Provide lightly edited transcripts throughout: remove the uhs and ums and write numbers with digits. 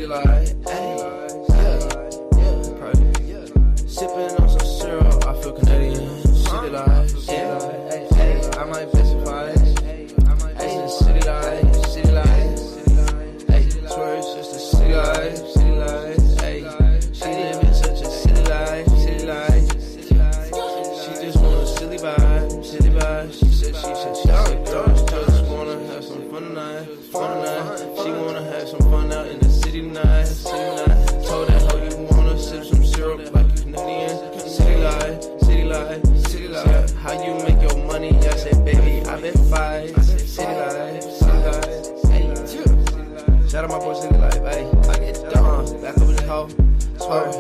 city life, sipping on some syrup, I feel Canadian. City life, I might specify. Hey, city life, hey, swear it's just a city life, hey, she living such a city life, she just want a silly vibe, she said she just wanna have some fun tonight, she wanna have some fun out in the city tonight, told that hoe you wanna sip some syrup like a Canadian, city life, how you make your money, I said baby, I been fight, city life, hey, shout out my boy City Life, hey, I get done, back up in the hoe, swear,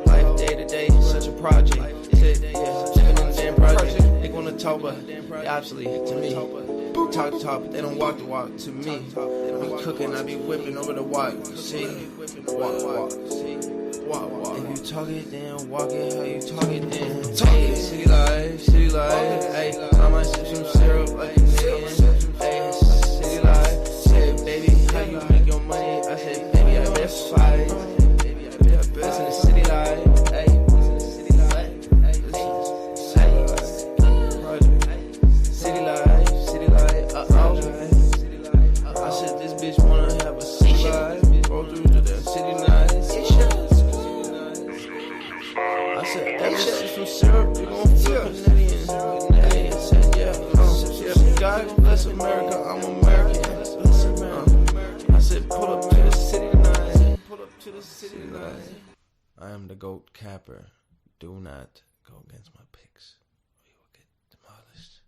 life day to day, such a project, said, yeah, living in the damn project, they wanna talk, but they obsolete to me, talk the talk, but they don't walk the walk to me, I'm cooking, I be whipping over the walk, see, walk, if you talk it, then walk it, how you talk it, then talk it, city life, hey, I might sip some syrup like a Canadian, hey, city life, said baby, how you make your money, I said baby, I best fight, I best in the city life, hey, city life, I said this bitch wanna have a city life, roll through to the city night, I said ever sip some syrup, you gon' feel Canadian, said yeah, God bless America, I'm American, I said pull up to the city tonight, I am the GOAT capper, do not go against my picks, or you will get demolished,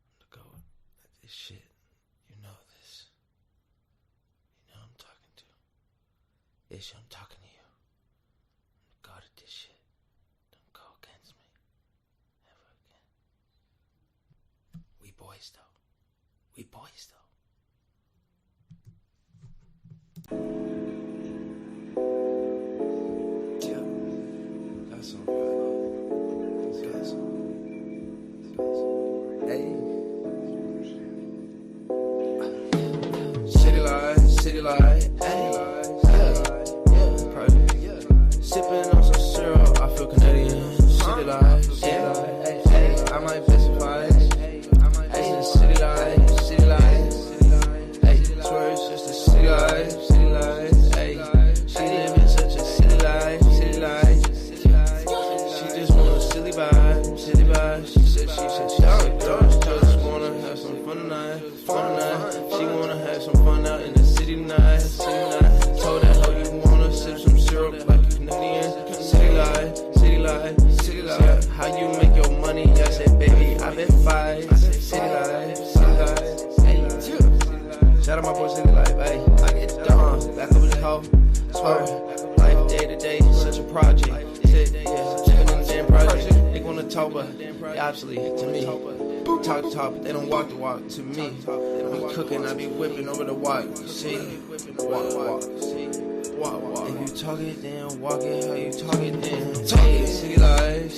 I'm the GOAT at this shit, you know this, you know I'm talking to, Ish, I'm talking to you, I'm the GOAT at this shit, don't go against me, ever again, we boys though. Yeah, that's all right. That's hey. City life, hey. Sipping on some syrup, I feel Canadian. City life, hey, I might specify. Hey, city life, hey, swear it's just a city life, hey, she living such a city life, she just want a silly vibe, she said just wanna have some fun tonight, she wanna have some fun out in the city tonight, told that hoe you wanna sip some syrup like a Canadian, city life, how you make your money, I said baby, I been fight, city life, hey, shout out my boy City Life, hey, I get done, back up in the hoe, swear, life day to day, such a project, said yeah, living in the damn project, they wanna talk, but they obsolete to me, talk the talk, but they don't walk the walk to me, I'm cooking, I be whipping over the walk, see, walk, if you talk it, then walk it, how you talk it, then talk it, city life,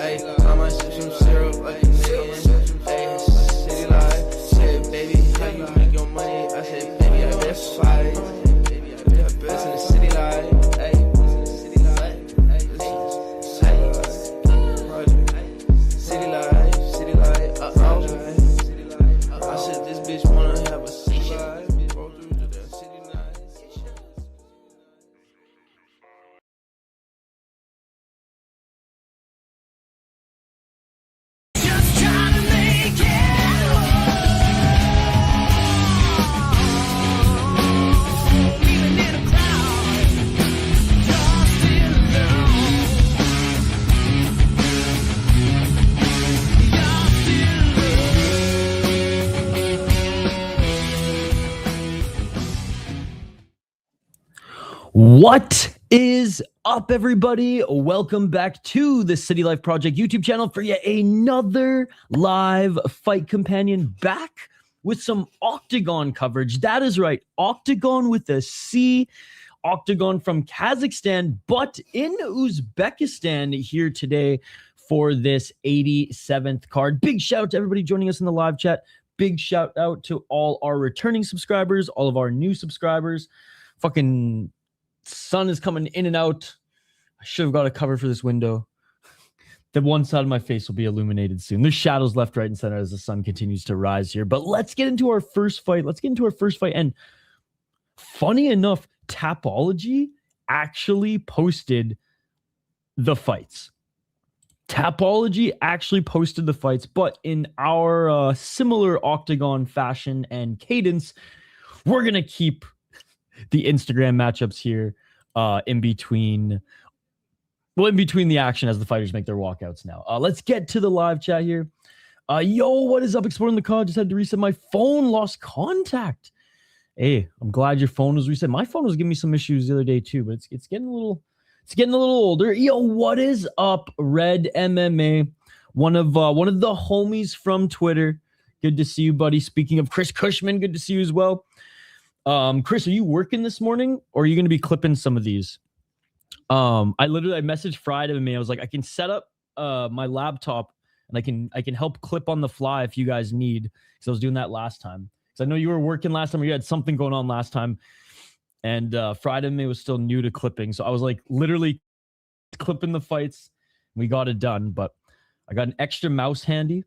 hey, I might sip some syrup like a Canadian, hey, city life, said baby, how you make your money, I said baby, I best fight, I best in the city life, hey, city life, I said this bitch wanna have a city life, roll through to the city night. What is up, everybody? Welcome back to the City Life Project YouTube channel for yet another live fight companion, back with some Octagon coverage. That is right, Octagon with a C. Octagon from Kazakhstan, but in Uzbekistan here today for this 87th card. Big shout out to everybody joining us in the live chat. Big shout out to all our returning subscribers, all of our new subscribers. Fucking sun is coming in and out. I should have got a cover for this window. The one side of my face will be illuminated soon. There's shadows left, right, and center as the sun continues to rise here. But let's get into our first fight. And funny enough, Tapology actually posted the fights. But in our similar Octagon fashion and cadence, we're going to keep the Instagram matchups here in between the action as the fighters make their walkouts now. Let's get to the live chat here. Yo, what is up? Exploring the COD. Just had to reset my phone. Lost contact. Hey, I'm glad your phone was reset. My phone was giving me some issues the other day too, but it's getting a little older. Yo, what is up, Red MMA? One of the homies from Twitter. Good to see you, buddy. Speaking of Chris Cushman, good to see you as well. Chris, are you working this morning, or are you going to be clipping some of these? I messaged Friday to me. I was like, I can set up my laptop and I can help clip on the fly if you guys need. Because I was doing that last time. Because I know you were working last time, or you had something going on last time. And Friday to me was still new to clipping. So I was like literally clipping the fights. We got it done, but I got an extra mouse handy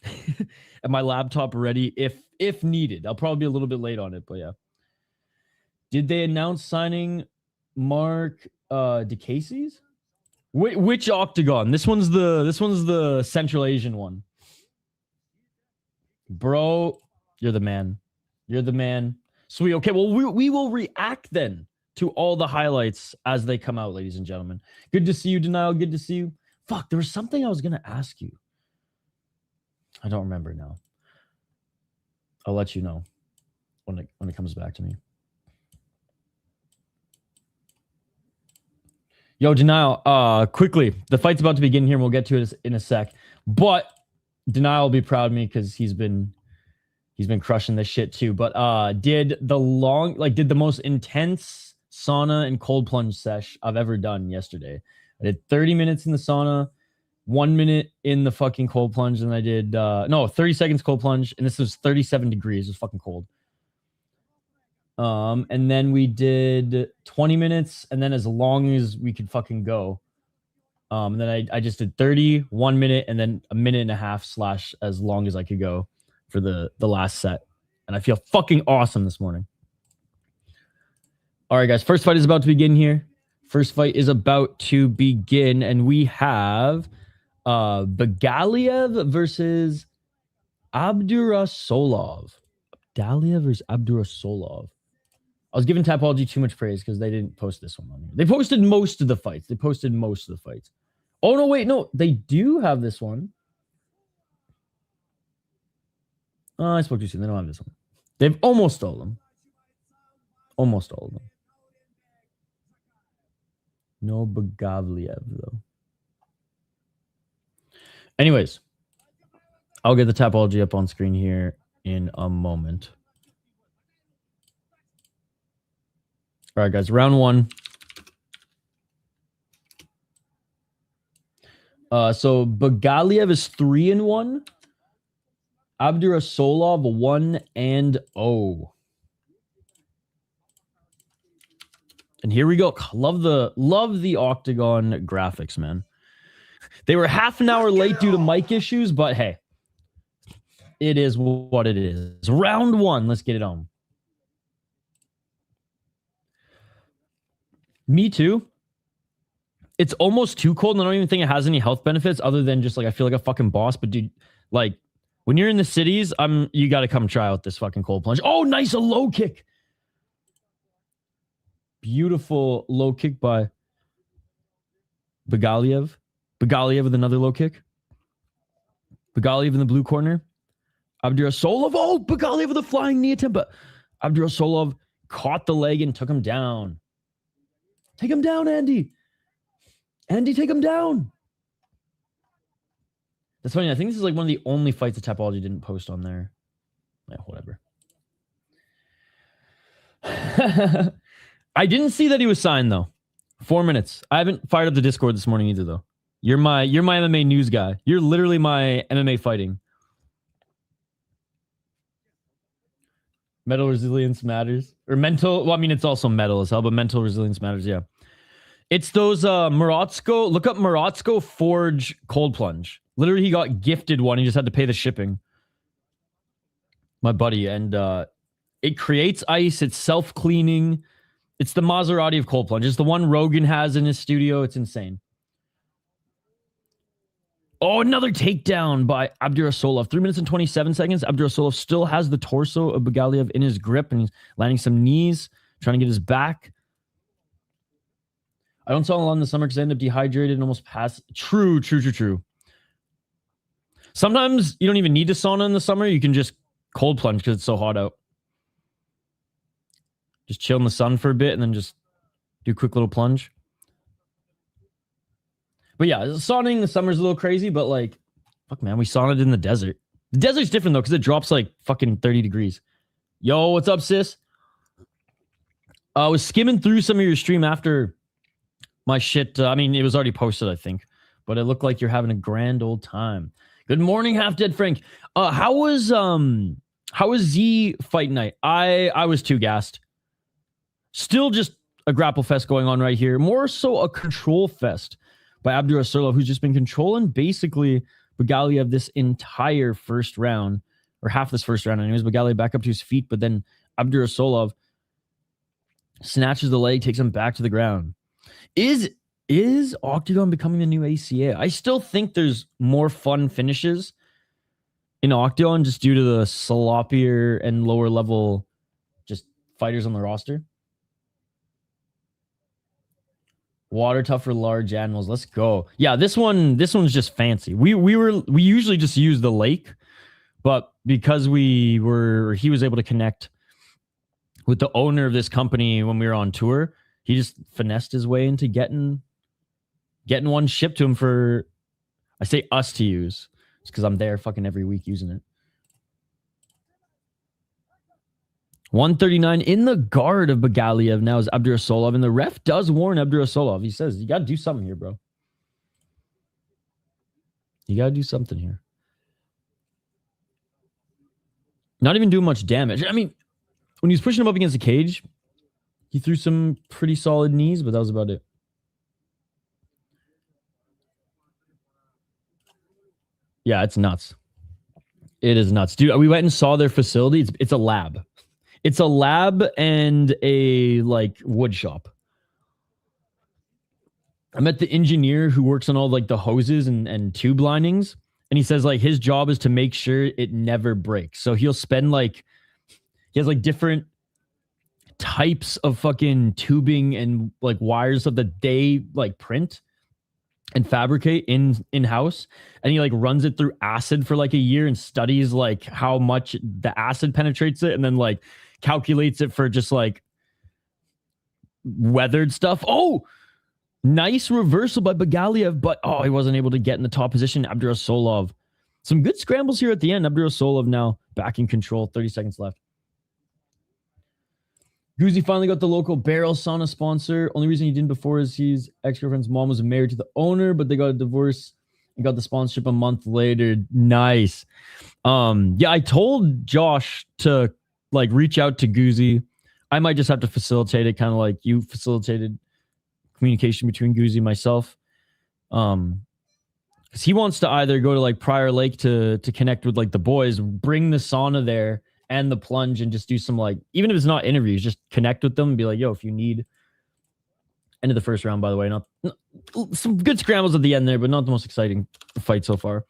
and my laptop ready if needed. I'll probably be a little bit late on it, but yeah. Did they announce signing Mark DeCasey's? Which Octagon? This one's the Central Asian one. Bro, you're the man. Sweet. Okay, well, we will react then to all the highlights as they come out, ladies and gentlemen. Good to see you, Denial. Good to see you. Fuck, there was something I was going to ask you. I don't remember now. I'll let you know when it comes back to me. Yo, Denial, quickly, the fight's about to begin here, and we'll get to it in a sec. But Denial will be proud of me because he's been crushing this shit too. But did the most intense sauna and cold plunge sesh I've ever done yesterday. I did 30 minutes in the sauna, 1 minute in the fucking cold plunge, and I did 30 seconds cold plunge, and this was 37 degrees. It was fucking cold. And then we did 20 minutes, and then as long as we could fucking go. And then I just did 30, 1 minute, and then a minute and a half / as long as I could go for the last set. And I feel fucking awesome this morning. All right, guys. First fight is about to begin here. And we have Bagaliev versus Abdurasolov. I was giving Tapology too much praise because they didn't post this one on here. They posted most of the fights. Oh, no, wait, no. They do have this one. I spoke too soon. They don't have this one. They've almost all of them. No Bagaliev, though. Anyways, I'll get the Tapology up on screen here in a moment. All right, guys, round one. So Bagaliev is 3-1. Abdurasolov 1-0. And here we go. Love the Octagon graphics, man. They were half an hour late due to mic issues, but hey, it is what it is. Round one. Let's get it on. Me too. It's almost too cold, and I don't even think it has any health benefits other than just like I feel like a fucking boss. But dude, like when you're in the cities, you got to come try out this fucking cold plunge. Oh, nice, a low kick. Beautiful low kick by Bagaliev. Bagaliev with another low kick. Bagaliev in the blue corner. Abdurasolov. Oh, Bagaliev with a flying knee attempt, but Abdurasolov caught the leg and took him down. Take him down, Andy. Andy, take him down. That's funny. I think this is like one of the only fights that Tapology didn't post on there. Yeah, whatever. I didn't see that he was signed, though. 4 minutes. I haven't fired up the Discord this morning either, though. You're my MMA news guy. You're literally my MMA fighting. Mental resilience matters. Or mental, well, I mean, it's also metal as hell, but mental resilience matters, yeah. It's those Morotsko, look up Morotsko Forge Cold Plunge. Literally, he got gifted one. He just had to pay the shipping. My buddy. And it creates ice. It's self-cleaning. It's the Maserati of Cold Plunge. It's the one Rogan has in his studio. It's insane. Oh, another takedown by Abdurasolov. 3 minutes and 27 seconds. Abdurasolov still has the torso of Bagaliev in his grip, and he's landing some knees, trying to get his back. I don't saw a lot in the summer because I ended up dehydrated and almost passed. True. Sometimes you don't even need a sauna in the summer. You can just cold plunge because it's so hot out. Just chill in the sun for a bit and then just do a quick little plunge. But yeah, sauning in the summer is a little crazy, but like, fuck man, we saunaed in the desert. The desert's different though, because it drops like fucking 30 degrees. Yo, what's up, sis? I was skimming through some of your stream after my shit. I mean, it was already posted, I think, but it looked like you're having a grand old time. Good morning, Half Dead Frank. How was Z fight night? I was too gassed. Still just a grapple fest going on right here. More so a control fest by Abdurasolov, who's just been controlling basically Bagaliev this entire first round, or half this first round. Anyways, Bagaliev back up to his feet, but then Abdurasolov snatches the leg, takes him back to the ground. Is Octagon becoming the new ACA? I still think there's more fun finishes in Octagon just due to the sloppier and lower level just fighters on the roster. Water tough for large animals. Let's go. Yeah, this one's just fancy. We usually just use the lake, but because he was able to connect with the owner of this company when we were on tour, he just finessed his way into getting one shipped to him for, I say us to use, just because I'm there fucking every week using it. 139 in the guard of Bagaliev now is Abdurasolov, and the ref does warn Abdurasolov. He says, you got to do something here, bro. You got to do something here. Not even doing much damage. I mean, when he was pushing him up against the cage, he threw some pretty solid knees, but that was about it. Yeah, it's nuts. It is nuts. Dude, we went and saw their facility. It's a lab. It's a lab and a like wood shop. I met the engineer who works on all like the hoses and tube linings. And he says like his job is to make sure it never breaks. So he'll spend like, he has like different types of fucking tubing and like wires of that they like print and fabricate in-house, and he like runs it through acid for like a year and studies like how much the acid penetrates it, and then like calculates it for just like weathered stuff. Oh, nice reversal by Bagaliev, but he wasn't able to get in the top position. Abdurasolov, some good scrambles here at the end. Abdurasolov now back in control. 30 seconds left. Goozy finally got the local barrel sauna sponsor. Only reason he didn't before is his ex-girlfriend's mom was married to the owner, but they got a divorce and got the sponsorship a month later. Nice. Yeah, I told Josh to like reach out to Goozy. I might just have to facilitate it, kind of like you facilitated communication between Goozy and myself. Because he wants to either go to like Prior Lake to connect with like the boys, bring the sauna there and the plunge, and just do some like, even if it's not interviews, just connect with them and be like, yo, if you need. End of the first round, by the way. Not some good scrambles at the end there, but not the most exciting fight so far.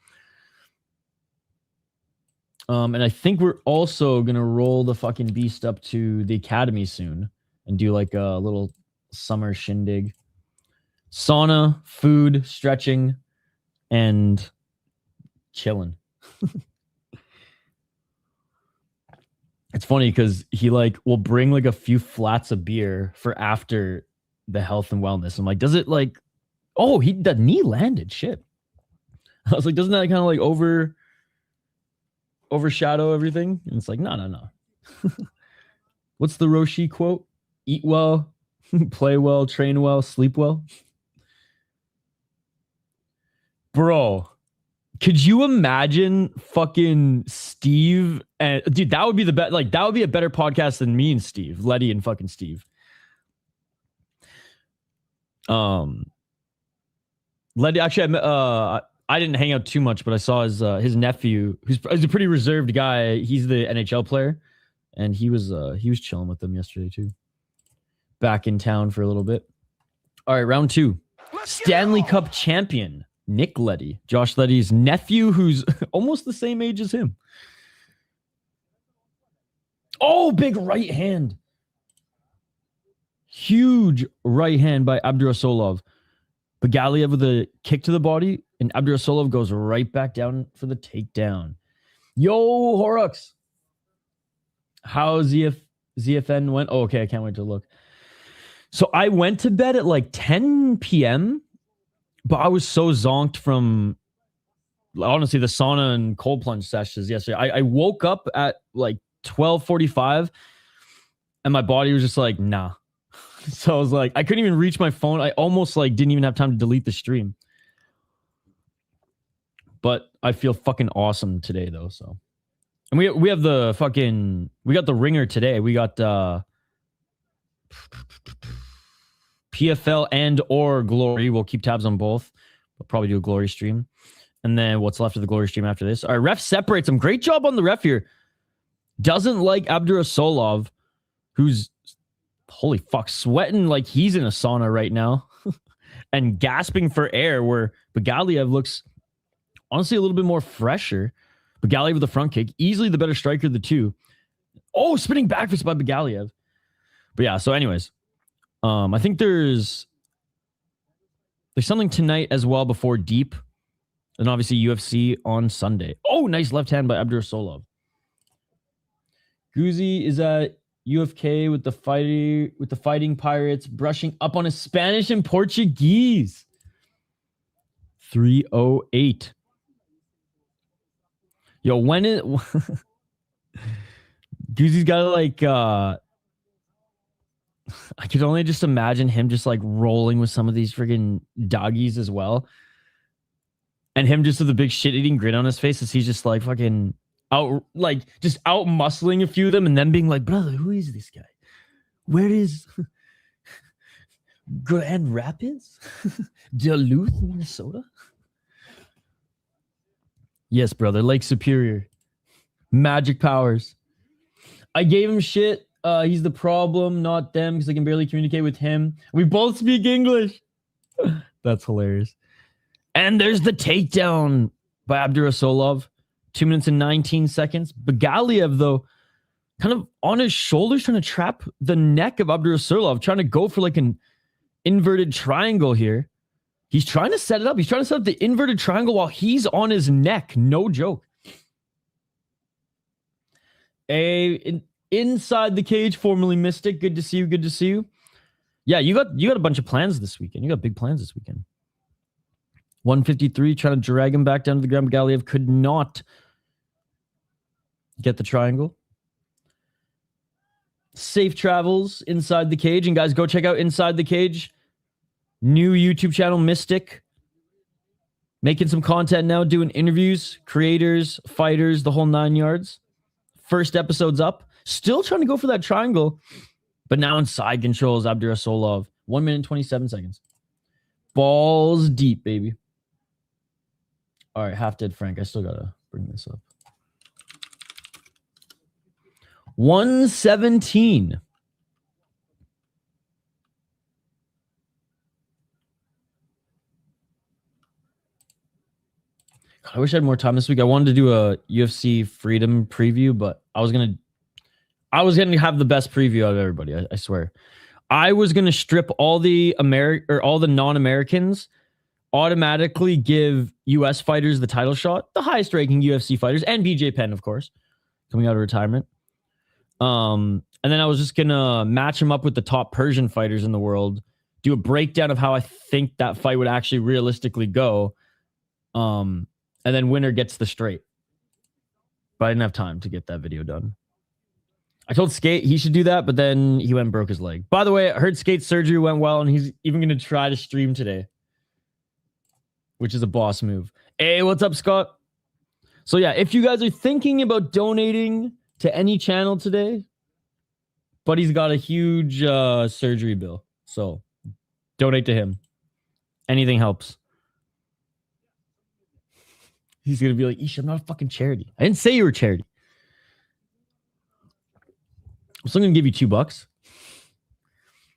And I think we're also gonna roll the fucking beast up to the academy soon and do like a little summer shindig. Sauna, food, stretching, and chilling. It's funny because he like will bring like a few flats of beer for after the health and wellness. I'm like, does it like, the knee landed, shit. I was like, doesn't that kind of like overshadow everything? And it's like, no. What's the Roshi quote? Eat well, play well, train well, sleep well. Bro, Could you imagine fucking Steve and dude? That would be the best. Like that would be a better podcast than me and Steve, Letty and fucking Steve. Letty actually, I didn't hang out too much, but I saw his nephew, who's a pretty reserved guy. He's the NHL player, and he was chilling with them yesterday too. Back in town for a little bit. All right, round 2. Stanley Cup champion Nick Letty, Josh Letty's nephew, who's almost the same age as him. Oh, big right hand. Huge right hand by Abdurasolov. Bagaliev with a kick to the body, and Abdurasolov goes right back down for the takedown. Yo, Horrocks. How ZFN went? Oh, okay, I can't wait to look. So I went to bed at like 10 p.m., but I was so zonked from, honestly, the sauna and cold plunge sessions yesterday. I woke up at like 12:45, and my body was just like, nah. So I was like, I couldn't even reach my phone. I almost like didn't even have time to delete the stream. But I feel fucking awesome today though. So, and we have the fucking, we got the ringer today. We got PFL and or Glory. We'll keep tabs on both. We'll probably do a Glory stream. And then what's left of the Glory stream after this. All right, ref separates him. Great job on the ref here. Doesn't like Abdurasolov, who's, holy fuck, sweating like he's in a sauna right now and gasping for air, where Bagaliev looks honestly a little bit more fresher. Bagaliev with the front kick, easily the better striker of the two. Oh, spinning back fist by Bagaliev. But yeah, so anyways, I think there's something tonight as well before Deep, and obviously UFC on Sunday. Oh, nice left hand by Abdurasolov. Guzzi is at UFK with the fighting Pirates, brushing up on his Spanish and Portuguese. 308. Yo, when it Guzzi's got like I could only just imagine him just like rolling with some of these friggin' doggies as well. And him just with a big shit-eating grin on his face as he's just like fucking out, like just out muscling a few of them and then being like, brother, who is this guy? Where is Grand Rapids? Duluth, Minnesota? Yes, brother. Lake Superior. Magic powers. I gave him shit. He's the problem, not them, because I can barely communicate with him. We both speak English. That's hilarious. And there's the takedown by Abdurasolov. 2 minutes and 19 seconds. Bagaliev, though, kind of on his shoulders, trying to trap the neck of Abdurasolov, trying to go for like an inverted triangle here. He's trying to set it up. He's trying to set up the inverted triangle while he's on his neck. No joke. Inside the cage, formerly Mystic. Good to see you. Good to see you. Yeah, you got a bunch of plans this weekend. You got big plans this weekend. 153, trying to drag him back down to the ground. Bagaliev could not get the triangle. Safe travels inside the cage. And guys, go check out Inside the Cage. New YouTube channel, Mystic. Making some content now, doing interviews, creators, fighters, the whole 9 yards. First episode's up. Still trying to go for that triangle, but now inside controls Abdurasolov. 1 minute, 27 seconds. Balls deep, baby. All right, half dead Frank. I still got to bring this up. 117. God, I wish I had more time this week. I wanted to do a UFC Freedom preview, but I was gonna have the best preview out of everybody. I swear. I was gonna strip all the all the non-Americans, automatically give US fighters the title shot, the highest ranking UFC fighters, and BJ Penn, of course, coming out of retirement. And then I was just gonna match him up with the top Persian fighters in the world, do a breakdown of how I think that fight would actually realistically go. And then winner gets the straight. But I didn't have time to get that video done. I told Skate he should do that, but then he went and broke his leg. By the way, I heard Skate's surgery went well, and he's even going to try to stream today, which is a boss move. Hey, what's up, Scott? So yeah, if you guys are thinking about donating to any channel today, Buddy's got a huge surgery bill. So donate to him. Anything helps. He's going to be like, Ish, I'm not a fucking charity. I didn't say you were a charity. I'm still going to give you $2.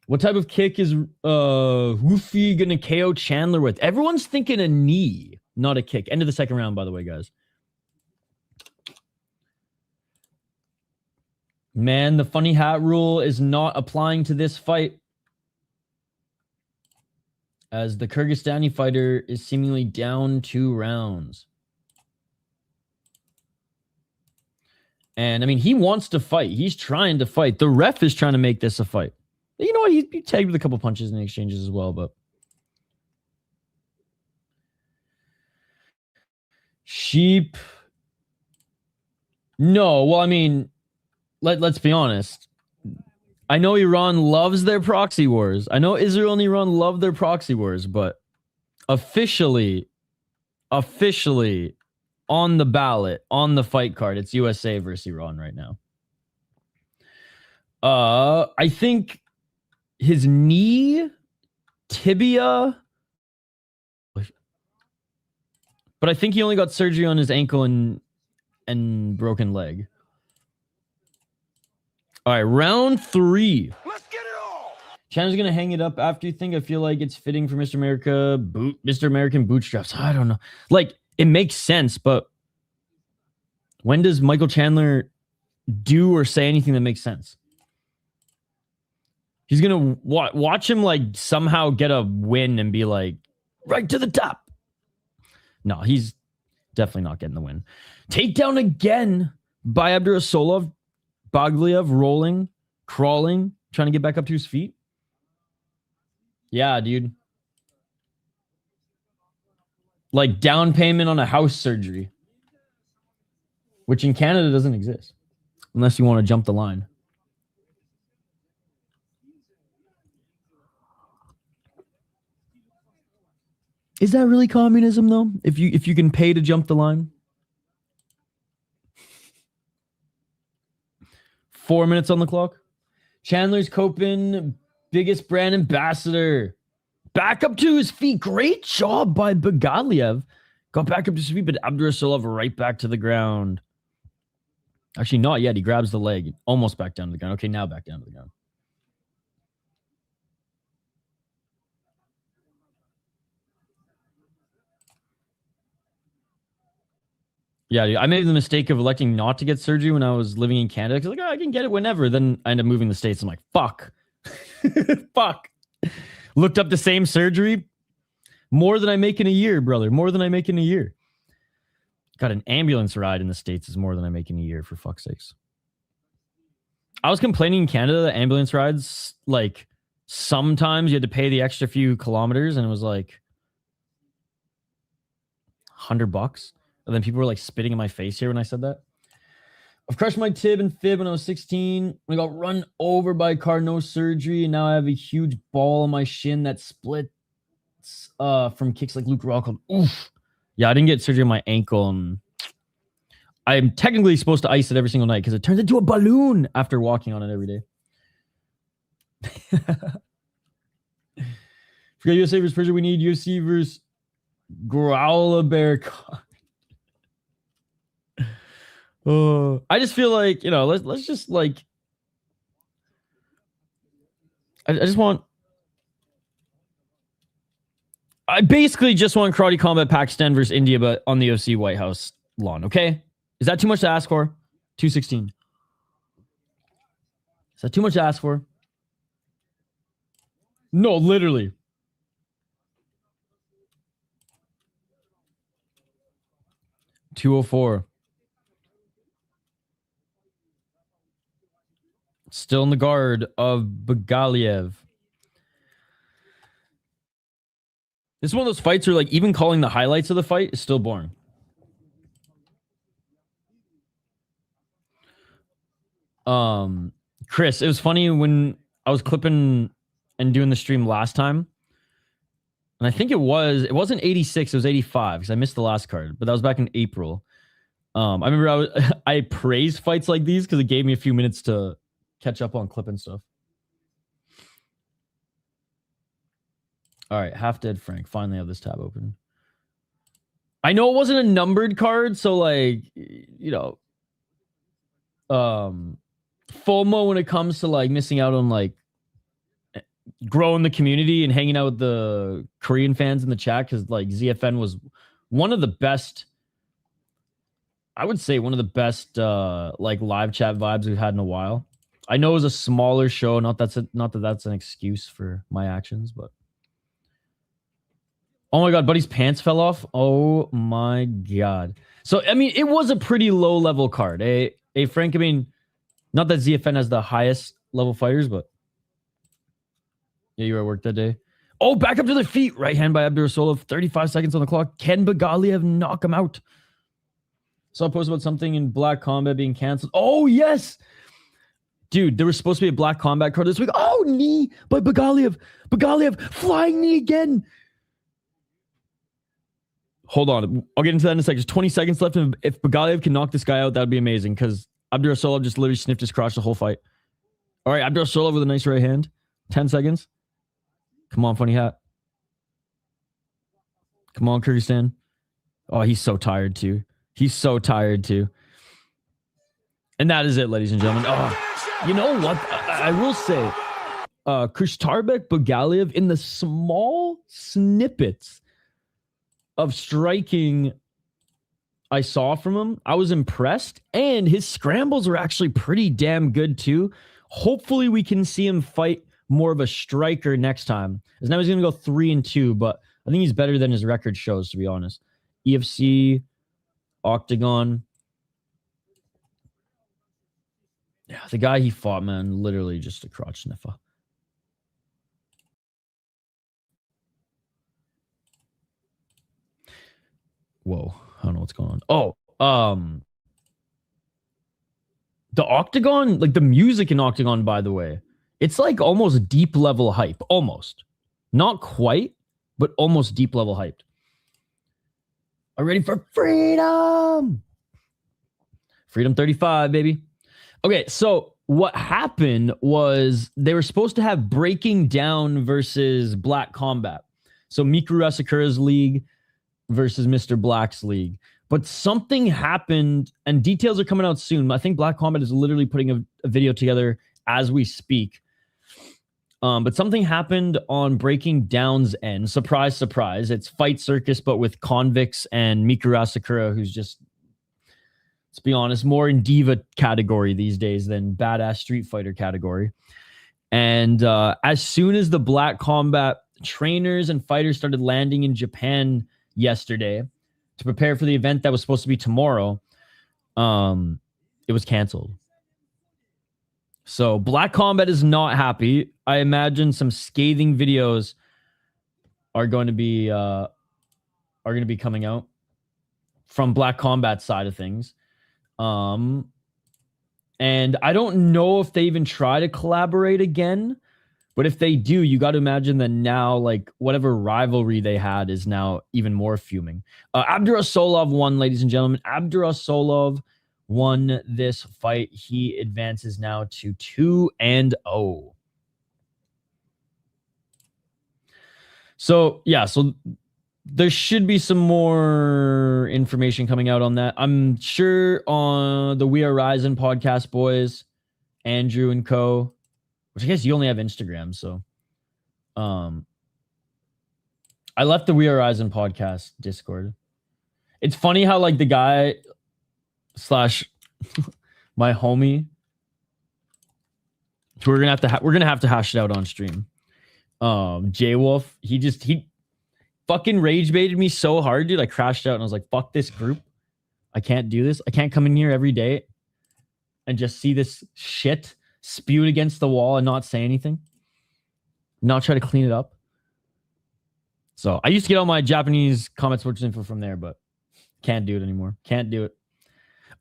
What type of kick is Woofy going to KO Chandler with? Everyone's thinking a knee, not a kick. End of the second round, by the way, guys. Man, the funny hat rule is not applying to this fight, as the Kyrgyzstani fighter is seemingly down 2 rounds. And, I mean, he wants to fight. He's trying to fight. The ref is trying to make this a fight. You know what? He tagged with a couple punches in the exchanges as well, but... Sheep. No, well, I mean, let's be honest. I know Iran loves their proxy wars. I know Israel and Iran love their proxy wars, but officially on the ballot, on the fight card, it's USA versus Iran right now. I think his knee, tibia, but I think he only got surgery on his ankle and broken leg. All right, round 3. Let's get it all. Chandler's gonna hang it up after you think. I feel like it's fitting for Mr. America Mr. American bootstraps. I don't know. Like, it makes sense, but when does Michael Chandler do or say anything that makes sense? He's gonna watch him like somehow get a win and be like right to the top. No, he's definitely not getting the win. Takedown again by Abdurasolov. Bagliev rolling, crawling, trying to get back up to his feet. Yeah, dude. Like down payment on a house surgery, which in Canada doesn't exist unless you want to jump the line. Is that really communism though? If you can pay to jump the line? 4 minutes on the clock. Chandler's Copen, biggest brand ambassador. Back up to his feet. Great job by Bagaliev. Got back up to his feet, but Abdurasolov right back to the ground. Actually, not yet. He grabs the leg. Almost back down to the ground. Okay, now back down to the ground. Yeah, dude, I made the mistake of electing not to get surgery when I was living in Canada. Because like, I can get it whenever. Then I end up moving to the States. I'm like, fuck. Fuck. Looked up the same surgery. More than I make in a year, brother. More than I make in a year. Got an ambulance ride in the States is more than I make in a year, for fuck's sakes. I was complaining in Canada that ambulance rides, like, sometimes you had to pay the extra few kilometers, and it was like $100. And then people were like spitting in my face here when I said that. I've crushed my tib and fib when I was 16. I got run over by a car, no surgery. And now I have a huge ball on my shin that splits from kicks like Luke Rockhold. Oof. Yeah, I didn't get surgery on my ankle. And I'm technically supposed to ice it every single night because it turns into a balloon after walking on it every day. Forget USA versus Persia. We need UFC versus Growler. I just feel like, you know, let's just like, I basically just want Karate Combat Pakistan versus India, but on the UFC White House lawn. Okay, is that too much to ask for? 216. Is that too much to ask for? No, literally. $204. Still in the guard of Bagaliev. This is one of those fights where, like, even calling the highlights of the fight is still boring. Chris, it was funny when I was clipping and doing the stream last time. And I think it wasn't 86, it was 85 because I missed the last card, but that was back in April. I remember I praised fights like these because it gave me a few minutes to catch up on clip and stuff. All right, Half Dead Frank. Finally have this tab open. I know it wasn't a numbered card, so like, you know, FOMO when it comes to like missing out on like growing the community and hanging out with the Korean fans in the chat, because like ZFN was one of the best, I would say one of the best like live chat vibes we've had in a while. I know it was a smaller show, not that that's an excuse for my actions, but oh my god, Buddy's pants fell off. Oh my god. So I mean, it was a pretty low level card. Frank, I mean, not that ZFN has the highest level fighters, but yeah, you were at work that day. Oh, back up to their feet. Right hand by Abdullayev. 35 seconds on the clock. Can Bagaliev knock him out? Saw a post about something in Black Combat being canceled. Oh, yes. Dude, there was supposed to be a Black Combat card this week. Oh, knee by Bagaliev. Bagaliev, flying knee again. Hold on. I'll get into that in a second. There's 20 seconds left. And if Bagaliev can knock this guy out, that would be amazing, because Abdullayev just literally sniffed his crotch the whole fight. All right, Abdullayev with a nice right hand. 10 seconds. Come on, funny hat. Come on, Kyrgyzstan. Oh, he's so tired too. He's so tired too. And that is it, ladies and gentlemen. Oh, you know what? I will say, Krishtarbek Bagaliev, in the small snippets of striking I saw from him, I was impressed. And his scrambles were actually pretty damn good too. Hopefully we can see him fight more of a striker next time. As now he's going to go 3-2, but I think he's better than his record shows, to be honest. EFC, Octagon. Yeah, the guy he fought, man, literally just a crotch sniffer. Whoa, I don't know what's going on. Oh, the Octagon, like the music in Octagon, by the way, it's like almost deep level hype. Almost. Not quite, but almost deep level hyped. Are ready for freedom? Freedom 35, baby. Okay, so what happened was they were supposed to have Breaking Down versus Black Combat. So Mikuru Asakura's league versus Mr. Black's league. But something happened, and details are coming out soon. I think Black Combat is literally putting a video together as we speak. But something happened on Breaking Down's end. Surprise, surprise. It's Fight Circus, but with convicts and Mikuru Asakura, who's just, let's be honest, more in diva category these days than badass Street Fighter category. And as soon as the Black Combat trainers and fighters started landing in Japan yesterday to prepare for the event that was supposed to be tomorrow, it was canceled. So Black Combat is not happy. I imagine some scathing videos are going to be coming out from Black Combat side of things. And I don't know if they even try to collaborate again, but if they do, you got to imagine that now, like, whatever rivalry they had is now even more fuming. Abdurasolov won, ladies and gentlemen. Abdurasolov won this fight. He advances now to 2-0. So, yeah, so there should be some more information coming out on that. I'm sure on the We Are Rising podcast, boys, Andrew and co., which I guess you only have Instagram, so I left the We Are Rising podcast Discord. It's funny how, like, the guy / my homie, we're gonna have to hash it out on stream. J-Wolf, he fucking rage baited me so hard, dude. I crashed out and I was like, fuck this group. I can't do this. I can't come in here every day and just see this shit spewed against the wall and not say anything. Not try to clean it up. So I used to get all my Japanese comment sports info from there, but can't do it anymore. Can't do it.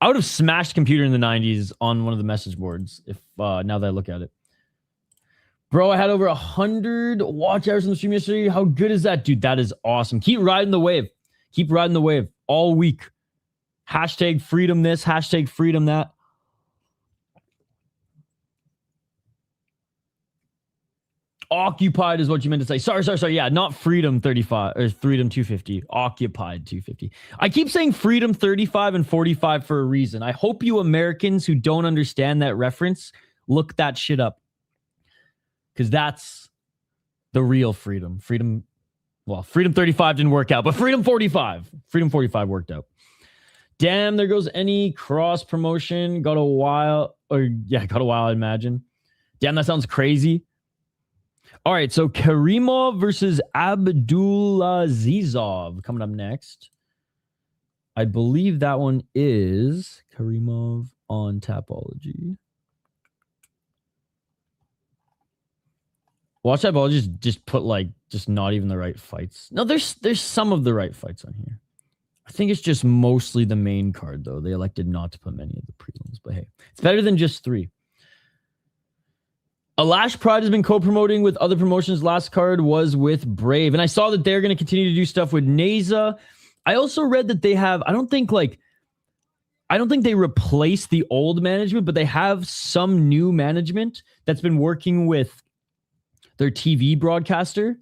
I would have smashed computer in the 90s on one of the message boards if now that I look at it. Bro, I had over 100 watch hours on the stream yesterday. How good is that, dude? That is awesome. Keep riding the wave. Keep riding the wave all week. Hashtag freedom this, hashtag freedom that. Occupied is what you meant to say. Sorry. Yeah, not freedom 35 or freedom 250. Occupied 250. I keep saying freedom 35 and 45 for a reason. I hope you Americans who don't understand that reference look that shit up. Because that's the real freedom. Freedom 35 didn't work out, but freedom 45 worked out. Damn, there goes any cross promotion. Got a while, I imagine. Damn, that sounds crazy. All right, so Karimov versus Abdullayev coming up next. I believe that one is Karimov on Tapology. Watch Tapology just put just not even the right fights. No, there's some of the right fights on here. I think it's just mostly the main card, though. They elected not to put many of the prelims, but hey, it's better than just 3. Alash Pride has been co-promoting with other promotions. Last card was with Brave. And I saw that they're going to continue to do stuff with Neza. I also read that they have, I don't think they replaced the old management, but they have some new management that's been working with their TV broadcaster.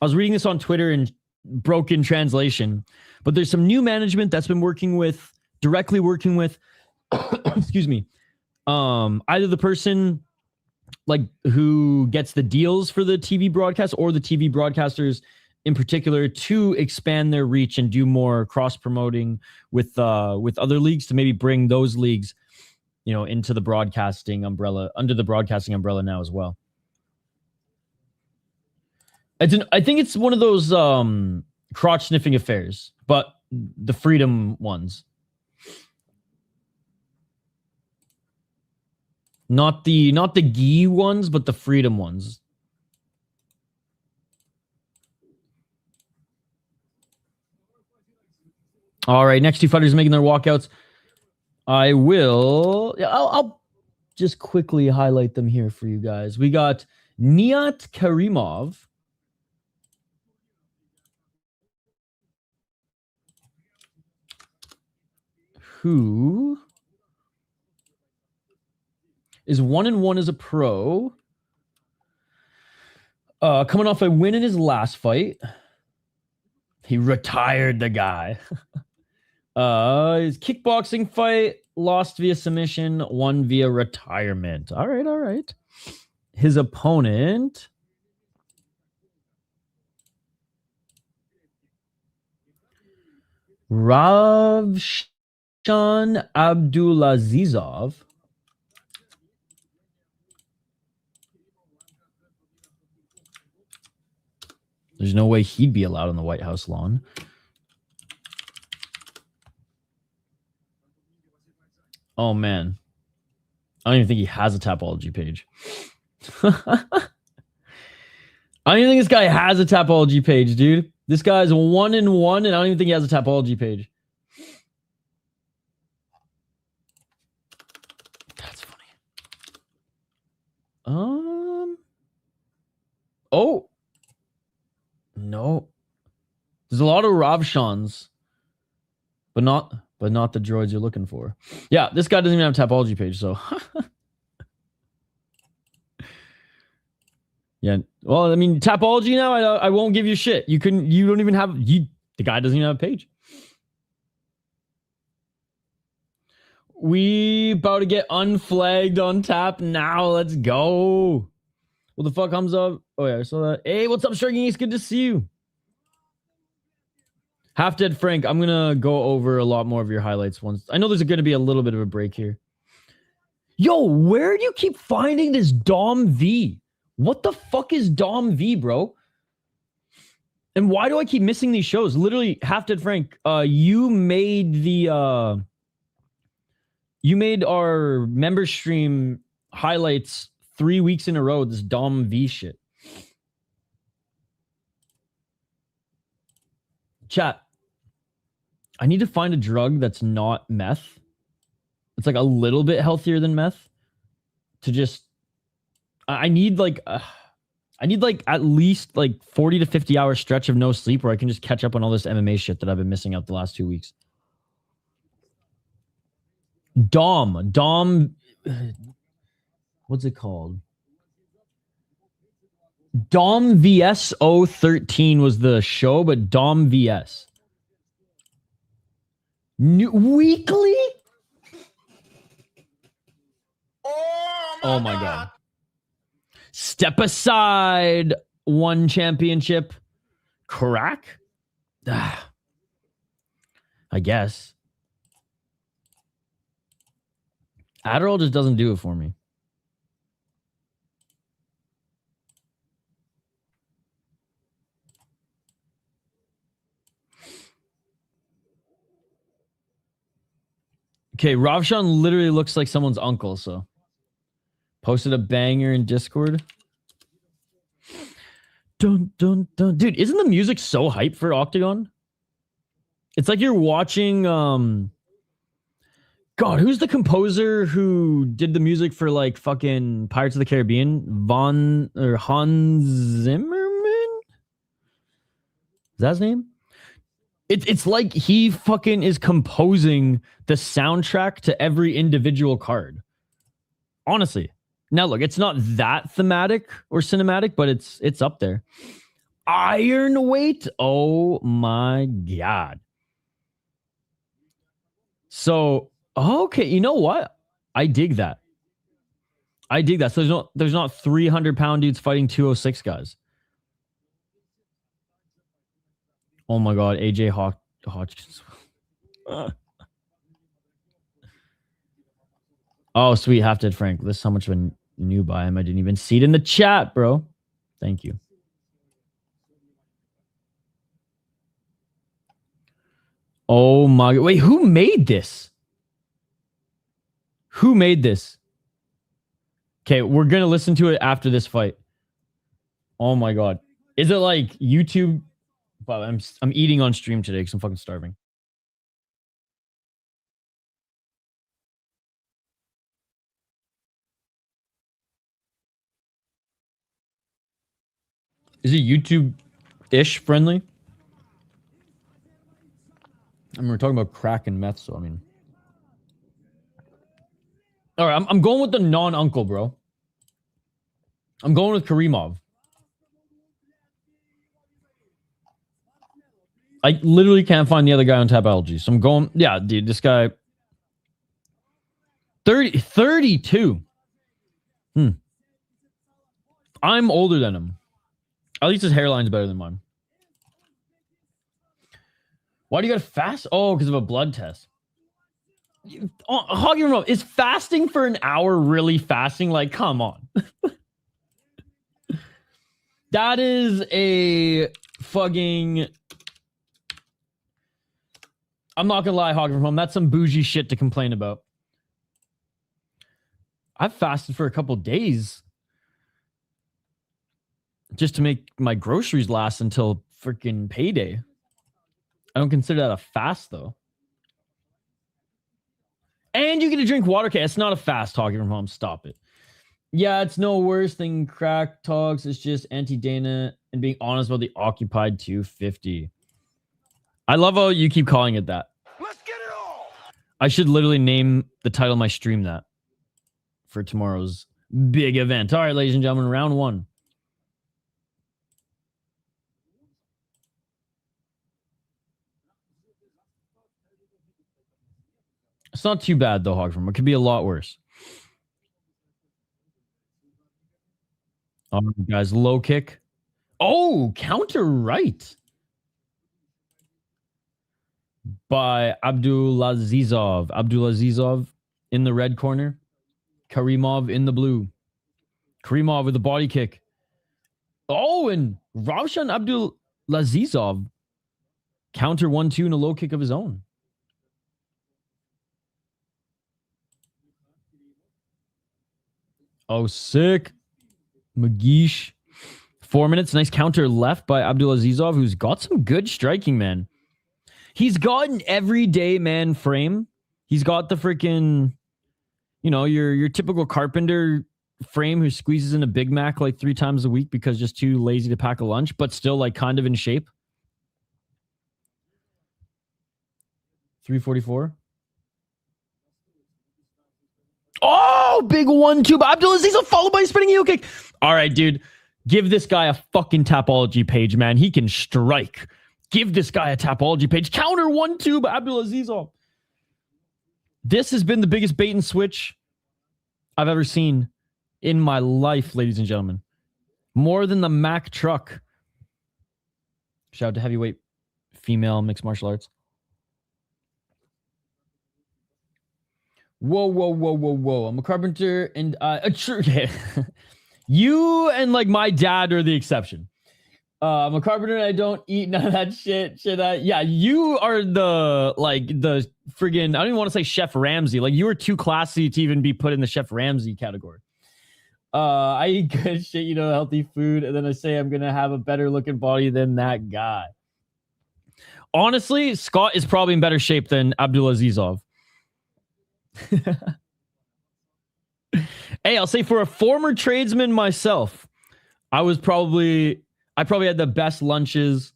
I was reading this on Twitter in broken translation, but there's some new management that's been directly working with, excuse me, either the person who gets the deals for the TV broadcast or the TV broadcasters in particular to expand their reach and do more cross promoting with other leagues to maybe bring those leagues, into the broadcasting umbrella, under the broadcasting umbrella now as well. I think it's one of those crotch sniffing affairs, but the freedom ones. Not the gi ones, but the freedom ones. All right, next 2 fighters making their walkouts. I'll just quickly highlight them here for you guys. We got Nihat Karimov, who is 1-1 as a pro. Coming off a win in his last fight. He retired the guy. His kickboxing fight, lost via submission, won via retirement. All right. His opponent, Ravshan Abdulazizov. There's no way he'd be allowed on the White House lawn. Oh, man. I don't even think he has a Tapology page. I don't even think this guy has a Tapology page, dude. This guy's 1-1, and I don't even think he has a Tapology page. That's funny. Oh. No. There's a lot of Ravshans, but not the droids you're looking for. Yeah, this guy doesn't even have a Tapology page, so. Yeah. Well, I mean, Tapology now, I won't give you shit. You don't even have, the guy doesn't even have a page. We about to get unflagged on tap now. Let's go. What the fuck comes up? Oh, yeah, I saw that. Hey, what's up, Striking? It's good to see you. Half Dead Frank, I'm going to go over a lot more of your highlights once. I know there's going to be a little bit of a break here. Yo, where do you keep finding this Dom V? What the fuck is Dom V, bro? And why do I keep missing these shows? Literally, Half Dead Frank, you made our member stream highlights 3 weeks in a row, this Dom V shit. Chat, I need to find a drug that's not meth. It's like a little bit healthier than meth to just I need like at least like 40 to 50 hour stretch of no sleep where I can just catch up on all this MMA shit that I've been missing out the last 2 weeks. Dom, what's it called? Dom VS 013 was the show, but Dom VS. Weekly? Oh my God. Step aside, one championship. Crack? I guess. Adderall just doesn't do it for me. Okay, Ravshan literally looks like someone's uncle, so. Posted a banger in Discord. Dun, dun, dun. Dude, isn't the music so hype for Octagon? It's like you're watching... God, who's the composer who did the music for like fucking Pirates of the Caribbean? Hans Zimmerman? Is that his name? It's like he fucking is composing the soundtrack to every individual card. Honestly. Now look, it's not that thematic or cinematic, but it's up there. Iron Weight? Oh my God. So, okay, you know what? I dig that. So there's not 300-pound dudes fighting 206 guys. Oh my God, AJ Hodgkins. Oh, sweet, Half Dead Frank. This is how much of a new buy him. I didn't even see it in the chat, bro. Thank you. Oh my God. Wait, who made this? Who made this? Okay, we're going to listen to it after this fight. Oh my God. Is it like YouTube? Wow, I'm eating on stream today because I'm fucking starving. Is it YouTube-ish friendly? I mean, we're talking about crack and meth, so I mean... All right, I'm going with the non-uncle, bro. I'm going with Karimov. I literally can't find the other guy on Tapology. So I'm going... Yeah, dude, this guy... 32. I'm older than him. At least his hairline's better than mine. Why do you got to fast? Oh, because of a blood test. Hogging remote. Is fasting for an hour really fasting? Like, come on. That is a fucking... I'm not going to lie, Hogging from home. That's some bougie shit to complain about. I've fasted for a couple days. Just to make my groceries last until freaking payday. I don't consider that a fast, though. And you get to drink water. Okay, it's not a fast, Talking from home. Stop it. Yeah, it's no worse than crack talks. It's just anti-Dana and being honest about the occupied 250. I love how you keep calling it that. Let's get it all. I should literally name the title of my stream that for tomorrow's big event. All right, ladies and gentlemen, round one. It's not too bad, though, Hogfarm. It could be a lot worse. All right, guys, low kick. Oh, counter right. By Abdullazizov. Abdullazizov in the red corner. Karimov in the blue. Karimov with a body kick. Oh, and Ravshan Abdullazizov counter 1-2 in a low kick of his own. Oh, sick. Magish. 4 minutes. Nice counter left by Abdullazizov, who's got some good striking, man. He's got an everyday man frame. He's got the freaking, you know, your typical carpenter frame who squeezes in a Big Mac like 3 times a week because just too lazy to pack a lunch, but still like kind of in shape? 344. Oh, big 1-2 by Abdullayev, followed by a spinning heel kick. All right, dude. Give this guy a fucking Tapology page, man. He can strike. Give this guy a Tapology page. Counter 1-2 by Abdullayev. This has been the biggest bait and switch I've ever seen in my life, ladies and gentlemen. More than the Mack truck. Shout out to heavyweight female mixed martial arts. Whoa. I'm a carpenter and you and like my dad are the exception. I'm a carpenter and I don't eat none of that shit. Yeah, you are the friggin', I don't even want to say Chef Ramsay. Like, you are too classy to even be put in the Chef Ramsay category. I eat good shit, healthy food, and then I say I'm gonna have a better looking body than that guy. Honestly, Scott is probably in better shape than Abdullayev. Hey, I'll say for a former tradesman myself, I probably had the best lunches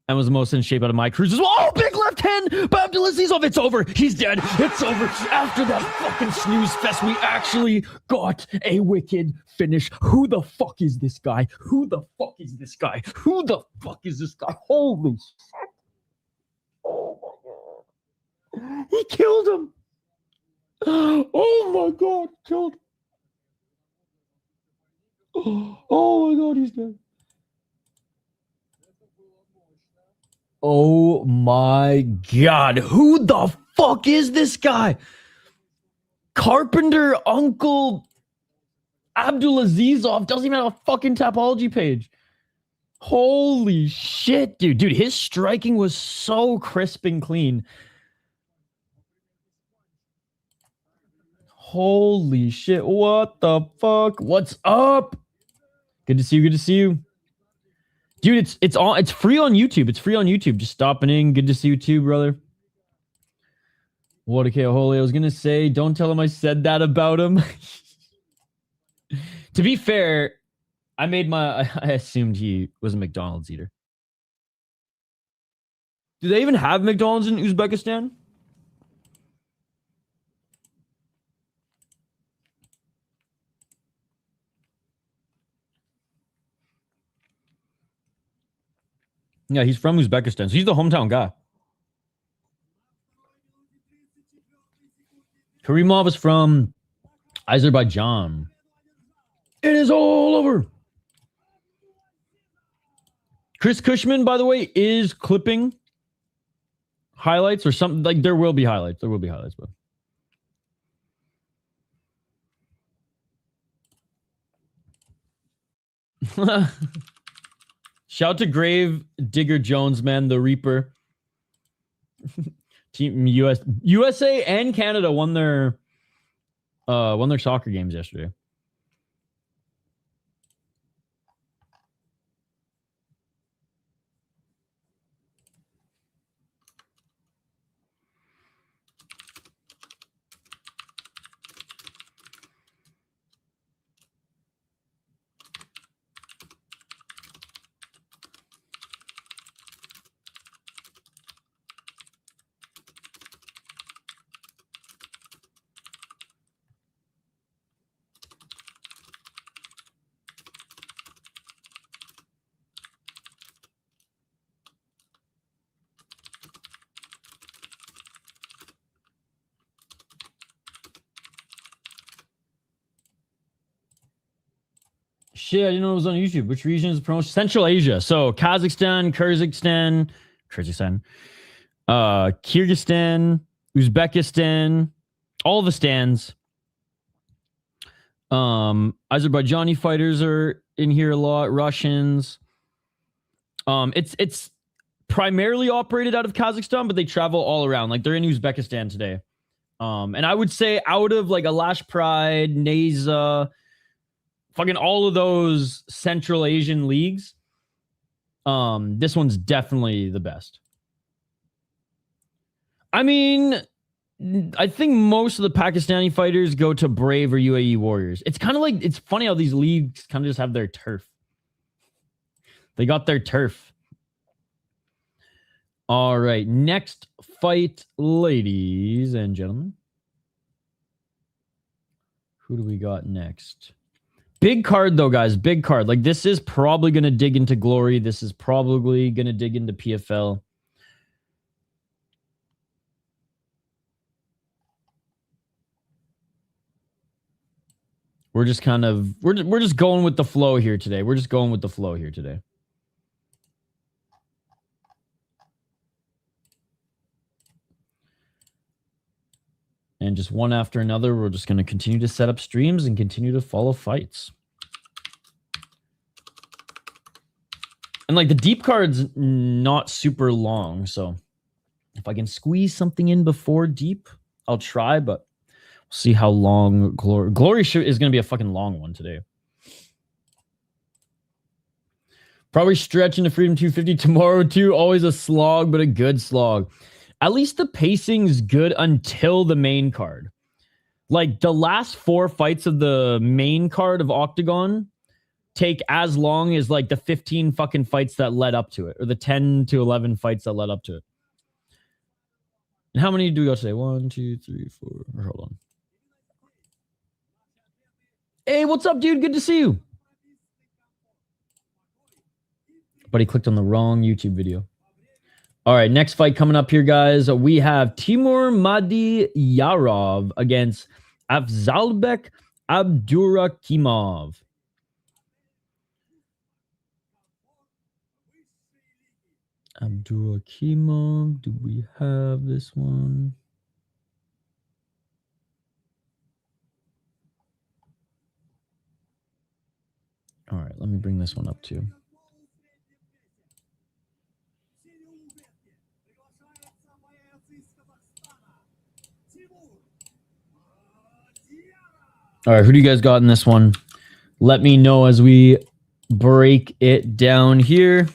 and was the most in shape out of my crews as well. Oh, big left hand by Abdullayev. It's over. He's dead. It's over. After that fucking snooze fest, we actually got a wicked finish. Who the fuck is this guy? Who the fuck is this guy? Holy shit. Oh my God. He killed him. Oh my God, killed. Oh my God, he's dead. Oh my God, who the fuck is this guy? Carpenter Uncle Abdullayev doesn't even have a fucking Tapology page. Holy shit, dude. Dude, his striking was so crisp and clean. Holy shit. What the fuck? What's up? Good to see you. Dude, it's free on YouTube. Just stopping in. Good to see you too, brother. What a KO holy. I was gonna say, don't tell him I said that about him. To be fair, I assumed he was a McDonald's eater. Do they even have McDonald's in Uzbekistan? Yeah, he's from Uzbekistan, so he's the hometown guy. Karimov is from Azerbaijan. It is all over. Chris Cushman, by the way, is clipping highlights or something. Like, there will be highlights. But shout to Grave Digger Jones, man, the Reaper. Team USA and Canada won their soccer games yesterday. Shit, I didn't know it was on YouTube. Which region is promotion? Central Asia. So Kazakhstan, Kyrgyzstan, Kyrgyzstan, Uzbekistan, all the stands. Azerbaijani fighters are in here a lot. Russians. It's primarily operated out of Kazakhstan, but they travel all around. Like, they're in Uzbekistan today. And I would say out of like Alash Pride, Neza, fucking all of those Central Asian leagues, this one's definitely the best. I mean, I think most of the Pakistani fighters go to Brave or UAE Warriors. It's kind of like, it's funny how these leagues kind of just have their turf. They got their turf. All right, next fight, ladies and gentlemen. Who do we got next? Big card, though, guys. Big card. Like, this is probably going to dig into Glory. This is probably going to dig into PFL. We're just kind of... We're just going with the flow here today. We're just going with the flow here today. And just one after another, we're just going to continue to set up streams and continue to follow fights. And like the deep card's not super long, so if I can squeeze something in before deep, I'll try, but we'll see how long Glory is going to be a fucking long one today. Probably stretching to Freedom 250 tomorrow too. Always a slog, but a good slog. At least the pacing's good until the main card. Like the last 4 fights of the main card of Octagon take as long as like the 15 fucking fights that led up to it, or the 10 to 11 fights that led up to it. And how many do we got today? 1, 2, 3, 4. Hold on. Hey, what's up, dude? Good to see you. But he clicked on the wrong YouTube video. All right, next fight coming up here, guys. We have Timur Madrakhimov against Afzalbek Abdullayev. Abdullayev, do we have this one? All right, let me bring this one up too. All right, who do you guys got in this one? Let me know as we break it down here,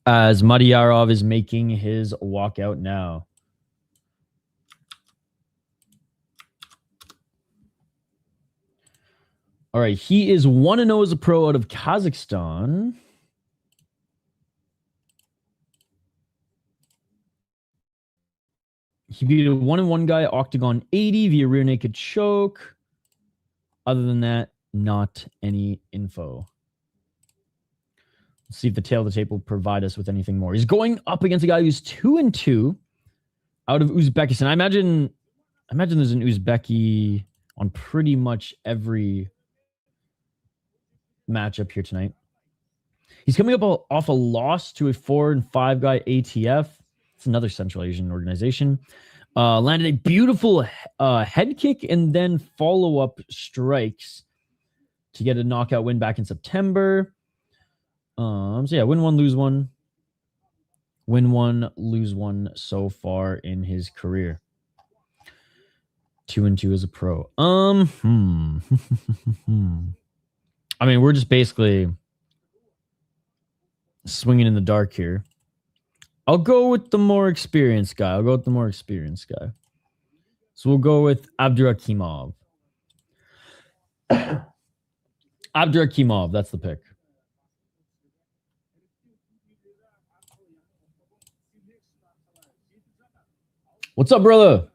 as Madrakhimov is making his walkout now. All right, he is 1-0 as a pro out of Kazakhstan. He beat a 1-1 guy, Octagon 80 via rear naked choke. Other than that, not any info. Let's see if the tail of the tape will provide us with anything more. He's going up against a guy who's 2-2 out of Uzbekistan. I imagine there's an Uzbeki on pretty much every matchup here tonight. He's coming up off a loss to a 4-5 guy ATF. It's another Central Asian organization. Landed a beautiful head kick and then follow-up strikes to get a knockout win back in September. So yeah, win one, lose one. Win one, lose one so far in his career. 2-2 as a pro. I mean, we're just basically swinging in the dark here. I'll go with the more experienced guy. So we'll go with Abdullayev. Abdullayev, that's the pick. What's up, brother?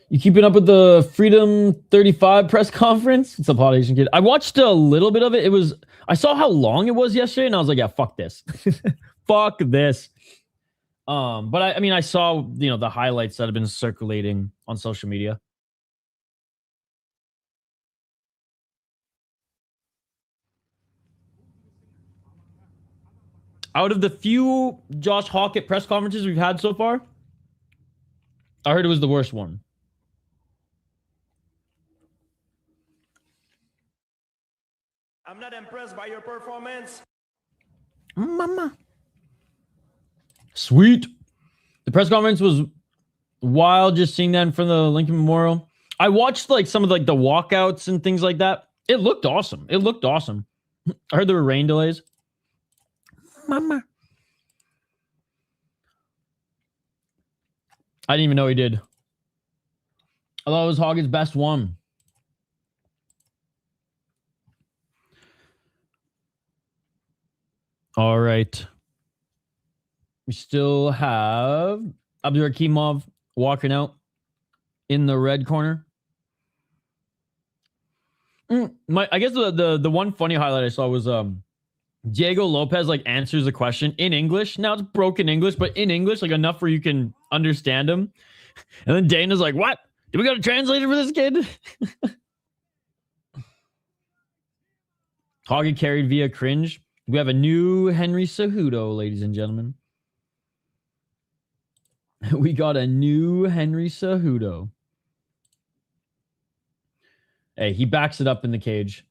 You keeping up with the Freedom 35 press conference? What's up, Hot Asian Kid? I watched a little bit of it. I saw how long it was yesterday, and I was like, yeah, fuck this. Fuck this. But I mean, I saw, the highlights that have been circulating on social media. Out of the few Josh Hawkett press conferences we've had so far, I heard it was the worst one. I'm not impressed by your performance. Mama. Sweet. The press conference was wild, just seeing that in front of the Lincoln Memorial. I watched some of the walkouts and things like that. It looked awesome. I heard there were rain delays. Mama. I didn't even know he did. I thought it was Hoggett's best one. All right. We still have Abdullayev walking out in the red corner. I guess the one funny highlight I saw was Diego Lopez like answers a question in English. Now it's broken English, but in English, like enough where you can understand him. And then Dana's like, "What? Do we got a translator for this kid?" Hogget carried via cringe. We have a new Henry Cejudo, ladies and gentlemen. We got a new Henry Cejudo. Hey, he backs it up in the cage.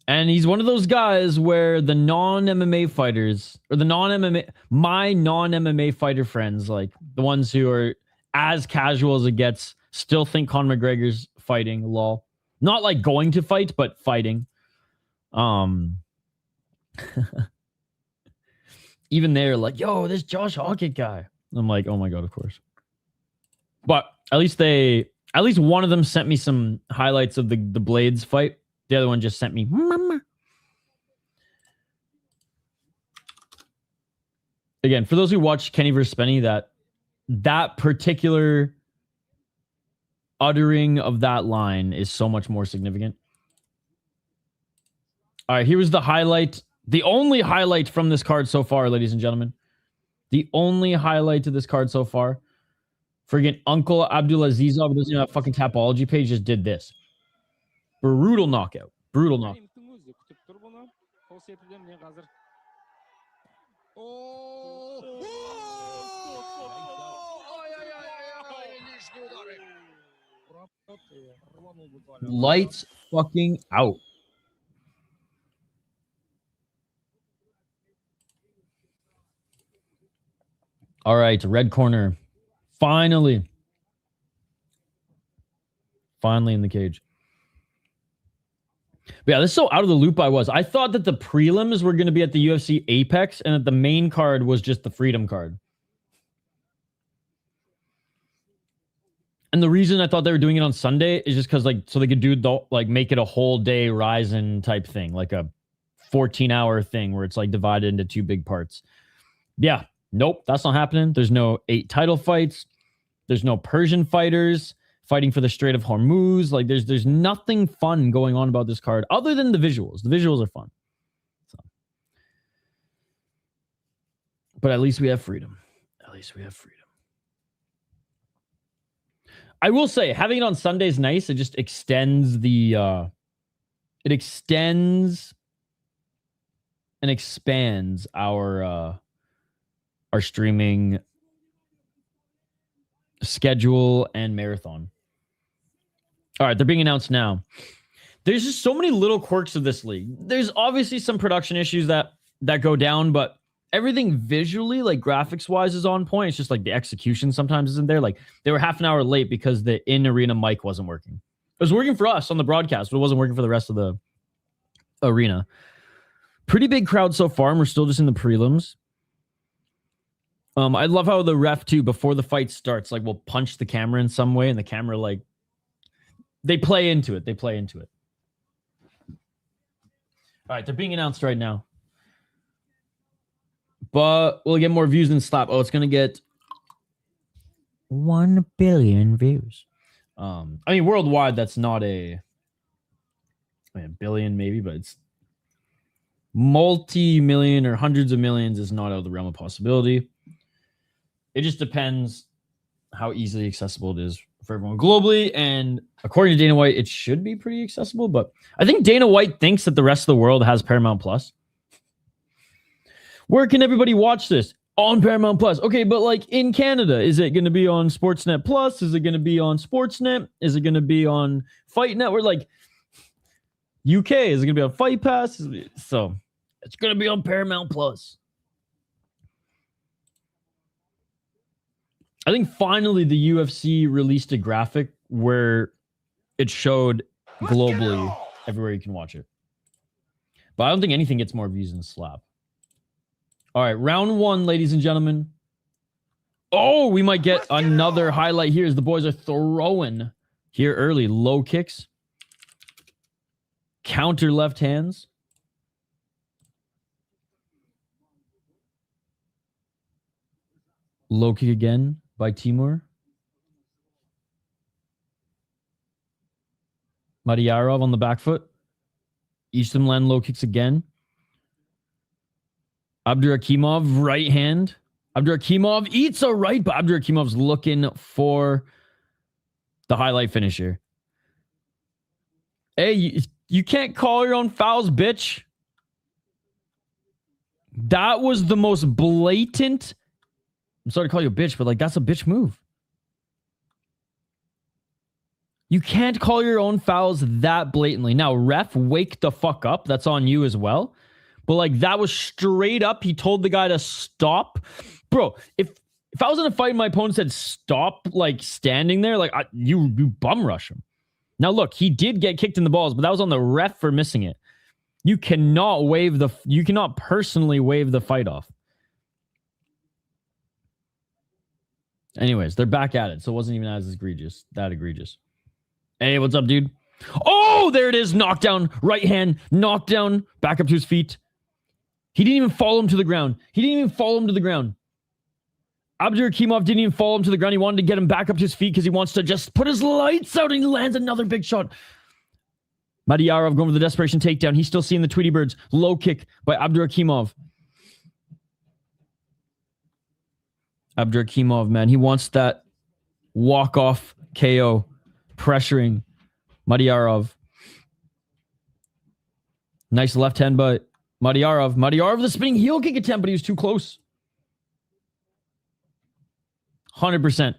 And he's one of those guys where the non-MMA fighters, or my non-MMA fighter friends, like the ones who are as casual as it gets, still think Conor McGregor's fighting, lol. Not like going to fight, but fighting. Even they're like, yo, this Josh Hockett guy. I'm like, oh my God, of course. But at least one of them sent me some highlights of the Blades fight. The other one just sent me, Mama. Again, for those who watched Kenny vs. Spenny, that particular uttering of that line is so much more significant. All right, here was the highlight. The only highlight from this card so far, ladies and gentlemen. The only highlight to this card so far. Friggin' Uncle Abdulazizov, who doesn't even have a fucking Tapology page, just did this. Brutal knockout. Brutal knockout. Lights fucking out. All right, red corner. Finally in the cage. But yeah, this is so out of the loop I was. I thought that the prelims were going to be at the UFC Apex and that the main card was just the Freedom card. And the reason I thought they were doing it on Sunday is just because, like, so they could do make it a whole day Ryzen type thing, like a 14-hour thing where it's like divided into two big parts. Yeah, nope, that's not happening. There's no 8 title fights. There's no Persian fighters fighting for the Strait of Hormuz. Like, there's nothing fun going on about this card other than the visuals. The visuals are fun. So. But at least we have freedom. At least we have freedom. I will say, having it on Sunday is nice. It just extends the... it extends and expands our streaming schedule and marathon. All right, they're being announced now. There's just so many little quirks of this league. There's obviously some production issues that go down, but everything visually, like graphics wise, is on point. It's just like the execution sometimes isn't there. Like they were half an hour late because the in-arena mic wasn't working. It was working for us on the broadcast, but it wasn't working for the rest of the arena. Pretty big crowd so far, and we're still just in the prelims. I love how the ref too, before the fight starts, like will punch the camera in some way, and the camera, like, they play into it. All right, they're being announced right now. But we'll get more views than Slap. Oh, it's going to get 1 billion views. I mean, worldwide, that's not a billion maybe, but it's multi-million or hundreds of millions is not out of the realm of possibility. It just depends how easily accessible it is for everyone globally. And according to Dana White, it should be pretty accessible. But I think Dana White thinks that the rest of the world has Paramount Plus. Where can everybody watch this? On Paramount Plus. Okay, but like in Canada, is it going to be on Sportsnet Plus? Is it going to be on Sportsnet? Is it going to be on Fight Network? Like UK, is it going to be on Fight Pass? So it's going to be on Paramount Plus. I think finally the UFC released a graphic where it showed globally everywhere you can watch it. But I don't think anything gets more views than Slap. All right, round 1, ladies and gentlemen. Oh, we might get another highlight here as the boys are throwing here early. Low kicks. Counter left hands. Low kick again by Timur. Madyarov on the back foot. Each of them land low kicks again. Abdurakimov, right hand. Abdurakimov eats a right, but Abdurakimov's looking for the highlight finisher. Hey, you can't call your own fouls, bitch. That was the most blatant. I'm sorry to call you a bitch, but like that's a bitch move. You can't call your own fouls that blatantly. Now, ref, wake the fuck up. That's on you as well. But like that was straight up. He told the guy to stop. Bro, if I was in a fight and my opponent said stop, like standing there, like you bum rush him. Now look, he did get kicked in the balls, but that was on the ref for missing it. You cannot personally waive the fight off. Anyways, they're back at it, so it wasn't even that egregious. Hey, what's up, dude? Oh, there it is. Knockdown, right hand, knockdown, back up to his feet. He didn't even follow him to the ground. Abdurakimov didn't even follow him to the ground. He wanted to get him back up to his feet because he wants to just put his lights out, and he lands another big shot. Madyarov going for the desperation takedown. He's still seeing the Tweety Birds. Low kick by Abdurakimov. Abdurakimov, man, he wants that walk-off KO. Pressuring Madyarov. Nice left hand by Madyarov. Madyarov, the spinning heel kick attempt, but he was too close. 100%.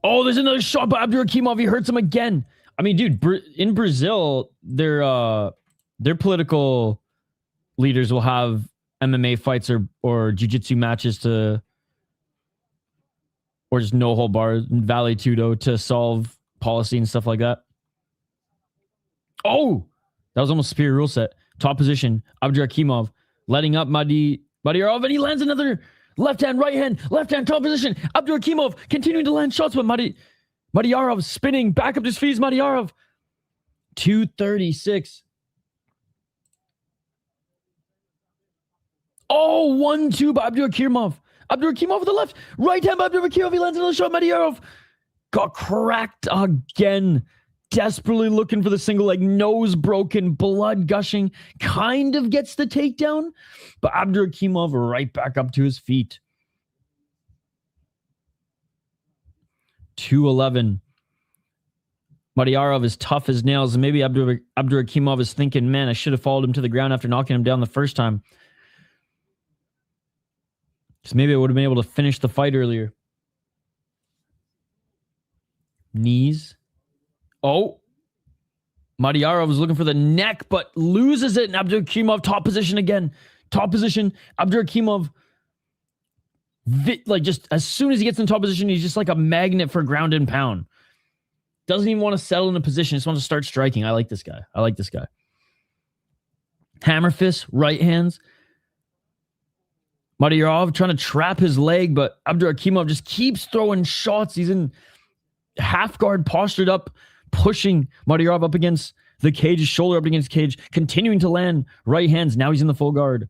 Oh, there's another shot by Abdurakimov. He hurts him again. I mean, dude, in Brazil, their political leaders will have MMA fights or jiu-jitsu matches or just no hold bar, Vale Tudo to solve policy and stuff like that. Oh, that was almost superior rule set. Top position, Abdurakimov letting up Madyarov, and he lands another left hand, top position. Abdurakimov continuing to land shots, but Madyarov spinning back up to his feet. Madyarov 236. Oh, 1-2 by Abdurakimov. Abdurakimov with the left. Right hand by Abdurakimov. He lands another shot. Madyarov got cracked again. Desperately looking for the single leg. Nose broken. Blood gushing. Kind of gets the takedown. But Abdurakimov right back up to his feet. 211. Madyarov is tough as nails. And maybe Abdurakimov is thinking, man, I should have followed him to the ground after knocking him down the first time. Because maybe I would have been able to finish the fight earlier. Knees. Oh. Madyarov was looking for the neck, but loses it. And Abdurakimov, top position again. Top position. Abdurakimov, like just as soon as he gets in top position, he's just like a magnet for ground and pound. Doesn't even want to settle in a position. Just wants to start striking. I like this guy. Hammer fist, right hands. Madyarov trying to trap his leg, but Abdurakimov just keeps throwing shots. He's in half guard, postured up, pushing Madyarov up against the cage, his shoulder up against the cage, continuing to land right hands. Now he's in the full guard.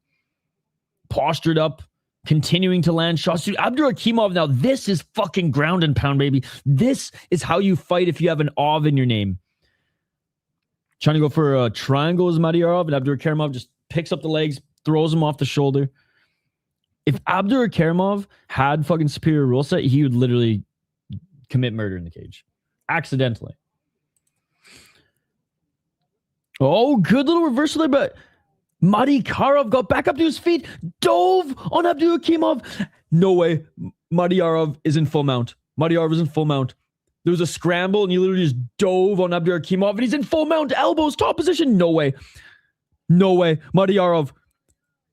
Postured up, continuing to land shots. Dude, Abdurakimov, now this is fucking ground and pound, baby. This is how you fight if you have an Ov in your name. Trying to go for a triangle is Madyarov, and Abdurakimov just picks up the legs, throws him off the shoulder. If Abdurakimov had fucking superior rule set, he would literally commit murder in the cage. Accidentally. Oh, good little reversal there, but Madyarov got back up to his feet, dove on Abdurakimov. No way. Madyarov is in full mount. There was a scramble, and he literally just dove on Abdurakimov, and he's in full mount, elbows, top position. No way. Madyarov.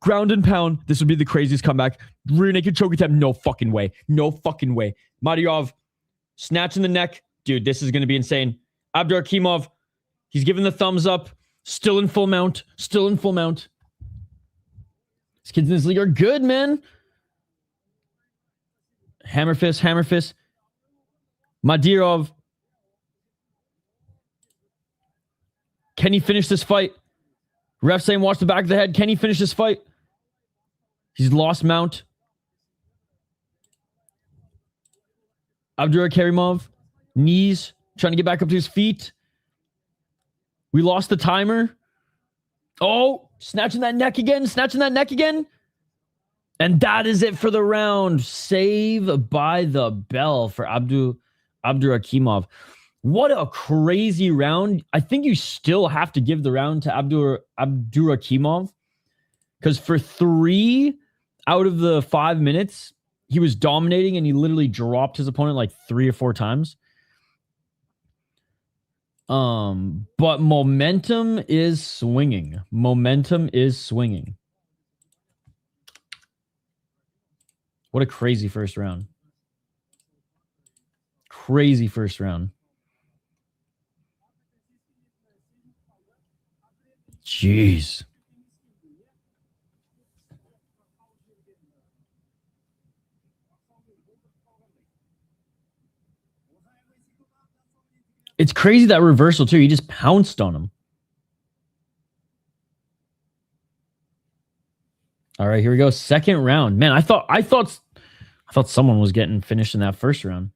Ground and pound. This would be the craziest comeback. Rear naked choke attempt. No fucking way. Madyarov snatching the neck. Dude, this is going to be insane. Abdurakimov, he's giving the thumbs up. Still in full mount. These kids in this league are good, man. Hammer fist. Madirov. Can he finish this fight? Ref saying watch the back of the head. Can he finish this fight? He's lost mount. Abdullayev, knees, trying to get back up to his feet. We lost the timer. Oh, snatching that neck again. And that is it for the round. Save by the bell for Abdurakimov. What a crazy round. I think you still have to give the round to Abdurakimov, because for 3 out of the 5 minutes, he was dominating and he literally dropped his opponent like 3 or 4 times. But momentum is swinging. What a crazy first round. Jeez. It's crazy that reversal too. He just pounced on him. All right, here we go. Second round. Man, I thought someone was getting finished in that first round.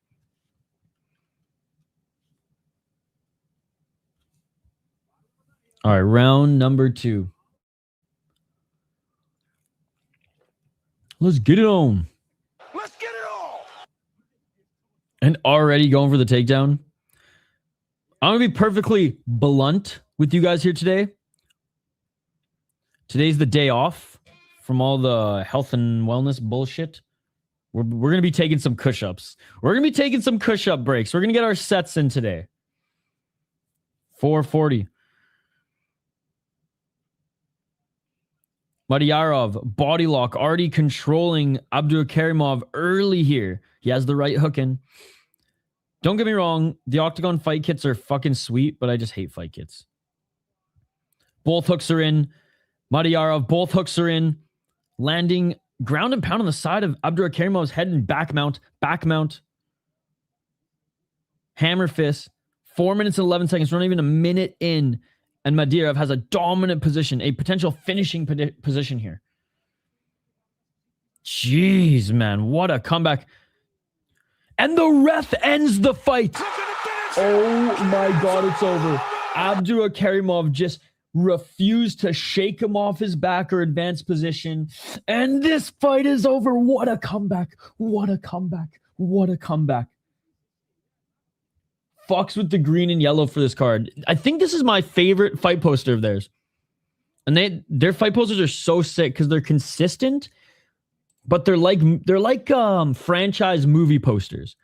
All right, round number 2. Let's get it on. And already going for the takedown. I'm going to be perfectly blunt with you guys here today. Today's the day off from all the health and wellness bullshit. We're going to be taking some push-ups. We're going to be taking some push-up breaks. We're going to get our sets in today. 440. Madyarov, body lock, already controlling Abdurakimov early here. He has the right hook in. Don't get me wrong, the Octagon fight kits are fucking sweet, but I just hate fight kits. Both hooks are in. Madyarov, both hooks are in. Landing ground and pound on the side of Abdurakimov's head and back mount. Hammer fist. 4 minutes and 11 seconds. We're not even a minute in. And Madyarov has a dominant position, a potential finishing position here. Jeez, man. What a comeback. And the ref ends the fight. Oh my God, it's over. Abdurakimov just refused to shake him off his back or advanced position. And this fight is over. What a comeback. Fox with the green and yellow for this card. I think this is my favorite fight poster of theirs. And their fight posters are so sick because they're consistent, but they're like franchise movie posters.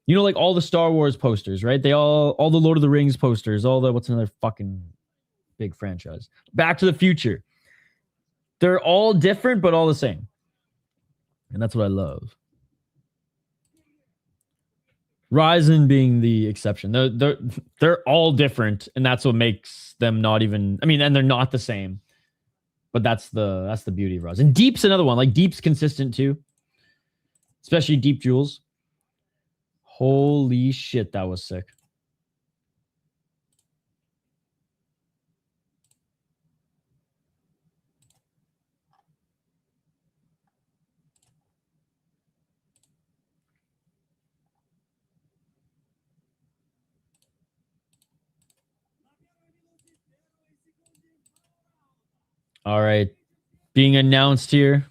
You know, like all the Star Wars posters, right? All the Lord of the Rings posters, all the, what's another fucking big franchise? Back to the Future. They're all different, but all the same. And that's what I love. Ryzen being the exception. They're all different, and that's what makes them not even, I mean, and they're not the same. But that's the beauty of Ryzen. And Deep's another one. Like Deep's consistent too. Especially Deep Jewels. Holy shit, that was sick. All right. Being announced here.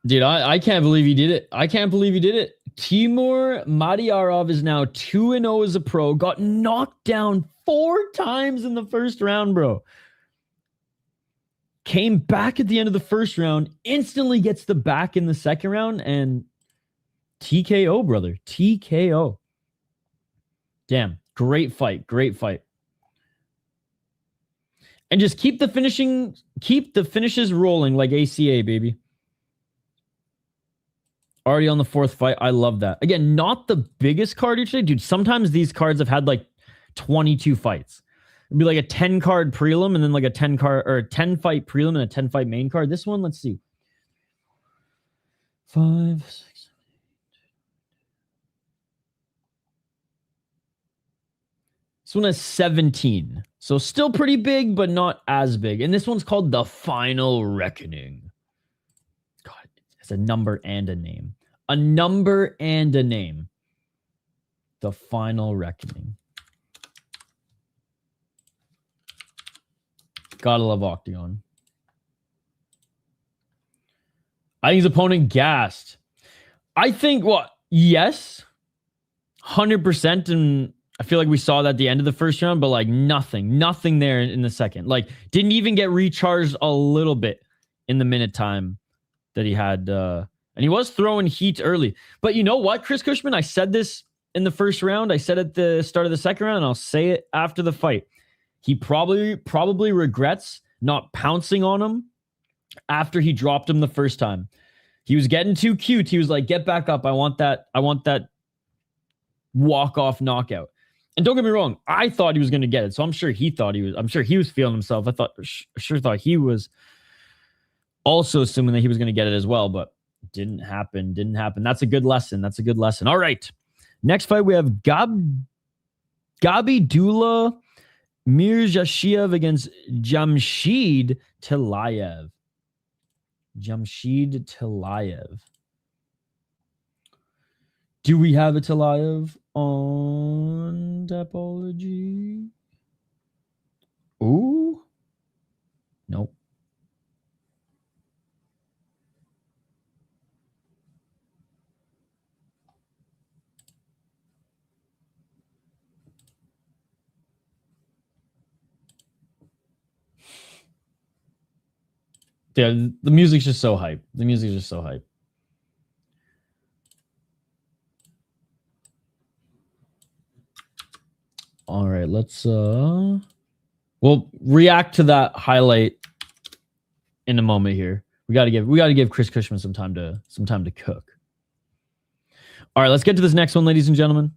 Dude, I can't believe he did it. Timur Madyarov is now 2-0 as a pro. Got knocked down 4 times in the first round, bro. Came back at the end of the first round. Instantly gets the back in the second round. And TKO, brother. TKO. Damn. Great fight. And just keep the finishes rolling like ACA, baby. Already on the 4th fight. I love that. Again, not the biggest card today, dude. Sometimes these cards have had like 22 fights. It'd be like a 10 card prelim and then like a 10 card or a 10 fight prelim and a 10 fight main card. This one, let's see. 5, 6. This one has 17. So still pretty big, but not as big. And this one's called The Final Reckoning. God, it's a number and a name. A number and a name. The Final Reckoning. Gotta love Octagon. I think his opponent gassed. I think, what? Yes. 100%. And I feel like we saw that at the end of the first round, but like nothing there in the second. Like didn't even get recharged a little bit in the minute time that he had. And he was throwing heat early. But you know what, Chris Cushman? I said this in the first round. I said at the start of the second round, and I'll say it after the fight. He probably regrets not pouncing on him after he dropped him the first time. He was getting too cute. He was like, get back up. I want that walk-off knockout. And don't get me wrong, I thought he was going to get it. So I'm sure he was feeling himself. I thought he was also assuming that he was going to get it as well, but didn't happen. That's a good lesson. All right. Next fight, we have Gabidullah Mirzashiev against Jamshid Tilayev. Do we have a Tilayev on Topology? Ooh. Nope. Yeah, the music's just so hype. All right, let's we'll react to that highlight in a moment here. We got to give Chris Cushman some time to cook. All right, let's get to this next one, ladies and gentlemen.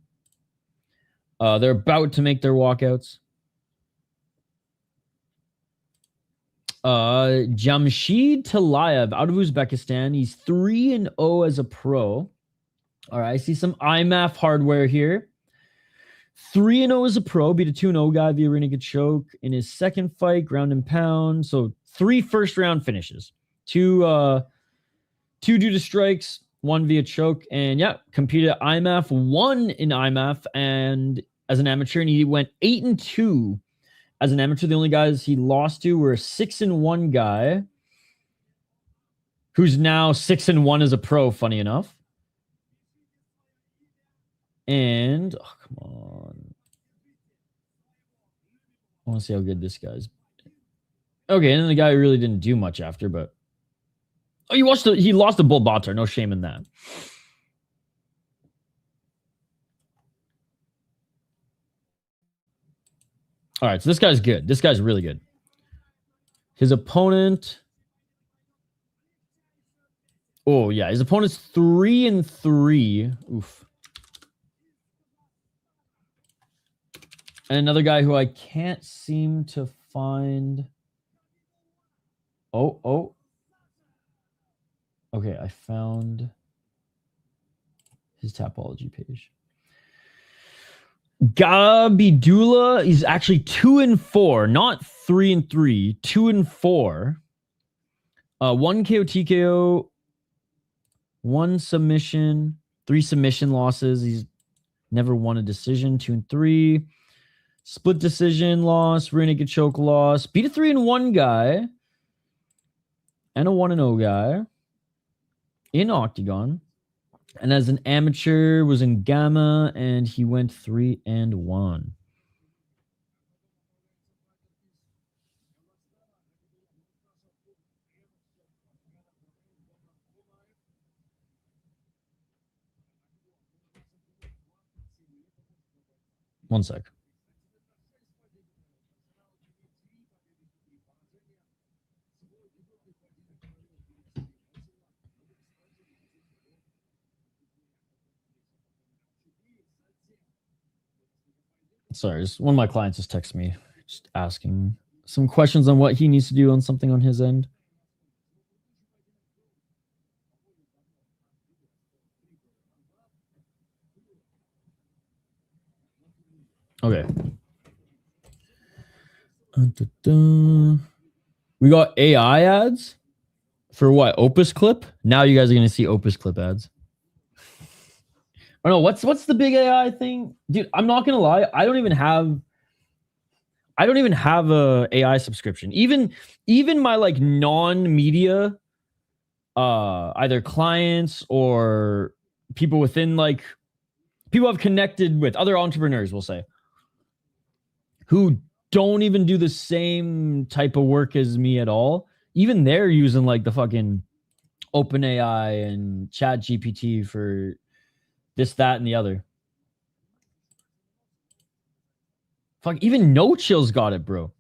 They're about to make their walkouts. Jamshid Tilayev out of Uzbekistan. He's 3-0 as a pro. All right, I see some IMAF hardware here. 3-0 as a pro, beat a 2-0 guy via rear naked choke in his second fight, ground and pound. So 3 first round finishes. 2 due to strikes, 1 via choke, and yeah, competed at IMAF, won in IMAF and as an amateur, and he went 8-2 as an amateur. The only guys he lost to were a 6-1 guy who's now 6-1 as a pro, funny enough. And oh, come on. I want to see how good this guy's. Okay, and then the guy really didn't do much after, but oh, he lost to Bull Batar. No shame in that. All right, so this guy's good. This guy's really good. His opponent. Oh, yeah. His opponent's 3-3. Oof. And another guy who I can't seem to find. Oh. Okay, I found his Topology page. Gabidullah is actually 2-4, not 3-3, 2-4. 1 KO TKO, 1 submission, 3 submission losses. He's never won a decision. 2-3. Split decision loss, rear naked choke loss. Beat a 3-1 guy and a 1-0 guy in Octagon. And as an amateur, was in Gamma, and he went 3-1. One sec. Sorry, one of my clients just texted me. Just asking some questions on what he needs to do on something on his end. Okay. We got AI ads for what? Opus Clip? Now you guys are going to see Opus Clip ads. I don't know. What's the big AI thing? Dude, I'm not going to lie. I don't even have a AI subscription. Even my like non-media either clients or people within like people I've connected with, other entrepreneurs, we'll say, who don't even do the same type of work as me at all. Even they're using like the fucking OpenAI and Chat GPT for this, that, and the other. Fuck, even No Chill's got it, bro.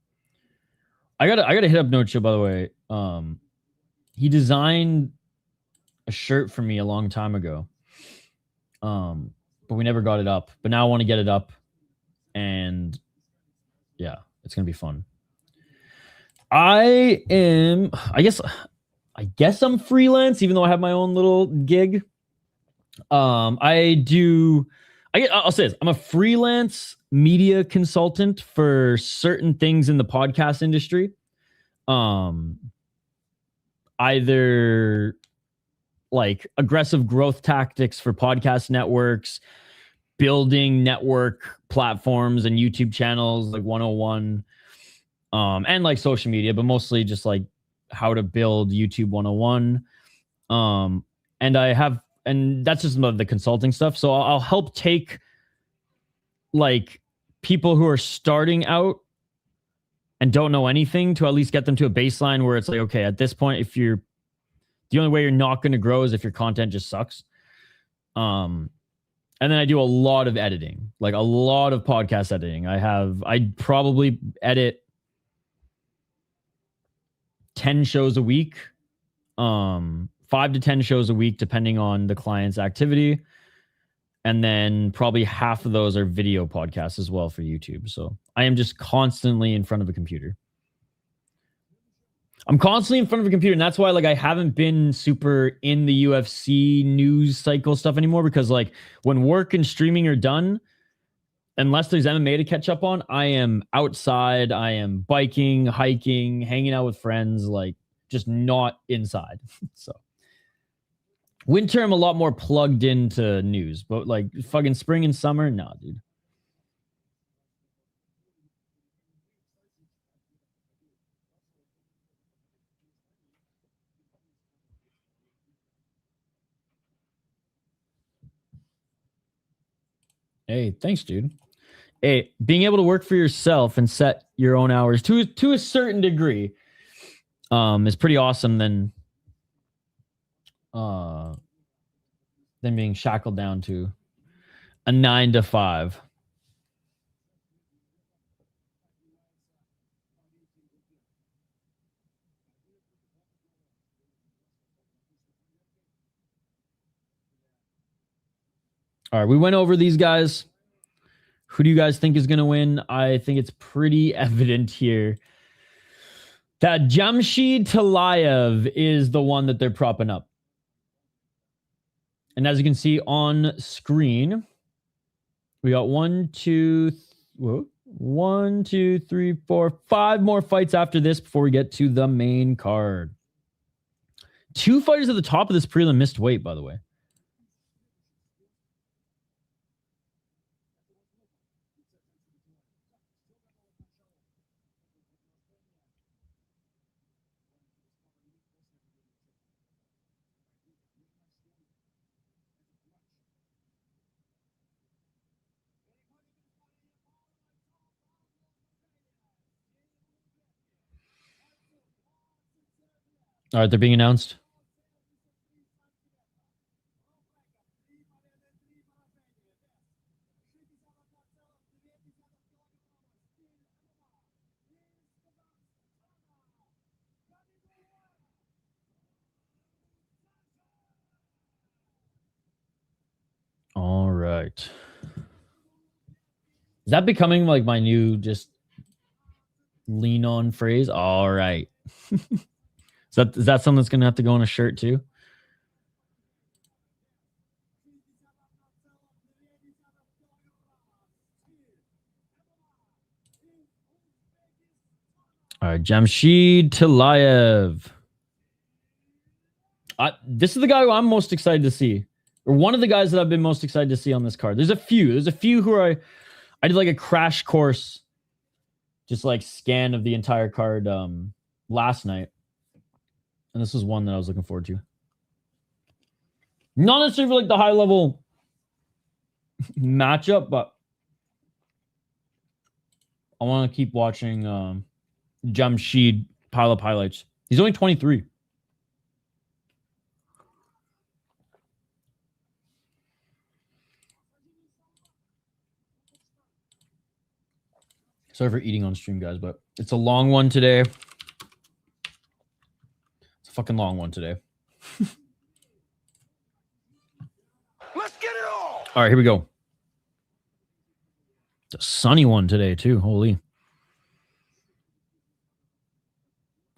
I gotta hit up No Chill, by the way. He designed a shirt for me a long time ago. But we never got it up. But now I want to get it up. And yeah, it's gonna be fun. I guess I'm freelance, even though I have my own little gig. I'll say this. I'm a freelance media consultant for certain things in the podcast industry. Either like aggressive growth tactics for podcast networks, building network platforms and YouTube channels like 101, and like social media, but mostly just like how to build YouTube 101. And that's just the consulting stuff. So I'll help take like people who are starting out and don't know anything to at least get them to a baseline where it's like, okay, at this point, the only way you're not going to grow is if your content just sucks. And then I do a lot of editing, like a lot of podcast editing. I probably edit 10 shows a week, 5 to 10 shows a week, depending on the client's activity. And then probably half of those are video podcasts as well for YouTube. So I am just constantly in front of a computer. I'm constantly in front of a computer, and that's why like I haven't been super in the UFC news cycle stuff anymore, because like when work and streaming are done, unless there's MMA to catch up on, I am outside, I am biking, hiking, hanging out with friends, like just not inside. So winter, I'm a lot more plugged into news, but like fucking spring and summer, nah, dude. Hey, thanks, dude. Hey, being able to work for yourself and set your own hours to a certain degree is pretty awesome than being shackled down to a 9 to 5. All right, we went over these guys. Who do you guys think is going to win? I think it's pretty evident here that Mukhiddin is the one that they're propping up. And as you can see on screen, we got 1, 2, 3, 4, 5 more fights after this before we get to the main card. 2 fighters at the top of this prelim missed weight, by the way. All right, they're being announced. All right. Is that becoming like my new just Lean on phrase. All right. Is that something that's going to have to go on a shirt too? All right, Jamshid Talayev. This is the guy who I'm most excited to see, or one of the guys that I've been most excited to see on this card. There's a few who I did like a crash course, just like scan of the entire card last night, and this was one that I was looking forward to. Not necessarily for like the high level matchup, but I want to keep watching Jamshid pile up highlights. He's only 23. Sorry for eating on stream, guys, but it's a long one today. It's a fucking long one today. Let's get it all. All right, here we go. It's a sunny one today, too. Holy.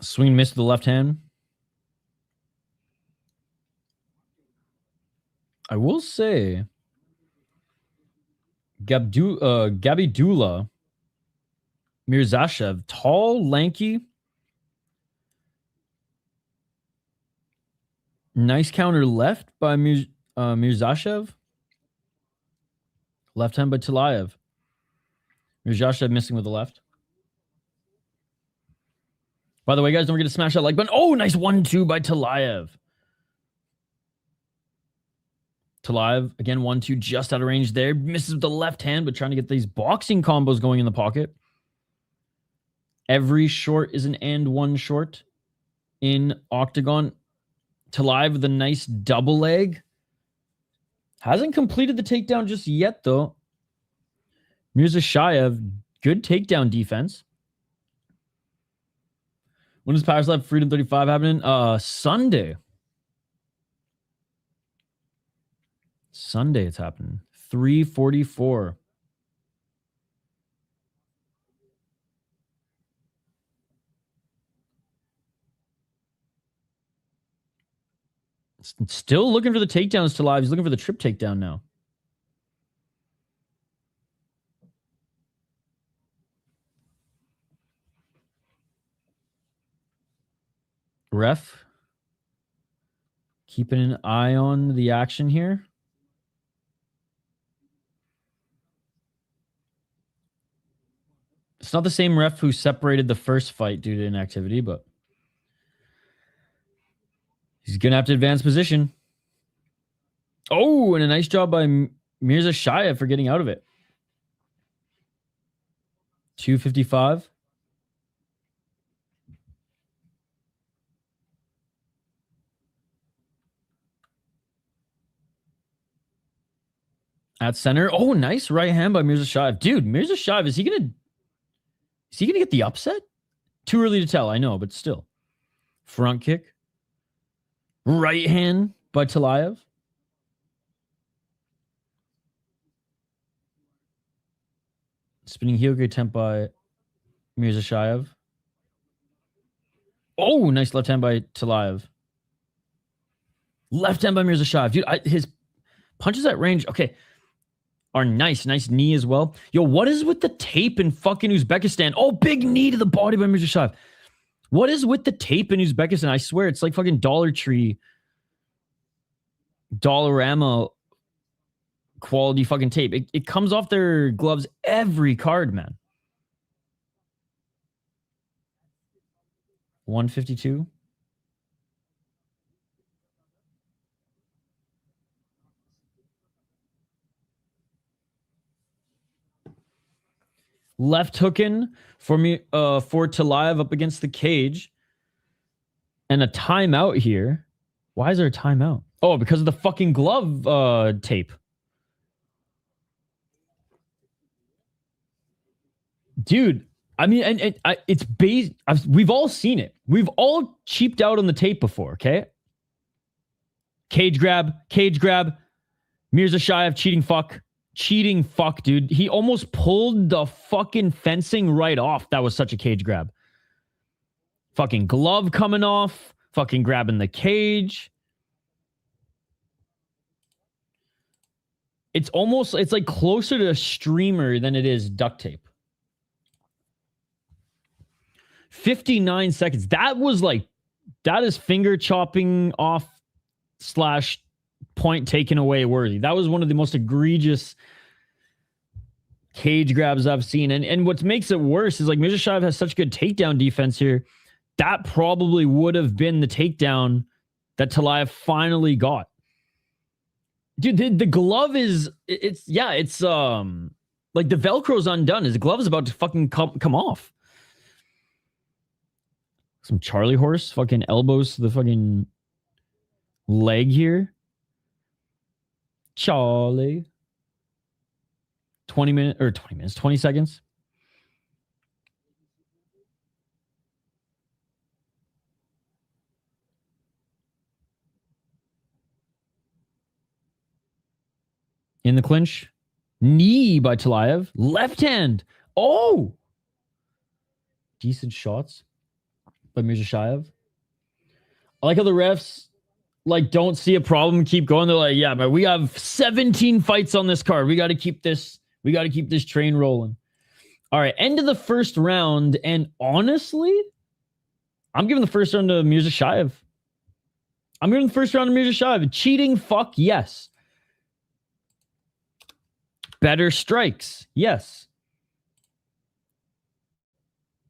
Swing miss to the left hand. I will say, Gabidula Mirzashev, tall, lanky. Nice counter left by Mirzashev. Left hand by Talayev. Mirzashev missing with the left. By the way, guys, don't forget to smash that like button. Oh, nice 1-2 by Talayev. Talayev, again, 1-2 just out of range there. Misses with the left hand, but trying to get these boxing combos going in the pocket. Every short is an and one short in Octagon. Talayev with a nice double leg. Hasn't completed the takedown just yet, though. Mirzashev, good takedown defense. When does Power Slap Freedom 35 happening? Sunday. Sunday it's happening. 3:44. Still looking for the takedowns to live. He's looking for the trip takedown now. Ref. Keeping an eye on the action here. It's not the same ref who separated the first fight due to inactivity, but he's going to have to advance position. Oh, and a nice job by Mirzashev for getting out of it. 255. At center. Oh, nice right hand by Mirzashev. Dude, Mirzashev, is he going to get the upset? Too early to tell, I know, but still. Front kick. Right hand by Talayev. Spinning heel kick attempt by Mirzashev. Oh, nice left hand by Talayev. Left hand by Mirzashev. Dude, his punches at range, okay, are nice. Nice knee as well. Yo, what is with the tape in fucking Uzbekistan? Oh, big knee to the body by Mirzashev. What is with the tape in Uzbekistan? I swear, it's like fucking Dollar Tree, Dollarama quality fucking tape. It comes off their gloves every card, man. 152. Left hooking for Talayev up against the cage. And a timeout here. Why is there a timeout? Oh, because of the fucking glove tape. Dude, I mean, and it's based. We've all seen it. We've all cheaped out on the tape before, okay? Cage grab. Mirzashev cheating fuck. Cheating fuck, dude. He almost pulled the fucking fencing right off. That was such a cage grab. Fucking glove coming off. Fucking grabbing the cage. It's like closer to a streamer than it is duct tape. 59 seconds. That is finger chopping off / point taken away worthy. That was one of the most egregious cage grabs I've seen. And what makes it worse is like Mirzashayev has such good takedown defense here. That probably would have been the takedown that Tallaev finally got. Dude, the glove is it's like the Velcro's undone. His glove is about to fucking come off. Some Charlie horse fucking elbows to the fucking leg here. Charlie. 20 seconds. In the clinch. Knee by Tallaev. Left hand. Oh! Decent shots by Mirzashayev. I like how the refs don't see a problem, keep going. They're like, yeah, but we have 17 fights on this card. We got to keep this train rolling. All right, end of the first round. And honestly, I'm giving the first round to Mirzashayev. I'm giving the first round to Mirzashayev. Cheating, fuck, yes. Better strikes, yes.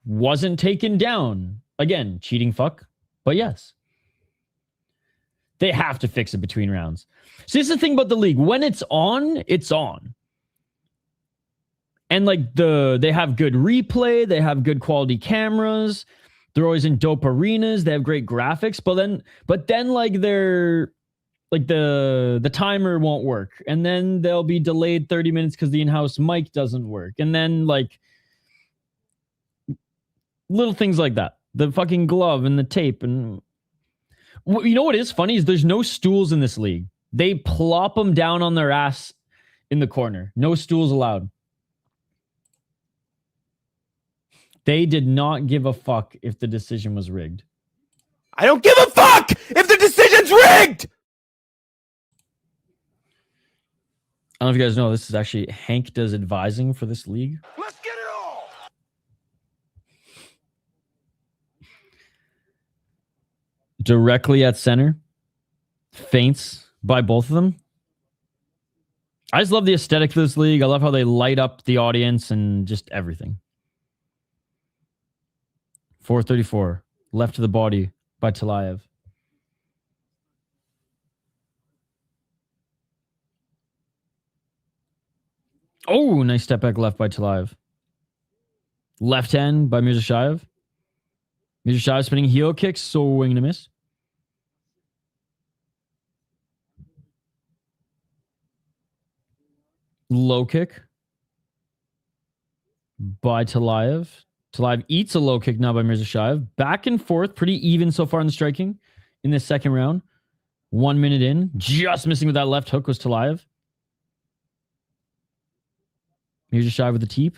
Wasn't taken down. Again, cheating, fuck, but yes. They have to fix it between rounds. So this is the thing about the league. When it's on, it's on. And they have good replay, they have good quality cameras, they're always in dope arenas, they have great graphics, but then they're the timer won't work, and then they'll be delayed 30 minutes because the in-house mic doesn't work, and then little things like that. The fucking glove and the tape. And you know what is funny is there's no stools in this league. They plop them down on their ass in the corner. No stools allowed. They did not give a fuck if the decision was rigged. I don't give a fuck if the decision's rigged! I don't know if you guys know, this is actually Hank does advising for this league. Let's get it all! Directly at center. Feints by both of them. I just love the aesthetic of this league. I love how they light up the audience and just everything. 434. Left to the body by Tallaev. Oh, nice step back left by Tallaev. Left hand by Mirzashayev. Mirzashayev spinning heel kicks, swing and a miss. Low kick by Tallaev. Tallaev eats a low kick now by Mirzashayev. Back and forth, pretty even so far in the striking in this second round. 1 minute in, just missing with that left hook was Tallaev. Mirzashayev with the teep.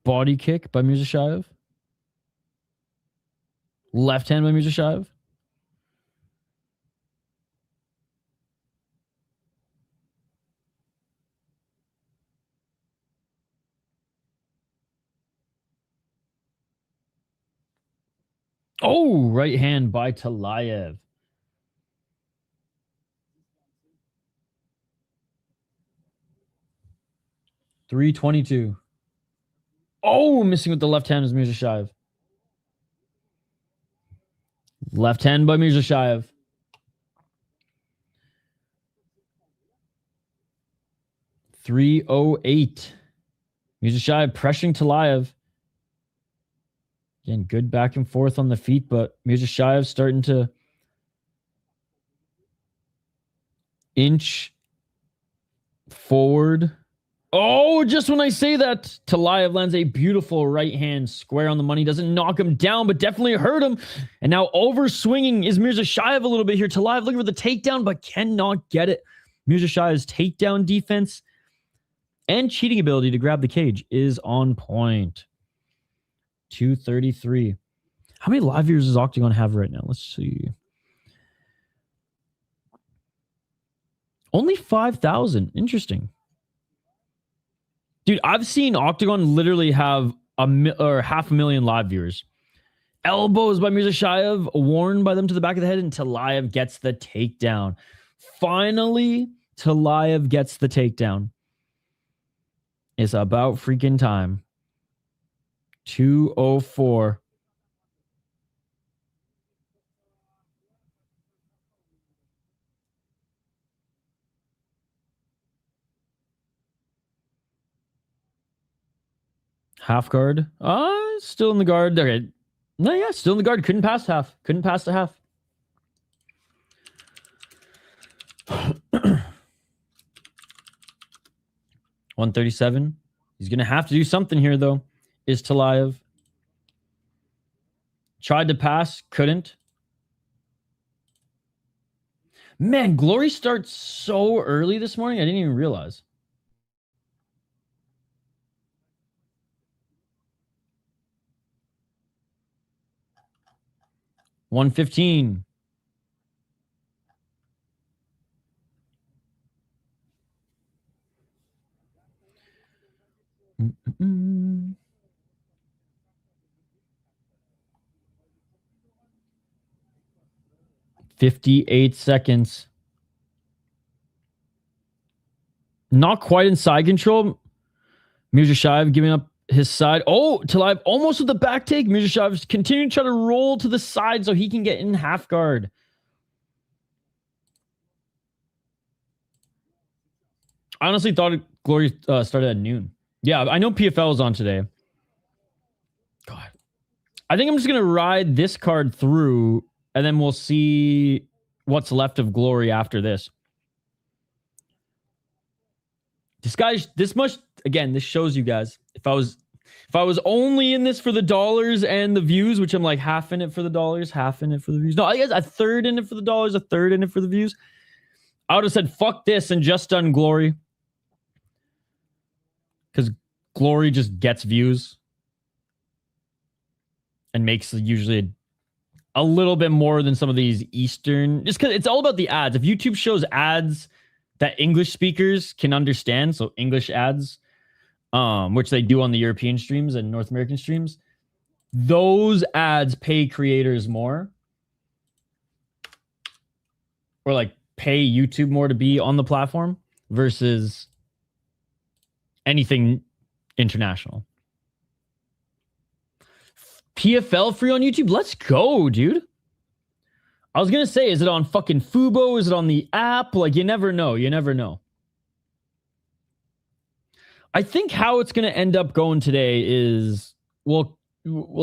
Body kick by Mirzashayev. Left hand by Mirzashayev. Oh, right hand by Tallaev. $322. Oh, missing with the left hand is Mirzashayev. Left hand by Mirzashayev. $308. Mirzashayev pressuring Tallaev. Again, good back and forth on the feet, but Mirzashayev starting to inch forward. Oh, just when I say that, Tallaev lands a beautiful right hand square on the money. Doesn't knock him down, but definitely hurt him. And now over swinging is Mirzashayev a little bit here. Tallaev looking for the takedown, but cannot get it. Mirzashayev's takedown defense and cheating ability to grab the cage is on point. 233. How many live viewers does Octagon have right now? Let's see. Only 5,000. Interesting. Dude, I've seen Octagon literally have half a million live viewers. Elbows by Mirzashayev, worn by them to the back of the head, and Tallayev gets the takedown. Finally, Tallayev gets the takedown. It's about freaking time. 204. Half guard. Still in the guard. Okay. No, yeah, still in the guard. Couldn't pass half. Couldn't pass the half. $137. He's going to have to do something here, though. Is Tallayev. Tried to pass. Couldn't. Man, Glory starts so early this morning. I didn't even realize. $115. Mm-mm. 58 seconds. Not quite in side control. Mirzashayev giving up his side. Oh, Tallayev almost with the back take. Mirzashayev continuing to try to roll to the side so he can get in half guard. I honestly thought Glory started at noon. Yeah, I know PFL was on today. God. I think I'm just going to ride this card through, and then we'll see what's left of Glory after this. This much, again, this shows you guys. If I was only in this for the dollars and the views, which I'm like half in it for the dollars, half in it for the views. No, I guess a third in it for the dollars, a third in it for the views. I would have said, fuck this and just done Glory. Because Glory just gets views and makes usually a little bit more than some of these Eastern. Just because it's all about the ads. If YouTube shows ads that English speakers can understand, so English ads, which they do on the European streams and North American streams, those ads pay creators more. Or like pay YouTube more to be on the platform versus anything international. PFL free on YouTube? Let's go, dude. I was going to say, is it on fucking Fubo? Is it on the app? Like, you never know. You never know. I think how it's going to end up going today is we'll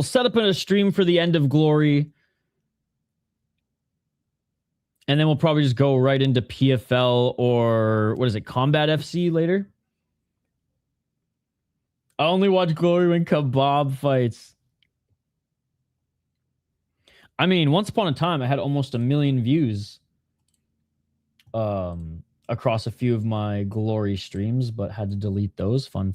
set up a stream for the end of Glory. And then we'll probably just go right into PFL or, what is it, Combat FC later? I only watch Glory when Kebab fights. I mean, once upon a time, I had almost 1 million views across a few of my Glory streams, but had to delete those. Fun.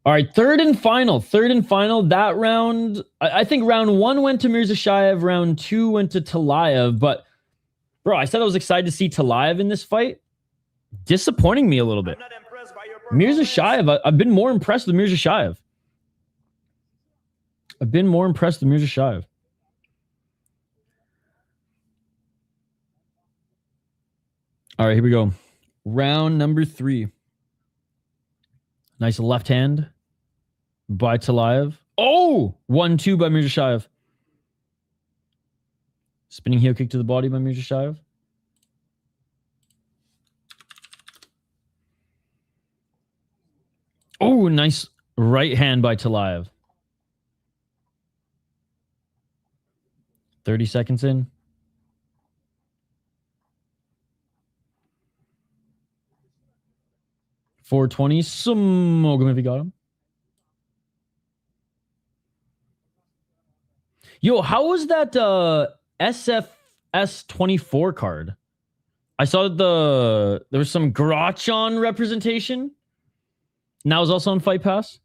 All right, third and final. That round, I think round 1 went to Mirzashayev, round 2 went to Tallayev, but bro, I said I was excited to see Tallayev in this fight. Disappointing me a little bit. Mirzashayev, I've been more impressed with Mirzashayev. All right, here we go. Round number 3. Nice left hand by Tallayev. Oh! 1-2 by Mirzashayev. Spinning heel kick to the body by Mirzashayev. Oh, nice right hand by Tallayev. 30 seconds in. $420. Smoke him if he got him. Yo, how was that SFS 24 card? I saw there was some Grachon representation. And that was also on Fight Pass.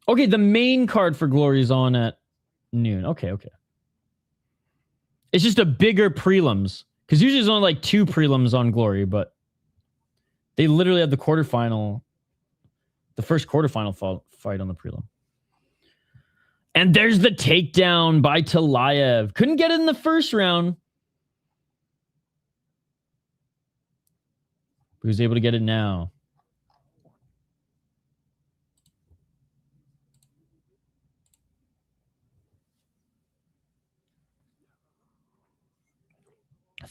Okay, the main card for Glory is on at noon. Okay. It's just a bigger prelims. Because usually there's only like 2 prelims on Glory, but they literally have the quarterfinal, the first quarterfinal fight on the prelim. And there's the takedown by Nuftillaev. Couldn't get it in the first round. But he was able to get it now.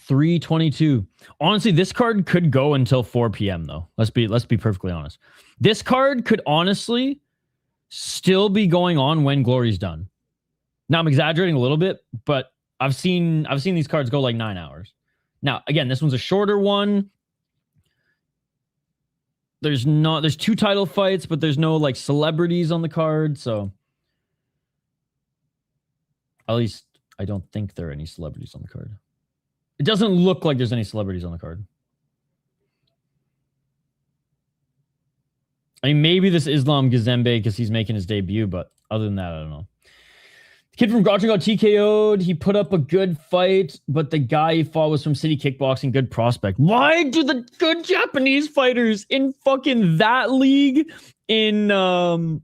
$322. Honestly, this card could go until 4 p.m. though. Let's be perfectly honest. This card could honestly still be going on when Glory's done. Now I'm exaggerating a little bit, but I've seen these cards go like 9 hours. Now, again, this one's a shorter one. There's 2 title fights, but there's no like celebrities on the card, so at least I don't think there are any celebrities on the card. It doesn't look like there's any celebrities on the card. I mean, maybe this Islam Gazembe because he's making his debut, but other than that, I don't know. The kid from Gotcha got TKO'd. He put up a good fight, but the guy he fought was from City Kickboxing. Good prospect. Why do the good Japanese fighters in fucking that league in Road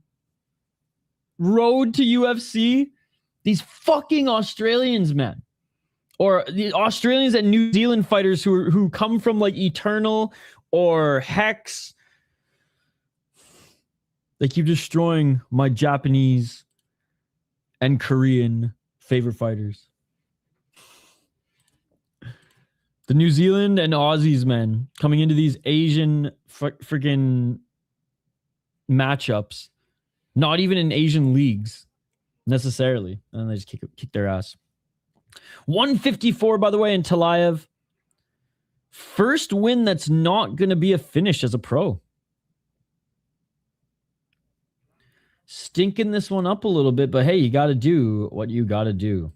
to UFC, these fucking Australians, man, or the Australians and New Zealand fighters who come from like Eternal or Hex, they keep destroying my Japanese and Korean favorite fighters. The New Zealand and Aussies, man, coming into these Asian freaking matchups, not even in Asian leagues necessarily, and they just kick their ass. 154, by the way, in Nuftillaev. First win that's not going to be a finish as a pro. Stinking this one up a little bit, but hey, you got to do what you got to do.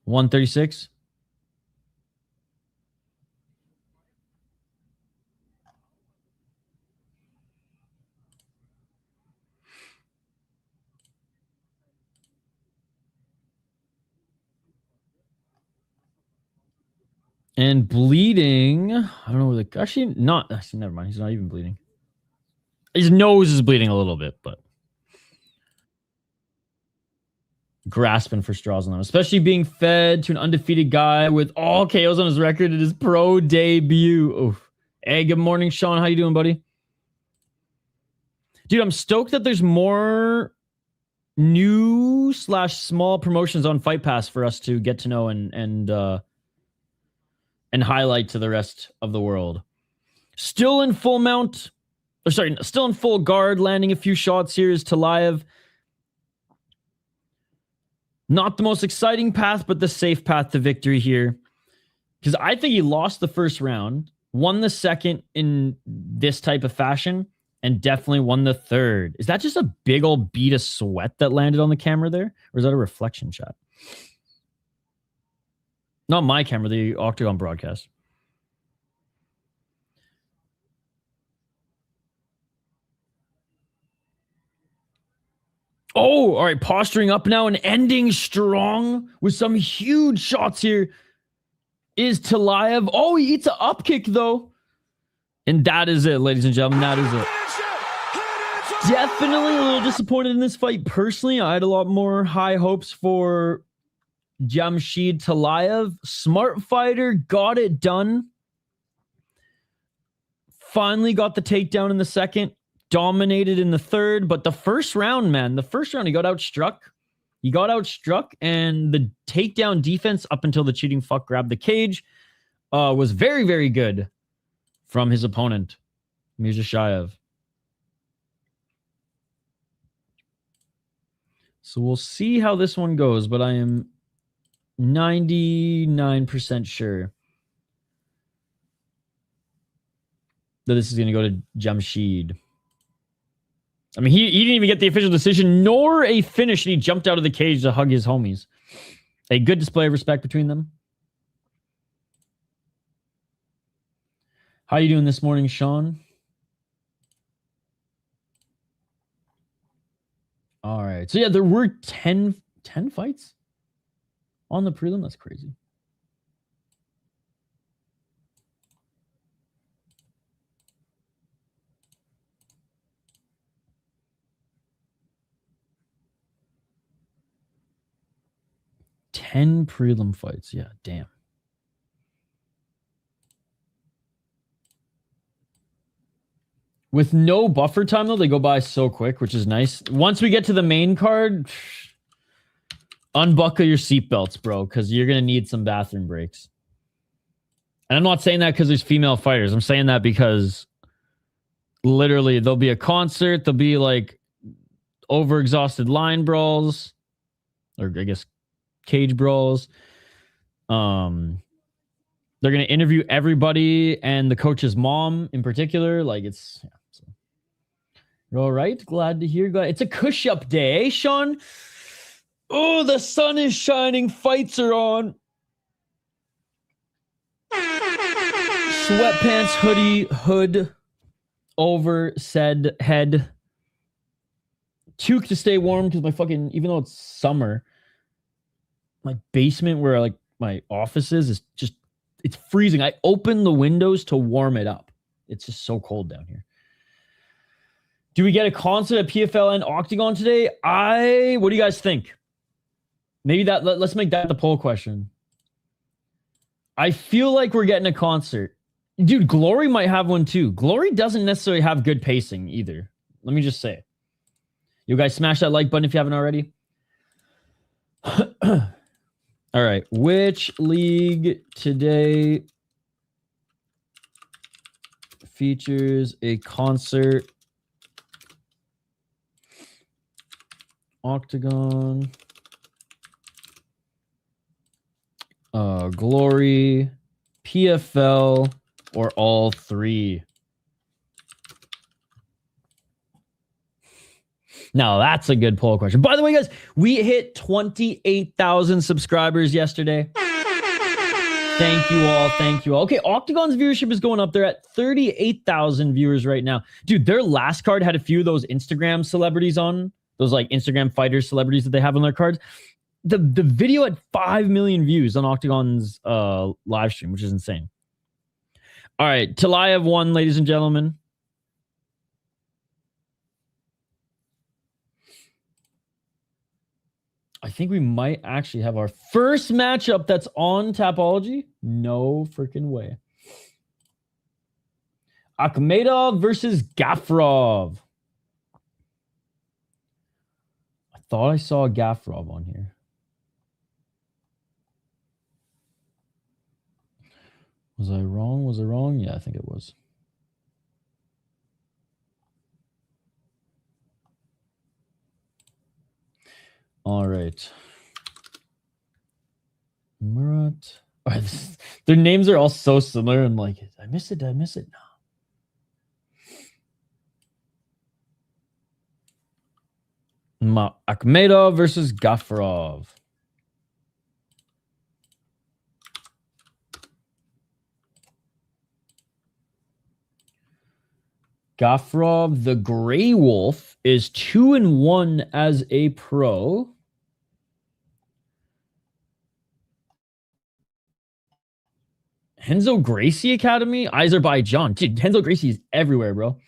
136. And bleeding. I don't know where actually, never mind. He's not even bleeding. His nose is bleeding a little bit, but grasping for straws on him, especially being fed to an undefeated guy with all KOs on his record at his pro debut. Oof. Hey, good morning, Sean. How you doing, buddy? Dude, I'm stoked that there's more new / small promotions on Fight Pass for us to get to know and highlight to the rest of the world. Still in full mount. Still in full guard, landing a few shots here is Nuftillaev. Not the most exciting path, but the safe path to victory here. Because I think he lost the first round, won the second in this type of fashion, and definitely won the third. Is that just a big old bead of sweat that landed on the camera there? Or is that a reflection shot? Not my camera, the Octagon broadcast. Oh, all right. Posturing up now and ending strong with some huge shots here is Nuftillaev. Oh, he eats an up kick, though. And that is it, ladies and gentlemen. That is it. Definitely a little disappointed in this fight. Personally, I had a lot more high hopes for Jamshid Nuftillaev. Smart fighter, got it done. Finally got the takedown in the second. Dominated in the third, but the first round, man, he got outstruck. He got outstruck, and the takedown defense up until the cheating fuck grabbed the cage was very, very good from his opponent, Mizhashayev. So we'll see how this one goes, but I am 99% sure that this is going to go to Jamshid. I mean, he didn't even get the official decision nor a finish, and he jumped out of the cage to hug his homies. A good display of respect between them. How you doing this morning, Sean? All right. So, yeah, there were 10 fights on the prelim. That's crazy. Ten prelim fights. Yeah, damn. With no buffer time, though, they go by so quick, which is nice. Once we get to the main card, unbuckle your seatbelts, bro, because you're going to need some bathroom breaks. And I'm not saying that because there's female fighters. I'm saying that because literally there'll be a concert. There'll be like overexhausted line brawls, or I guess cage brawls. They're going to interview everybody and the coach's mom in particular. Like it's... Yeah. You're all right. Glad to hear. It's a cush-up day, eh, Sean? Oh, the sun is shining. Fights are on. Sweatpants, hoodie, hood over said head. Toque to stay warm because my fucking, even though it's summer, my basement where like my office is just, it's freezing. I open the windows to warm it up. It's just so cold down here. Do we get a concert at PFL and Octagon today? What do you guys think? Maybe let's make that the poll question. I feel like we're getting a concert. Dude, Glory might have one too. Glory doesn't necessarily have good pacing either. Let me just say. You guys smash that like button if you haven't already. All right. Which league today features a concert? Octagon, Glory, PFL, or all three? Now, that's a good poll question. By the way, guys, we hit 28,000 subscribers yesterday. Thank you all. Thank you all. Okay, Octagon's viewership is going up. They're at 38,000 viewers right now. Dude, their last card had a few of those Instagram celebrities on. Those like Instagram fighters, celebrities that they have on their cards. The video had 5 million views on Octagon's live stream, which is insane. All right, Tallayev won, ladies and gentlemen. I think we might actually have our first matchup that's on Tapology. No freaking way. Akhmedov versus Gafurov. Thought I saw Gafurov on here. Was I wrong? Was I wrong? Yeah, I think it was. All right. Murat. Oh, their names are all so similar. I'm like, did I miss it? Did I miss it? No. Akhmedov versus Gafurov. Gafurov, the Grey Wolf, is 2-1 as a pro. Renzo Gracie Academy, Azerbaijan. Dude, Renzo Gracie is everywhere, bro.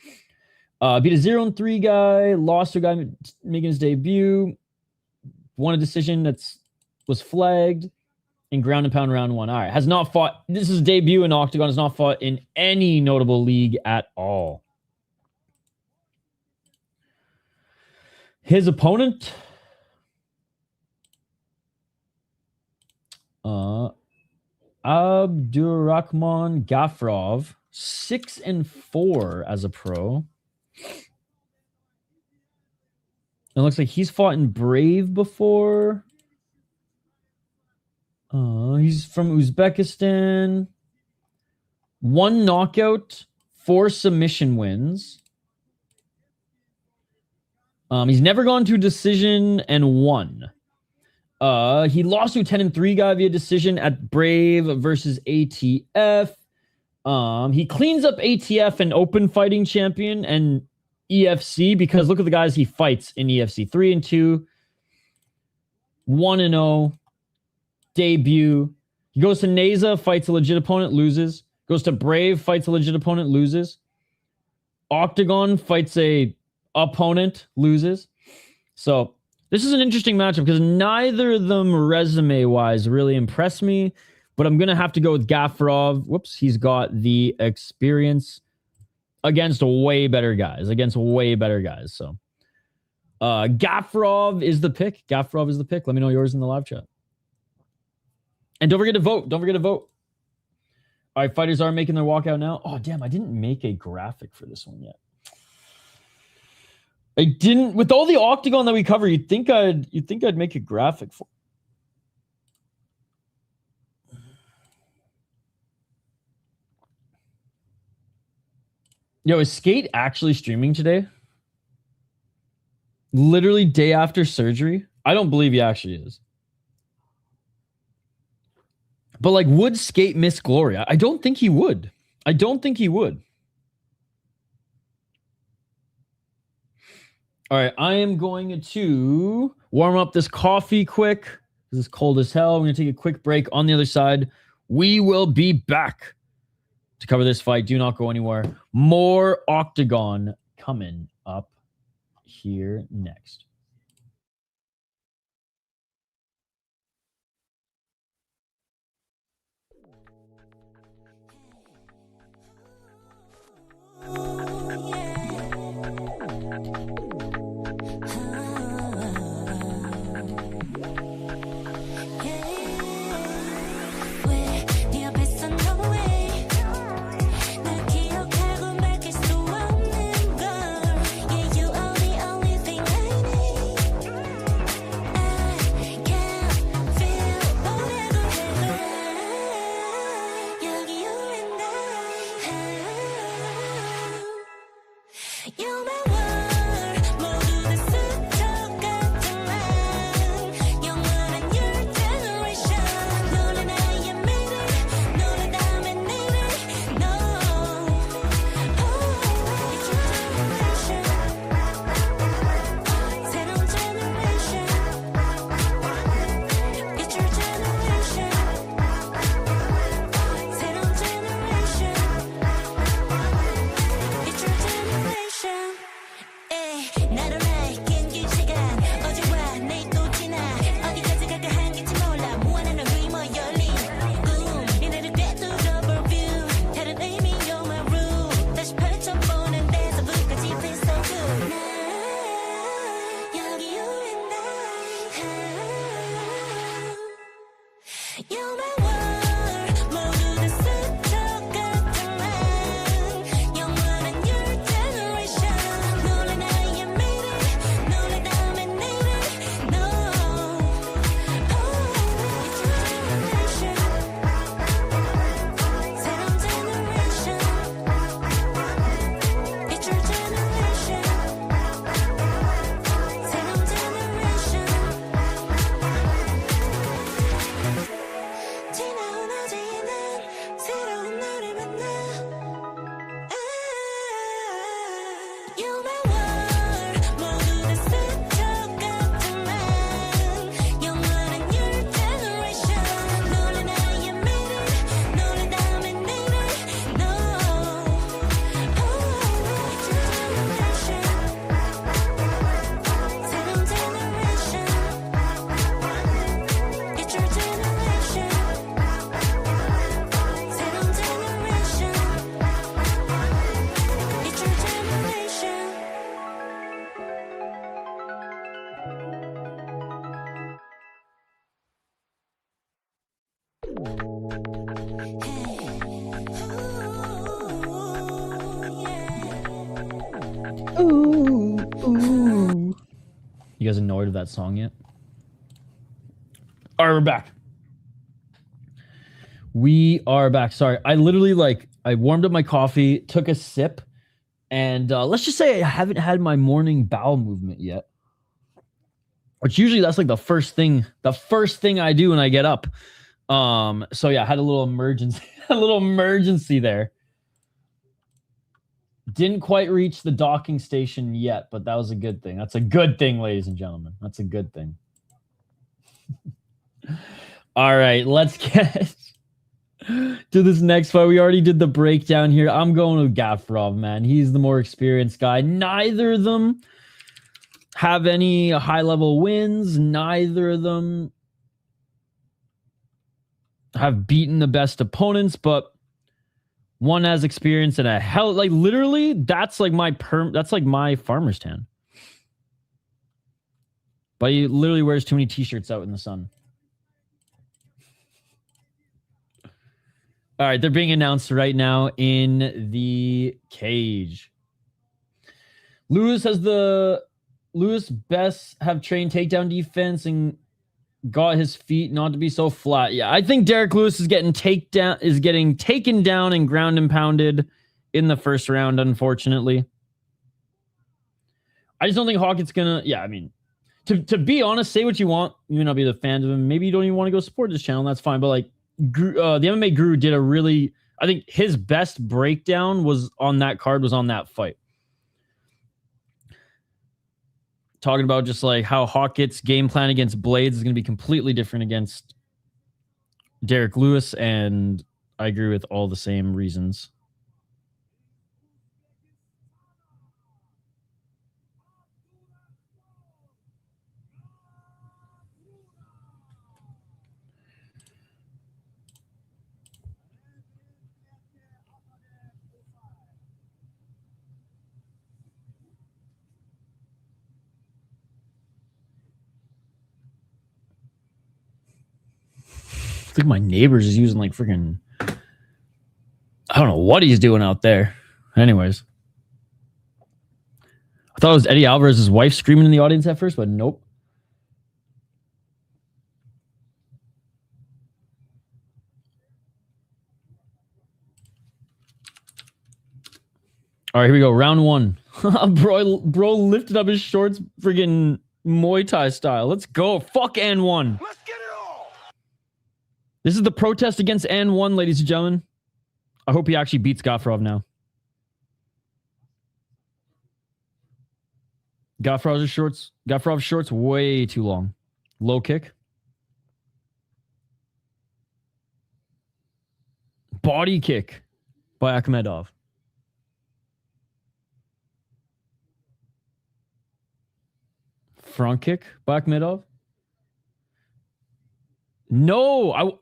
Beat a 0-3 guy, lost to a guy making his debut, won a decision was flagged in ground and pound round 1. All right, has not fought. This is debut in Octagon, has not fought in any notable league at all. His opponent, Abdurrahman Gafurov, 6-4 as a pro. It looks like he's fought in Brave before. He's from Uzbekistan. 1 knockout, 4 submission wins. He's never gone to a decision and won. He lost to a 10-3 guy via decision at Brave versus ATF. He cleans up ATF and open fighting champion and EFC because look at the guys he fights in EFC. 3-2, 1-0, debut. He goes to Neza, fights a legit opponent, loses. Goes to Brave, fights a legit opponent, loses. Octagon fights a opponent, loses. So this is an interesting matchup because neither of them resume-wise really impress me, but I'm going to have to go with Gaffarov. Whoops, he's got the experience against way better guys. So Gaffarov is the pick. Let me know yours in the live chat. And don't forget to vote. All right, fighters are making their walkout now. Oh, damn, I didn't make a graphic for this one yet. I didn't. With all the Octagon that we cover, you'd think I'd make a graphic for. Yo, is Skate actually streaming today? Literally day after surgery? I don't believe he actually is. But like, would Skate miss glory? I don't think he would. All right, I am going to warm up this coffee quick. This is cold as hell. I'm going to take a quick break. On the other side, we will be back to cover this fight. Do not go anywhere. More Octagon coming up here next. Ooh, ooh. You guys annoyed of that song yet? All right, we're back. We are back. Sorry, I literally I warmed up my coffee, took a sip, And let's just say I haven't had my morning bowel movement yet. Which usually that's like the first thing I do when I get up. So yeah, I had a little emergency there. Didn't quite reach the docking station yet, but that was a good thing. That's a good thing, ladies and gentlemen. That's a good thing. All right, let's get to this next fight. We already did the breakdown here. I'm going with Gafurov, man. He's the more experienced guy. Neither of them have any high-level wins. Neither of them have beaten the best opponents, but one has experience and a hell, like literally, that's like my farmer's tan. But he literally wears too many t-shirts out in the sun. All right, they're being announced right now in the cage. Lewis best have trained takedown defense and got his feet not to be so flat. Yeah, I think Derek Lewis is getting taken down and ground and pounded in the first round, unfortunately. I just don't think Hawkett's gonna. Yeah, I mean, to be honest, say what you want. You may not be the fans of him. Maybe you don't even want to go support this channel. That's fine. But like, the MMA Guru did a really. I think his best breakdown was on that card. Was on that fight. Talking about just like how Hawkett's game plan against Blades is going to be completely different against Derek Lewis, and I agree with all the same reasons. I think my neighbors is using like freaking, I don't know what he's doing out there. Anyways, I thought it was Eddie Alvarez's wife screaming in the audience at first, but nope. All right, here we go. Round one. Bro lifted up his shorts friggin' Muay Thai style. Let's go. Fuck N1. Let's get it all. This is the protest against N1, ladies and gentlemen. I hope he actually beats Gafurov now. Gafurov's shorts way too long. Low kick. Body kick by Akhmedov. Front kick by Akhmedov. No,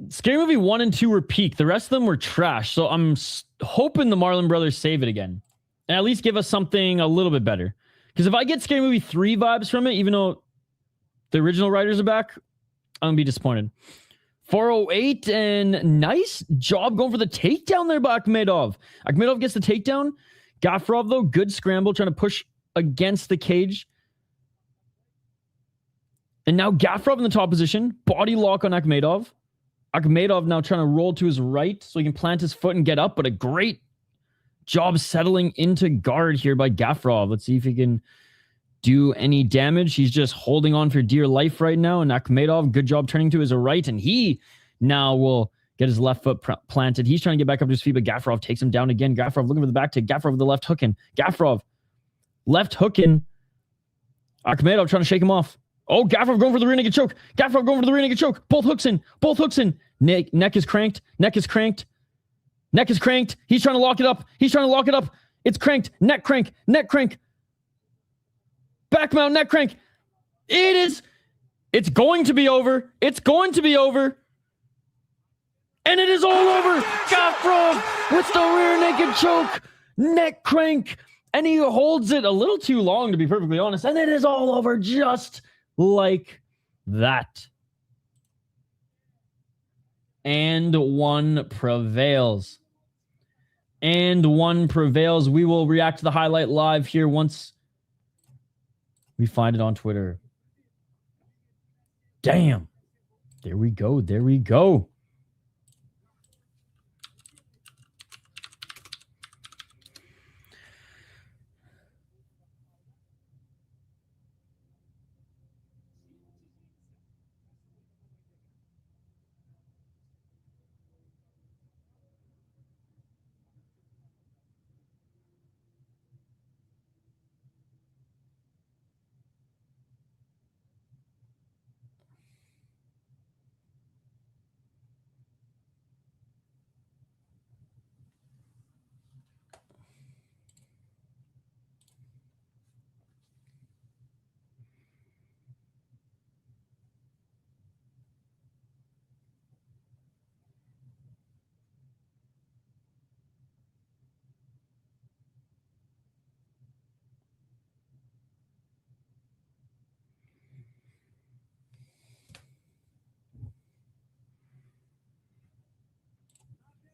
Scary Movie 1 and 2 were peak. The rest of them were trash. So I'm hoping the Marlon brothers save it again. And at least give us something a little bit better. Because if I get Scary Movie 3 vibes from it, even though the original writers are back, I'm going to be disappointed. 408 and nice job going for the takedown there by Akhmedov. Akhmedov gets the takedown. Gafurov, though, good scramble, trying to push against the cage. And now Gafurov in the top position. Body lock on Akhmedov. Akhmedov now trying to roll to his right so he can plant his foot and get up, but a great job settling into guard here by Gafurov. Let's see if he can do any damage. He's just holding on for dear life right now, and Akhmedov, good job turning to his right, and he now will get his left foot planted. He's trying to get back up to his feet, but Gafurov takes him down again. Gafurov looking for the back take. Gafurov with the left hooking. Gafurov left hooking. Akhmedov trying to shake him off. Oh, Gafurov going for the rear naked choke. Gafurov going for the rear naked choke. Both hooks in. Both hooks in. Neck is cranked. Neck is cranked. Neck is cranked. He's trying to lock it up. He's trying to lock it up. It's cranked. Neck crank. Neck crank. Back mount. Neck crank. It is. It's going to be over. It's going to be over. And it is all over. Gafurov with the rear naked choke. Neck crank. And he holds it a little too long, to be perfectly honest. And it is all over just like that. And one prevails. And one prevails. We will react to the highlight live here once we find it on Twitter. Damn. There we go. There we go.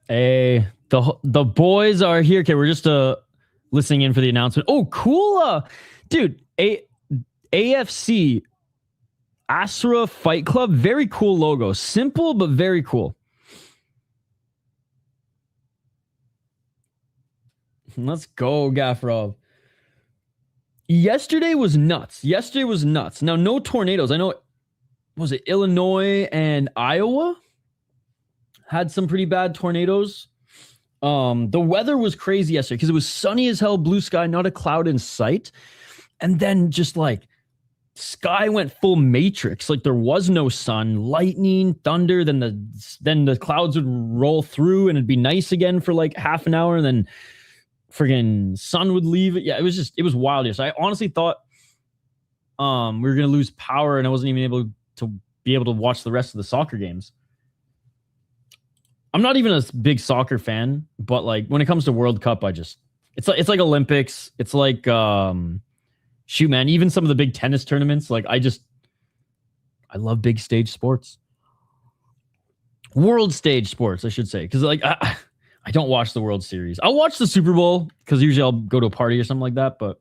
Hey, the boys are here. Okay, we're just listening in for the announcement. Oh, cool. Dude, AFC Asra Fight Club. Very cool logo. Simple, but very cool. Let's go, Gafrov. Yesterday was nuts. Now, no tornadoes. I know, was it Illinois and Iowa? Had some pretty bad tornadoes. The weather was crazy yesterday because it was sunny as hell, blue sky, not a cloud in sight. And then just like sky went full Matrix. Like there was no sun, lightning, thunder. Then the clouds would roll through and it'd be nice again for like half an hour. And then friggin' sun would leave it. Yeah, it was wild. So I honestly thought we were going to lose power and I wasn't even able to watch the rest of the soccer games. I'm not even a big soccer fan, but like when it comes to World Cup, it's like Olympics. It's like, shoot, man, even some of the big tennis tournaments. Like I love big stage sports, world stage sports, I should say. Because like I don't watch the World Series. I'll watch the Super Bowl because usually I'll go to a party or something like that. But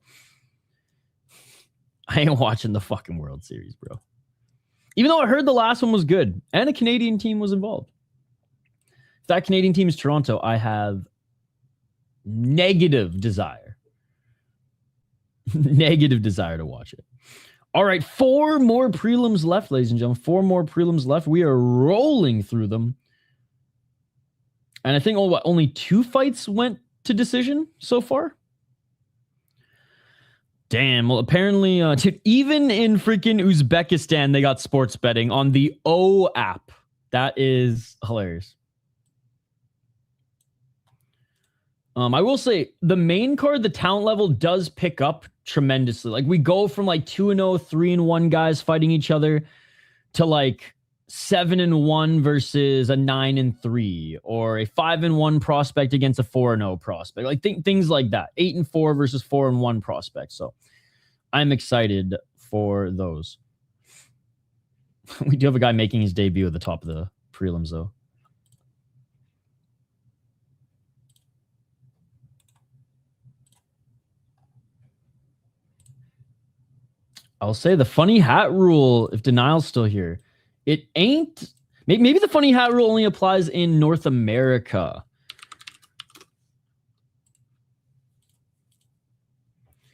I ain't watching the fucking World Series, bro. Even though I heard the last one was good and a Canadian team was involved. If that Canadian team is Toronto, I have negative desire to watch it. All right, 4 more prelims left, ladies and gentlemen. 4 more prelims left. We are rolling through them. And I think only 2 fights went to decision so far. Damn. Well, apparently, even in freaking Uzbekistan, they got sports betting on the O app. That is hilarious. I will say the main card, the talent level does pick up tremendously. Like we go from like 2-0, 3-1 guys fighting each other to like 7-1 versus a 9-3 or a 5-1 prospect against a 4-0 prospect. Like things like that. 8-4 versus 4-1 prospects. So I'm excited for those. We do have a guy making his debut at the top of the prelims though. I'll say the funny hat rule, if denial's still here, it ain't. Maybe the funny hat rule only applies in North America.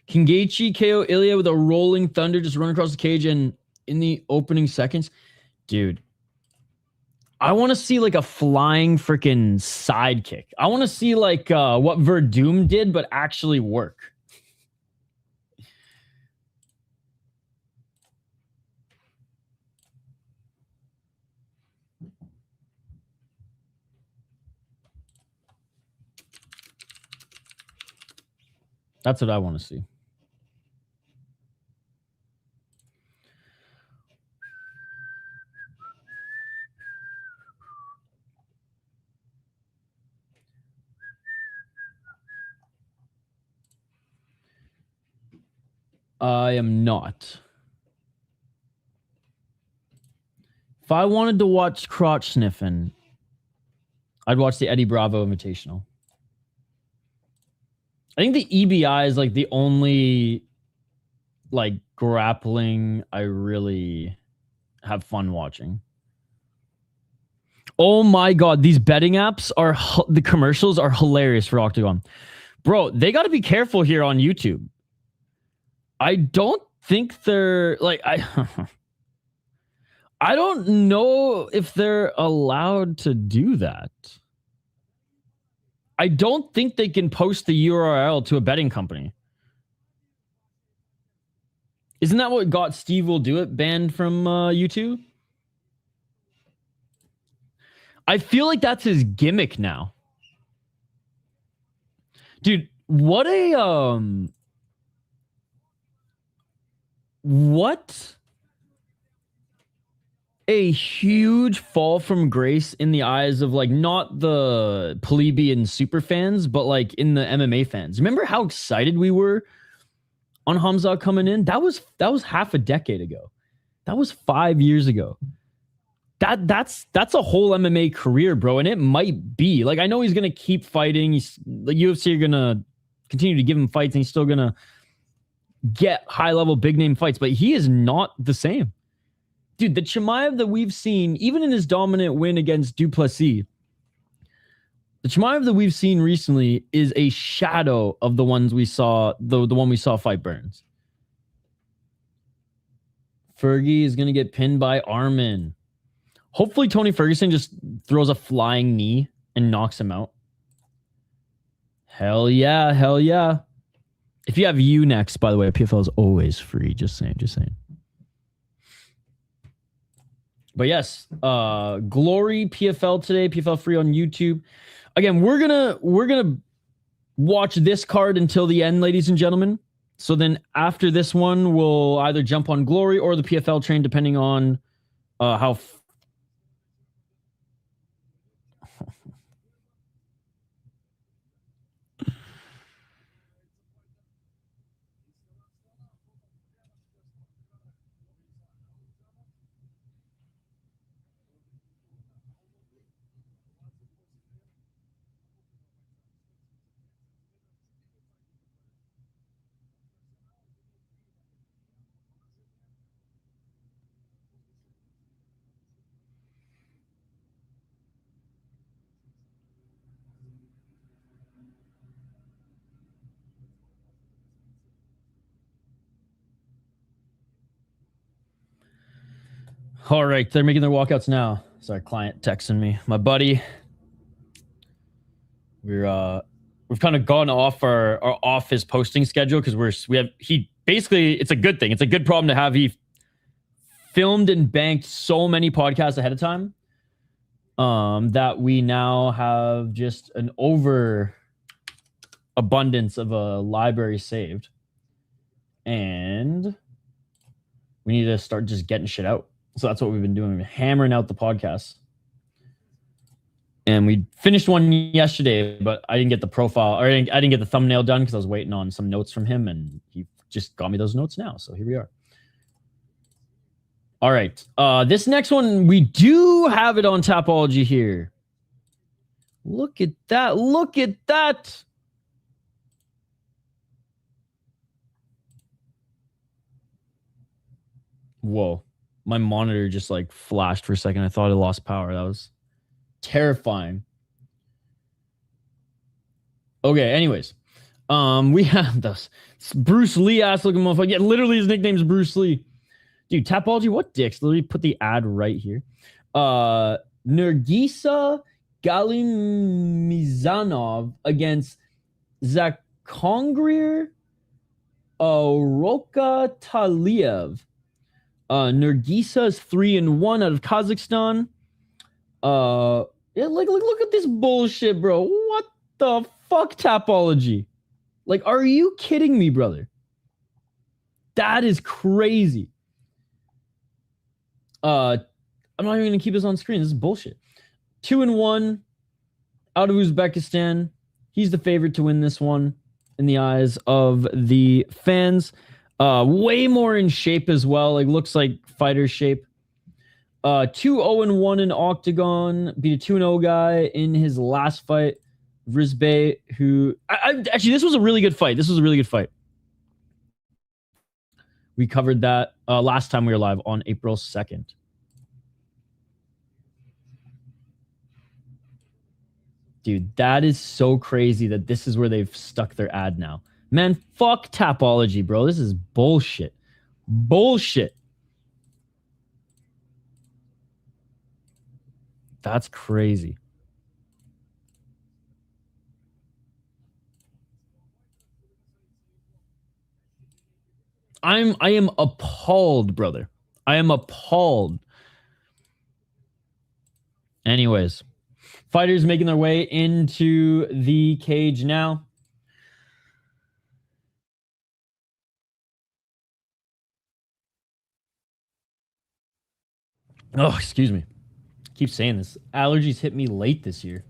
Can Gaethje KO Ilya with a rolling thunder, just run across the cage and in the opening seconds? Dude, I want to see like a flying freaking sidekick. I want to see like what Verdum did, but actually work. That's what I want to see. I am not. If I wanted to watch crotch sniffing, I'd watch the Eddie Bravo Invitational. I think the EBI is like the only like grappling I really have fun watching. Oh my God, these betting apps are, the commercials are hilarious for Octagon. Bro, they got to be careful here on YouTube. I don't think they're like, I don't know if they're allowed to do that. I don't think they can post the URL to a betting company. Isn't that what got Steve Will Do It banned from YouTube? I feel like that's his gimmick now. Dude, what a huge fall from grace in the eyes of like not the plebeian super fans, but like in the MMA fans. Remember how excited we were on Hamza coming in? That was half a decade ago. That was 5 years ago. that's a whole MMA career, bro. And it might be like, I know he's gonna keep fighting. He's the UFC are gonna continue to give him fights, and he's still gonna get high level big name fights, but he is not the same. Dude, the Chimaev that we've seen, even in his dominant win against Duplessis, the Chimaev that we've seen recently is a shadow of the ones we saw, the one we saw fight Burns. Fergie is going to get pinned by Armin. Hopefully Tony Ferguson just throws a flying knee and knocks him out. Hell yeah, hell yeah. If you have you next, by the way, PFL is always free. Just saying. But yes, Glory PFL today, PFL free on YouTube. Again, we're gonna watch this card until the end, ladies and gentlemen. So then after this one, we'll either jump on Glory or the PFL train, depending on how. All right, they're making their walkouts now. Sorry, client texting me. My buddy. We've kind of gone off our off his posting schedule because he basically, it's a good thing. It's a good problem to have. He filmed and banked so many podcasts ahead of time that we now have just an overabundance of a library saved, and we need to start just getting shit out. So that's what we've been doing. We're hammering out the podcasts. And we finished one yesterday, but I didn't get the profile, or I didn't get the thumbnail done because I was waiting on some notes from him, and he just got me those notes now. So here we are. All right. This next one, we do have it on Tapology here. Look at that. Look at that. Whoa. My monitor just like flashed for a second. I thought I lost power. That was terrifying. Okay, anyways. We have this Bruce Lee ass looking motherfucker. Yeah, literally his nickname is Bruce Lee. Dude, Tapology, what dicks? Literally put the ad right here. Nergisa Galimizanov against Zahongir Rokataliev. Nergisa is 3-1 out of Kazakhstan. Yeah, look at this bullshit, bro. What the fuck, Tapology? Like, are you kidding me, brother? That is crazy. I'm not even gonna keep this on screen. This is bullshit. 2-1 out of Uzbekistan. He's the favorite to win this one in the eyes of the fans. Way more in shape as well. Like, looks like fighter shape. 2-0-1 in Octagon. Beat a 2-0 guy in his last fight. Rizbe, who... actually, this was a really good fight. We covered that last time we were live on April 2nd. Dude, that is so crazy that this is where they've stuck their ad now. Man, fuck Tapology, bro. This is bullshit. Bullshit. That's crazy. I am appalled, brother. I am appalled. Anyways, fighters making their way into the cage now. Oh, excuse me. I keep saying this. Allergies hit me late this year.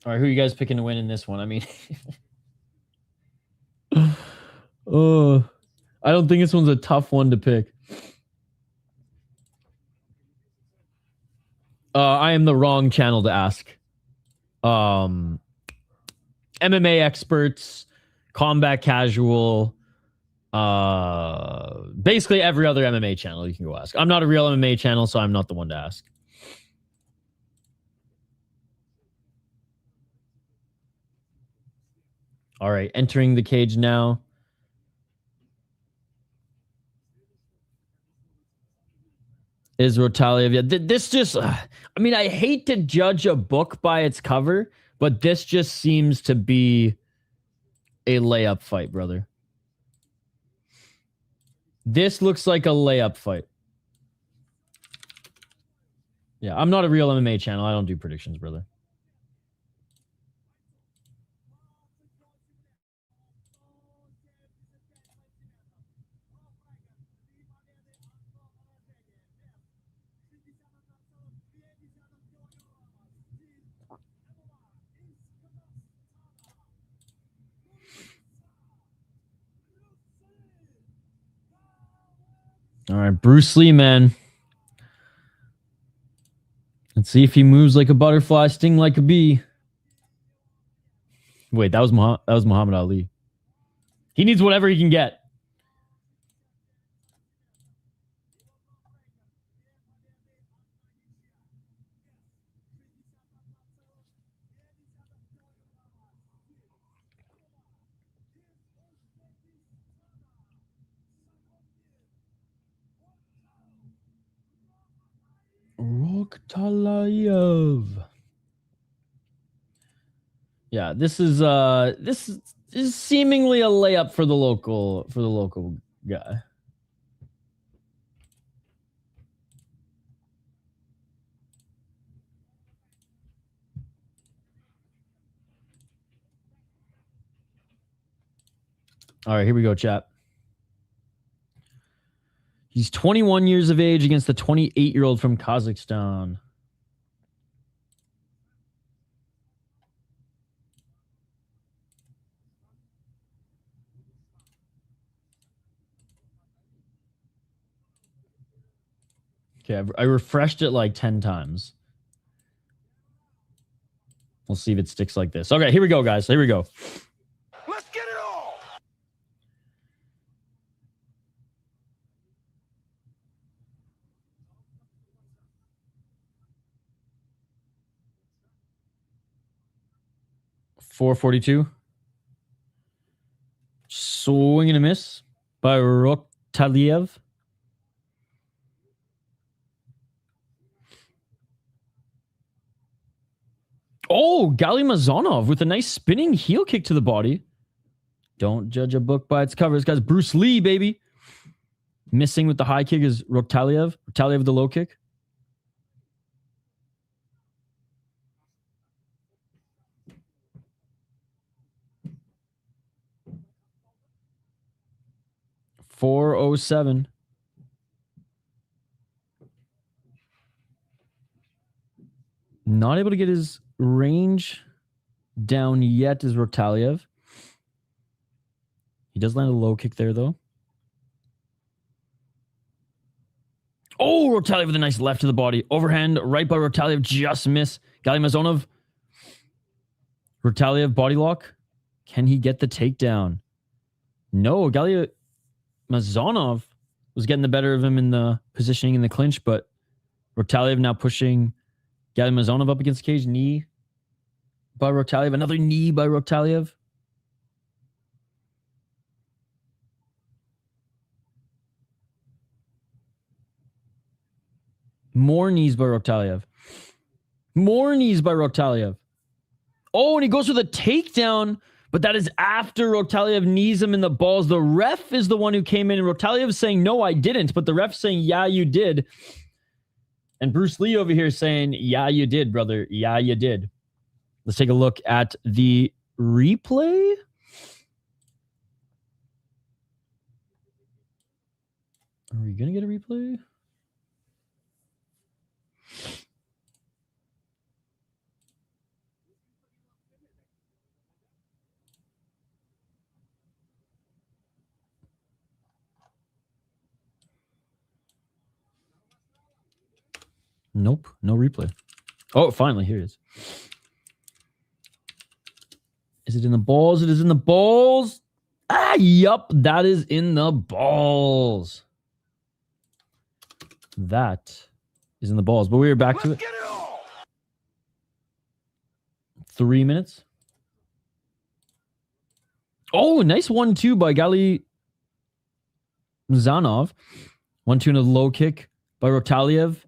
All right, who are you guys picking to win in this one? I mean, I don't think this one's a tough one to pick. I am the wrong channel to ask. MMA experts, combat casual, basically every other MMA channel you can go ask. I'm not a real MMA channel, so I'm not the one to ask. All right, entering the cage now. Is Rotaliev. Yeah, this just, I mean, I hate to judge a book by its cover, but this just seems to be a layup fight, brother. This looks like a layup fight. Yeah, I'm not a real MMA channel. I don't do predictions, brother. All right, Bruce Lee, man. Let's see if he moves like a butterfly, sting like a bee. Wait, that was Muhammad Ali. He needs whatever he can get. Octagon. Yeah, this is seemingly a layup for the local guy. All right, here we go, chat. He's 21 years of age against the 28-year-old from Kazakhstan. Okay, I refreshed it like 10 times. We'll see if it sticks like this. Okay, here we go, guys. Here we go. Let's get it all! .442. Swing and a miss by Rotaliev. Oh, Mamazhonov with a nice spinning heel kick to the body. Don't judge a book by its cover. This guy's Bruce Lee, baby. Missing with the high kick is Rotaliev. Rotaliev with the low kick. .407. Not able to get his range down yet is Rotaliev. He does land a low kick there, though. Oh, Rotaliev with a nice left to the body. Overhand, right by Rotaliev, just miss. Mamazhonov. Rotaliev body lock. Can he get the takedown? No, Mamazhonov was getting the better of him in the positioning in the clinch, but Rotaliev now pushing Mamazhonov up against the cage. Knee by Rotaliev. Another knee by Rotaliev. More knees by Rotaliev. More knees by Rotaliev. Oh, and he goes for the takedown, but that is after Rotaliev knees him in the balls. The ref is the one who came in, and Rotaliev is saying, no, I didn't. But the ref saying, yeah, you did. And Bruce Lee over here saying, yeah, you did, brother. Yeah, you did. Let's take a look at the replay. Are we going to get a replay? Nope, no replay. Oh, finally, here it is. Is it in the balls? It is in the balls. Yup, that is in the balls. That is in the balls. But we are back to it. 3 minutes. Oh, nice 1-2 by Gali Zanov. 1-2 in a low kick by Rotaliev.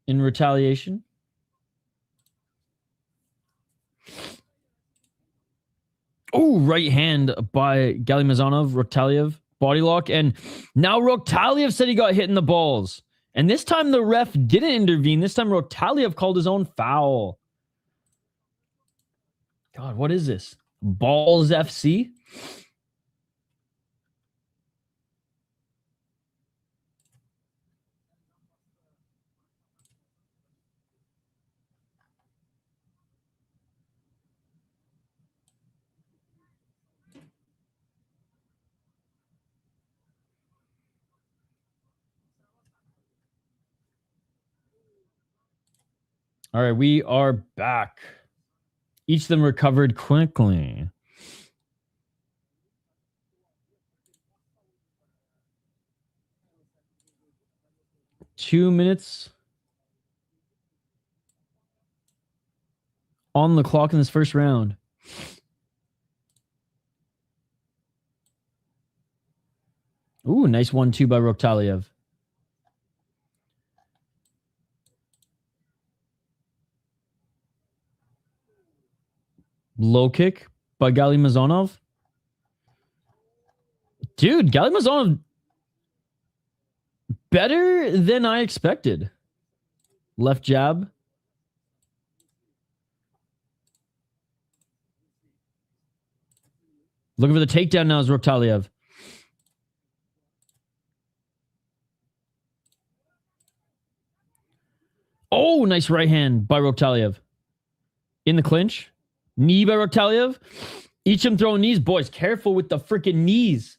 In retaliation. Oh, right hand by Galimazonov, Rotaliev, body lock. And now Rotaliev said he got hit in the balls. And this time the ref didn't intervene. This time Rotaliev called his own foul. God, what is this? Balls FC? All right, we are back. Each of them recovered quickly. Two minutes on the clock in this first round. Ooh, nice 1-2 by Rotaliev. Low kick by Galimazonov. Dude, Galimazonov better than I expected. Left jab. Looking for the takedown now is Rotaliev. Oh, nice right hand by Rotaliev. In the clinch. Knee by Rotaliev. Each of them throwing knees. Boys, careful with the freaking knees.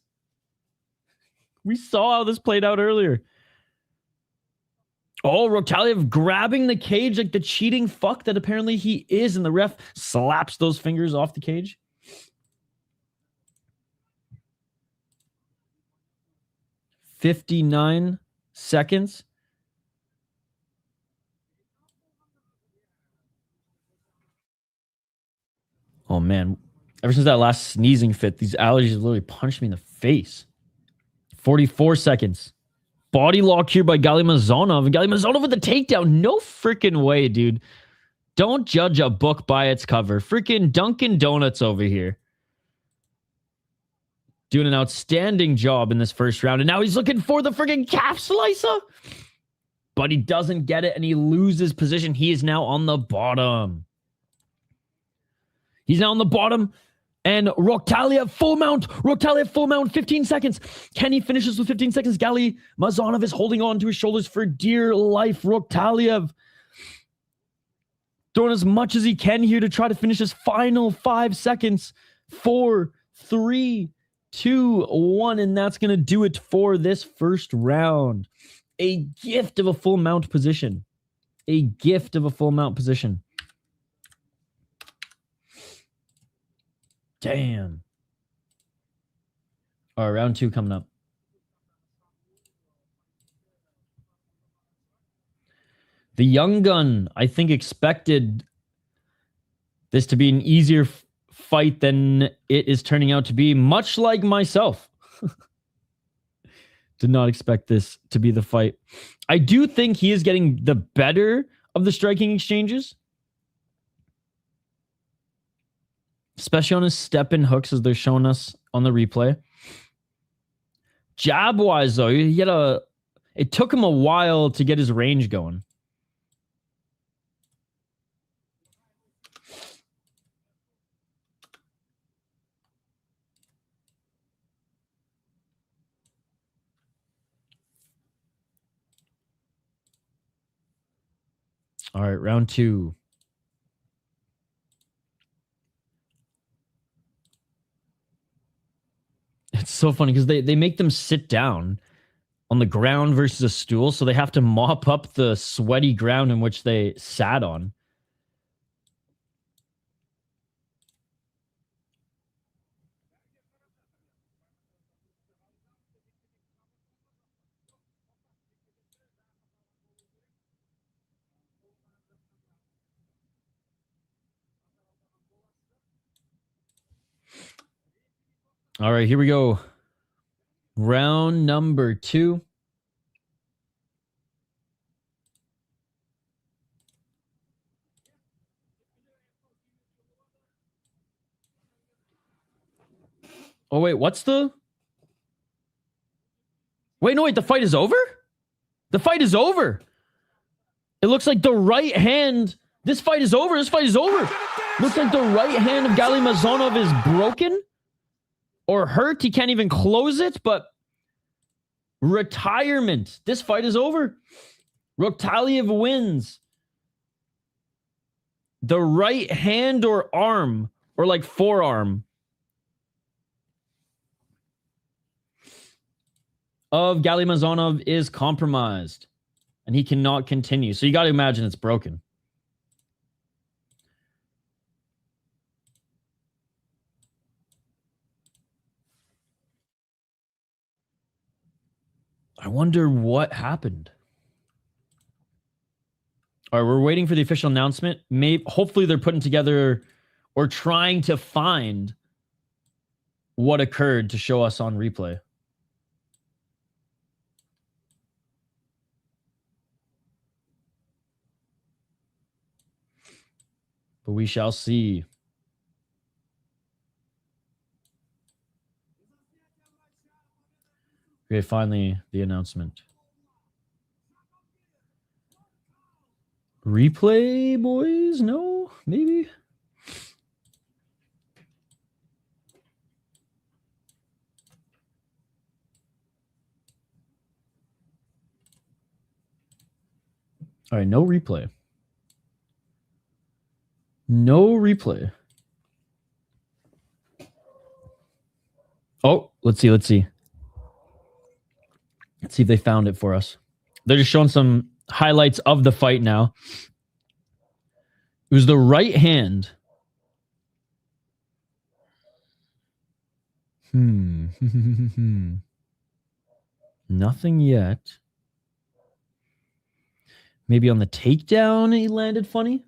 We saw how this played out earlier. Oh, Rotaliev grabbing the cage like the cheating fuck that apparently he is. And the ref slaps those fingers off the cage. "59 seconds. Oh, man. Ever since that last sneezing fit, these allergies literally punched me in the face. 44 seconds. Body lock here by Galimazonov. And Galimazonov with the takedown. No freaking way, dude. Don't judge a book by its cover. Freaking Dunkin' Donuts over here. Doing an outstanding job in this first round. And now he's looking for the freaking calf slicer. But he doesn't get it and he loses position. He is now on the bottom. He's now on the bottom. And Rotaliev full mount. Rotaliev full mount. 15 seconds. Can he finish this with 15 seconds? Galimazonov is holding on to his shoulders for dear life. Rotaliev throwing as much as he can here to try to finish his final 5 seconds. 4, 3, 2, 1. And that's going to do it for this first round. A gift of a full mount position. A gift of a full mount position. Damn. All right, round 2 coming up. The young gun, I think, expected this to be an easier fight than it is turning out to be, much like myself. Did not expect this to be the fight. I do think he is getting the better of the striking exchanges. Especially on his step-in hooks as they're showing us on the replay. Jab-wise, though, it took him a while to get his range going. All right, round 2. It's so funny because they make them sit down on the ground versus a stool, so they have to mop up the sweaty ground in which they sat on. All right, here we go. Round number 2. Oh, wait, what's the... Wait, no, wait, the fight is over? The fight is over. It looks like the right hand... This fight is over. This fight is over. Looks like the right hand of Mamazhonov is broken or hurt. He can't even close it, but retirement. This fight is over. Nuftillaev wins. The right hand or arm, or like forearm, of Mamazhonov is compromised and he cannot continue. So you got to imagine it's broken. I wonder what happened. All right, we're waiting for the official announcement. Hopefully they're putting together or trying to find what occurred to show us on replay. But we shall see. Okay, finally, the announcement. Replay, boys? No? Maybe? All right, no replay. No replay. Oh, let's see. Let's see if they found it for us. They're just showing some highlights of the fight now. It was the right hand. Nothing yet. Maybe on the takedown he landed funny.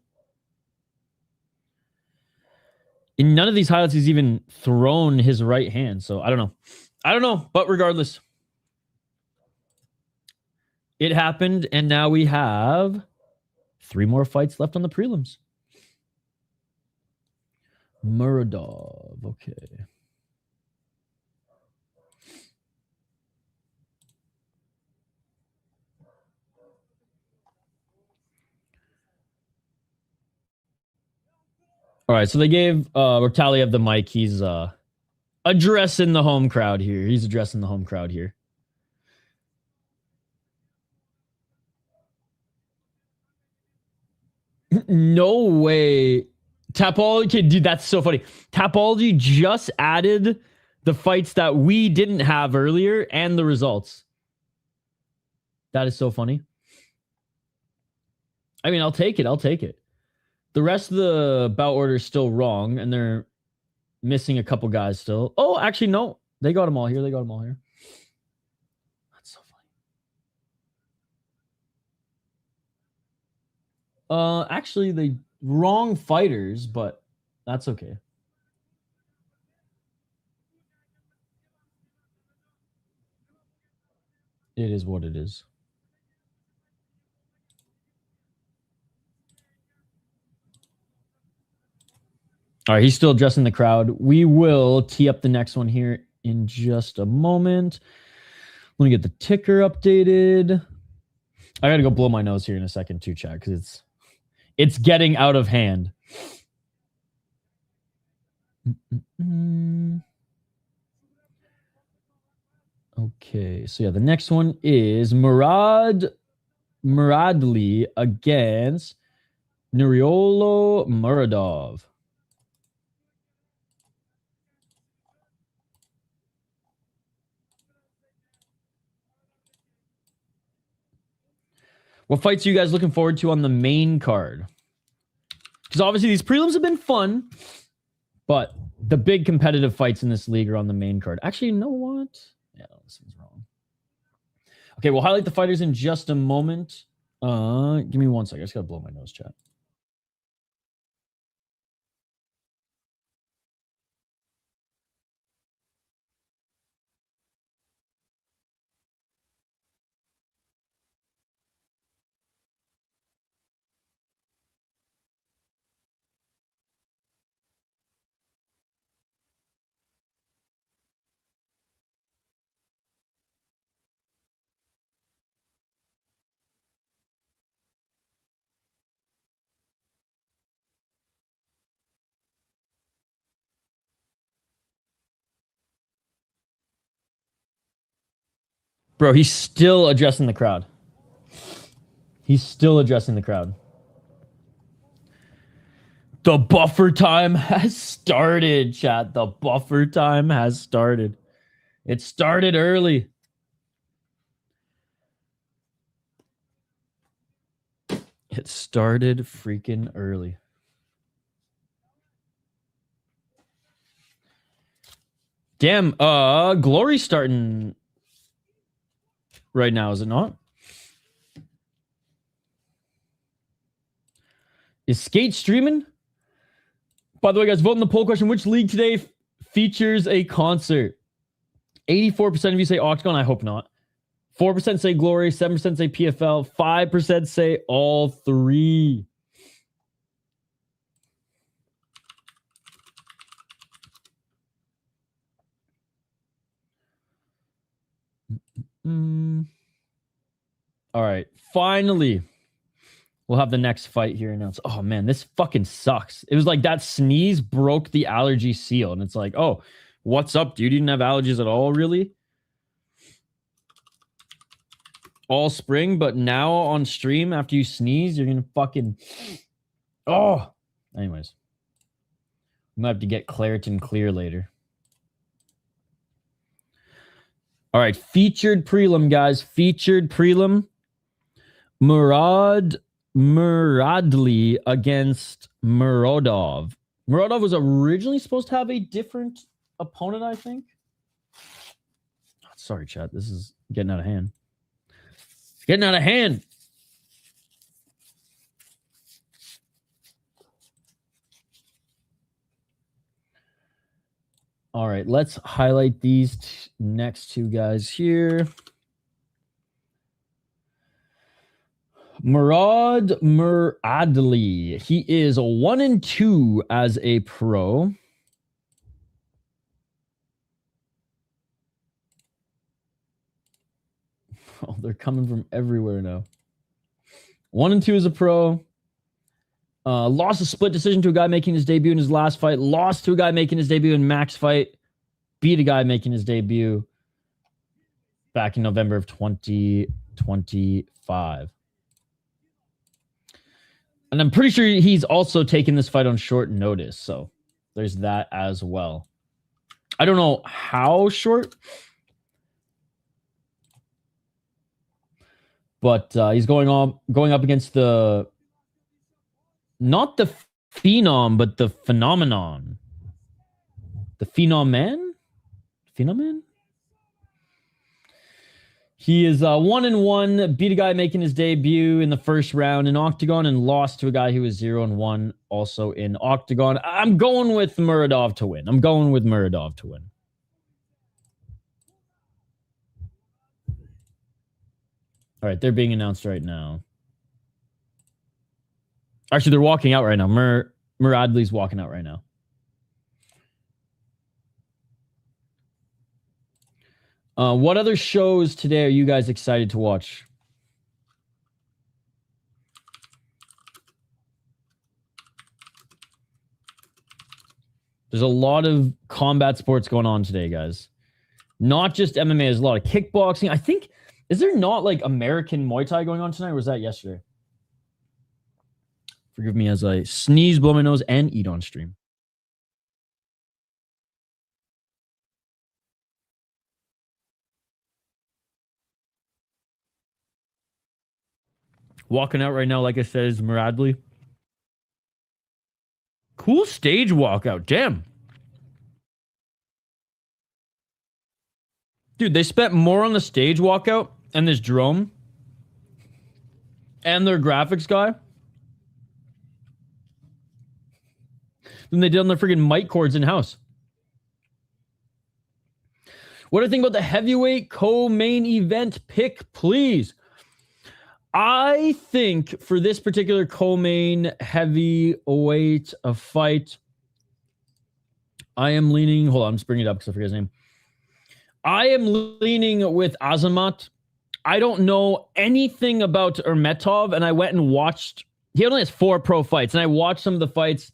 In none of these highlights he's even thrown his right hand. So I don't know. I don't know. But regardless, it happened. And now we have 3 more fights left on the prelims. Murodov. Okay. All right, so they gave Nuftillaev the mic. He's addressing the home crowd here. He's addressing the home crowd here. No way. Tapology, dude, that's so funny. Tapology just added the fights that we didn't have earlier and the results. That is so funny. I mean, I'll take it. I'll take it. The rest of the bout order is still wrong, and they're missing a couple guys still. Oh, actually, no. They got them all here. They got them all here. That's so funny. Actually, they wrong fighters, but that's okay. It is what it is. All right, he's still addressing the crowd. We will tee up the next one here in just a moment. Let me get the ticker updated. I got to go blow my nose here in a second too, chat, because it's getting out of hand. Okay, so yeah, the next one is Muradli against Nurillo Murodov. What fights are you guys looking forward to on the main card? Because obviously these prelims have been fun, but the big competitive fights in this league are on the main card. Actually, you know what? Yeah, this one's wrong. Okay, we'll highlight the fighters in just a moment. Give me 1 second. I just gotta blow my nose, chat. Bro, he's still addressing the crowd. He's still addressing the crowd. The buffer time has started, chat. The buffer time has started. It started early. It started freaking early. Damn, Glory's starting right now, is it not? Is Skate streaming? By the way, guys, vote in the poll question. Which league today features a concert? 84% of you say Octagon. I hope not. 4% say Glory. 7% say PFL. 5% say all three. All right. Finally, we'll have the next fight here announced. Oh, man, this fucking sucks. It was like that sneeze broke the allergy seal. And it's like, oh, what's up, dude? You didn't have allergies at all, really? All spring, but now on stream, after you sneeze, you're going to fucking... Oh! Anyways. We might have to get Claritin Clear later. All right, featured prelim, guys. Featured prelim. Muradli against Murodov. Murodov was originally supposed to have a different opponent, I think. Sorry, chat. This is getting out of hand. It's getting out of hand. All right, let's highlight these next two guys here. Muradli. He is 1-2 as a pro. Oh, they're coming from everywhere now. 1-2 as a pro. Lost a split decision to a guy making his debut in his last fight. Lost to a guy making his debut in Max fight. Beat a guy making his debut back in November of 2025. And I'm pretty sure he's also taken this fight on short notice. So there's that as well. I don't know how short. But he's going up against the... Not the Phenom, but the Phenomenon. The Phenoman? Phenoman? He is 1-1, beat a guy making his debut in the first round in Octagon and lost to a guy who was 0-1 also in Octagon. I'm going with Murodov to win. All right, they're being announced right now. Actually, they're walking out right now. Muradli's walking out right now. What other shows today are you guys excited to watch? There's a lot of combat sports going on today, guys. Not just MMA. There's a lot of kickboxing. I think, is there not like American Muay Thai going on tonight, or was that yesterday? Forgive me as I sneeze, blow my nose, and eat on stream. Walking out right now, like I said, is Muradli. Cool stage walkout. Damn. Dude, they spent more on the stage walkout and this drone and their graphics guy than they did on their freaking mic cords in-house. What do you think about the heavyweight co-main event pick, please? I think for this particular co-main heavyweight fight, I am leaning... Hold on, I'm just bringing it up because I forget his name. I am leaning with Azamat. I don't know anything about Ermetov, and I went and watched... He only has 4 pro fights, and I watched some of the fights.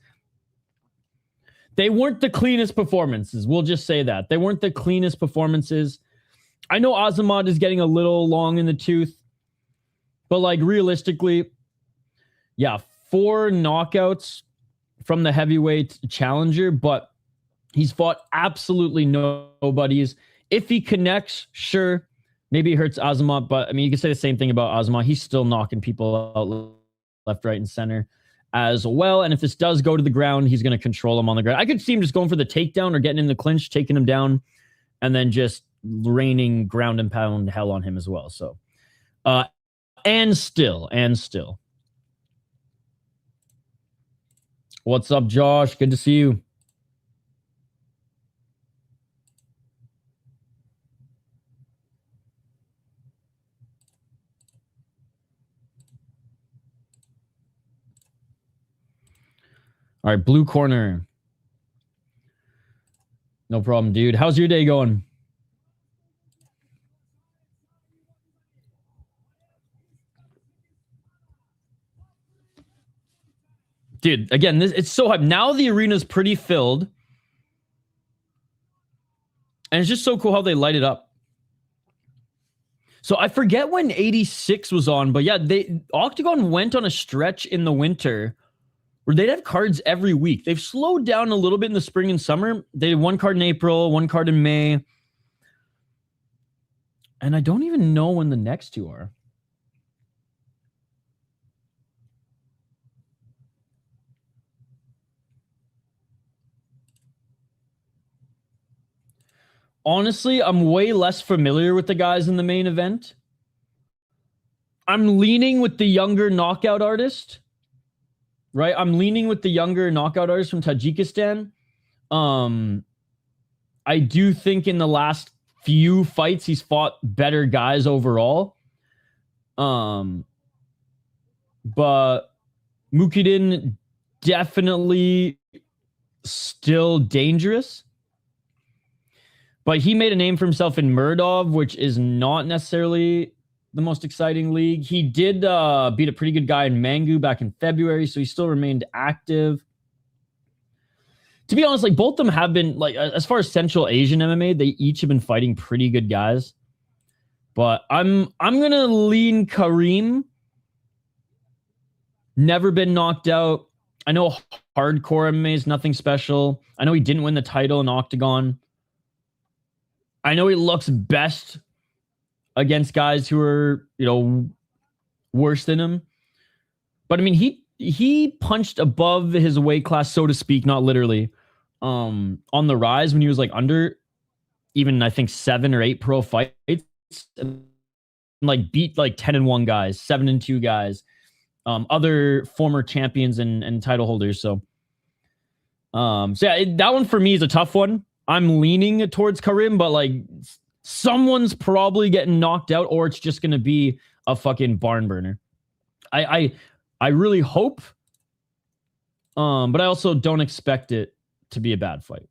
They weren't the cleanest performances. We'll just say that. They weren't the cleanest performances. I know Azamat is getting a little long in the tooth, but like realistically, yeah, 4 knockouts from the heavyweight challenger, but he's fought absolutely nobodies. If he connects, sure, maybe it hurts Azamat, but I mean, you can say the same thing about Azamat. He's still knocking people out left, right, and center as well. And if this does go to the ground, he's going to control him on the ground. I could see him just going for the takedown or getting in the clinch, taking him down, and then just raining ground and pound hell on him as well. So, and still. What's up, Josh? Good to see you. All right, blue corner. No problem, dude. How's your day going? Dude, again, it's so hype. Now the arena's pretty filled. And it's just so cool how they light it up. So I forget when 86 was on, but yeah, Octagon went on a stretch in the winter where they'd have cards every week. They've slowed down a little bit in the spring and summer. They had 1 card in April, 1 card in May. And I don't even know when the next 2 are. Honestly, I'm way less familiar with the guys in the main event. I'm leaning with the younger knockout artist. Right? I'm leaning with the younger knockout artist from Tajikistan. I do think in the last few fights, he's fought better guys overall. But Mukhiddin definitely still dangerous. But he made a name for himself in Murodov, which is not necessarily the most exciting league. He did beat a pretty good guy in Mangu back in February, so he still remained active. To be honest, like both of them have been, like, as far as Central Asian MMA, they each have been fighting pretty good guys. But I'm gonna lean Karim. Never been knocked out. I know hardcore MMA is nothing special. I know he didn't win the title in Octagon. I know he looks best against guys who are, you know, worse than him. But I mean, he punched above his weight class, so to speak, not literally, on the rise when he was like under even, I think, 7 or 8 pro fights, and like beat like 10-1 guys, 7-2 guys, other former champions and title holders. So yeah, that one for me is a tough one. I'm leaning towards Karim, but like someone's probably getting knocked out, or it's just going to be a fucking barn burner. I really hope, but I also don't expect it to be a bad fight.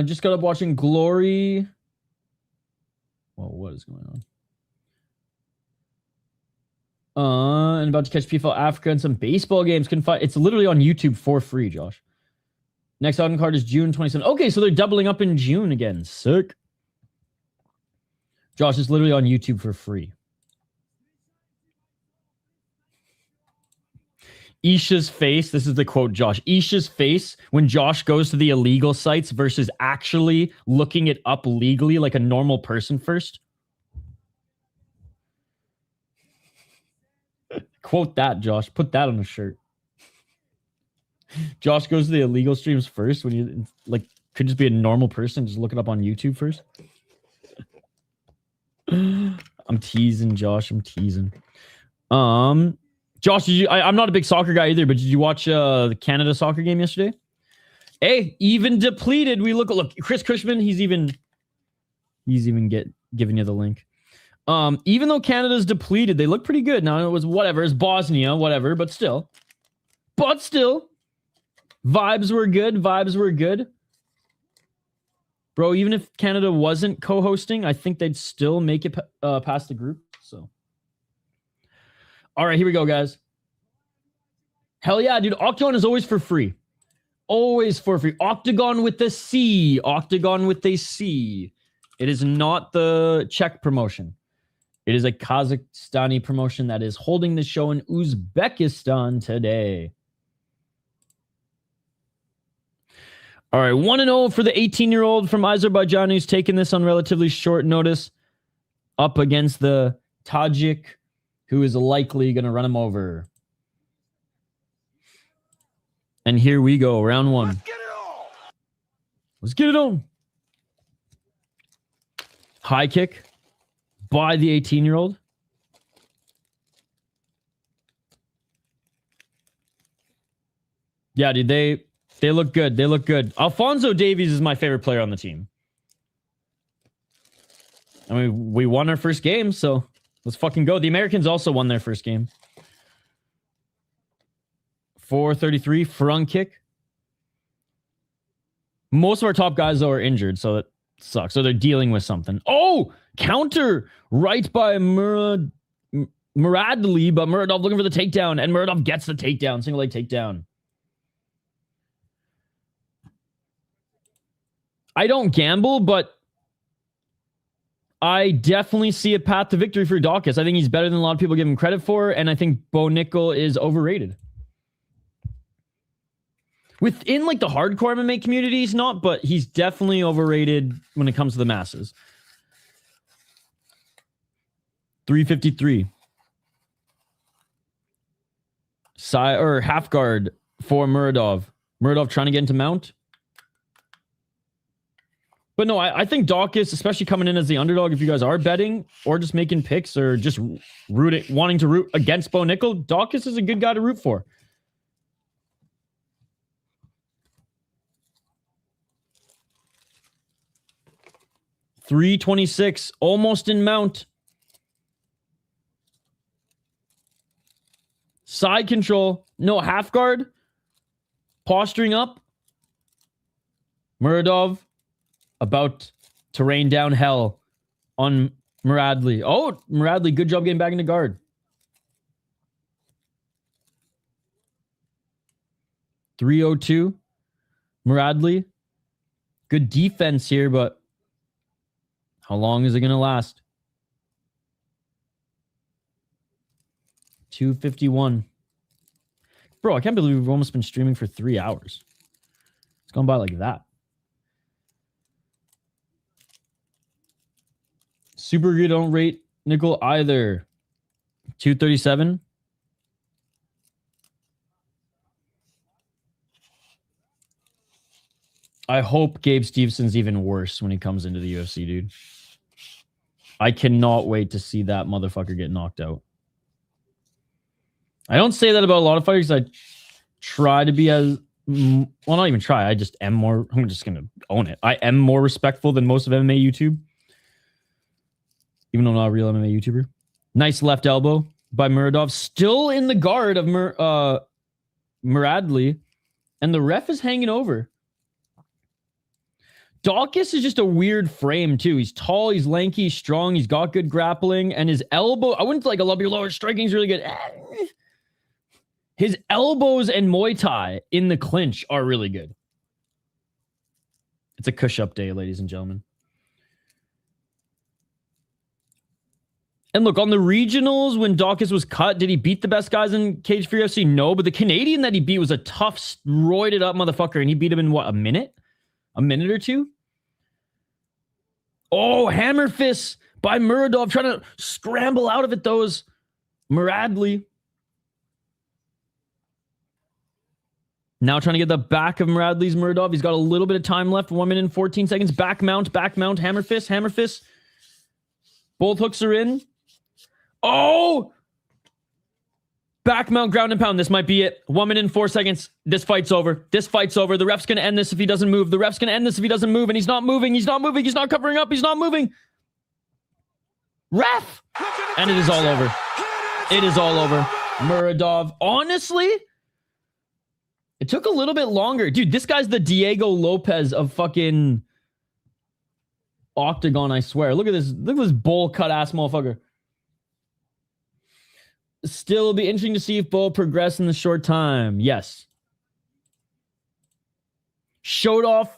Just got up watching Glory. Well, what is going on? And about to catch PFL Africa and some baseball games. Can fight. It's literally on YouTube for free, Josh. Next on card is June 27th. Okay, so they're doubling up in June again. Sick. Josh, is literally on YouTube for free. Isha's face. This is the quote, Josh. Isha's face when Josh goes to the illegal sites versus actually looking it up legally like a normal person first. Quote that, Josh. Put that on a shirt. Josh goes to the illegal streams first when you like could just be a normal person. Just look it up on YouTube first. I'm teasing, Josh. I'm teasing. Josh, I'm not a big soccer guy either, but did you watch the Canada soccer game yesterday? Hey, even depleted. Look, Chris Cushman, he's even giving you the link. Even though Canada's depleted, they look pretty good. Now it was whatever, it's Bosnia, whatever, but still. Vibes were good. Bro, even if Canada wasn't co-hosting, I think they'd still make it past the group. So, all right, here we go, guys. Hell yeah, dude. Octagon is always for free. Always for free. Octagon with a C. Octagon with a C. It is not the Czech promotion. It is a Kazakhstani promotion that is holding the show in Uzbekistan today. All right, 1-0 for the 18-year-old from Azerbaijan who's taken this on relatively short notice up against the Tajik who is likely going to run him over. And here we go, round one. Let's get it on. High kick by the 18-year-old. Yeah, dude, they look good. They look good. Alphonso Davies is my favorite player on the team. I mean, we won our first game, so let's fucking go. The Americans also won their first game. 433 front kick. Most of our top guys, though, are injured, so that sucks. So they're dealing with something. Oh! Counter! Right by Muradli, but Murodov looking for the takedown, and Murodov gets the takedown. Single leg takedown. I don't gamble, but I definitely see a path to victory for Dawkins. I think he's better than a lot of people give him credit for, and I think Bo Nickel is overrated. Within like the hardcore MMA community, he's not, but he's definitely overrated when it comes to the masses. 353. Half guard for Murodov. Murodov trying to get into mount. But no, I think Dawkins, especially coming in as the underdog, if you guys are betting or just making picks or just wanting to root against Bo Nickel, Dawkins is a good guy to root for. .326, almost in mount. Side control. No, half guard. Posturing up. Murodov about to rain down hell on Muradli. Oh, Muradli, good job getting back into guard. 302. Muradli. Good defense here, but how long is it going to last? 251. Bro, I can't believe we've almost been streaming for 3 hours. It's gone by like that. Super good, don't rate Nickel either. 237. I hope Gabe Stevenson's even worse when he comes into the UFC, dude. I cannot wait to see that motherfucker get knocked out. I don't say that about a lot of fighters. I try to be as... Well, not even try. I just am more... I'm just going to own it. I am more respectful than most of MMA YouTube. Even though I'm not a real MMA YouTuber. Nice left elbow by Murodov. Still in the guard of Muradli. And the ref is hanging over. Dawkins is just a weird frame, too. He's tall, he's lanky, he's strong, he's got good grappling, and his elbow... I wouldn't like a lot of your lower striking is really good. His elbows and Muay Thai in the clinch are really good. It's a cush-up day, ladies and gentlemen. And look, on the regionals, when Dawkins was cut, did he beat the best guys in Cage Fury FC? No, but the Canadian that he beat was a tough, roided up motherfucker, and he beat him in what, a minute? A minute or two? Oh, hammer fist by Murodov, trying to scramble out of it, those Muradli. Now trying to get the back of Muradli's Murodov. He's got a little bit of time left, 1 minute and 14 seconds. Back mount, hammer fist, hammer fist. Both hooks are in. Oh! Back mount, ground and pound. This might be it. 1 minute and 4 seconds. This fight's over. This fight's over. The ref's going to end this if he doesn't move. The ref's going to end this if he doesn't move. And he's not moving. He's not moving. He's not covering up. He's not moving. Ref! And it is all over. It is all over. Murodov. Honestly, it took a little bit longer. Dude, this guy's the Diego Lopez of fucking Octagon, I swear. Look at this. Look at this bowl cut ass motherfucker. Still, it'll be interesting to see if Bo progressed in the short time. Yes. Showed off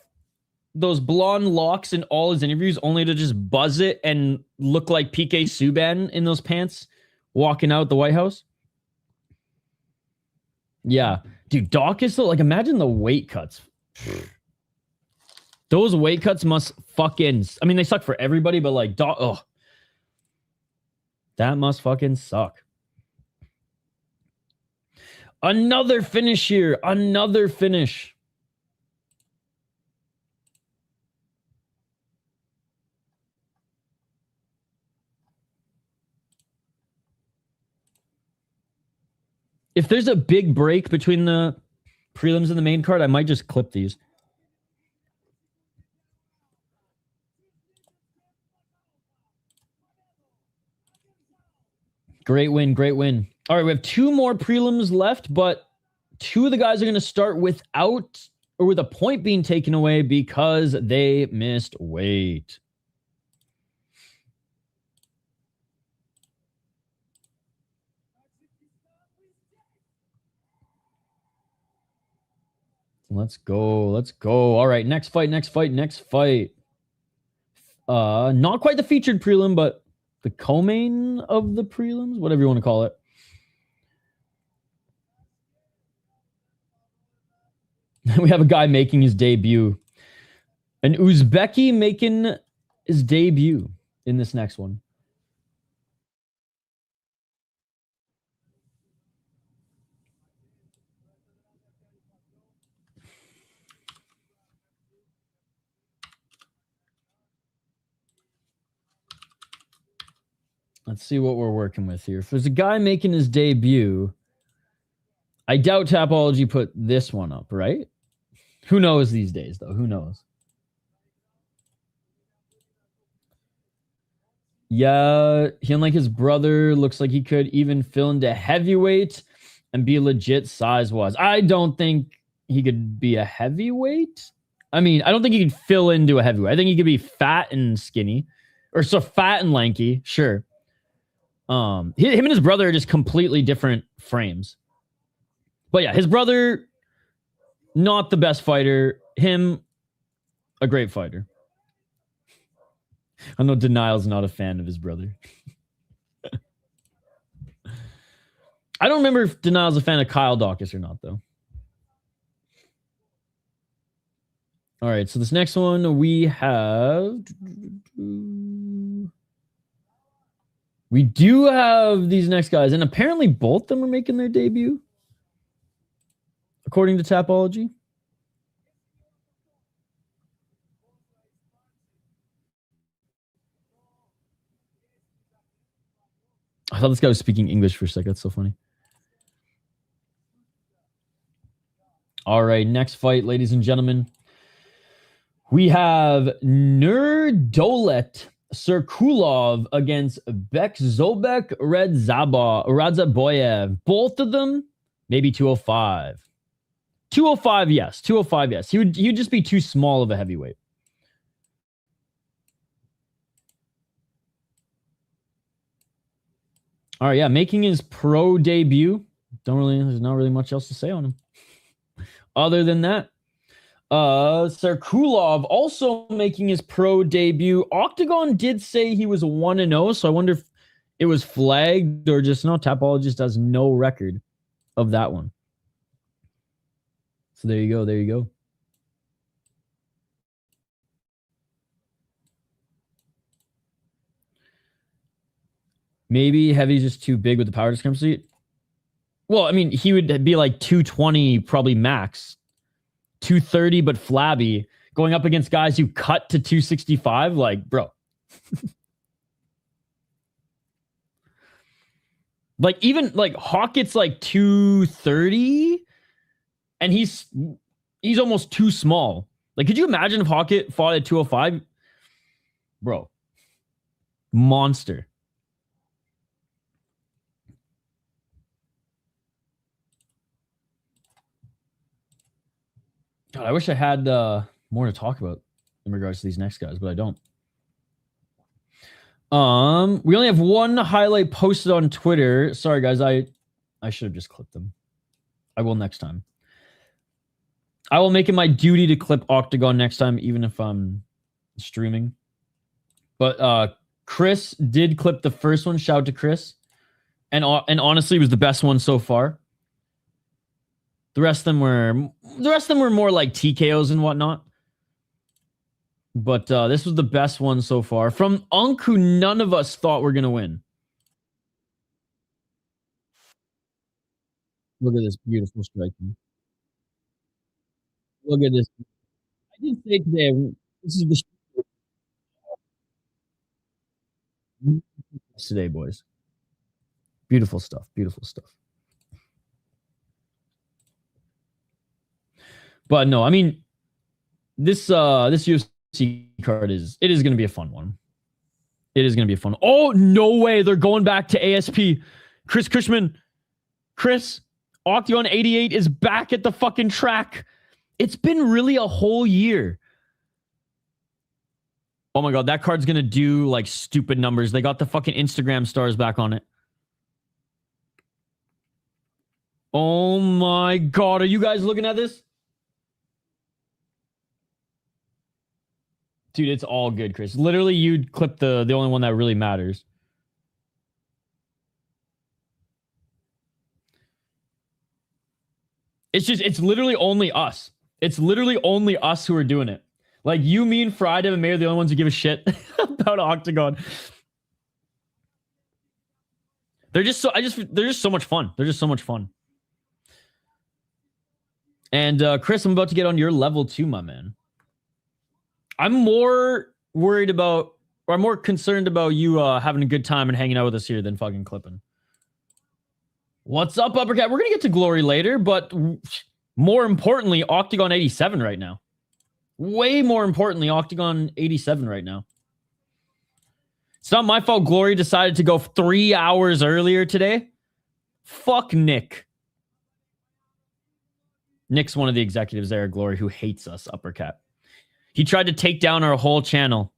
those blonde locks in all his interviews, only to just buzz it and look like PK Subban in those pants walking out the White House. Yeah. Dude, Doc is still, like, imagine the weight cuts. Those weight cuts must fucking, I mean, they suck for everybody, but like, Doc, oh. That must fucking suck. Another finish here. Another finish. If there's a big break between the prelims and the main card, I might just clip these. Great win, great win. All right, we have 2 more prelims left, but 2 of the guys are going to start without or with a point being taken away because they missed weight. Let's go. Let's go. All right, next fight. Not quite the featured prelim, but the co-main of the prelims, whatever you want to call it. We have a guy making his debut. An Uzbeki making his debut in this next one. Let's see what we're working with here. If there's a guy making his debut, I doubt Tapology put this one up, right? Who knows these days, though? Who knows? Yeah, he, unlike his brother, looks like he could even fill into heavyweight and be legit size-wise. I don't think he could be a heavyweight. I mean, I don't think he could fill into a heavyweight. I think he could be fat and skinny. Or so fat and lanky, sure. Him and his brother are just completely different frames. But yeah, his brother, not the best fighter. Him, a great fighter. I know Denial's not a fan of his brother. I don't remember if Denial's a fan of Kyle Dawkins or not, though. All right, so this next one we have... We do have these next guys, and apparently both of them are making their debut, according to Tapology. I thought this guy was speaking English for a second. That's so funny. All right, next fight, ladies and gentlemen. We have Nurdolet Serkulov against Bekzobek Radzaboyev. Both of them, maybe 205. 205, yes. 205, yes. He would just be too small of a heavyweight. All right, yeah, making his pro debut. There's not really much else to say on him. Other than that, Serkulov also making his pro debut. Octagon did say he was 1-0, so I wonder it was flagged or just no. Tapologist has no record of that one. So there you go. There you go. Maybe Heavy's just too big with the power discrepancy. Well, I mean, he would be like 220 probably max. 230 but flabby. Going up against guys who cut to 265, like, bro. Like, even, like, Hockett's like 230, and he's almost too small. Like, could you imagine if Hockett fought at 205? Bro. Monster. God, I wish I had more to talk about in regards to these next guys, but I don't. We only have one highlight posted on Twitter. Sorry, guys. I should have just clipped them. I will next time. I will make it my duty to clip Octagon next time, even if I'm streaming. But Chris did clip the first one. Shout out to Chris. And honestly, it was the best one so far. The rest of them were more like TKOs and whatnot. But this was the best one so far. From Unk, who none of us thought were going to win. Look at this beautiful striking. Look at this. I didn't say today, this is the today, boys. Beautiful stuff. Beautiful stuff. But no, I mean, this UFC card is going to be a fun one. It is going to be a fun. Oh, no way. They're going back to ASP. Chris Cushman. Chris, Octagon 88 is back at the fucking track. It's been really a whole year. Oh my God, that card's going to do like stupid numbers. They got the fucking Instagram stars back on it. Oh my God, are you guys looking at this? Dude, it's all good, Chris. Literally, you'd clip the only one that really matters. It's literally only us. It's literally only us who are doing it. Like, you, me, and Friday and May are the only ones who give a shit about Octagon. They're just so much fun. They're just so much fun. And Chris, I'm about to get on your level too, my man. I'm more worried about, or I'm more concerned about you having a good time and hanging out with us here than fucking clipping. What's up, Uppercat? We're going to get to Glory later, but more importantly, Octagon 87 right now. Way more importantly, Octagon 87 right now. It's not my fault Glory decided to go 3 hours earlier today. Fuck Nick. Nick's one of the executives there at Glory who hates us, Uppercat. He tried to take down our whole channel.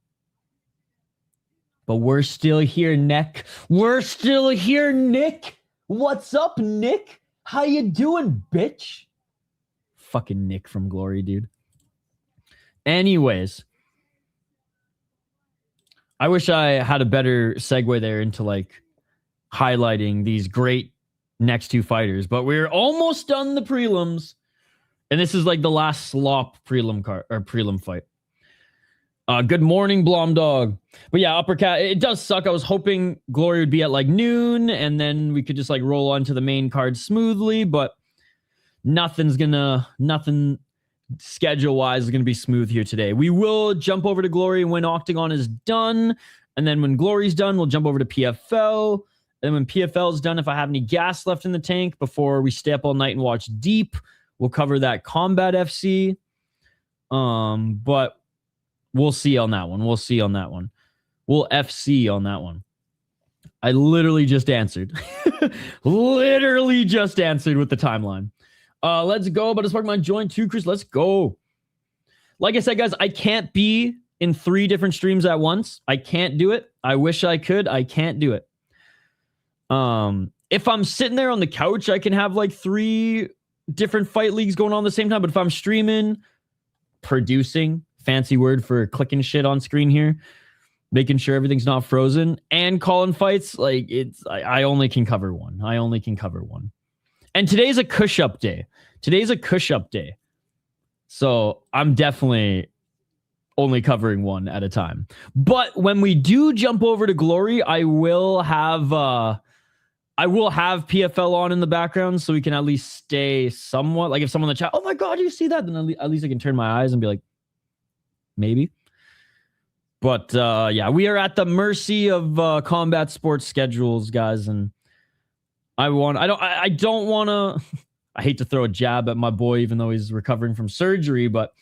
But we're still here, Nick. We're still here, Nick. What's up, Nick? How you doing, bitch? Fucking Nick from Glory, dude. Anyways. I wish I had a better segue there into like highlighting these great next two fighters. But we're almost done the prelims. And this is like the last slop prelim fight. Good morning, Blom Dog. But yeah, Uppercat, it does suck. I was hoping Glory would be at like noon and then we could just like roll onto the main card smoothly, but nothing schedule-wise is going to be smooth here today. We will jump over to Glory when Octagon is done, and then when Glory's done, we'll jump over to PFL. And when PFL is done, if I have any gas left in the tank before we stay up all night and watch Deep, we'll cover that Combat FC. But we'll see on that one. We'll see on that one. We'll FC on that one. I literally just answered. Literally just answered with the timeline. Let's go. But it's like my joint too, Chris. Let's go. Like I said, guys, I can't be in 3 different streams at once. I can't do it. I wish I could. I can't do it. If I'm sitting there on the couch, I can have like 3 different fight leagues going on at the same time. But if I'm streaming, producing, fancy word for clicking shit on screen here, making sure everything's not frozen, and calling fights. Like, I only can cover one. I only can cover one. And today's a cush-up day. So I'm definitely only covering one at a time. But when we do jump over to Glory, I will have PFL on in the background so we can at least stay somewhat. Like if someone in the chat, oh my God, you see that? Then at least I can turn my eyes and be like, maybe. But yeah, we are at the mercy of combat sports schedules, guys. And I don't want to, I hate to throw a jab at my boy, even though he's recovering from surgery, but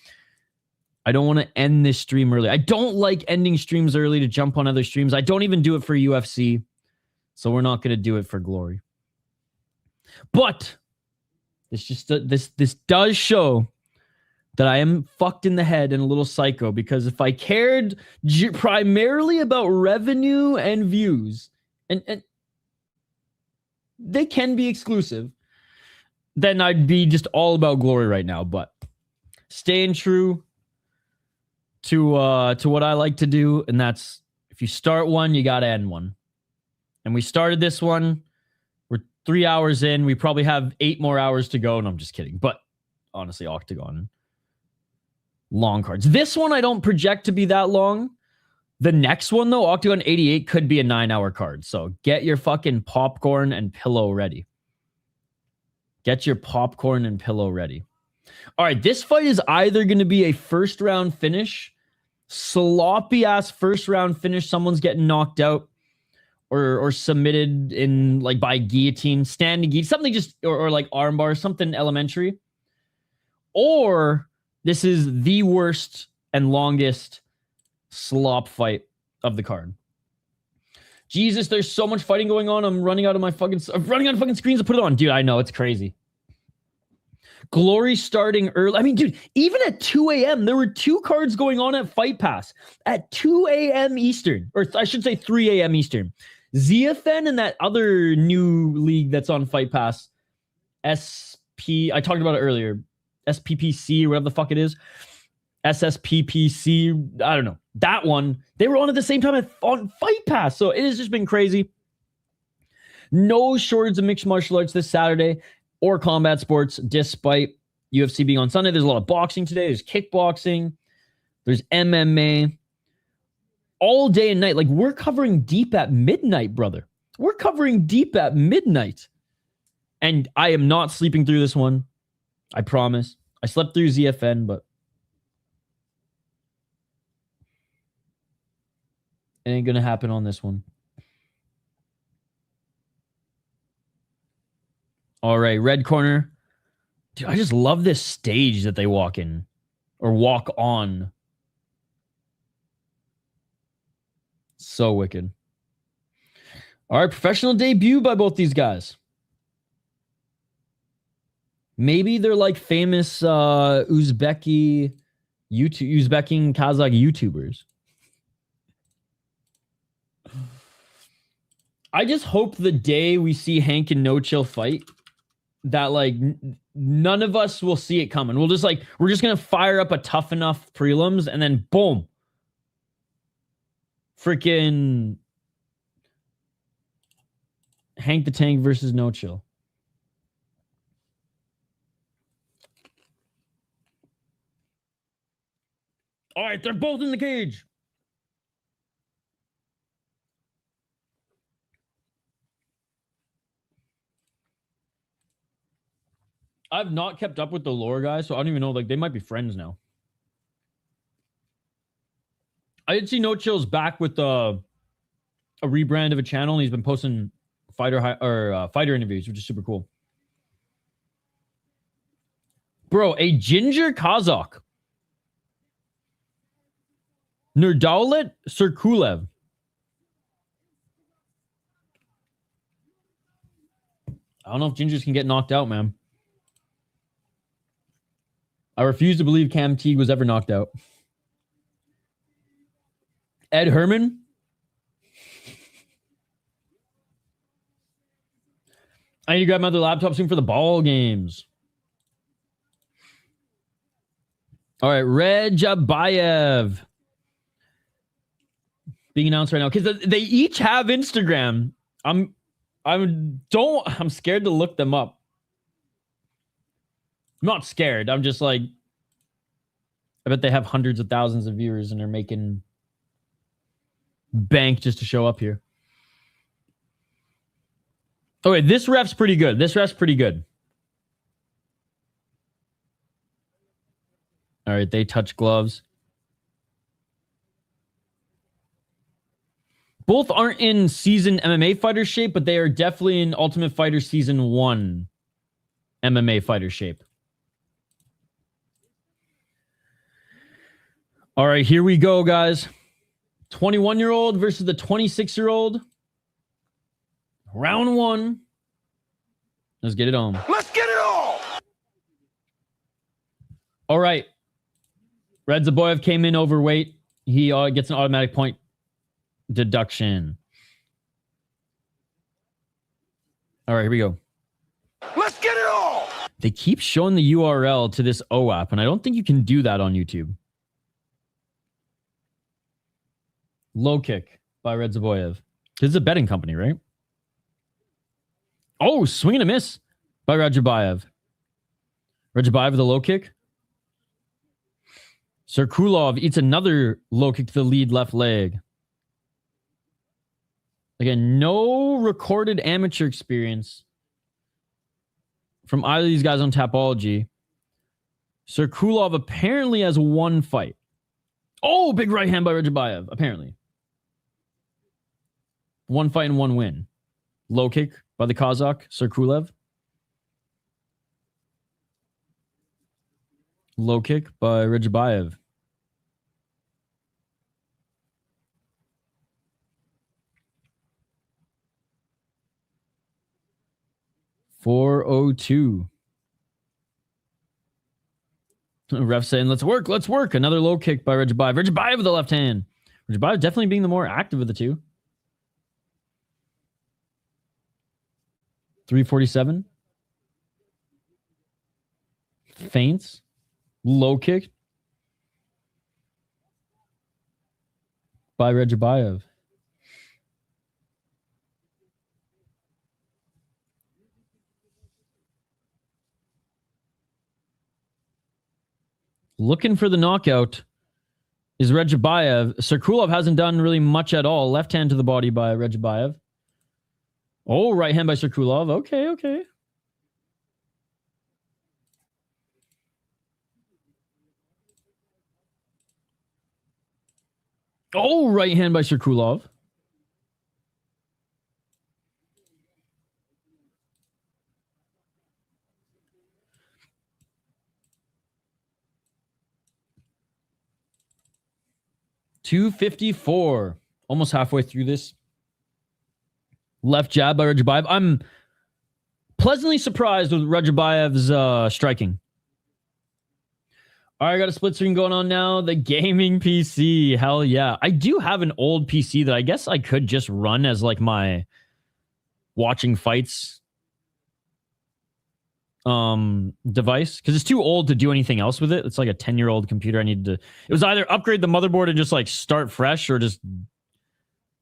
I don't want to end this stream early. I don't like ending streams early to jump on other streams. I don't even do it for UFC. So we're not going to do it for Glory. But this does show that I am fucked in the head and a little psycho, because if I cared primarily about revenue and views, and they can be exclusive, then I'd be just all about Glory right now. But staying true to what I like to do, and that's if you start one, you got to end one. And we started this one. We're 3 hours in. We probably have 8 more hours to go. And I'm just kidding. But honestly, Octagon, long cards. This one I don't project to be that long. The next one, though, Octagon 88, could be a 9-hour card. So get your fucking popcorn and pillow ready. Get your popcorn and pillow ready. All right, this fight is either going to be a first-round finish, sloppy-ass first-round finish, someone's getting knocked out, or submitted in like by guillotine, standing guillotine, something just, or like armbar, something elementary. Or this is the worst and longest slop fight of the card. Jesus, there's so much fighting going on. I'm running out of fucking screens to put it on. Dude, I know, it's crazy. Glory starting early. I mean, dude, even at 2 a.m., there were 2 cards going on at Fight Pass at 2 a.m. Eastern, or I should say 3 a.m. Eastern. Ziafen and that other new league that's on Fight Pass, I talked about it earlier, SPPC, or whatever the fuck it is, SSPPC, I don't know. That one, they were on at the same time on Fight Pass, so it has just been crazy. No shortage of mixed martial arts this Saturday or combat sports, despite UFC being on Sunday. There's a lot of boxing today. There's kickboxing. There's MMA. All day and night. Like, we're covering deep at midnight, brother. We're covering deep at midnight. And I am not sleeping through this one. I promise. I slept through ZFN, but it ain't going to happen on this one. All right, red corner. Dude, I just love this stage that they walk in or walk on. So wicked. All right, professional debut by both these guys. Maybe they're like famous Uzbek and Kazakh YouTubers. I just hope the day we see Hank and No Chill fight, that like none of us will see it coming. We're just gonna fire up a tough enough prelims and then boom. Freaking Hank the Tank versus No Chill. All right, they're both in the cage. I've not kept up with the lore guys, so I don't even know. Like, they might be friends now. I did see No Chill's back with a rebrand of a channel, and he's been posting fighter interviews, which is super cool. Bro, a ginger Kazakh. Nurdaulet Serkulev. I don't know if gingers can get knocked out, man. I refuse to believe Cam Teague was ever knocked out. Ed Herman. I need to grab my other laptop soon for the ball games. All right, Red Abayev. being announced right now because they each have Instagram. I'm scared to look them up. I'm not scared. I'm just like, I bet they have hundreds of thousands of viewers and they're making bank just to show up here. Okay, this ref's pretty good. All right, they touch gloves. Both aren't in seasoned MMA fighter shape, but they are definitely in Ultimate Fighter Season 1 MMA fighter shape. All right, here we go, guys. 21-year-old versus the 26-year-old. Round 1. Let's get it on. Let's get it all! All right. Red Zaboyev came in overweight. He gets an automatic point deduction. All right, here we go. Let's get it all! They keep showing the URL to this OAP, and I don't think you can do that on YouTube. Low kick by Red Zaboyev. This is a betting company, right? Oh, swing and a miss by Rajabayev. Rajabayev with a low kick. Serkulov eats another low kick to the lead left leg. Again, no recorded amateur experience from either of these guys on Tapology. Serkulov apparently has one fight. Oh, big right hand by Rajabayev, apparently. One fight and one win. Low kick by the Kazakh, Serkulov. Low kick by Rajabayev. .402. Ref saying, let's work. Another low kick by Rajabayev. Rajabayev with the left hand. Rajabayev definitely being the more active of the two. 347. Feints. Low kick by Rajabayev. Looking for the knockout is Rajabayev. Serkulov hasn't done really much at all. Left hand to the body by Rajabayev. Oh, right hand by Serkulov. Okay. Oh, right hand by Serkulov. .254. Almost halfway through this. Left jab by Rajabayev. I'm pleasantly surprised with Rajabayev's striking. All right, I got a split screen going on now. The gaming PC. Hell yeah. I do have an old PC that I guess I could just run as like my watching fights device because it's too old to do anything else with it. It's like a 10-year-old computer. I need to. It was either upgrade the motherboard and just like start fresh or just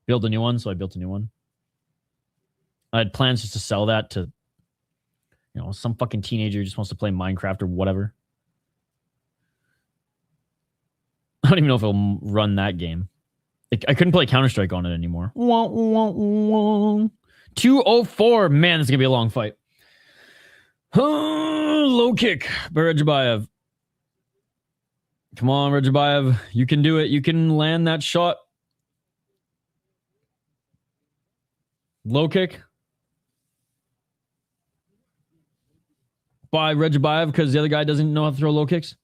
build a new one. So I built a new one. I had plans just to sell that to, some fucking teenager who just wants to play Minecraft or whatever. I don't even know if it'll run that game. I couldn't play Counter-Strike on it anymore. 204. Man, this is going to be a long fight. Low kick by Rajabayev. Come on, Rajabayev. You can do it. You can land that shot. Low kick by Rajabayev because the other guy doesn't know how to throw low kicks.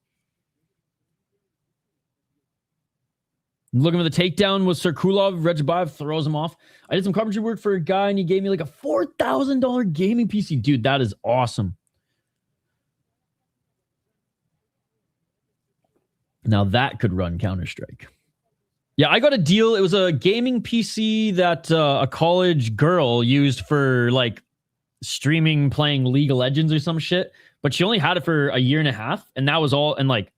Looking for the takedown with Serkulov. Rajabayev throws him off. I did some carpentry work for a guy and he gave me like a $4,000 gaming PC. Dude, that is awesome. Now that could run Counter-Strike. Yeah, I got a deal. It was a gaming PC that a college girl used for like streaming, playing League of Legends or some shit. But she only had it for a year and a half. And that was all. And like,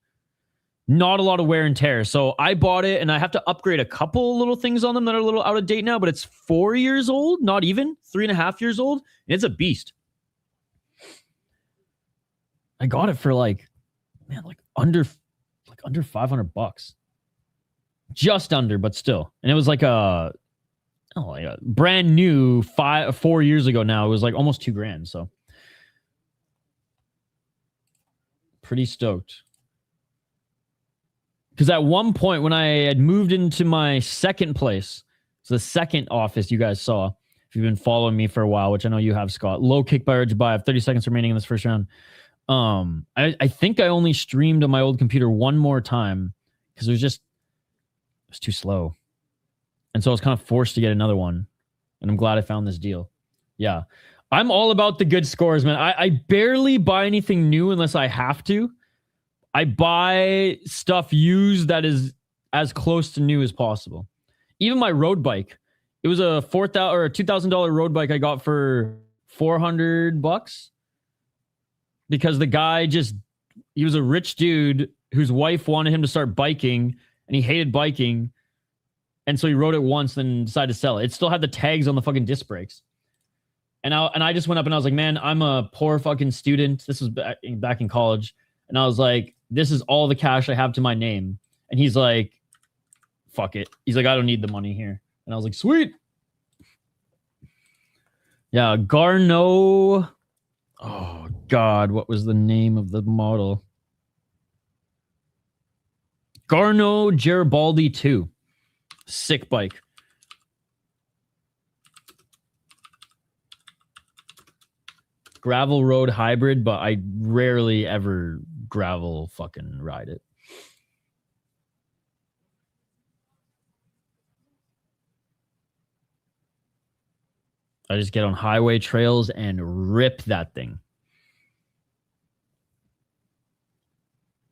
Not a lot of wear and tear. So I bought it and I have to upgrade a couple little things on them that are a little out of date now, but it's 4 years old, not even 3.5 years old. And it's a beast. I got it for like under $500. Just under, but still. And it was like a brand new 4 years ago now. It was like almost $2,000. So pretty stoked. Because at one point when I had moved into my second place, so the second office you guys saw, if you've been following me for a while, which I know you have, Scott, low kick by Rajabayev, 30 seconds remaining in this first round. I think I only streamed on my old computer one more time because it was too slow. And so I was kind of forced to get another one. And I'm glad I found this deal. Yeah. I'm all about the good scores, man. I barely buy anything new unless I have to. I buy stuff used that is as close to new as possible. Even my road bike. It was a $4,000 or a $2,000 road bike I got for $400 because the guy he was a rich dude whose wife wanted him to start biking and he hated biking. And so he rode it once and decided to sell it. It still had the tags on the fucking disc brakes. And I just went up and I was like, man, I'm a poor fucking student. This was back in college. And I was like, this is all the cash I have to my name. And he's like, fuck it. He's like, I don't need the money here. And I was like, sweet. Yeah, Garneau. Oh, God. What was the name of the model? Garneau Garibaldi 2. Sick bike. Gravel road hybrid, but I rarely ever gravel fucking ride it. I just get on highway trails and rip that thing.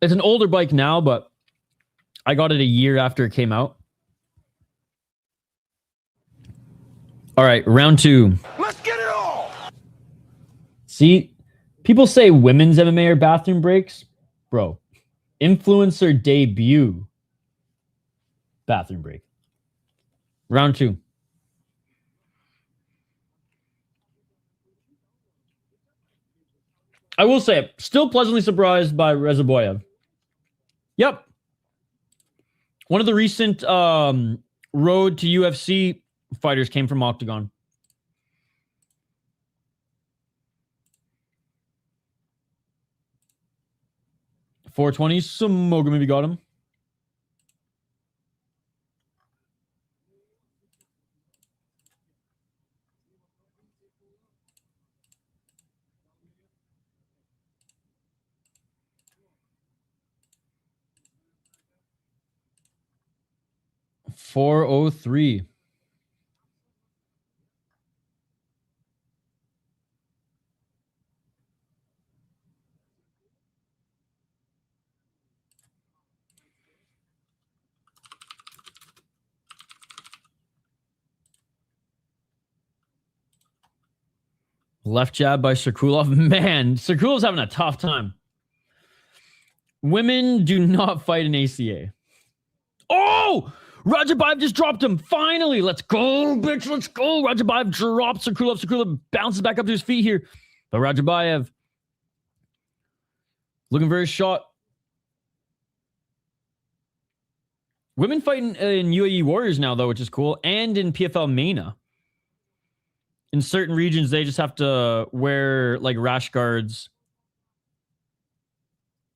It's an older bike now, but I got it a year after it came out. All right, round 2. Let's get it all! See, people say women's MMA are bathroom breaks. Bro, influencer debut. Bathroom break. Round 2. I will say, still pleasantly surprised by Rezaboyev. Yep. One of the recent road to UFC fighters came from Octagon. $420. Samoga maybe got him. $403. Left jab by Serkulov. Man, Serkulov's having a tough time. Women do not fight in ACA. Oh! Rajabayev just dropped him. Finally. Let's go, bitch. Let's go. Rajabayev drops Serkulov. Serkulov bounces back up to his feet here. But Rajabayev looking very shot. Women fighting in UAE Warriors now, though, which is cool. And in PFL MENA. In certain regions, they just have to wear like rash guards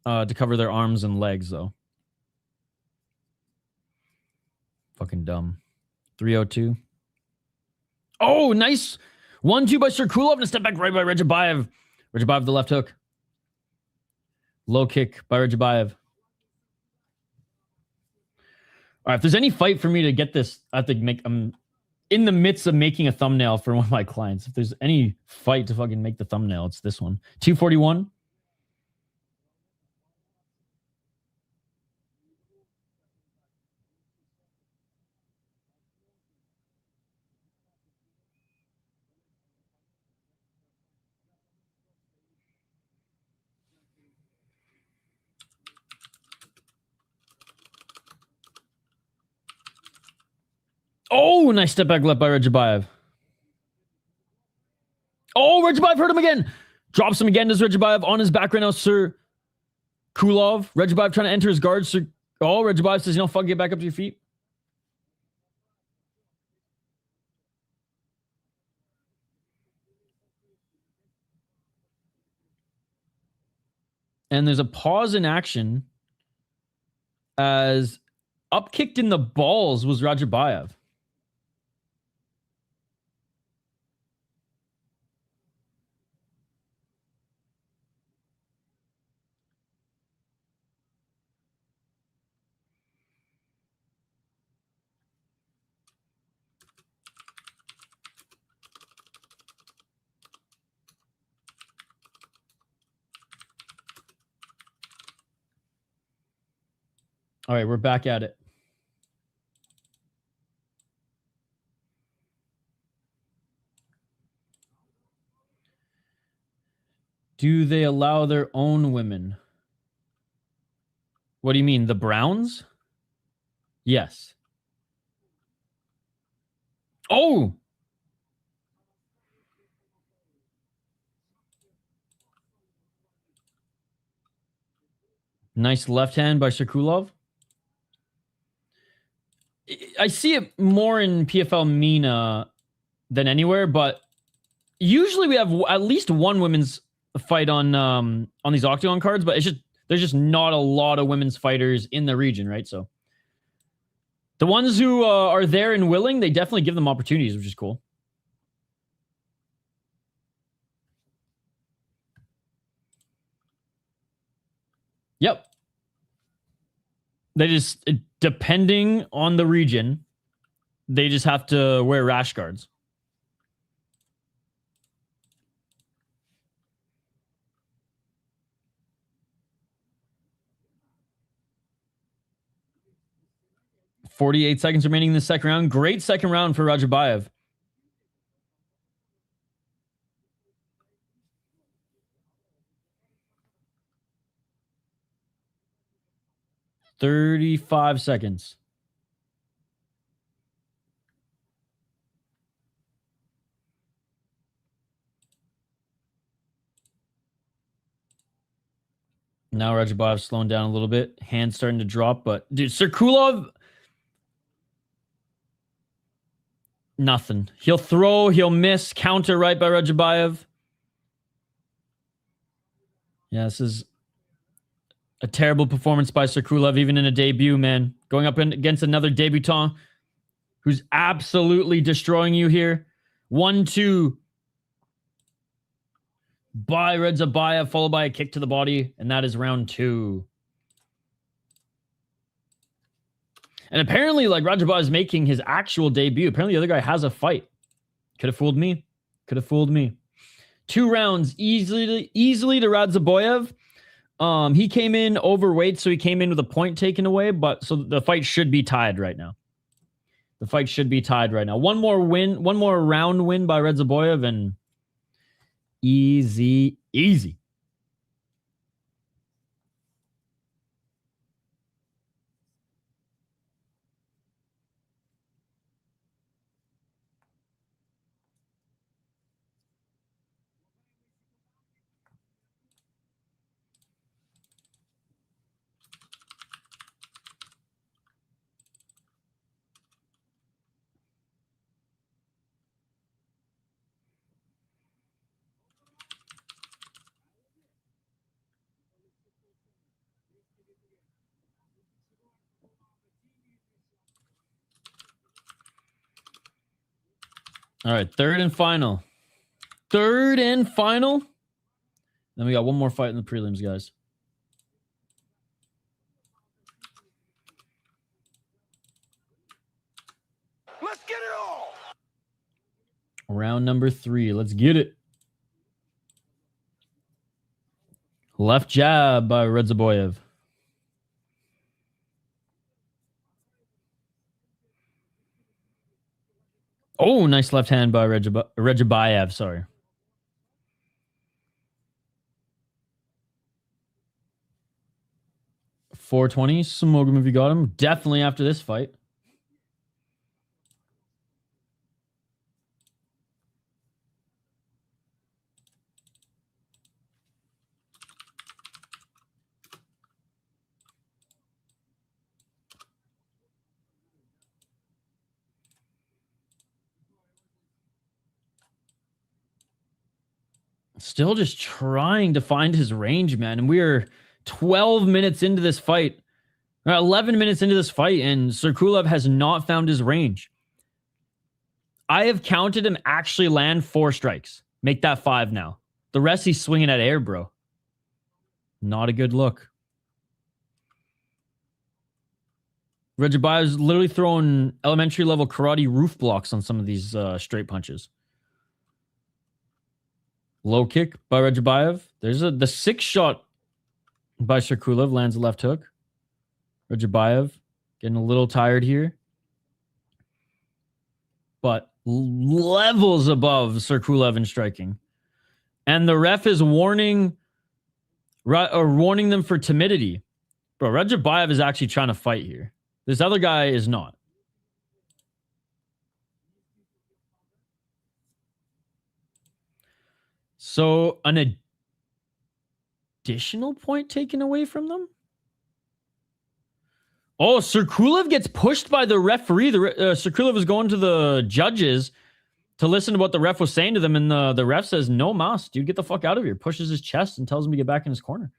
to cover their arms and legs, though. Fucking dumb. 302. Oh, nice. 1-2 by Serkulov and a step back right by Rajabayev. Rajabayev the left hook. Low kick by Rajabayev. All right, if there's any fight for me to get this, I have to make... I'm in the midst of making a thumbnail for one of my clients. If there's any fight to fucking make the thumbnail, it's this one. 241. Oh, nice step back left by Rajabayev. Oh, Rajabayev hurt him again. Drops him again. Does Rajabayev on his back right now, Sir Kulov. Rajabayev trying to enter his guard. Oh, Rajabayev says, you know, fuck, get back up to your feet. And there's a pause in action as up kicked in the balls was Rajabayev. All right, we're back at it. Do they allow their own women? What do you mean? The Browns? Yes. Oh! Nice left hand by Shakulov. I see it more in PFL MENA than anywhere, but usually we have at least one women's fight on these Octagon cards, but there's just not a lot of women's fighters in the region, right? So the ones who are there and willing, they definitely give them opportunities, which is cool. Yep. They just, depending on the region, they just have to wear rash guards. .48 seconds remaining in the second round. Great second round for Rajabayev. .35 seconds. Now Rajabayev slowing down a little bit. Hands starting to drop, but dude, Serkulov, nothing. He'll throw, he'll miss, counter right by Rajabayev. Yeah, this is a terrible performance by Serkulov, even in a debut, man. Going up against another debutant who's absolutely destroying you here. 1-2 by Rajabayev, followed by a kick to the body, and that is round 2. And apparently, like, Rajabayev is making his actual debut. Apparently, the other guy has a fight. Could have fooled me. Could have fooled me. 2 rounds easily to Rajabayev. He came in overweight, so he came in with a point taken away, but so the fight should be tied right now. The fight should be tied right now. One more round win by Rajabayev, and easy. All right, third and final. Then we got one more fight in the prelims, guys. Let's get it all. Round number 3. Let's get it. Left jab by Rajabayev. Oh, nice left hand by Rajabayev, sorry. .420. Smoke him if you got him. Definitely after this fight. Still just trying to find his range, man. And we're 12 minutes into this fight. 11 minutes into this fight, and Serkulev has not found his range. I have counted him actually land 4 strikes. Make that 5 now. The rest he's swinging at air, bro. Not a good look. Rajabayev's literally throwing elementary level karate roof blocks on some of these straight punches. Low kick by Rajabayev. There's the 6 shot by Serkulev lands a left hook. Rajabayev getting a little tired here. But levels above Serkulev in striking. And the ref is warning them for timidity. Bro, Rajabayev is actually trying to fight here. This other guy is not. So an additional point taken away from them? Oh, Serkulev gets pushed by the referee. Serkulev was going to the judges to listen to what the ref was saying to them, and the ref says, no mas, dude, get the fuck out of here. Pushes his chest and tells him to get back in his corner.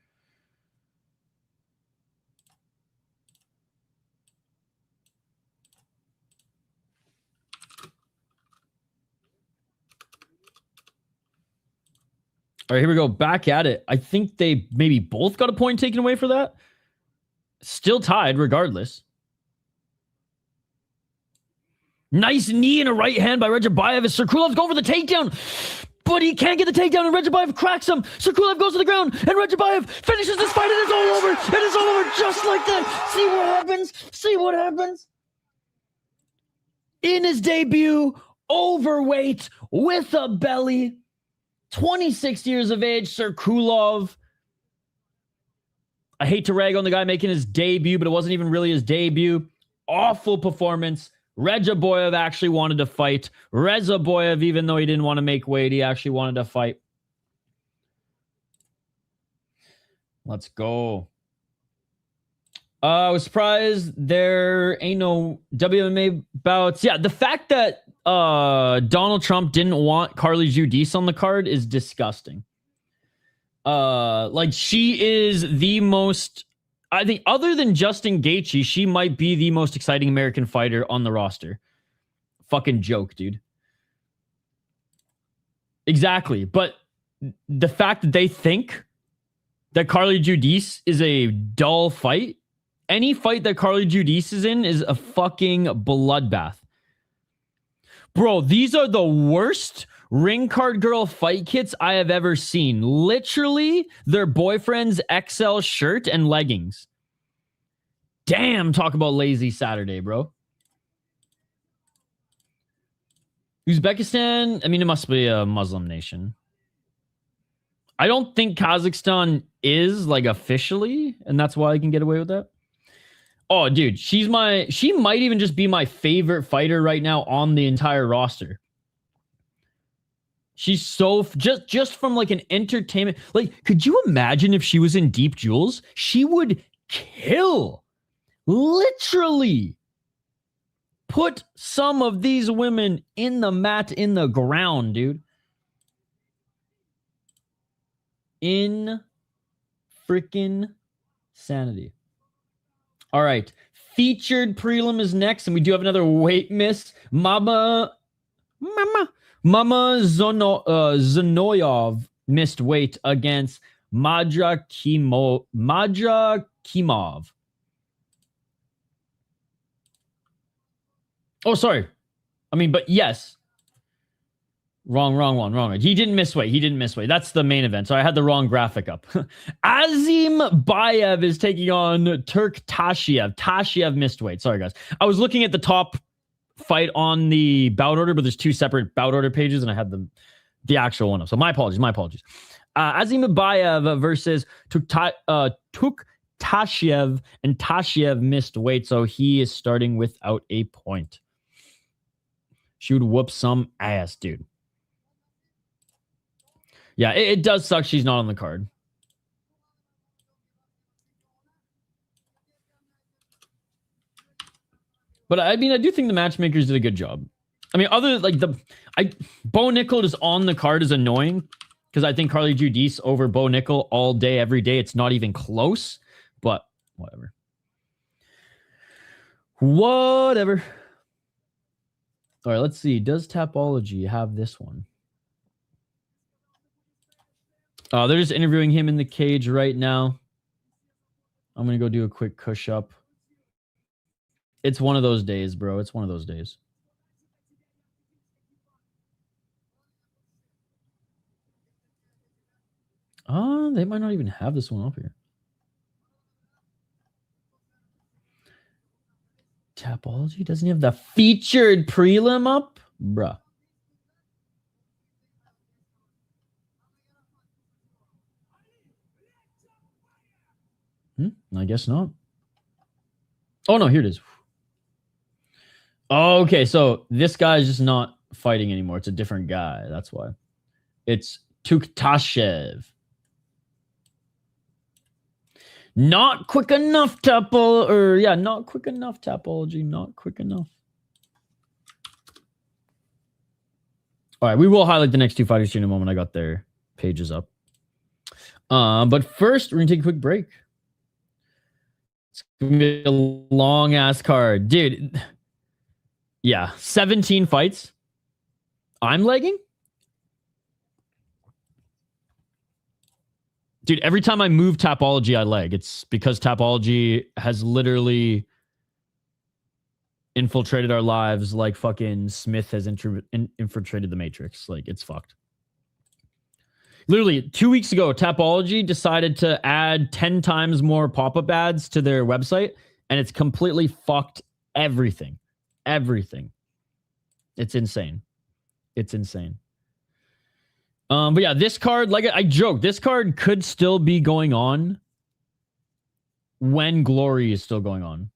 All right, here we go. Back at it. I think they maybe both got a point taken away for that. Still tied regardless. Nice knee and a right hand by Rajabayev as Serkulev's going for the takedown. But he can't get the takedown and Rajabayev cracks him. Serkulev goes to the ground and Rajabayev finishes this fight and it's all over. It is all over just like that. See what happens. See what happens. In his debut, overweight with a belly. 26 years of age, Serkulov. I hate to rag on the guy making his debut, but it wasn't even really his debut. Awful performance. Rajaboyev actually wanted to fight. Rezaboyev, even though he didn't want to make weight, he actually wanted to fight. Let's go. I was surprised there ain't no WMA bouts. Yeah, the fact that Donald Trump didn't want Carly Giudice on the card is disgusting. Like, she is the most, I think, other than Justin Gaethje, she might be the most exciting American fighter on the roster. Fucking joke, dude. Exactly. But the fact that they think that Carly Giudice is a dull fight, any fight that Carly Giudice is in is a fucking bloodbath. Bro, these are the worst ring card girl fight kits I have ever seen. Literally their boyfriend's XL shirt and leggings. Damn, talk about lazy Saturday, bro. Uzbekistan, I mean, it must be a Muslim nation. I don't think Kazakhstan is, like, officially, and that's why I can get away with that. Oh, dude, she might even just be my favorite fighter right now on the entire roster. She's so, just from like an entertainment, like, could you imagine if she was in Deep Jewels? She would kill, literally put some of these women in the mat, in the ground, dude. In freaking sanity. All right. Featured prelim is next, and we do have another weight miss. Mamajonov missed weight against Madrakhimov. Oh, sorry. I mean, but yes. Wrong. He didn't miss weight. That's the main event. So I had the wrong graphic up. Azim Bayev is taking on Turk Tashiev. Tashiev missed weight. Sorry, guys. I was looking at the top fight on the bout order, but there's 2 separate bout order pages, and I had the actual one up. So my apologies. Azim Bayev versus Turk Tashiev, and Tashiev missed weight, so he is starting without a point. She would whoop some ass, dude. Yeah, it does suck she's not on the card. But I mean, I do think the matchmakers did a good job. I mean, other like Bo Nickel is on the card is annoying because I think Carly Judice over Bo Nickel all day, every day. It's not even close, but whatever. Whatever. All right, let's see. Does Tapology have this one? They're just interviewing him in the cage right now. I'm going to go do a quick push up. It's one of those days, bro. It's one of those days. They might not even have this one up here. Tapology doesn't have the featured prelim up? Bruh. I guess not. Oh, no, here it is. Oh, okay, so this guy is just not fighting anymore. It's a different guy. That's why. It's Tuktashev. Not quick enough, not quick enough, Tapology. Not quick enough. All right, we will highlight the next two fighters in a moment. I got their pages up. But first, we're going to take a quick break. It's going to be a long-ass card. Dude, yeah, 17 fights. I'm legging? Dude, every time I move Tapology, I leg. It's because Tapology has literally infiltrated our lives like fucking Smith has infiltrated the Matrix. Like, it's fucked. Literally, 2 weeks ago, Tapology decided to add 10 times more pop-up ads to their website, and it's completely fucked everything. Everything. It's insane. It's insane. But yeah, this card, like I joked, this card could still be going on when Glory is still going on.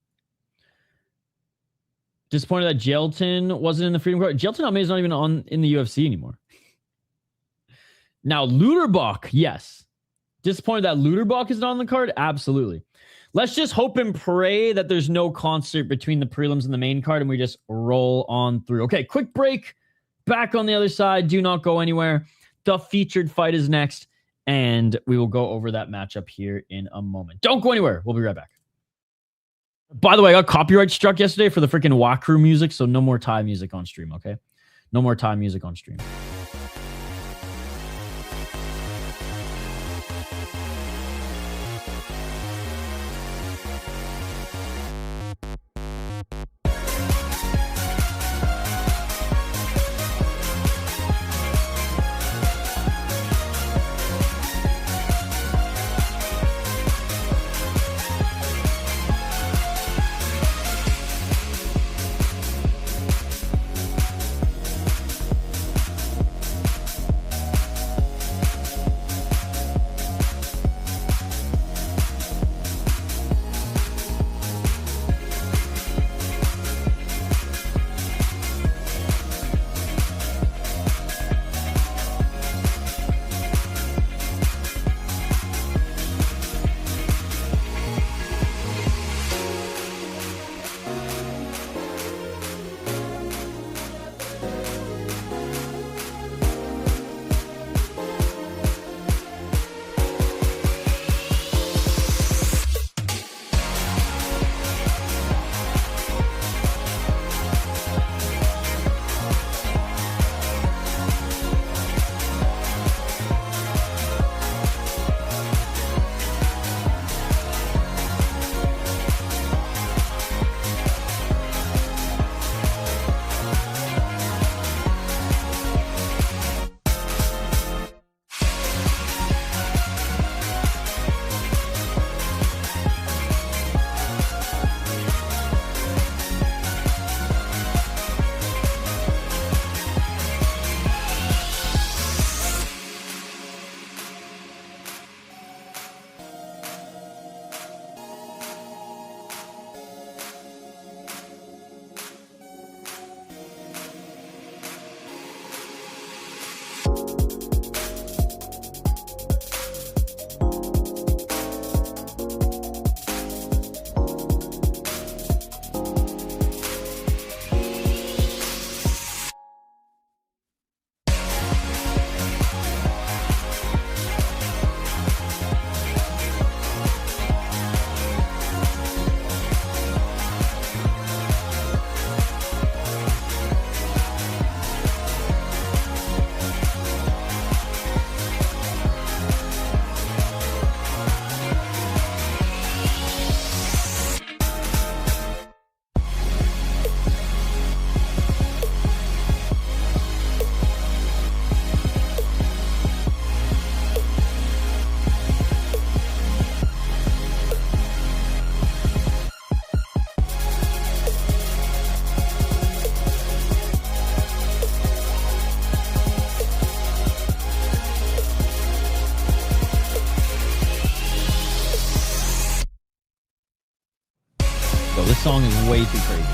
Disappointed that Jelton wasn't in the Freedom card. Jelton Almeida is not even in the UFC anymore. Now, Luderbach, yes. Disappointed that Luderbach is not on the card? Absolutely. Let's just hope and pray that there's no concert between the prelims and the main card and we just roll on through. Okay, quick break. Back on the other side. Do not go anywhere. The featured fight is next, and we will go over that matchup here in a moment. Don't go anywhere. We'll be right back. By the way, I got copyright struck yesterday for the freaking Wakru music, so no more Thai music on stream, okay? No more Thai music on stream. way too crazy.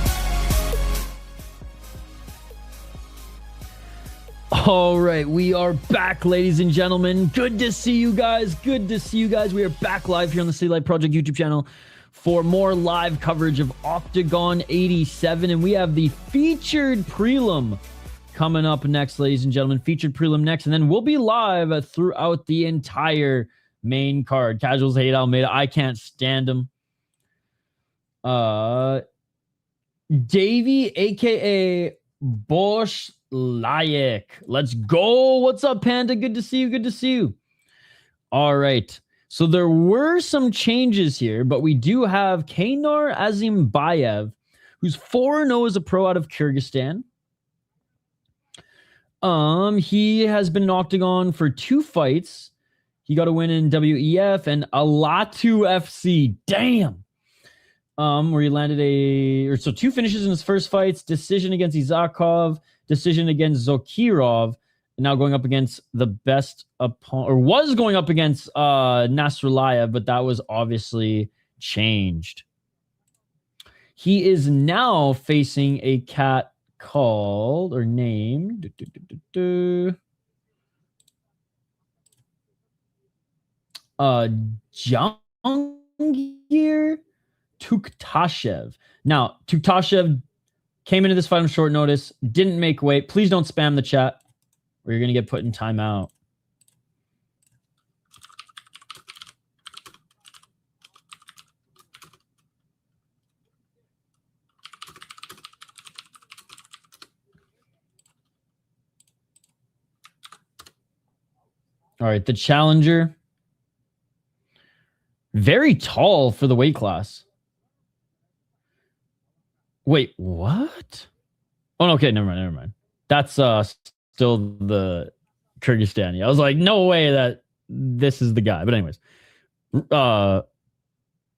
All right, we are back, ladies and gentlemen. Good to see you guys. Good to see you guys. We are back live here on the City Life Project YouTube channel for more live coverage of Octagon 87. And we have the featured prelim coming up next, ladies and gentlemen. Featured prelim next. And then we'll be live throughout the entire main card. Casuals hate Almeida. I can't stand him. Davey, a.k.a. Bosch Layek. Let's go. What's up, Panda? Good to see you. Good to see you. All right. So there were some changes here, but we do have Kainar Azimbayev, who's 4-0 as a pro out of Kyrgyzstan. He has been in Octagon for 2 fights. He got a win in WEF and Alatu FC. Damn. Where he landed 2 finishes in his first fights, decision against Izakov, decision against Zokirov, and now going up against the best opponent, or was going up against Nasrullayev, but that was obviously changed. He is now facing a cat called, or named, Jahongir Tuktashev. Now, Tuktashev came into this fight on short notice, didn't make weight. Please don't spam the chat or you're going to get put in timeout. All right, the challenger. Very tall for the weight class. Wait, what? Oh, okay, never mind. That's still the Kyrgyzstani. I was like, no way that this is the guy. But anyways, Jahongir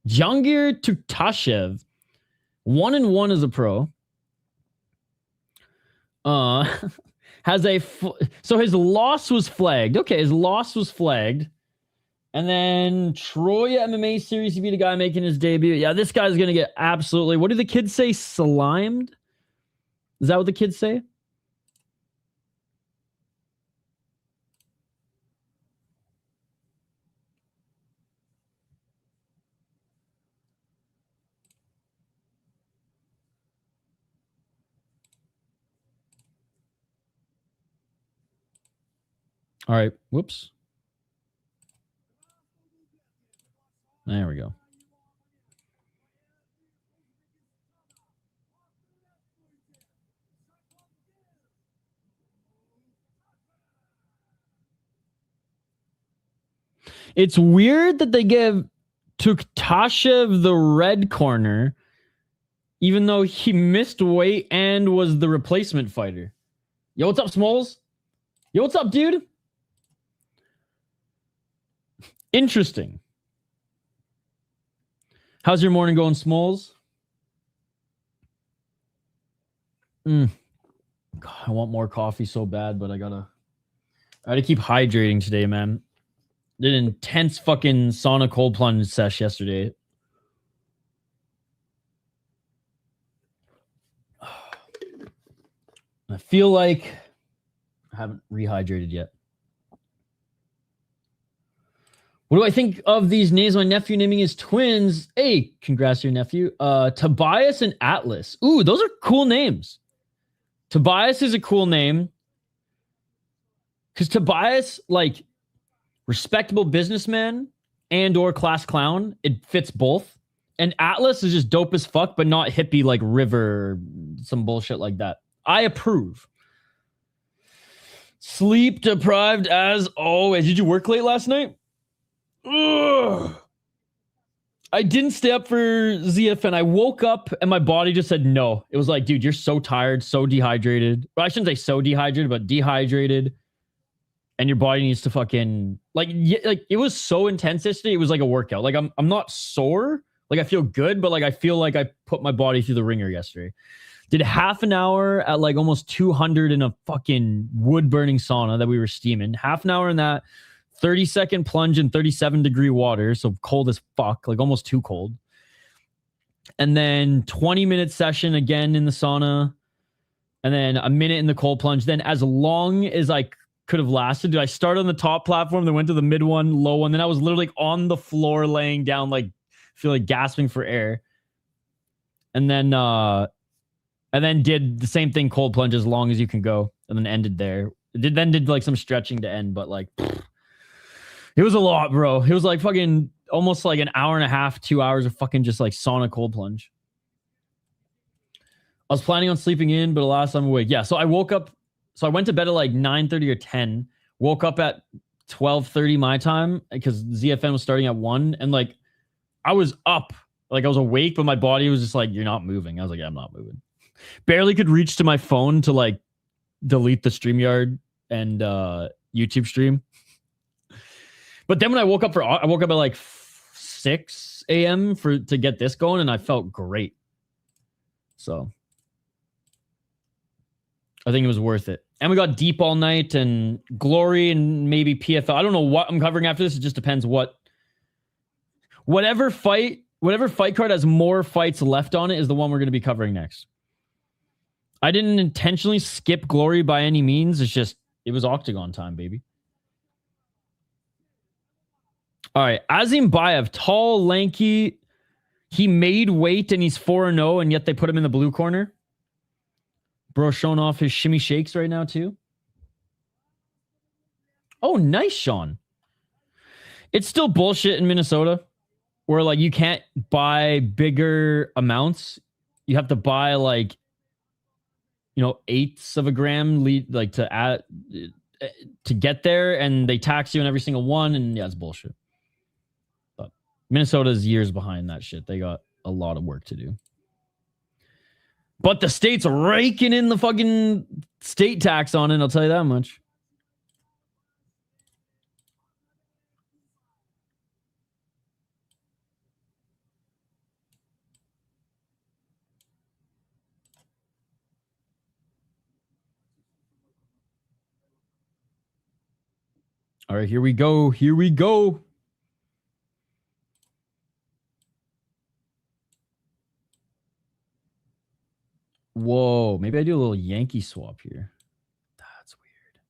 Tuktashev, 1-1 as a pro. Has a so his loss was flagged. Okay, his loss was flagged. And then Troya MMA series, he beat a guy making his debut. Yeah, this guy's going to get absolutely... What do the kids say? Slimed? Is that what the kids say? All right. Whoops. There we go. It's weird that they give Tuktashev the red corner, even though he missed weight and was the replacement fighter. Yo, what's up, Smalls? Yo, what's up, dude? Interesting. How's your morning going, Smalls? God, I want more coffee so bad, but I gotta keep hydrating today, man. Did an intense fucking sauna cold plunge sesh yesterday. I feel like I haven't rehydrated yet. What do I think of these names? My nephew naming his twins. Hey, congrats to your nephew. Tobias and Atlas. Ooh, those are cool names. Tobias is a cool name. Because Tobias, like, respectable businessman and or class clown. It fits both. And Atlas is just dope as fuck, but not hippie like River or some bullshit like that. I approve. Sleep deprived as always. Did you work late last night? Ugh. I didn't stay up for ZF and I woke up and my body just said no. It was like, dude, you're so tired, so dehydrated. Well, I shouldn't say so dehydrated, but dehydrated. And your body needs to fucking like it was so intense yesterday. It was like a workout. Like I'm not sore. Like I feel good, but like I feel like I put my body through the ringer yesterday. Did half an hour at like almost 200 in a fucking wood burning sauna that we were steaming. Half an hour in that. 30-second plunge in 37-degree water, so cold as fuck, like almost too cold. And then 20-minute session again in the sauna. And then a minute in the cold plunge. Then as long as I could have lasted, I started on the top platform, then went to the mid one, low one. Then I was literally on the floor laying down, like feel like gasping for air. And then did the same thing, cold plunge as long as you can go. And then ended there. Then did like some stretching to end, but like it was a lot, bro. It was like fucking almost like an hour and a half, 2 hours of fucking just like sauna cold plunge. I was planning on sleeping in, but alas, I'm awake. Yeah, so I woke up. So I went to bed at like 9:30 or 10. Woke up at 12:30 my time because ZFN was starting at 1. And like I was up. Like I was awake, but my body was just like, you're not moving. I was like, yeah, I'm not moving. Barely could reach to my phone to like delete the StreamYard and YouTube stream. But then when I woke up at like 6 a.m. to get this going, and I felt great. So I think it was worth it. And we got deep all night and glory and maybe PFL. I don't know what I'm covering after this. It just depends whatever fight card has more fights left on it is the one we're going to be covering next. I didn't intentionally skip glory by any means. It's just, it was Octagon time, baby. All right. Azim Bayev, tall, lanky. He made weight and he's 4-0, and yet they put him in the blue corner. Bro showing off his shimmy shakes right now, too. Oh, nice, Sean. It's still bullshit in Minnesota where, like, you can't buy bigger amounts. You have to buy, like, you know, 1/8 of a gram like to add to get there, and they tax you on every single one, and yeah, it's bullshit. But Minnesota's years behind that shit. They got a lot of work to do. But the state's raking in the fucking state tax on it, I'll tell you that much. All right, here we go. Here we go. Whoa, maybe I do a little Yankee swap here. That's weird.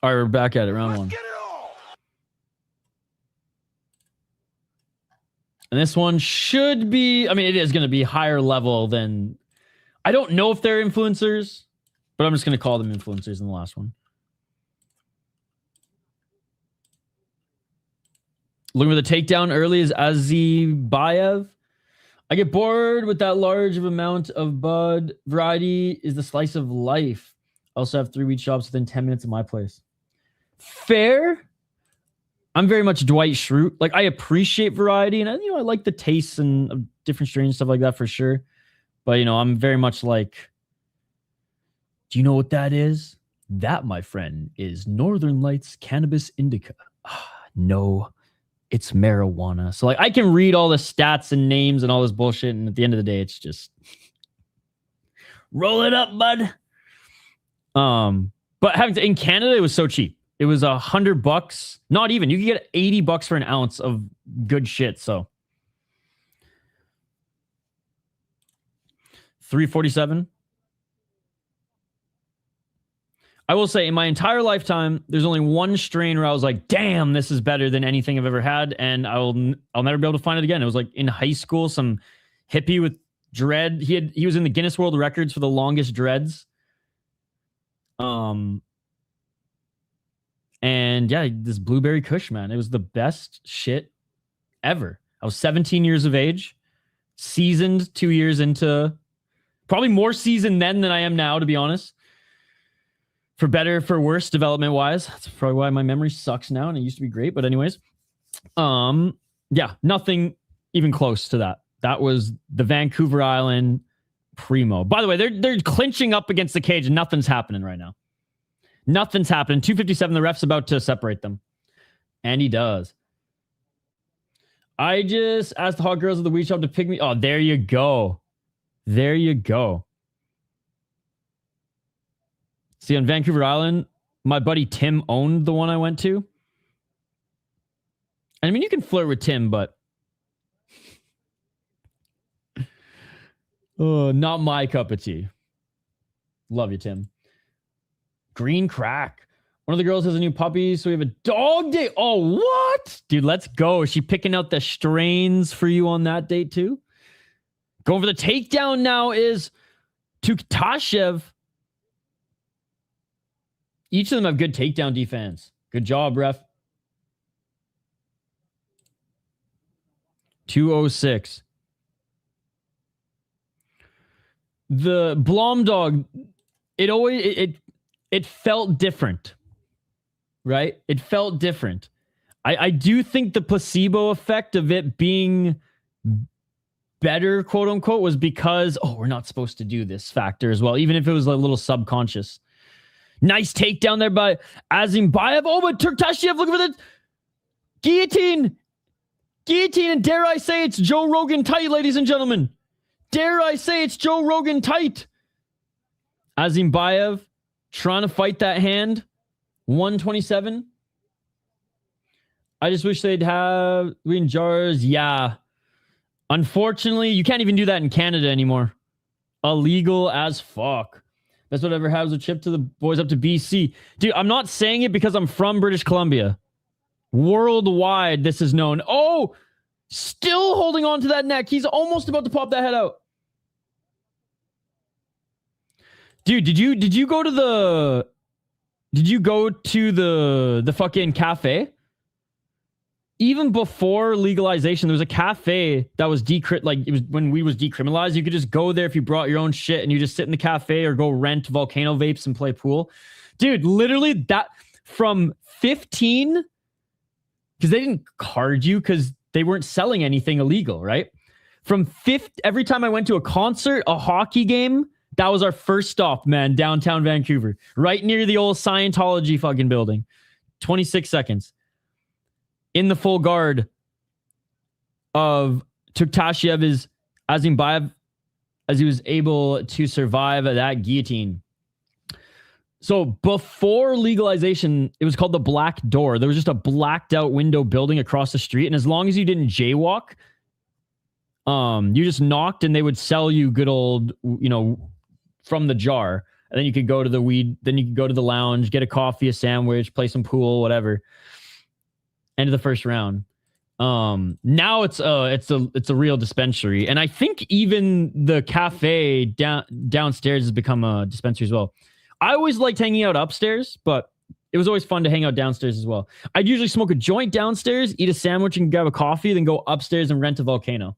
All right, we're back at it, round one. And this one should be, I mean, it is going to be higher level than, I don't know if they're influencers, but I'm just going to call them influencers in the last one. Looking for the takedown early is Azibayev. I get bored with that large of amount of bud. Variety is the slice of life. I also have 3 weed shops within 10 minutes of my place. Fair. I'm very much Dwight Schrute. Like, I appreciate variety, and I like the tastes and of different strains and stuff like that for sure. But, I'm very much like, do you know what that is? That, my friend, is Northern Lights Cannabis Indica. No, it's marijuana. So, like, I can read all the stats and names and all this bullshit, and at the end of the day, it's just roll it up, bud. But in Canada, it was so cheap. It was $100. Not even. You could get $80 for an ounce of good shit. So $347. I will say, in my entire lifetime, there's only one strain where I was like, damn, this is better than anything I've ever had, and I'll never be able to find it again. It was like in high school, some hippie with dread. He was in the Guinness World Records for the longest dreads. And yeah, this blueberry kush, man, it was the best shit ever. I was 17 years of age, seasoned 2 years into, probably more seasoned then than I am now, to be honest. For better, for worse, development wise. That's probably why my memory sucks now, and it used to be great. But anyways, yeah, nothing even close to that. That was the Vancouver Island Primo. By the way, they're clinching up against the cage, and nothing's happening right now. Nothing's happening. 257, the ref's about to separate them. And he does. I just asked the hot girls of the weed shop to pick me. Oh, there you go. There you go. See, on Vancouver Island, my buddy Tim owned the one I went to. I mean, you can flirt with Tim, but not my cup of tea. Love you, Tim. Green crack. One of the girls has a new puppy, so we have a dog date. Oh, what? Dude, let's go. Is she picking out the strains for you on that date too? Going for the takedown now is Tuktashev. Each of them have good takedown defense. Good job, ref. 206. The Blom dog, it felt different. Right? It felt different. I do think the placebo effect of it being better, quote unquote, was because, we're not supposed to do this factor as well, even if it was a little subconscious. Nice takedown there by Azimbayev. Oh, but Turktashev looking for the guillotine. Guillotine, and dare I say it's Joe Rogan tight, ladies and gentlemen. Dare I say it's Joe Rogan tight. Azimbayev trying to fight that hand. 127. I just wish they'd have green jars. Yeah. Unfortunately, you can't even do that in Canada anymore. Illegal as fuck. That's whatever has a chip to the boys up to BC. Dude, I'm not saying it because I'm from British Columbia. Worldwide, this is known. Oh, still holding on to that neck. He's almost about to pop that head out. Dude, did you go to the fucking cafe? Even before legalization, there was a cafe that was it was when we was decriminalized. You could just go there if you brought your own shit and you just sit in the cafe or go rent volcano vapes and play pool. Dude, literally that from 15, because they didn't card you because they weren't selling anything illegal, right? From every time I went to a concert, a hockey game, that was our first stop, man, downtown Vancouver, right near the old Scientology fucking building. 26 seconds. In the full guard of Tuktashev is Azimbayev as he was able to survive that guillotine. So before legalization, it was called the Black Door. There was just a blacked out window building across the street. And as long as you didn't jaywalk, you just knocked and they would sell you good old, from the jar. And then you could go to the weed. Then you could go to the lounge, get a coffee, a sandwich, play some pool, whatever. End of the first round. Now it's a real dispensary, and I think even the cafe downstairs has become a dispensary as well. I always liked hanging out upstairs, but it was always fun to hang out downstairs as well. I'd usually smoke a joint downstairs, eat a sandwich, and grab a coffee, then go upstairs and rent a volcano.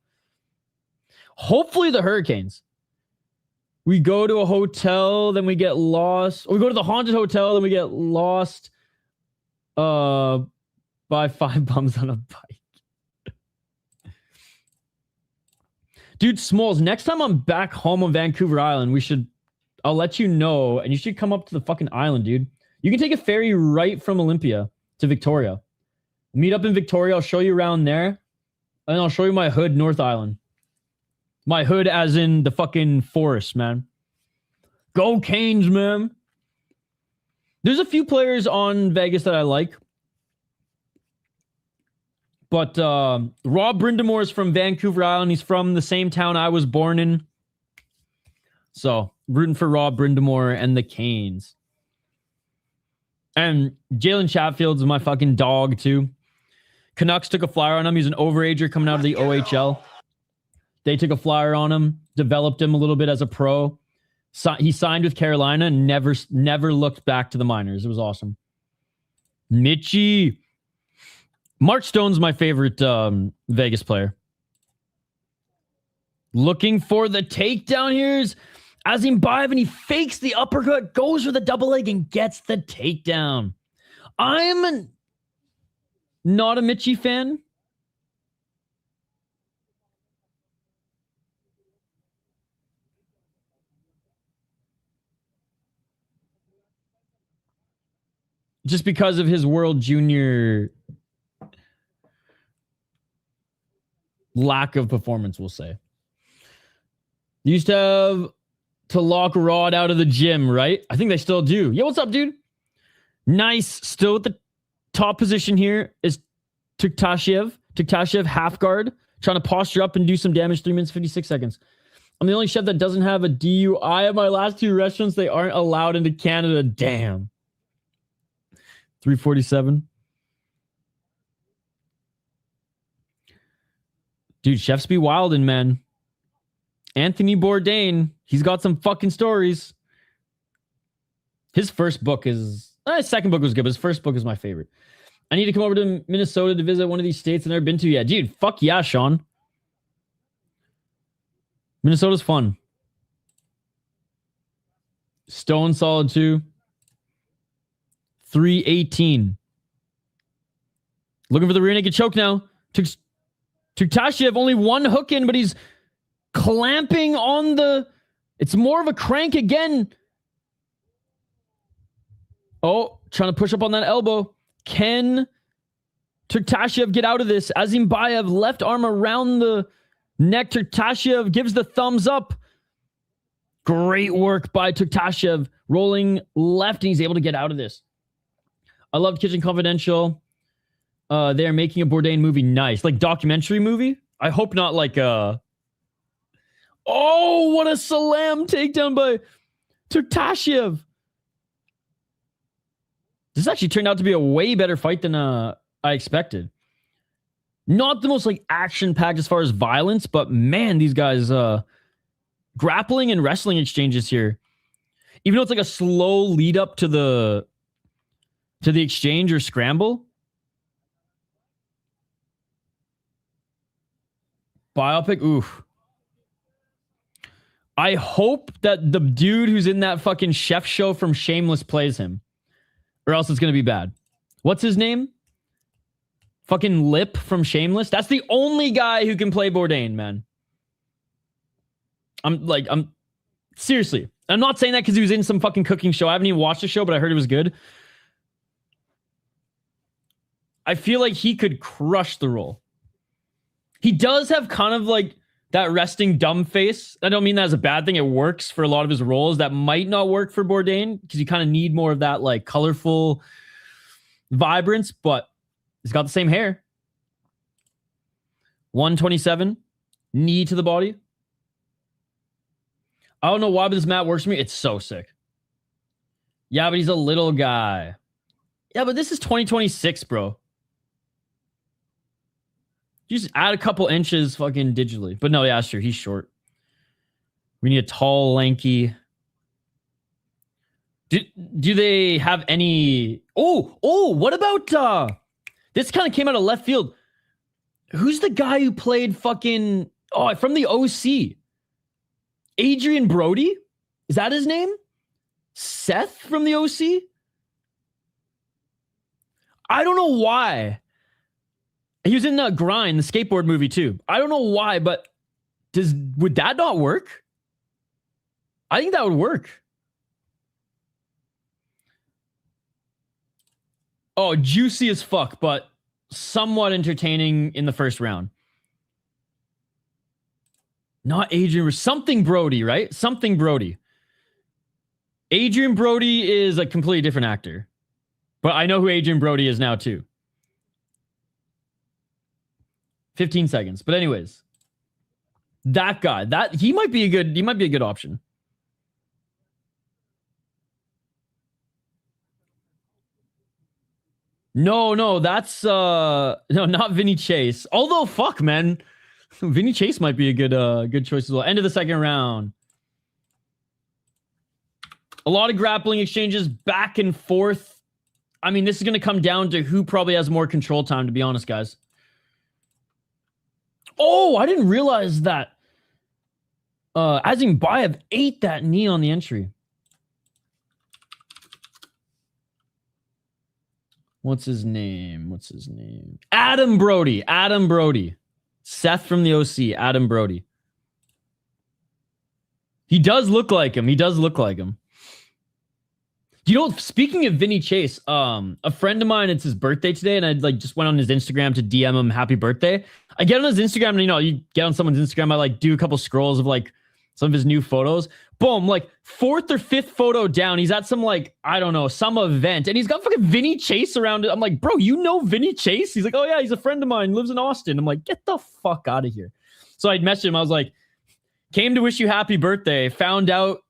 Hopefully the Hurricanes. We go to a hotel, then we get lost. Or we go to the haunted hotel, then we get lost. By 5 bums on a bike. Dude, Smalls, next time I'm back home on Vancouver Island, I'll let you know, and you should come up to the fucking island, dude. You can take a ferry right from Olympia to Victoria. Meet up in Victoria, I'll show you around there, and I'll show you my hood, North Island. My hood as in the fucking forest, man. Go Canes, man. There's a few players on Vegas that I like. But Rob Brindamore is from Vancouver Island. He's from the same town I was born in. So, rooting for Rob Brindamore and the Canes. And Jalen Chatfield's my fucking dog, too. Canucks took a flyer on him. He's an overager coming out of the OHL. They took a flyer on him, developed him a little bit as a pro. He signed with Carolina and never looked back to the minors. It was awesome. Mitchie. Mark Stone's my favorite Vegas player. Looking for the takedown here is Azimbayev, and he fakes the uppercut, goes for the double leg, and gets the takedown. I'm not a Mitchie fan. Just because of his World Junior lack of performance, we'll say. You used to have to lock Rod out of the gym, right? I think they still do. Yeah, what's up, dude? Nice. Still at the top position here is Tuktashev. Tuktashev, half guard, trying to posture up and do some damage. 3 minutes, 56 seconds. I'm the only chef that doesn't have a DUI at my last 2 restaurants. They aren't allowed into Canada. Damn. 347. Dude, chefs be wildin', man. Anthony Bourdain, he's got some fucking stories. His first book is... his second book was good, but his first book is my favorite. I need to come over to Minnesota to visit one of these states I've never been to yet. Dude, fuck yeah, Sean. Minnesota's fun. Stone solid 2. 318. Looking for the rear naked choke now. Tuktashev only one hook in, but he's clamping on the... It's more of a crank again. Oh, trying to push up on that elbow. Can Tuktashev get out of this? Azimbayev, left arm around the neck. Tuktashev gives the thumbs up. Great work by Tuktashev. Rolling left, and he's able to get out of this. I loved Kitchen Confidential. They're making a Bourdain movie. Nice. Like documentary movie? I hope not like a... Oh, what a salam takedown by Tuktashev. This actually turned out to be a way better fight than I expected. Not the most like action-packed as far as violence, but man, these guys grappling and wrestling exchanges here. Even though it's like a slow lead up to the exchange or scramble. Biopic, oof. I hope that the dude who's in that fucking chef show from Shameless plays him. Or else it's going to be bad. What's his name? Fucking Lip from Shameless. That's the only guy who can play Bourdain, man. I'm seriously. I'm not saying that because he was in some fucking cooking show. I haven't even watched the show, but I heard it was good. I feel like he could crush the role. He does have kind of like that resting dumb face. I don't mean that as a bad thing. It works for a lot of his roles. That might not work for Bourdain because you kind of need more of that like colorful vibrance, but he's got the same hair. 127. Knee to the body. I don't know why, but this mat works for me. It's so sick. Yeah, but he's a little guy. Yeah, but this is 2026, bro. You just add a couple inches fucking digitally. But no, yeah, sure. He's short. We need a tall, lanky. Do they have any... Oh, what about... This kind of came out of left field. Who's the guy who played fucking... Oh, from the OC? Adrian Brody? Is that his name? Seth from the OC? I don't know why. He was in the Grind, the skateboard movie too. I don't know why, but would that not work? I think that would work. Oh, juicy as fuck, but somewhat entertaining in the first round. Not Adrian, something Brody, right? Something Brody. Adrian Brody is a completely different actor. But I know who Adrian Brody is now too. 15 seconds. But anyways, that guy, he might be a good option. No, that's no, not Vinny Chase. Although fuck, man. Vinny Chase might be a good choice as well. End of the second round. A lot of grappling exchanges back and forth. I mean, this is going to come down to who probably has more control time, to be honest, guys. Oh, I didn't realize that. Azimbayev ate that knee on the entry. What's his name? Adam Brody. Seth from the OC. Adam Brody. He does look like him. You know, speaking of Vinny Chase, a friend of mine, it's his birthday today, and I just went on his Instagram to DM him happy birthday. I get on his Instagram, and you get on someone's Instagram, I do a couple scrolls of some of his new photos. Boom, like 4th or 5th photo down, he's at some like, I don't know, some event, and he's got fucking Vinny Chase around it. I'm like, bro, you know Vinny Chase? He's like, oh yeah, he's a friend of mine, lives in Austin. I'm like, get the fuck out of here. So I'd messaged him. I was like, came to wish you happy birthday. Found out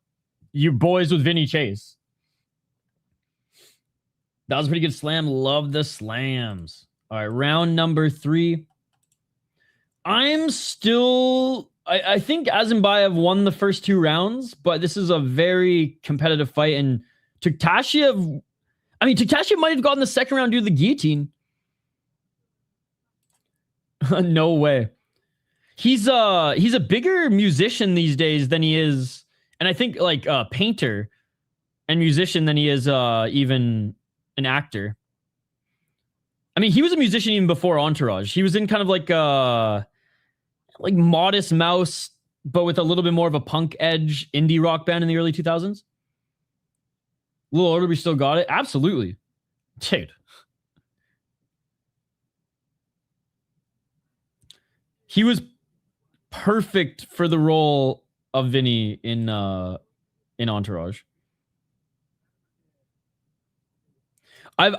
you boys with Vinny Chase. That was a pretty good slam. Love the slams. All right, round number 3. I'm still... I think Azimbayev won the first 2 rounds, but this is a very competitive fight. And Tuktashev... I mean, Tuktashev might have gotten the second round due to the guillotine. No way. He's a bigger musician these days than he is, and I think like painter and musician than he is even an actor. I mean, he was a musician even before Entourage. He was in kind of like Modest Mouse, but with a little bit more of a punk edge indie rock band in the early 2000s. A little older, we still got it. Absolutely. Dude. He was perfect for the role of Vinny in Entourage. I'm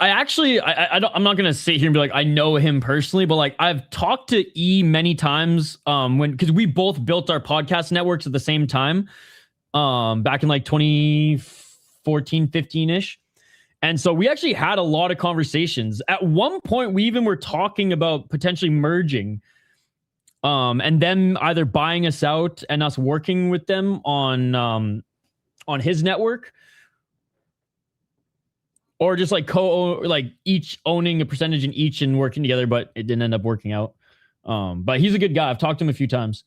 not gonna sit here and be like I know him personally, but like I've talked to E many times because we both built our podcast networks at the same time back in like 2014, 15-ish. And so we actually had a lot of conversations. At one point, we even were talking about potentially merging. And them either buying us out and us working with them on his network, or just like each owning a percentage in each and working together, but it didn't end up working out. But he's a good guy. I've talked to him a few times.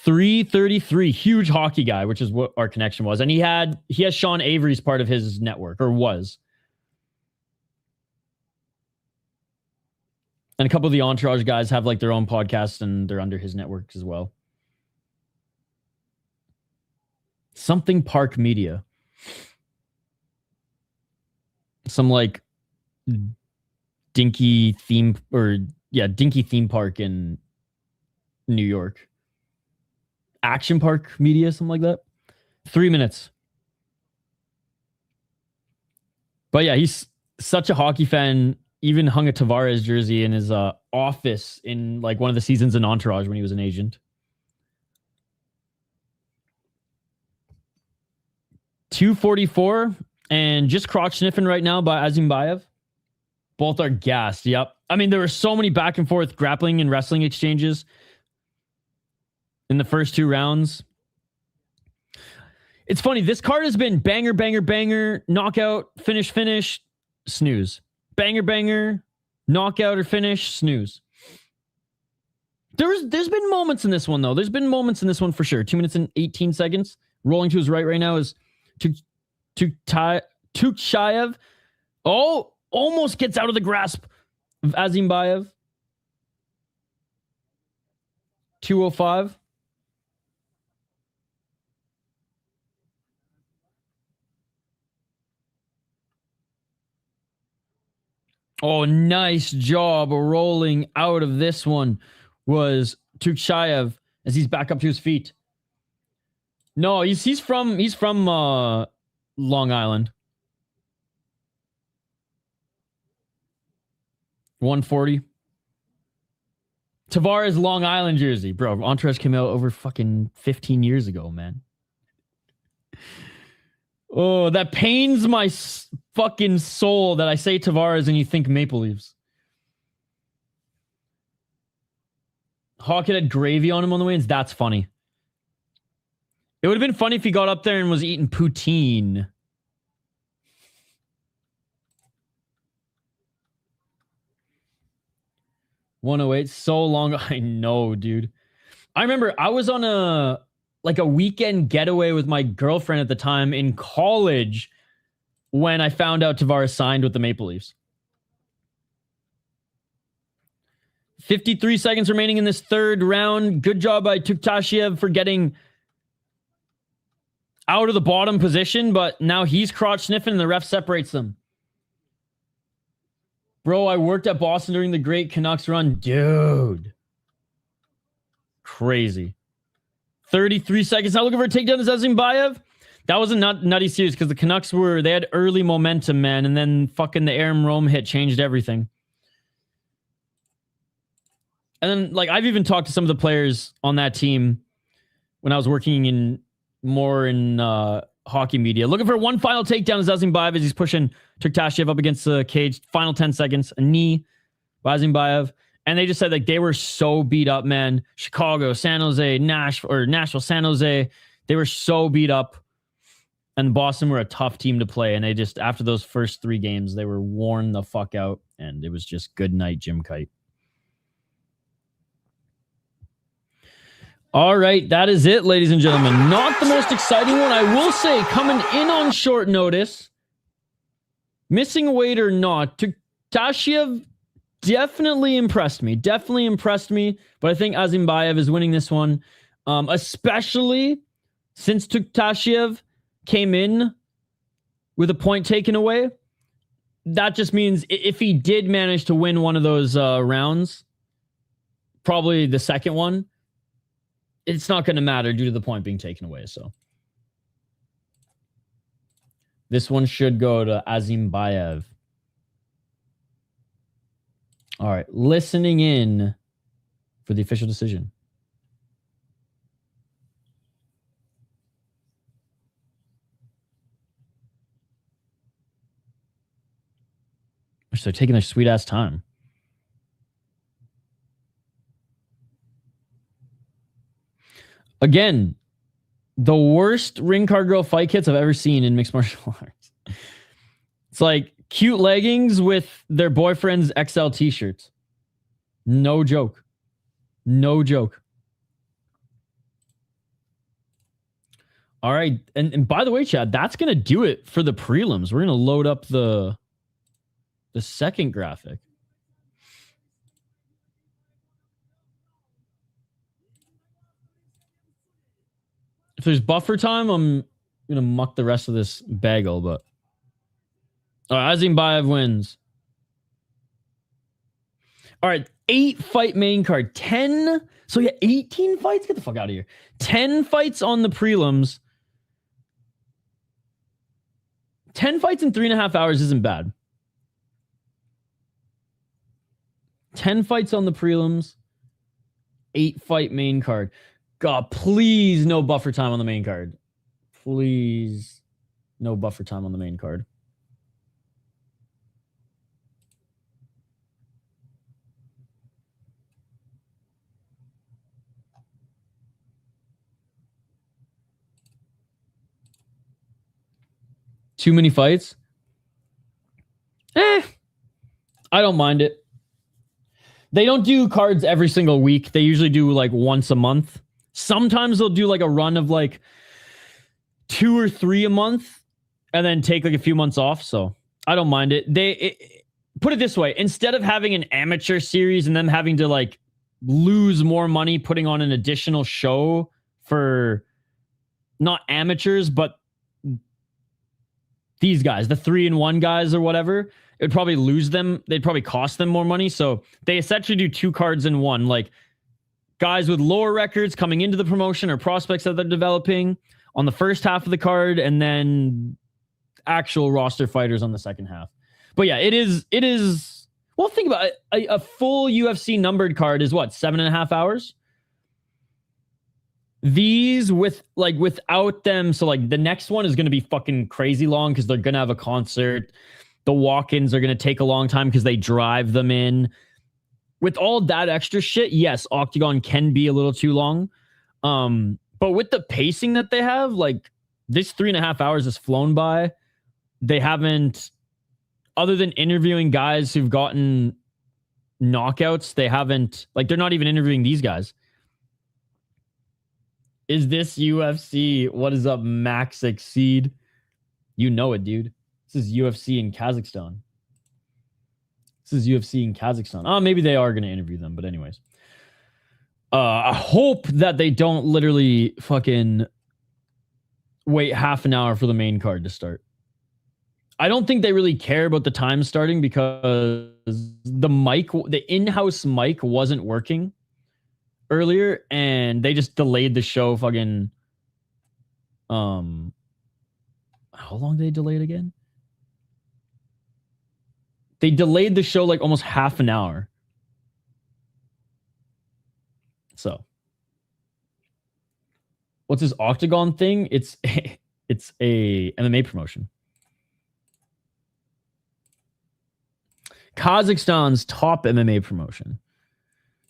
333, huge hockey guy, which is what our connection was. And he has Sean Avery's part of his network, or was. And a couple of the Entourage guys have like their own podcasts and they're under his network as well. Something Park Media. Some like dinky theme park in New York. Action Park Media, something like that. 3 minutes. But yeah, he's such a hockey fan. Even hung a Tavares jersey in his office in like one of the seasons in Entourage when he was an agent. 244 and just crotch sniffing right now by Azimbayev. Both are gassed. Yep. I mean, there were so many back and forth grappling and wrestling exchanges in the first 2 rounds. It's funny. This card has been banger, banger, banger, knockout, finish, snooze. Banger, banger, knockout or finish, snooze. There's been moments in this one, though. There's been moments in this one for sure. 2 minutes and 18 seconds. Rolling to his right now is Tuktashev. Oh, almost gets out of the grasp of Azimbayev. 205. Oh, nice job rolling out of this one was Tuktashev as he's back up to his feet. No, he's from Long Island. 140. Tavares Long Island jersey, bro. Entourage came out over fucking 15 years ago, man. Oh, that pains my fucking soul that I say Tavares and you think Maple Leafs. Hawkhead had gravy on him on the wins. That's funny. It would have been funny if he got up there and was eating poutine. $108, so long. I know, dude. I remember I was on a weekend getaway with my girlfriend at the time in college when I found out Tavares signed with the Maple Leafs. 53 seconds remaining in this third round. Good job by Tuktashev for getting out of the bottom position, but now he's crotch sniffing and the ref separates them. Bro, I worked at Boston during the great Canucks run. Dude. Crazy. 33 seconds. Now looking for a takedown to Azimbayev. That was a nutty series because the Canucks they had early momentum, man. And then fucking the Aram Rome hit changed everything. And then, like, I've even talked to some of the players on that team when I was working in hockey media. Looking for one final takedown as Azimbayev as he's pushing Turktashev up against the cage. Final 10 seconds. A knee by Azimbayev. And they just said, like, they were so beat up, man. Chicago, San Jose, Nashville, San Jose. They were so beat up. And Boston were a tough team to play. And they just, after those first 3 games, they were worn the fuck out. And it was just good night, Jim Kite. All right, that is it, ladies and gentlemen. Not the most exciting one. I will say, coming in on short notice, missing weight or not, Turktashev definitely impressed me. But I think Azimbayev is winning this one, especially since Turktashev came in with a point taken away. That just means if he did manage to win one of those rounds, probably the second one, it's not going to matter due to the point being taken away. So this one should go to Azimbayev. All right, listening in for the official decision. They're taking their sweet ass time. Again, the worst ring card girl fight kits I've ever seen in mixed martial arts. It's like cute leggings with their boyfriend's XL t-shirts. No joke. No joke. All right. And by the way, Chad, that's going to do it for the prelims. We're going to load up the second graphic. If there's buffer time, I'm going to muck the rest of this bagel, but all right, Azimbayev wins. All right, 8 fight main card, 10. So yeah, 18 fights. Get the fuck out of here. 10 fights on the prelims. 10 fights in 3.5 hours isn't bad. 10 fights on the prelims. 8 fight main card. God, please no buffer time on the main card. Please no buffer time on the main card. Too many fights? I don't mind it. They don't do cards every single week. They usually do like once a month. Sometimes they'll do like a run of like 2 or 3 a month and then take like a few months off. So I don't mind it. Put it this way. Instead of having an amateur series and them having to like lose more money putting on an additional show for not amateurs, but these guys, the 3-in-1 guys or whatever, it would probably lose them. They'd probably cost them more money. So they essentially do 2 cards in one. Like guys with lower records coming into the promotion or prospects that they're developing on the first half of the card, and then actual roster fighters on the second half. But yeah, it is. Well, think about it. A full UFC numbered card is what, 7.5 hours? These without them. So like the next one is going to be fucking crazy long because they're going to have a concert. The walk-ins are going to take a long time because they drive them in. With all that extra shit, yes, Octagon can be a little too long. But with the pacing that they have, like this 3.5 hours has flown by. They haven't, other than interviewing guys who've gotten knockouts, they haven't, like they're not even interviewing these guys. Is this UFC? What is up, Max Exceed? You know it, dude. This is UFC in Kazakhstan. Oh, maybe they are going to interview them. But anyways. I hope that they don't literally fucking wait half an hour for the main card to start. I don't think they really care about the time starting because the in-house mic wasn't working earlier, and they just delayed the show fucking how long did they delay it again? They delayed the show like almost half an hour. So what's this Octagon thing? It's a MMA promotion. Kazakhstan's top MMA promotion.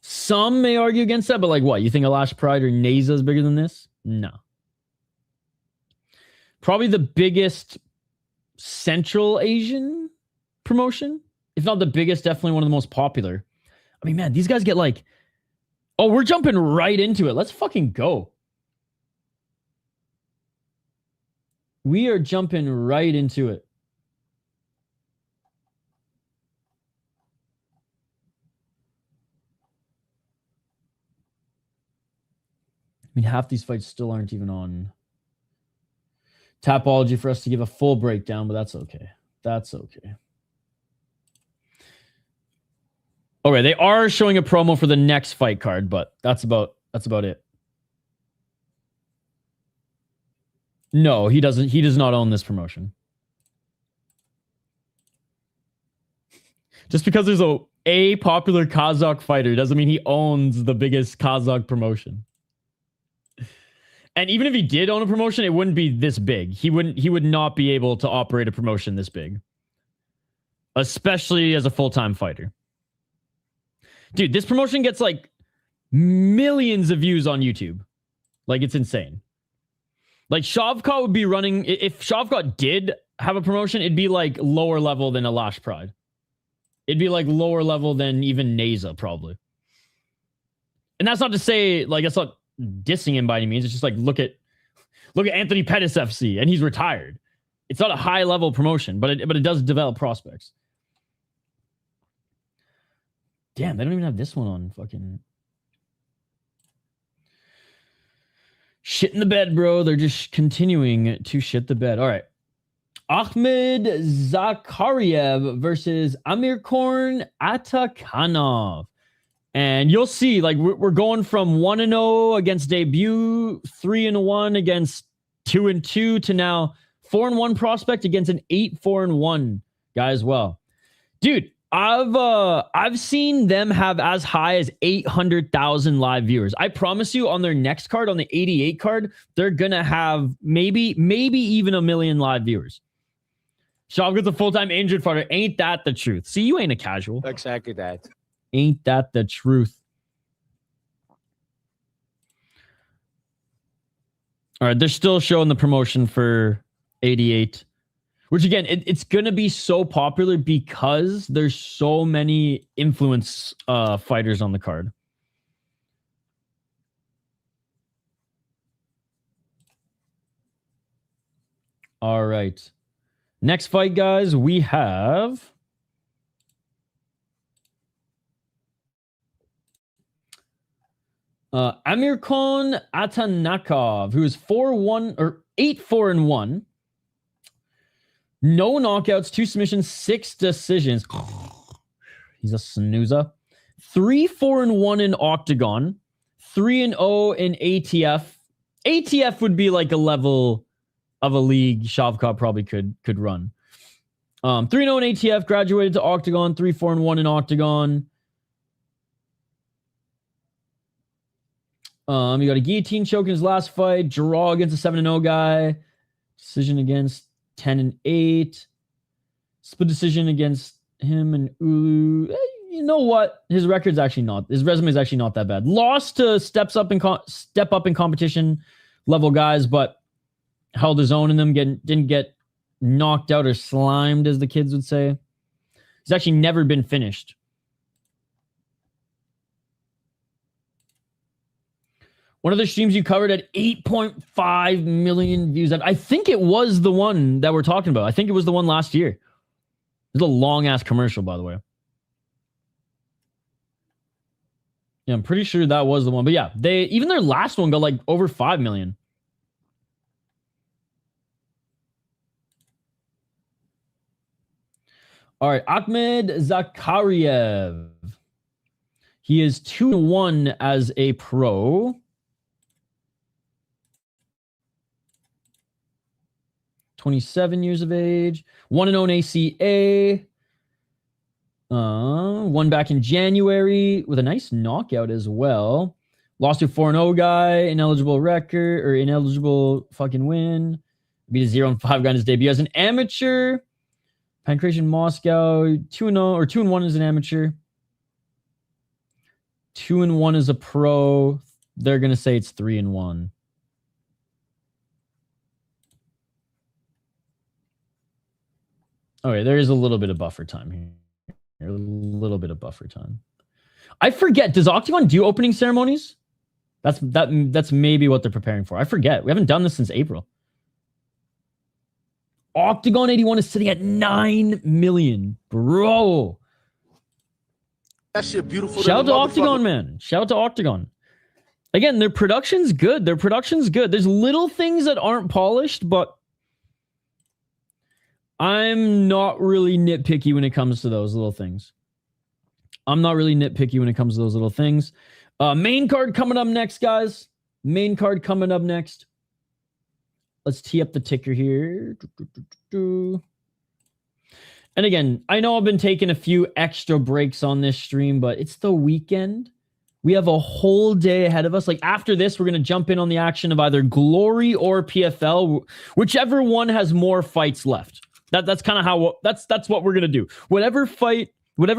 Some may argue against that, but like what? You think Alash Pride or Neza is bigger than this? No. Probably the biggest Central Asian promotion. If not the biggest, definitely one of the most popular. I mean, man, these guys get like... Oh, we're jumping right into it. Let's fucking go. We are jumping right into it. I mean, half these fights still aren't even on Tapology for us to give a full breakdown, but that's okay. That's okay. Okay, they are showing a promo for the next fight card, but that's about it. No, he doesn't. He does not own this promotion. Just because there's a popular Kazakh fighter doesn't mean he owns the biggest Kazakh promotion. And even if he did own a promotion, it wouldn't be this big. He would not be able to operate a promotion this big. Especially as a full-time fighter. Dude, this promotion gets like millions of views on YouTube. Like, it's insane. Like, Shavkat would be running... If Shavkat did have a promotion, it'd be like lower level than Alash Pride. It'd be like lower level than even Neza, probably. And that's not to say, like, that's not dissing him by any means. It's just like, look at Anthony Pettis FC, and he's retired. It's not a high-level promotion, but it does develop prospects. Damn, they don't even have this one on fucking... Shit in the bed, bro. They're just continuing to shit the bed. All right. Ahmed Zakhariev versus Amirkorn Atakanov. And you'll see, like, we're going from 1-0 against debut, 3-1 against 2-2 to now 4-1 prospect against an 8-4-1 guy as well. Dude, I've seen them have as high as 800,000 live viewers. I promise you, on their next card, on the 88 card, they're gonna have maybe even 1 million live viewers. Shavkat's a full-time injured fighter. Ain't that the truth? See, you ain't a casual. Exactly that. Ain't that the truth? All right, they're still showing the promotion for 88. Which, again, it's going to be so popular because there's so many influence fighters on the card. All right. Next fight, guys, we have... Amirkon Atanakov, who is 4-1 or 8-4-1. No knockouts, 2 submissions, 6 decisions. He's a snoozer. 3-4-1 in Octagon. 3-0 in ATF. ATF would be like a level of a league Shavkat probably could run. 3-0 in ATF, graduated to Octagon. 3-4-1 in Octagon. He got a guillotine choke in his last fight. Draw against a 7-0 guy. Decision against 10-8. Split decision against him and Ulu. You know what? His resume is actually not that bad. Lost to step up in competition level guys, but held his own in them. Didn't get knocked out or slimed, as the kids would say. He's actually never been finished. One of the streams you covered at 8.5 million views. I think it was the one that we're talking about. I think it was the one last year. It's a long-ass commercial, by the way. Yeah, I'm pretty sure that was the one. But yeah, even their last one got like over 5 million. All right, Ahmed Zakhariev. He is 2-1 as a pro. 27 years of age. 1-0 in ACA. Won back in January with a nice knockout as well. Lost to 4-0 guy. Ineligible record or ineligible fucking win. Beat a 0-5 guy in his debut as an amateur. Pancration Moscow. 2-0 or 2-1 as an amateur. 2-1 as a pro. They're gonna say it's 3-1. Okay, there is a little bit of buffer time here. A little bit of buffer time. I forget. Does Octagon do opening ceremonies? That's maybe what they're preparing for. I forget. We haven't done this since April. Octagon 81 is sitting at 9 million, bro. That shit beautiful. Shout out to Octagon, man. Shout out to Octagon. Again, their production's good. Their production's good. There's little things that aren't polished, but I'm not really nitpicky when it comes to those little things. Main card coming up next, guys. Main card coming up next. Let's tee up the ticker here. And again, I know I've been taking a few extra breaks on this stream, but it's the weekend. We have a whole day ahead of us. Like after this, we're going to jump in on the action of either Glory or PFL, whichever one has more fights left. That's kind of how that's what we're going to do. Whatever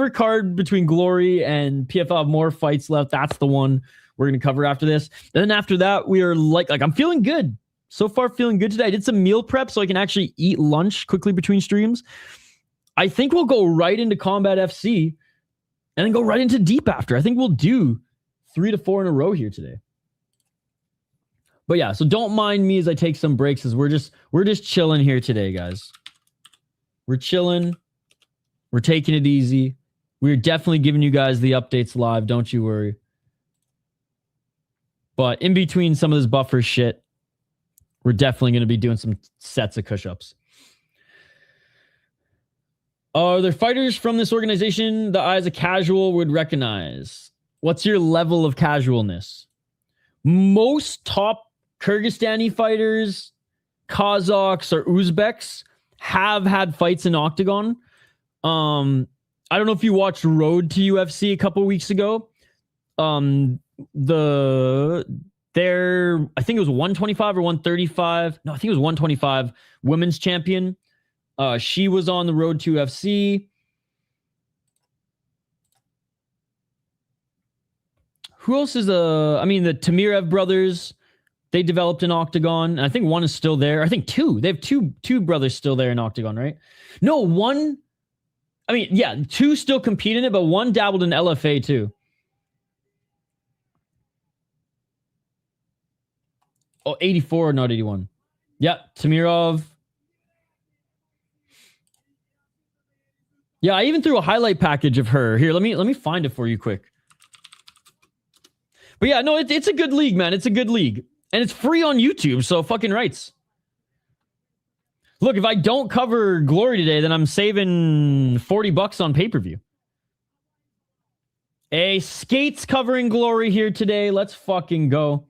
card between Glory and PFL have more fights left, that's the one we're going to cover after this. Then after that, we are like I'm feeling good. So far, feeling good today. I did some meal prep so I can actually eat lunch quickly between streams. I think we'll go right into Combat FC and then go right into Deep after. I think we'll do 3 to 4 in a row here today. But yeah, so don't mind me as I take some breaks as we're just chilling here today, guys. We're chilling. We're taking it easy. We're definitely giving you guys the updates live. Don't you worry. But in between some of this buffer shit, we're definitely going to be doing some sets of push-ups. Are there fighters from this organization the eye as a casual would recognize? What's your level of casualness? Most top Kyrgyzstani fighters, Kazakhs, or Uzbeks have had fights in Octagon. I don't know if you watched Road to UFC a couple weeks ago. I think it was 125 or 135. No, I think it was 125 women's champion. She was on the Road to UFC. Who else is the Tamirev brothers, they developed an Octagon. I think one is still there. I think two. They have two brothers still there in Octagon, right? No, one. Two still compete in it, but one dabbled in LFA too. Oh, 84, not 81. Yeah, Tamirov. Yeah, I even threw a highlight package of her. Here, let me find it for you quick. But yeah, no, it's a good league, man. It's a good league. And it's free on YouTube, so fucking rights. Look, if I don't cover Glory today, then I'm saving $40 on pay-per-view. A Skates covering Glory here today. Let's fucking go.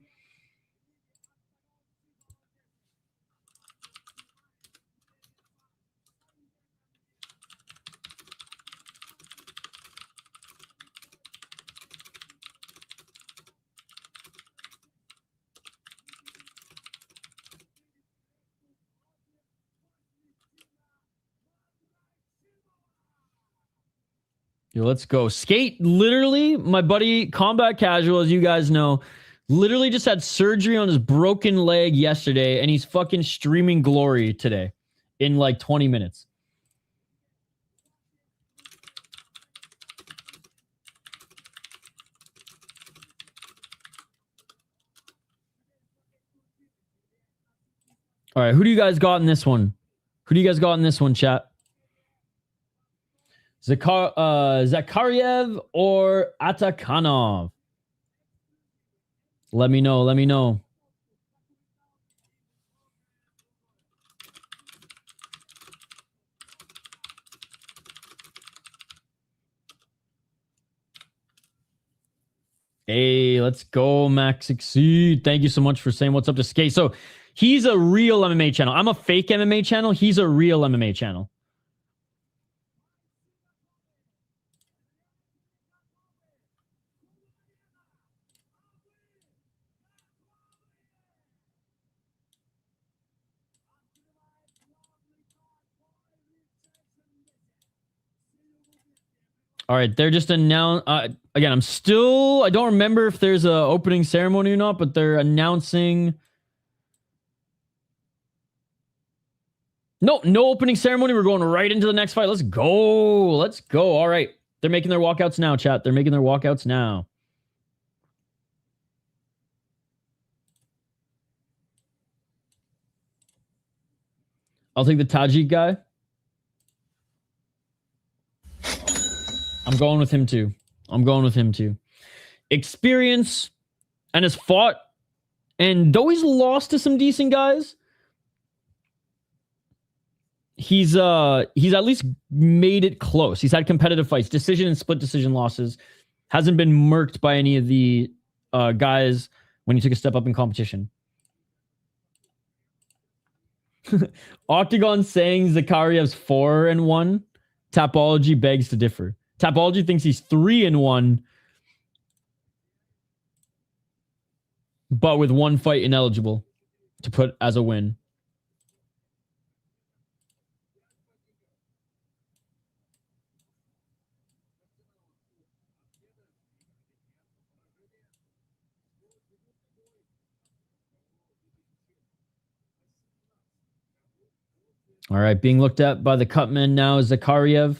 Yo, let's go. Skate, literally, my buddy, Combat Casual, as you guys know, literally just had surgery on his broken leg yesterday, and he's fucking streaming Glory today in like 20 minutes. All right, who do you guys got in this one? Who do you guys got in this one, chat? Zakhariev or Atakanov? Let me know. Let me know. Hey, let's go, Max Exceed. Thank you so much for saying what's up to Skate. So he's a real MMA channel. I'm a fake MMA channel. He's a real MMA channel. All right, they're just announced. Again, I don't remember if there's a opening ceremony or not, but they're announcing. No opening ceremony. We're going right into the next fight. Let's go. Let's go. All right. They're making their walkouts now, chat. They're making their walkouts now. I'll take the Tajik guy. I'm going with him too. Experience and has fought, and though he's lost to some decent guys, he's at least made it close. He's had competitive fights, decision and split decision losses. Hasn't been murked by any of the guys when he took a step up in competition. Octagon saying Zakariev's 4-1. Tapology begs to differ. Tapology thinks he's 3-1, but with one fight ineligible to put as a win. All right, being looked at by the cutman now is Zakariev.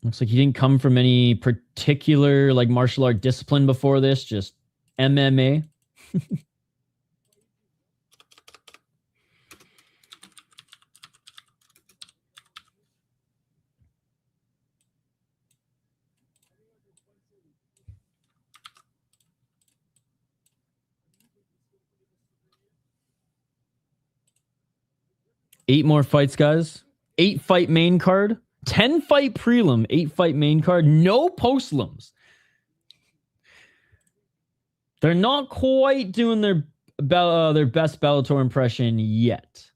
Looks like he didn't come from any particular like martial art discipline before this, just MMA. Eight more fights, guys. 8 fight main card. 10 fight prelim, 8 fight main card, no postlims. They're not quite doing their best Bellator impression yet.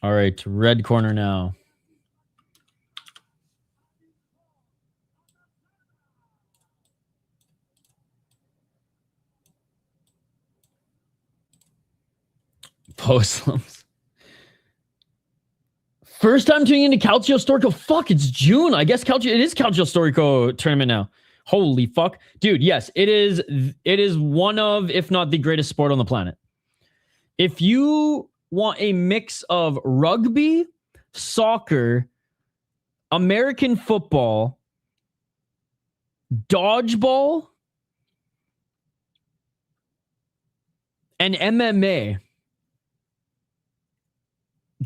All right, red corner now. Postlims. First time tuning into Calcio Storico. Fuck, it's June. I guess it is Calcio Storico tournament now. Holy fuck. Dude, yes, it is one of, if not the greatest sport on the planet. If you want a mix of rugby, soccer, American football, dodgeball, and MMA,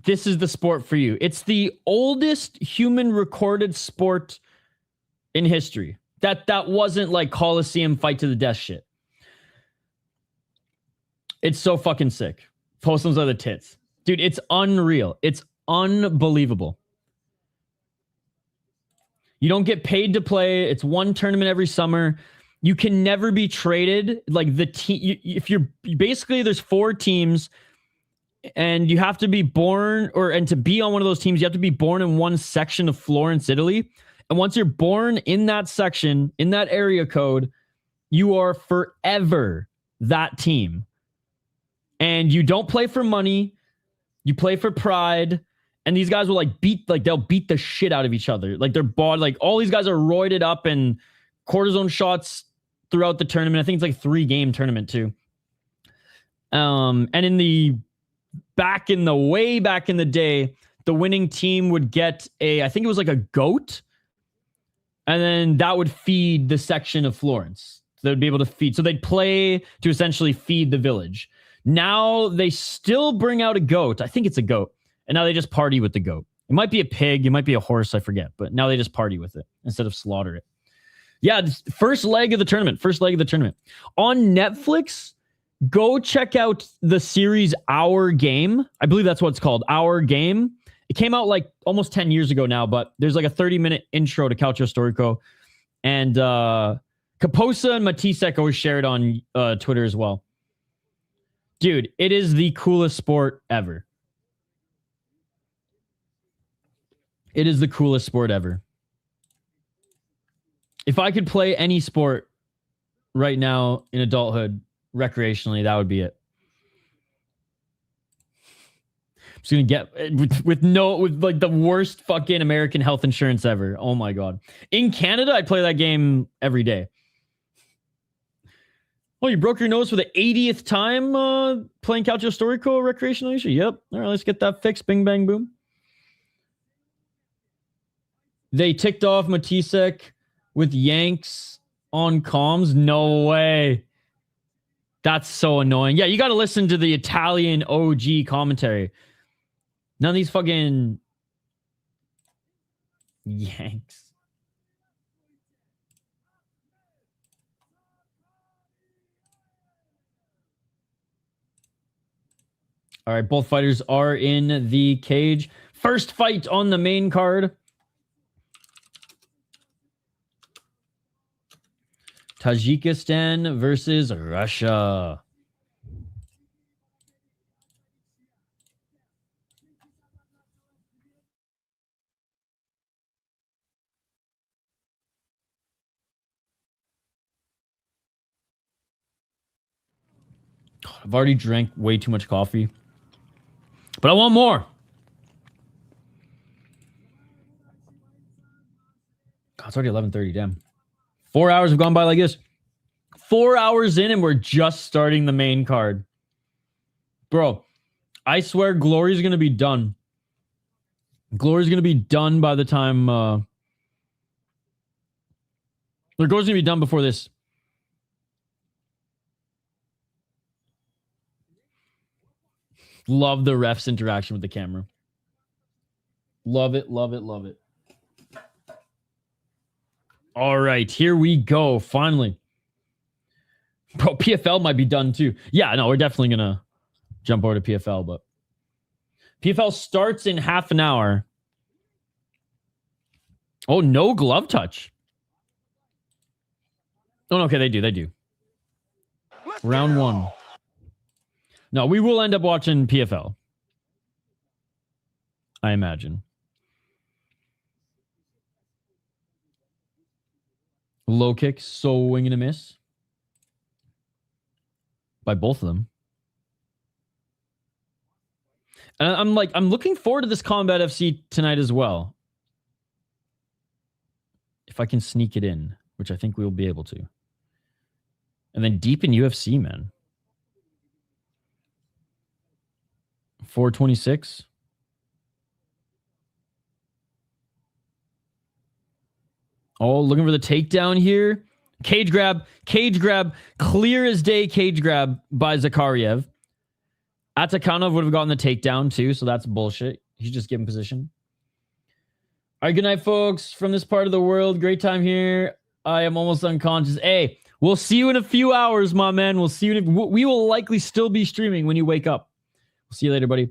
this is the sport for you. It's the oldest human recorded sport in history. That wasn't like Coliseum fight to the death shit. It's so fucking sick. Postlims are the tits. Dude, it's unreal. It's unbelievable. You don't get paid to play. It's one tournament every summer. You can never be traded. Like the team, if you're basically, there's 4 teams and you have to be born and to be on one of those teams, you have to be born in one section of Florence, Italy. And once you're born in that section, in that area code, you are forever that team. And you don't play for money. You play for pride. And these guys will they'll beat the shit out of each other. Like their body, like all these guys are roided up and cortisone shots throughout the tournament. I think it's like 3-game tournament too. And way back in the day, the winning team would get I think it was like a goat And then that would feed the section of Florence. So they'd be able to feed. So they'd play to essentially feed the village. Now they still bring out a goat. I think it's a goat. And now they just party with the goat. It might be a pig. It might be a horse. I forget. But now they just party with it instead of slaughter it. Yeah, first leg of the tournament. On Netflix, go check out the series Our Game. I believe that's what it's called. Our Game. It came out like almost 10 years ago now, but there's like a 30-minute intro to Calcio Storico. And Kaposa and Matisek always share it on Twitter as well. Dude, it is the coolest sport ever. It is the coolest sport ever. If I could play any sport right now in adulthood, recreationally, that would be it. I'm just gonna get with like the worst fucking American health insurance ever. Oh my god. In Canada, I'd play that game every day. Oh, you broke your nose for the 80th time playing Calcio Storico recreationally? Yep. All right, let's get that fixed. Bing, bang, boom. They ticked off Matisek with Yanks on comms. No way. That's so annoying. Yeah, you got to listen to the Italian OG commentary. None of these fucking Yanks. All right, both fighters are in the cage. First fight on the main card. Tajikistan versus Russia. I've already drank way too much coffee, but I want more. God, it's already 11:30. Damn. 4 hours have gone by like this. 4 hours in and we're just starting the main card. Bro, I swear Glory's going to be done. Glory's going to be done by the time... Glory's going to be done before this. Love the ref's interaction with the camera. Love it, love it, love it. All right, here we go. Finally. Bro, PFL might be done too. Yeah, no, we're definitely going to jump over to PFL, but PFL starts in half an hour. Oh, no glove touch. Oh, okay, they do. Round one. No, we will end up watching PFL. I imagine. Low kick, swing and a miss. By both of them. And I'm looking forward to this Combat FC tonight as well. If I can sneak it in, which I think we will be able to. And then deep in UFC, man. 426. Oh, looking for the takedown here. Cage grab, clear as day cage grab by Zakhariev. Atakanov would have gotten the takedown too, so that's bullshit. He's just giving position. All right, good night, folks, from this part of the world. Great time here. I am almost unconscious. Hey, we'll see you in a few hours, my man. We'll see you. We will likely still be streaming when you wake up. We'll see you later, buddy.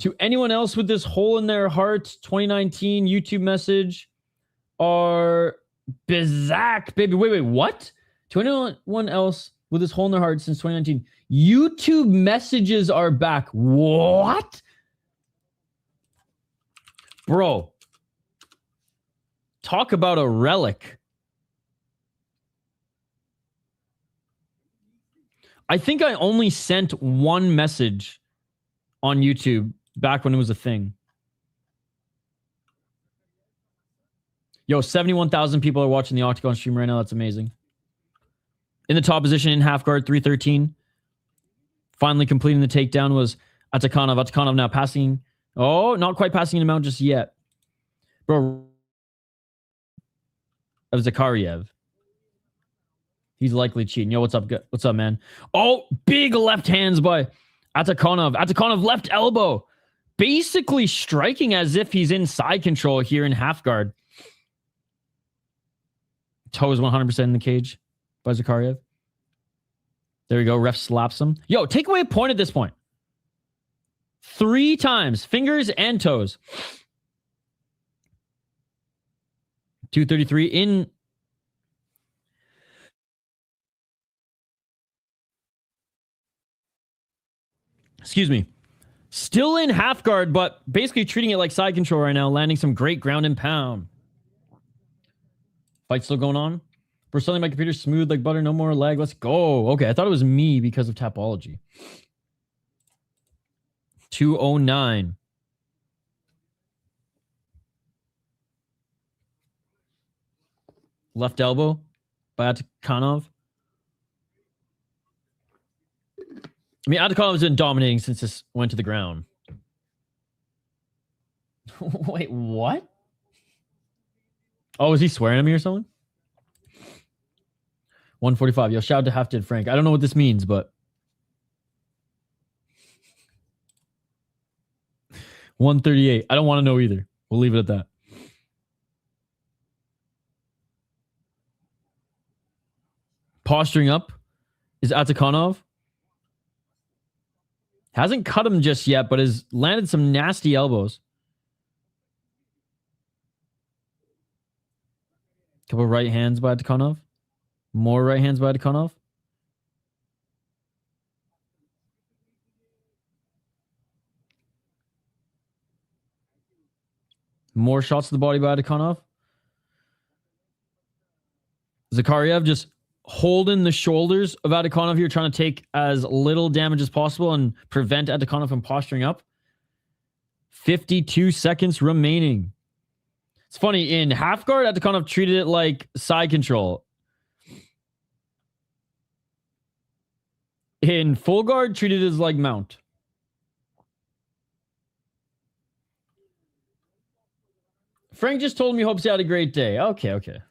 To anyone else with this hole in their heart, 2019 YouTube message are Bizak, baby. Wait, what? To anyone else with this hole in their heart since 2019, YouTube messages are back. What? Bro, talk about a relic. I think I only sent one message on YouTube back when it was a thing. Yo, 71,000 people are watching the Octagon stream right now. That's amazing. In the top position in half guard, 313. Finally completing the takedown was Atakanov. Atakanov now passing. Oh, not quite passing him out just yet. Bro, of Zakhariev. He's likely cheating. Yo, what's up? What's up, man? Oh, big left hands by Atakonov. Atakonov left elbow. Basically striking as if he's in side control here in half guard. Toe is 100% in the cage by Zakhariev. There we go. Ref slaps him. Yo, take away a point at this point. 3 times. Fingers and toes. 233 in. Excuse me. Still in half guard, but basically treating it like side control right now, landing some great ground and pound. Fight still going on. For selling my computer smooth like butter, no more lag. Let's go. Okay, I thought it was me because of Tapology. 209. Left elbow by Atakonov. I mean, Atakanov's been dominating since this went to the ground. Wait, what? Oh, is he swearing at me or something? 145. Yo, shout out to Half Dead Frank. I don't know what this means, but 138. I don't want to know either. We'll leave it at that. Posturing up is Atakonov. Hasn't cut him just yet, but has landed some nasty elbows. Couple right hands by Atakonov. More right hands by Atakonov. More shots to the body by Atakonov. Zakhariev just holding the shoulders of Atakonov here, trying to take as little damage as possible and prevent Atakonov from posturing up. 52 seconds remaining. It's funny, in half guard, Atakonov treated it like side control. In full guard, treated it as like mount. Frank just told me hopes he had a great day. Okay.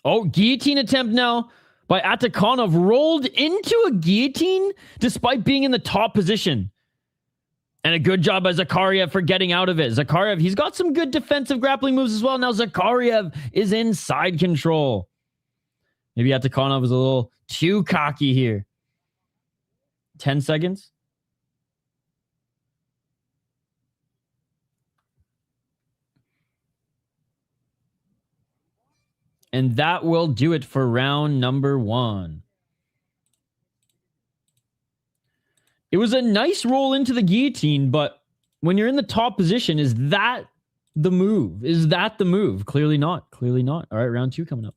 Oh, guillotine attempt now by Atakonov. Rolled into a guillotine despite being in the top position. And a good job by Zakhariev for getting out of it. Zakhariev, he's got some good defensive grappling moves as well. Now Zakhariev is in side control. Maybe Atakonov was a little too cocky here. 10 seconds. And that will do it for round number 1. It was a nice roll into the guillotine, but when you're in the top position, is that the move? Is that the move? Clearly not. Clearly not. All right, round 2 coming up.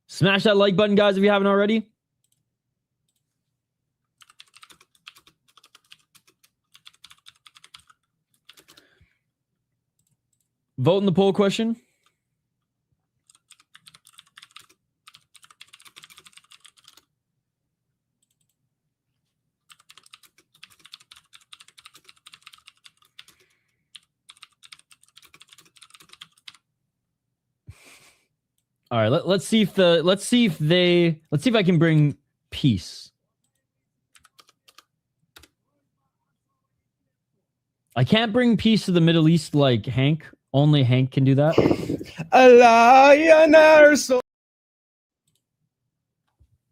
Smash that like button, guys, if you haven't already. Vote in the poll question. All right, let's see if I can bring peace. I can't bring peace to the Middle East like Hank. Only Hank can do that. I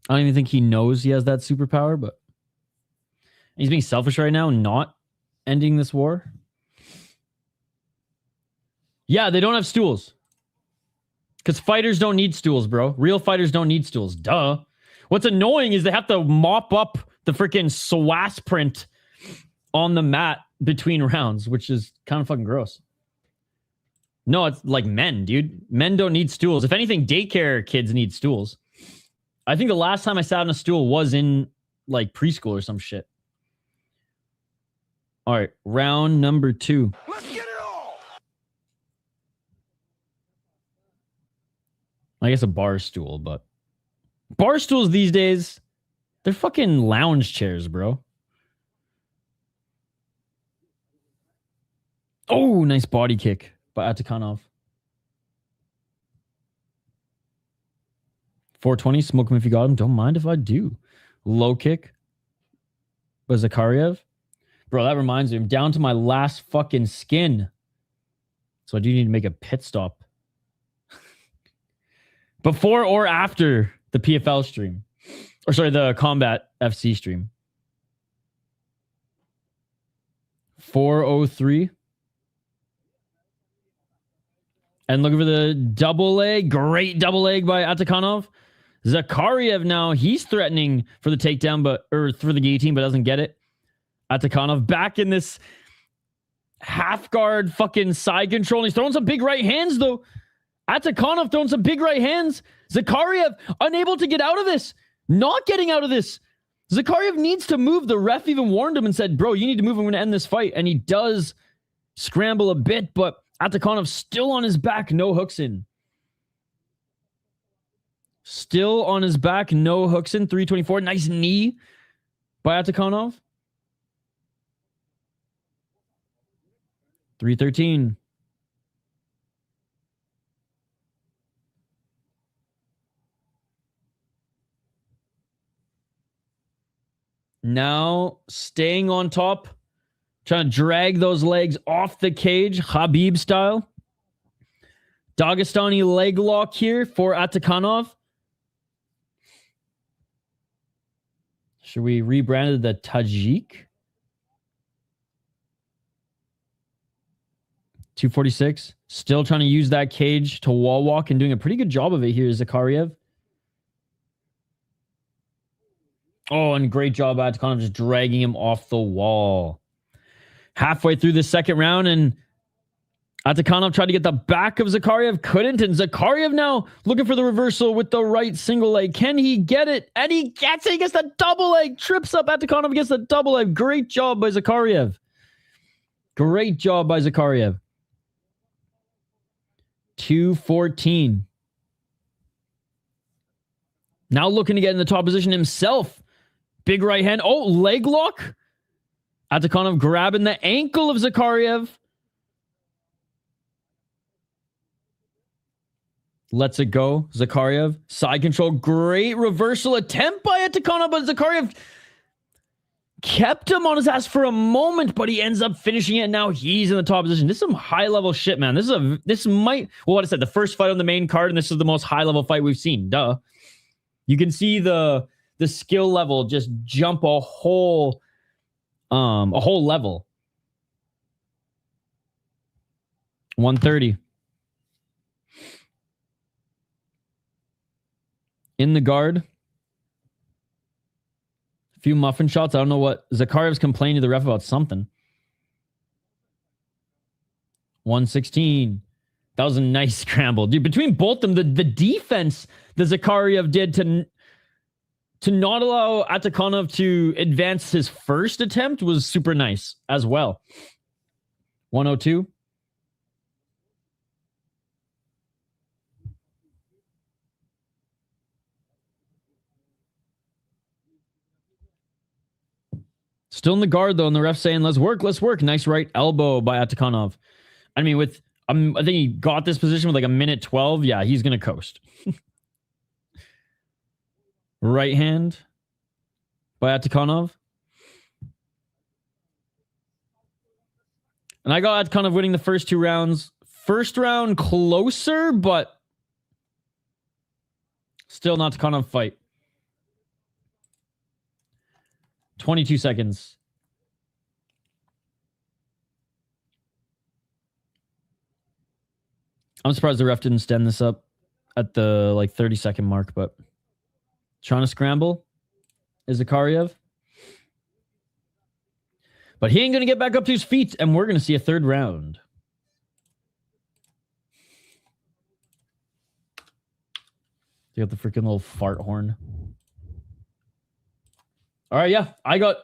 don't even think he knows he has that superpower, but he's being selfish right now, not ending this war. Yeah, they don't have stools. Because fighters don't need stools, bro. Real fighters don't need stools. Duh. What's annoying is they have to mop up the freaking SWAS print on the mat between rounds, which is kind of fucking gross. No, it's like men, dude. Men don't need stools. If anything, daycare kids need stools. I think the last time I sat on a stool was in like preschool or some shit. All right, round number 2. Let's get it all. I guess a bar stool, but bar stools these days, they're fucking lounge chairs, bro. Oh, nice body kick by Atakonov. 420, smoke him if you got him. Don't mind if I do. Low kick. Was Zakhariev? Bro, that reminds me. I'm down to my last fucking skin. So I do need to make a pit stop. Before or after the PFL stream. Or sorry, the Combat FC stream. 403. And looking for the double leg. Great double leg by Atakanov. Zakhariev now, he's threatening for the takedown, or for the guillotine, but doesn't get it. Atakanov back in this half guard fucking side control. He's throwing some big right hands, though. Atakanov throwing some big right hands. Zakhariev unable to get out of this. Not getting out of this. Zakhariev needs to move. The ref even warned him and said, bro, you need to move. I'm going to end this fight. And he does scramble a bit, but Atakanov still on his back. No hooks in. Still on his back. No hooks in. 324. Nice knee by Atakanov. 313. Now staying on top, trying to drag those legs off the cage, Khabib style. Dagestani leg lock here for Atakanov. Should we rebrand it the Tajik? 246. Still trying to use that cage to wall walk and doing a pretty good job of it here, Zakhariev. Oh, and great job by Atakanov just dragging him off the wall. Halfway through the second round, and Atakanov tried to get the back of Zakhariev. Couldn't, and Zakhariev now looking for the reversal with the right single leg. Can he get it? And he gets it. He gets the double leg. Trips up Atakanov, gets the double leg. Great job by Zakhariev. Great job by Zakhariev. 214. Now looking to get in the top position himself. Big right hand. Oh, leg lock. Atakanov grabbing the ankle of Zakhariev. Lets it go. Zakhariev. Side control. Great reversal attempt by Atakanov, but Zakhariev kept him on his ass for a moment, but he ends up finishing it. Now he's in the top position. This is some high-level shit, man. This might... Well, what I said, the first fight on the main card, and this is the most high-level fight we've seen. Duh. You can see the skill level just jump a whole level. 130. In the guard. A few muffin shots. I don't know what. Zakharev's complaining to the ref about something. 116. That was a nice scramble. Dude, between both of them, the defense that Zakhariev did to not allow Atakanov to advance his first attempt was super nice as well. 102. Still in the guard, though, and the ref saying, let's work. Nice right elbow by Atakanov. I mean, I think he got this position with like a minute 12. Yeah, he's going to coast. Right hand by Atakanov. And I got Atakanov winning the first two rounds. First round closer, but still not Atakanov fight. 22 seconds. I'm surprised the ref didn't stand this up at the 30-second mark, but trying to scramble is Zakhariev. But he ain't going to get back up to his feet, and we're going to see a third round. You got the freaking little fart horn. All right, yeah. I got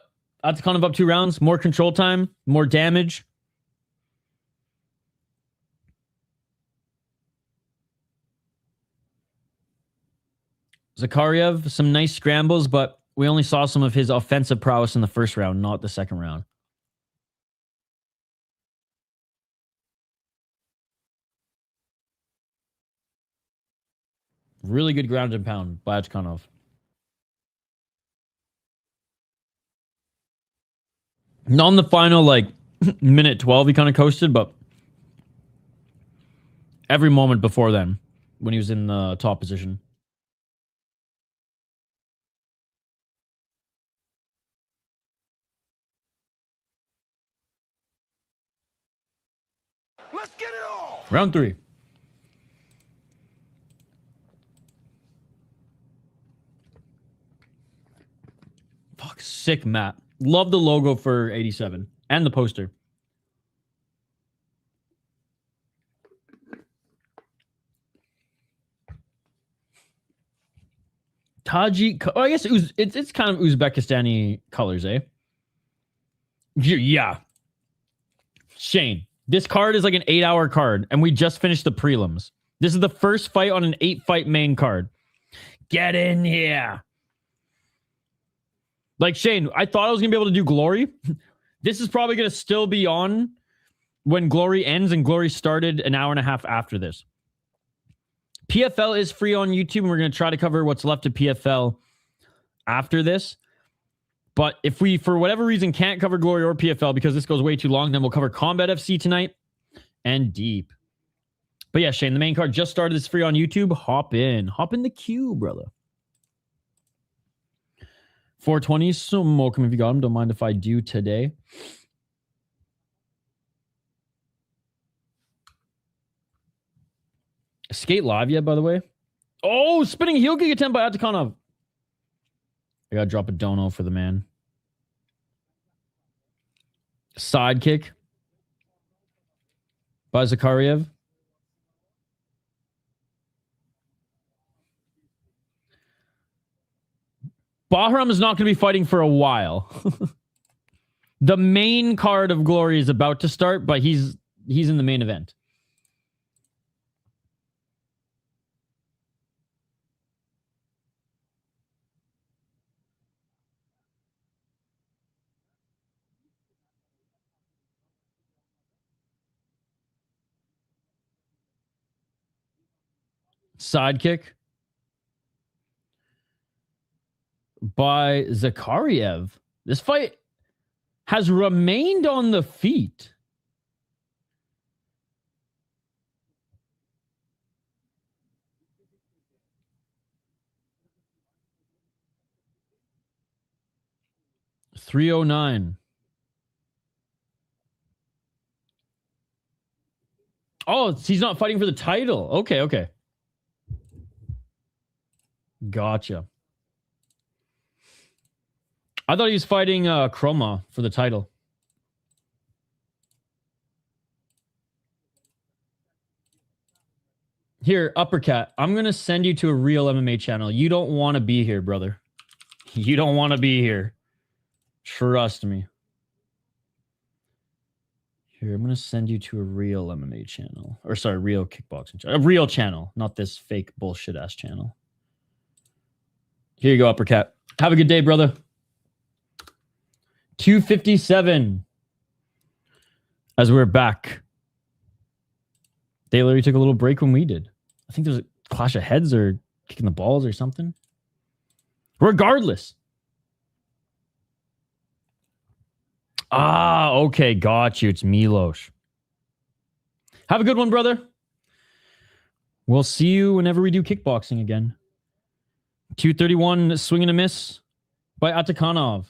Atakanov up 2 rounds. More control time. More damage. Zakhariev, some nice scrambles, but we only saw some of his offensive prowess in the first round, not the second round. Really good ground and pound by Erkinov. Not in the final, like, minute 12, he kind of coasted, but every moment before then, when he was in the top position. Let's get it on! Round 3. Fuck, sick map. Love the logo for 87 and the poster. Tajik. Oh, I guess it's kind of Uzbekistani colors, eh? Yeah. Shane, this card is like an 8-hour card, and we just finished the prelims. This is the first fight on an 8-fight main card. Get in here. Like, Shane, I thought I was going to be able to do Glory. This is probably going to still be on when Glory ends, and Glory started an hour and a half after this. PFL is free on YouTube, and we're going to try to cover what's left of PFL after this. But if we, for whatever reason, can't cover Glory or PFL because this goes way too long, then we'll cover Combat FC tonight and Deep. But yeah, Shane, the main card just started. It's free on YouTube. Hop in. Hop in the queue, brother. 420, smoke him if you got him. Don't mind if I do today. Skate live yet, by the way? Oh, spinning heel kick attempt by Erkinov. I gotta drop a dono for the man. Side kick by Zakhariev. Bahram is not going to be fighting for a while. The main card of Glory is about to start, but he's in the main event. Side kick by Zakhariev. This fight has remained on the feet. $309. Oh, he's not fighting for the title. Okay. Gotcha. I thought he was fighting Chroma for the title. Here, Uppercut, I'm going to send you to a real MMA channel. You don't want to be here, brother. You don't want to be here. Trust me. Here, I'm going to send you to a real MMA channel. Or sorry, real kickboxing channel. A real channel, not this fake bullshit-ass channel. Here you go, Uppercut. Have a good day, brother. 257. As we're back. They literally took a little break when we did. I think there's a clash of heads or kicking the balls or something. Regardless. Ah, okay. Got you. It's Milos. Have a good one, brother. We'll see you whenever we do kickboxing again. 231, swing and a miss by Atakanov.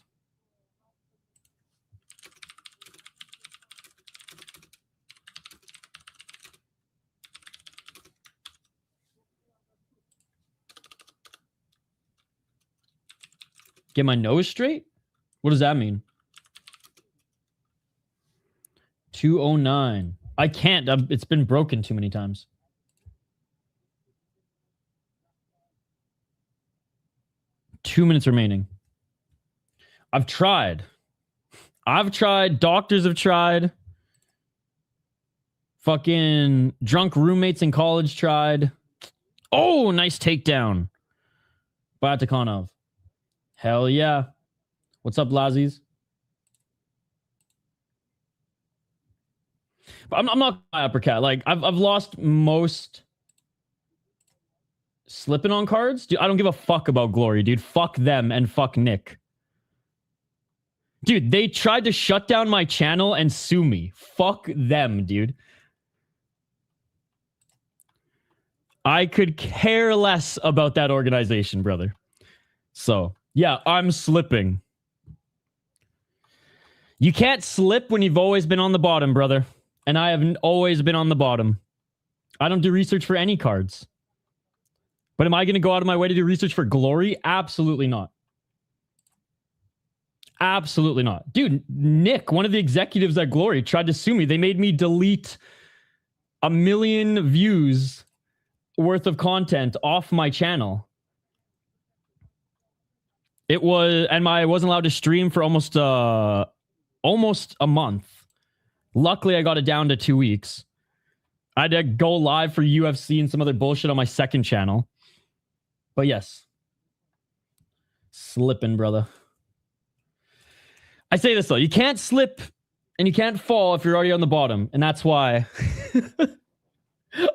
Get my nose straight? What does that mean? 209. I can't. It's been broken too many times. Two minutes remaining. I've tried. Doctors have tried. Fucking drunk roommates in college tried. Oh, nice takedown by Atakanov. Hell yeah. What's up, Lazzies? But I'm not my uppercut. Like I've lost most Slipping on cards? Dude, I don't give a fuck about Glory, dude. Fuck them and fuck Nick. Dude, they tried to shut down my channel and sue me. Fuck them, dude. I could care less about that organization, brother. So, yeah, I'm slipping. You can't slip when you've always been on the bottom, brother. And I have always been on the bottom. I don't do research for any cards. But am I going to go out of my way to do research for Glory? Absolutely not. Absolutely not. Dude, Nick, one of the executives at Glory, tried to sue me. They made me delete 1 million views worth of content off my channel. It was, and I wasn't allowed to stream for almost a month. Luckily, I got it down to 2 weeks. I had to go live for UFC and some other bullshit on my second channel. But yes. Slipping, brother. I say this, though. You can't slip and you can't fall if you're already on the bottom. And that's why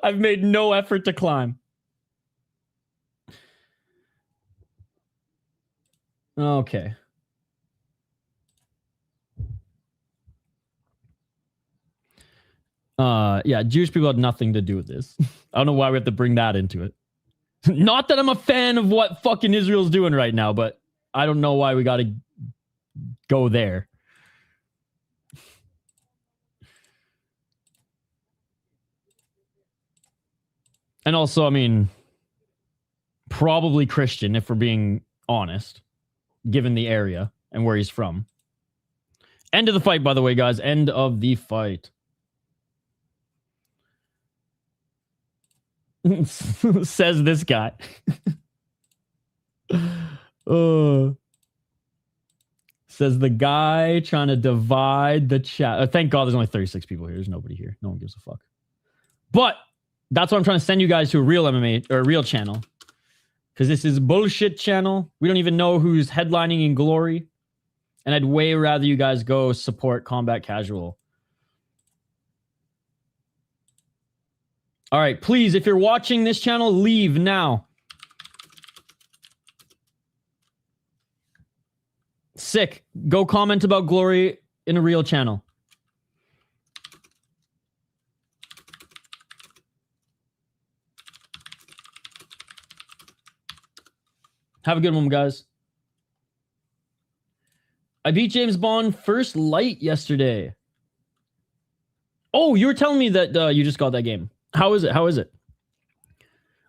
I've made no effort to climb. Okay. Yeah, Jewish people had nothing to do with this. I don't know why we have to bring that into it. Not that I'm a fan of what fucking Israel's doing right now, but I don't know why we got to go there. And also, I mean, probably Christian, if we're being honest, given the area and where he's from. End of the fight, by the way, guys. End of the fight. Says this guy. Says the guy trying to divide the chat. Thank God there's only 36 people here. There's nobody here. No one gives a fuck. But that's why I'm trying to send you guys to a real MMA or a real channel. Because this is a bullshit channel. We don't even know who's headlining in Glory. And I'd way rather you guys go support Combat Casual. All right, please, if you're watching this channel, leave now. Sick. Go comment about Glory in a real channel. Have a good one, guys. I beat James Bond first light yesterday. Oh, you were telling me that you just got that game. How is it? How is it?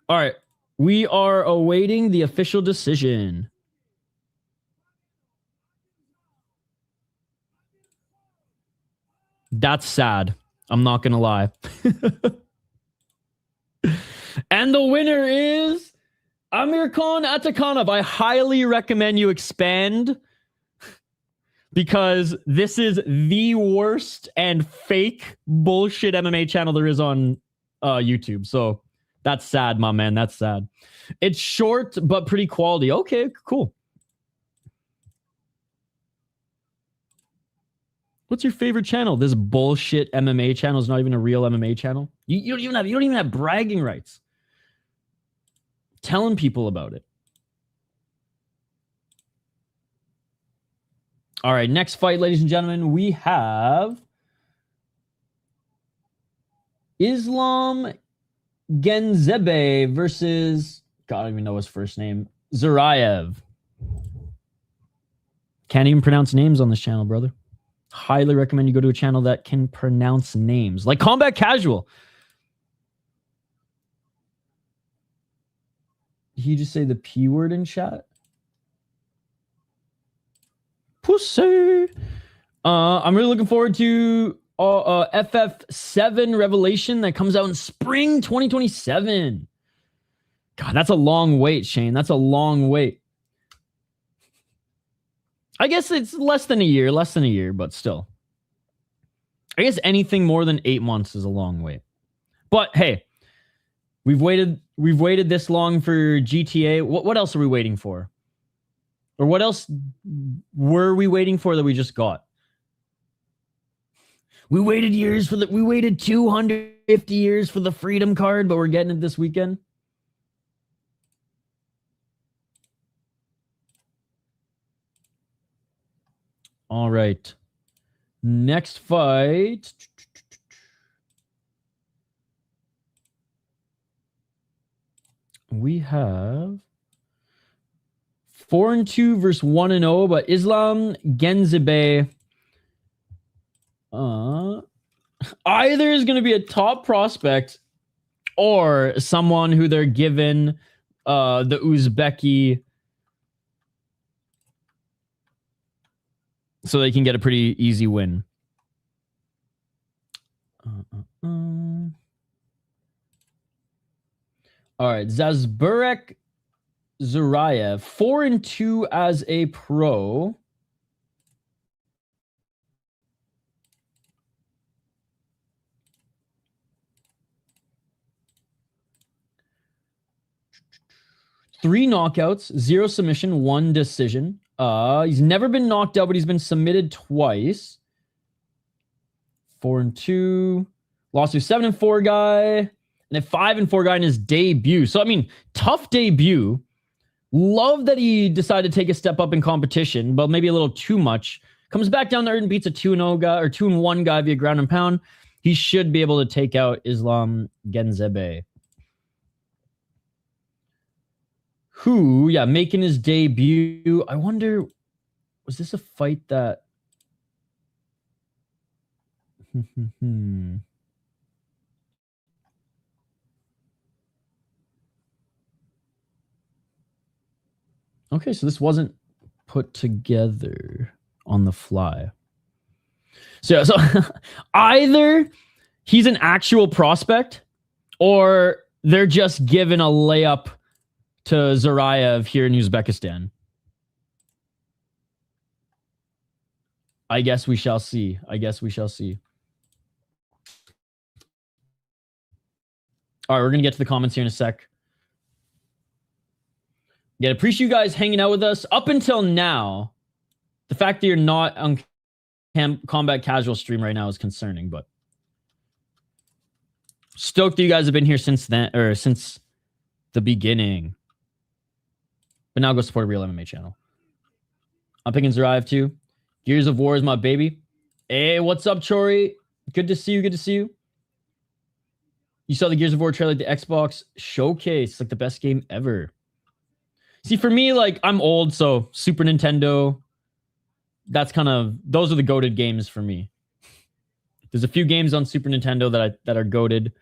All right. We are awaiting the official decision. That's sad. I'm not going to lie. And the winner is Amirkhan Atakanov. I highly recommend you expand because this is the worst and fake bullshit MMA channel there is on YouTube. So that's sad, my man. That's sad. It's short, but pretty quality. Okay, cool. What's your favorite channel? This bullshit MMA channel is not even a real MMA channel. You don't even have bragging rights. Telling people about it. All right, next fight, ladies and gentlemen, we have Islam Genzebe versus, God, I don't even know his first name, Zuraev. Can't even pronounce names on this channel, brother. Highly recommend you go to a channel that can pronounce names, like Combat Casual. Did he just say the P word in chat? Pussy. I'm really looking forward to FF7 Revelation that comes out in spring 2027. God, that's a long wait, Shane. That's a long wait. I guess it's less than a year, but still. I guess anything more than 8 months is a long wait. But hey, we've waited this long for GTA. What else are we waiting for? Or what else were we waiting for that we just got? We waited 250 years for the Freedom Card, but we're getting it this weekend. All right. Next fight. We have 4-2 versus 1-0, but Islam Genzibe. Either is going to be a top prospect or someone who they're given the Uzbeki so they can get a pretty easy win. All right, Zazburek Zurayev, 4-2 as a pro. Three knockouts, 0 submission, 1 decision. He's never been knocked out, but he's been submitted twice. 4-2. Lost to 7-4 guy. And a 5-4 guy in his debut. So, I mean, tough debut. Love that he decided to take a step up in competition, but maybe a little too much. Comes back down there and beats a 2-0 guy or 2-1 guy via ground and pound. He should be able to take out Islam Genzebe. Who, yeah, making his debut. I wonder, was this a fight that... Okay, so this wasn't put together on the fly. So either he's an actual prospect or they're just given a layup to Zurayev here in Uzbekistan. I guess we shall see. All right, we're going to get to the comments here in a sec. Yeah, appreciate you guys hanging out with us. Up until now, the fact that you're not on Combat Casual stream right now is concerning, but stoked that you guys have been here since then, or since the beginning. But now go support a real MMA channel. I'm picking Zurayev too. Gears of War is my baby. Hey, what's up, Chori? Good to see you. You saw the Gears of War trailer at the Xbox Showcase. Like the best game ever. See, for me, like, I'm old, so Super Nintendo, that's kind of, those are the goated games for me. There's a few games on Super Nintendo that are goated.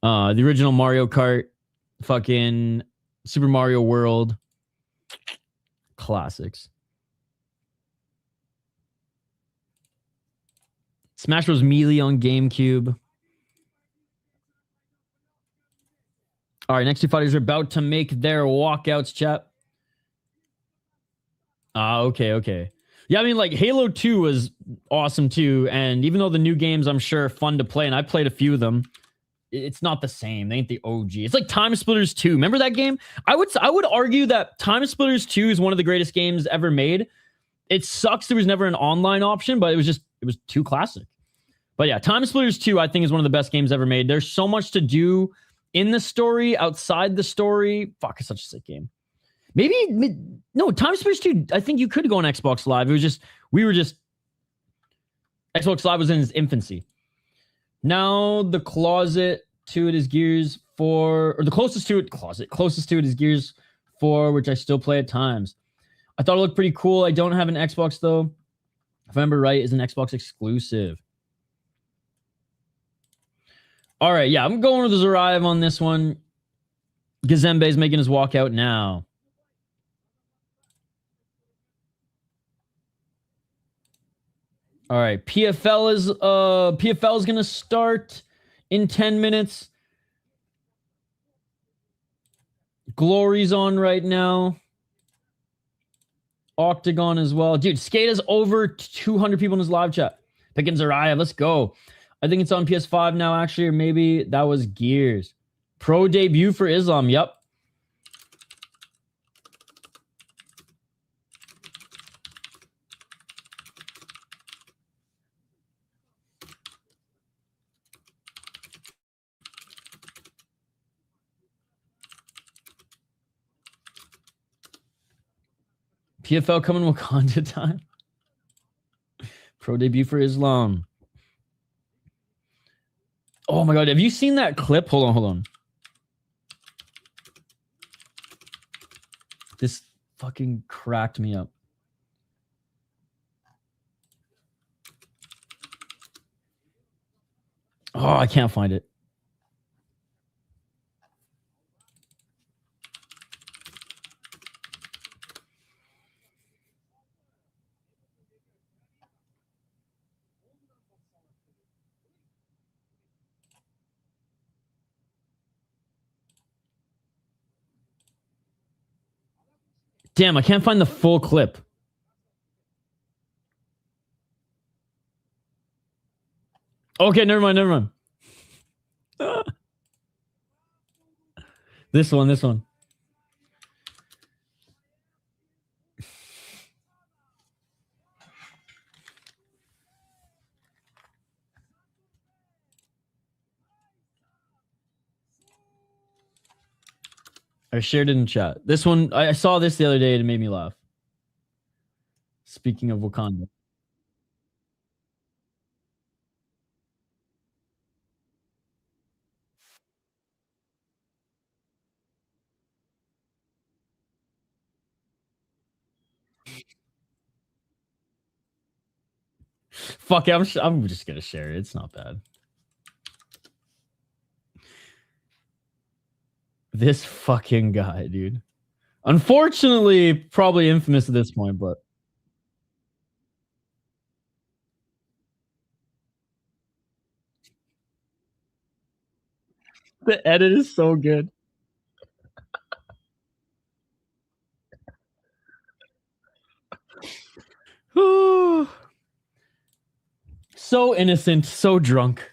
The original Mario Kart, fucking Super Mario World. Classics. Smash Bros. Melee on GameCube. All right, next two fighters are about to make their walkouts, chat. Okay. Yeah, I mean, like, Halo 2 was awesome, too. And even though the new games, I'm sure, are fun to play, and I played a few of them, it's not the same. They ain't the OG. It's like Time Splitters 2. Remember that game? I would argue that Time Splitters 2 is one of the greatest games ever made. It sucks there was never an online option, but it was too classic. But yeah, Time Splitters 2, I think, is one of the best games ever made. There's so much to do in the story, outside the story. Fuck, it's such a sick game. No, Time Splitters 2, I think you could go on Xbox Live. Xbox Live was in its infancy. Now the closest to it is Gears 4, or the closest to it is Gears 4, which I still play at times. I thought it looked pretty cool. I don't have an Xbox though. If I remember right, is an Xbox exclusive. All right, yeah, I'm going with the Zurayev on this one. Gazembe is making his walkout now. All right, PFL is going to start in 10 minutes. Glory's on right now. Octagon as well. Dude, Skate has over 200 people in his live chat. Picking Zurayev, let's go. I think it's on PS5 now, actually, or maybe that was Gears. Pro debut for Islam, yep. PFL coming Wakanda time. Pro debut for Islam. Oh my God. Have you seen that clip? Hold on. This fucking cracked me up. Oh, I can't find it. Damn, I can't find the full clip. Okay, never mind. This one. I shared it in chat. This one, I saw this the other day and it made me laugh. Speaking of Wakanda. Fuck it, I'm just gonna share it. It's not bad. This fucking guy, dude. Unfortunately, probably infamous at this point, but the edit is so good. So innocent, so drunk.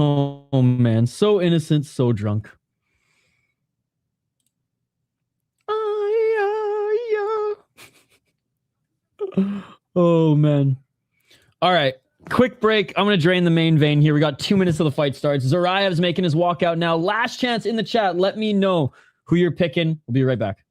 Oh man, so innocent, so drunk. Oh man. All right, quick break. I'm gonna drain the main vein here. We got 2 minutes till the fight starts. Zarayev's making his walkout now. Last chance in the chat. Let me know who you're picking. We'll be right back.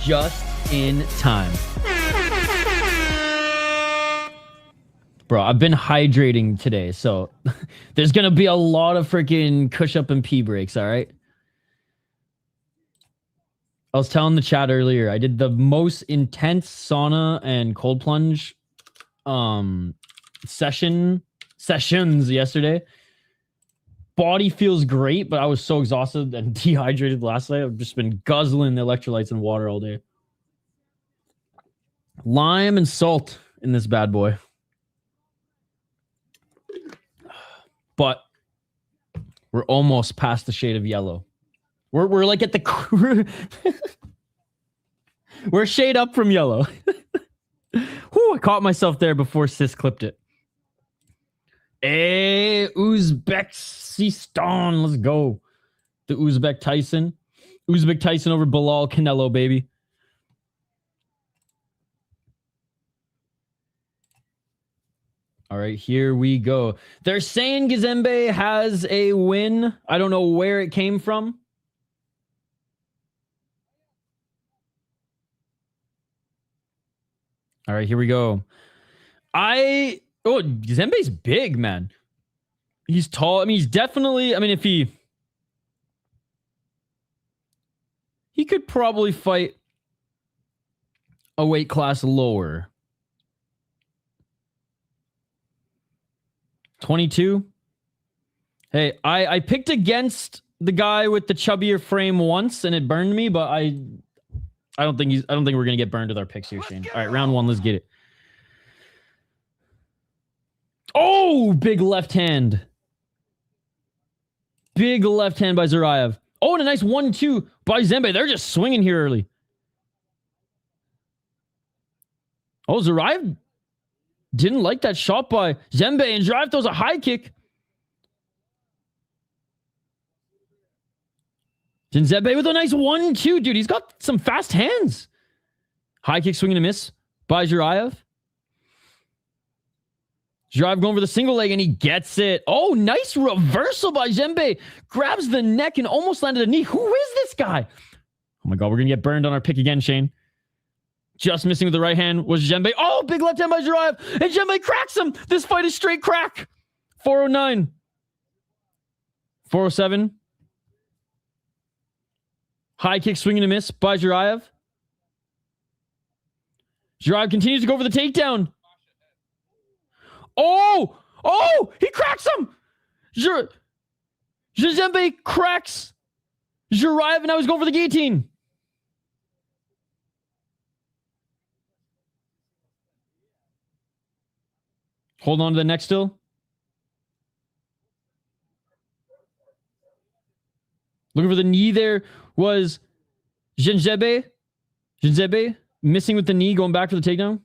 just in time. Bro, I've been hydrating today, so there's going to be a lot of freaking push up and pee breaks, all right? I was telling the chat earlier, I did the most intense sauna and cold plunge sessions yesterday. Body feels great, but I was so exhausted and dehydrated last night. I've just been guzzling the electrolytes and water all day. Lime and salt in this bad boy. But we're almost past the shade of yellow. We're like at the we're a shade up from yellow. Whew, I caught myself there before Sis clipped it. Hey, Uzbekistan, let's go. The Uzbek Tyson. Uzbek Tyson over Bilal Canelo, baby. All right, here we go. They're saying Gazembe has a win. I don't know where it came from. All right, here we go. Oh, Gazembe's big, man. He's tall. I mean, he's definitely, I mean, if he could probably fight a weight class lower. 22. Hey, I picked against the guy with the chubbier frame once and it burned me, but I don't think we're gonna get burned with our picks here, Shane. All right, round one, let's get it. Oh, big left hand. Big left hand by Zuraev. Oh, and a nice 1-2 by Zembe. They're just swinging here early. Oh, Zuraev didn't like that shot by Zembe, and Zuraev throws a high kick. Zembe with a nice 1-2. Dude, he's got some fast hands. High kick, swing and a miss by Zuraev. Zuraev going for the single leg, and he gets it. Oh, nice reversal by Zembe. Grabs the neck and almost landed a knee. Who is this guy? Oh my God, we're going to get burned on our pick again, Shane. Just missing with the right hand was Zembe. Oh, big left hand by Zuraev. And Zembe cracks him. This fight is straight crack. 409. 407. High kick, swing and a miss by Zuraev. Zuraev continues to go for the takedown. Oh, he cracks him. Zembe cracks Zuraev, and now he's going for the guillotine. Hold on to the neck still. Looking for the knee there was Zembe. Zembe missing with the knee, going back for the takedown.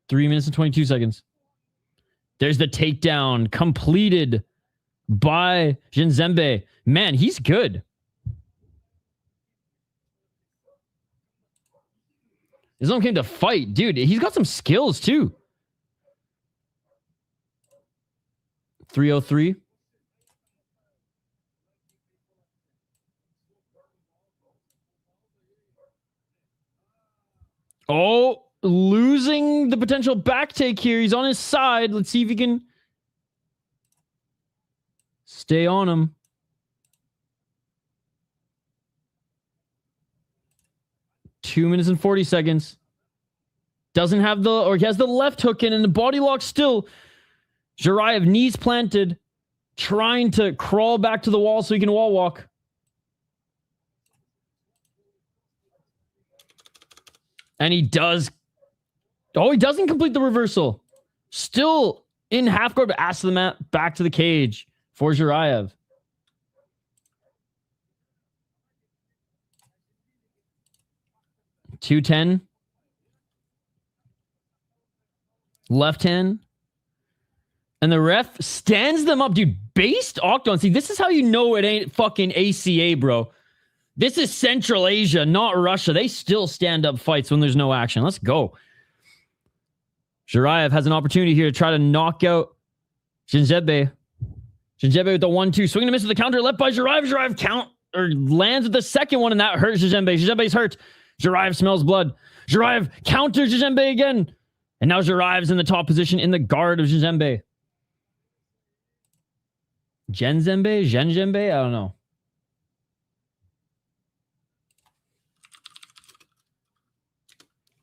Three minutes and 22 seconds. There's the takedown completed by Zembe. Man, he's good. This one came to fight. Dude, he's got some skills too. 303. Oh, losing the potential back take here. He's on his side. Let's see if he can stay on him. Two minutes and 40 seconds. Doesn't have he has the left hook in and the body lock still. Zuraev, knees planted, trying to crawl back to the wall so he can wall walk. And he does. Oh, he doesn't complete the reversal. Still in half guard, but ass to the mat, back to the cage for Zuraev. .210. Left hand. And the ref stands them up. Dude, based Octagon. See, this is how you know it ain't fucking ACA, bro. This is Central Asia, not Russia. They still stand up fights when there's no action. Let's go. Zuraev has an opportunity here to try to knock out Zembe. Zhizhembe with the 1-2. Swing and a miss with the counter. Left by Zhiraev. Zhiraev count or lands with the second one, and that hurts Zhizhembe. Zhizhembe's hurt. Zhiraev smells blood. Zhiraev counters Zhizhembe again. And now Zhiraev's in the top position in the guard of Zhizhembe. Zhenzhembe? I don't know.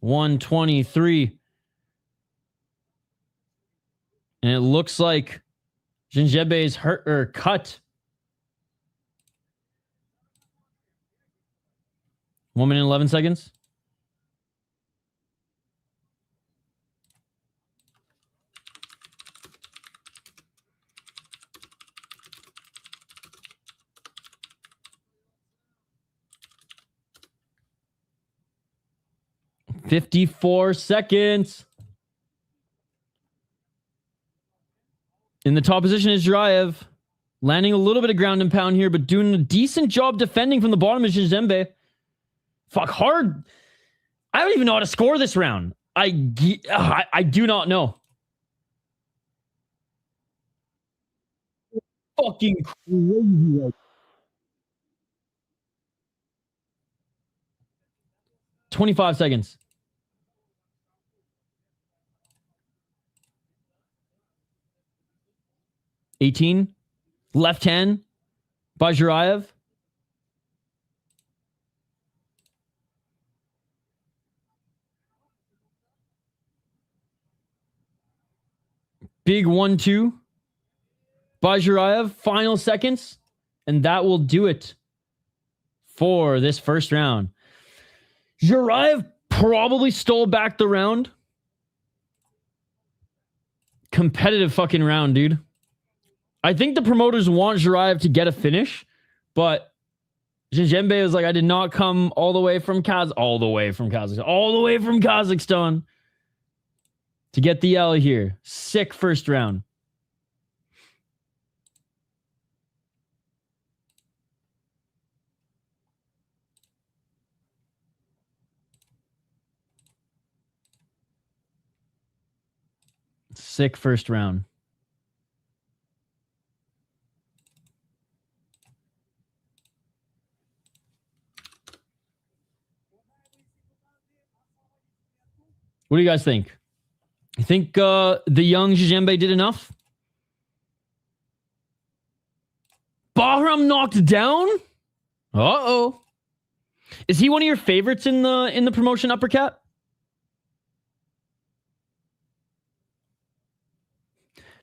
$123. And it looks like Zhizhembe is hurt or cut. 1 minute and 11 seconds. $54 seconds. In the top position is Zhiraev. Landing a little bit of ground and pound here, but doing a decent job defending from the bottom of Zhizhembe. Fuck, hard. I don't even know how to score this round. I do not know. Fucking crazy. 25 seconds. 18. Left hand by Zhiraev. Big 1-2 by Zhiraev. Final seconds. And that will do it for this first round. Zhiraev probably stole back the round. Competitive fucking round, dude. I think the promoters want Zhiraev to get a finish, but Zhizhembe was like, I did not come all the way from Kazakhstan to get the L here. Sick first round. Sick first round. What do you guys think? You think the young Zhizhembe did enough? Bahram knocked down? Uh-oh. Is he one of your favorites in the promotion, Uppercat?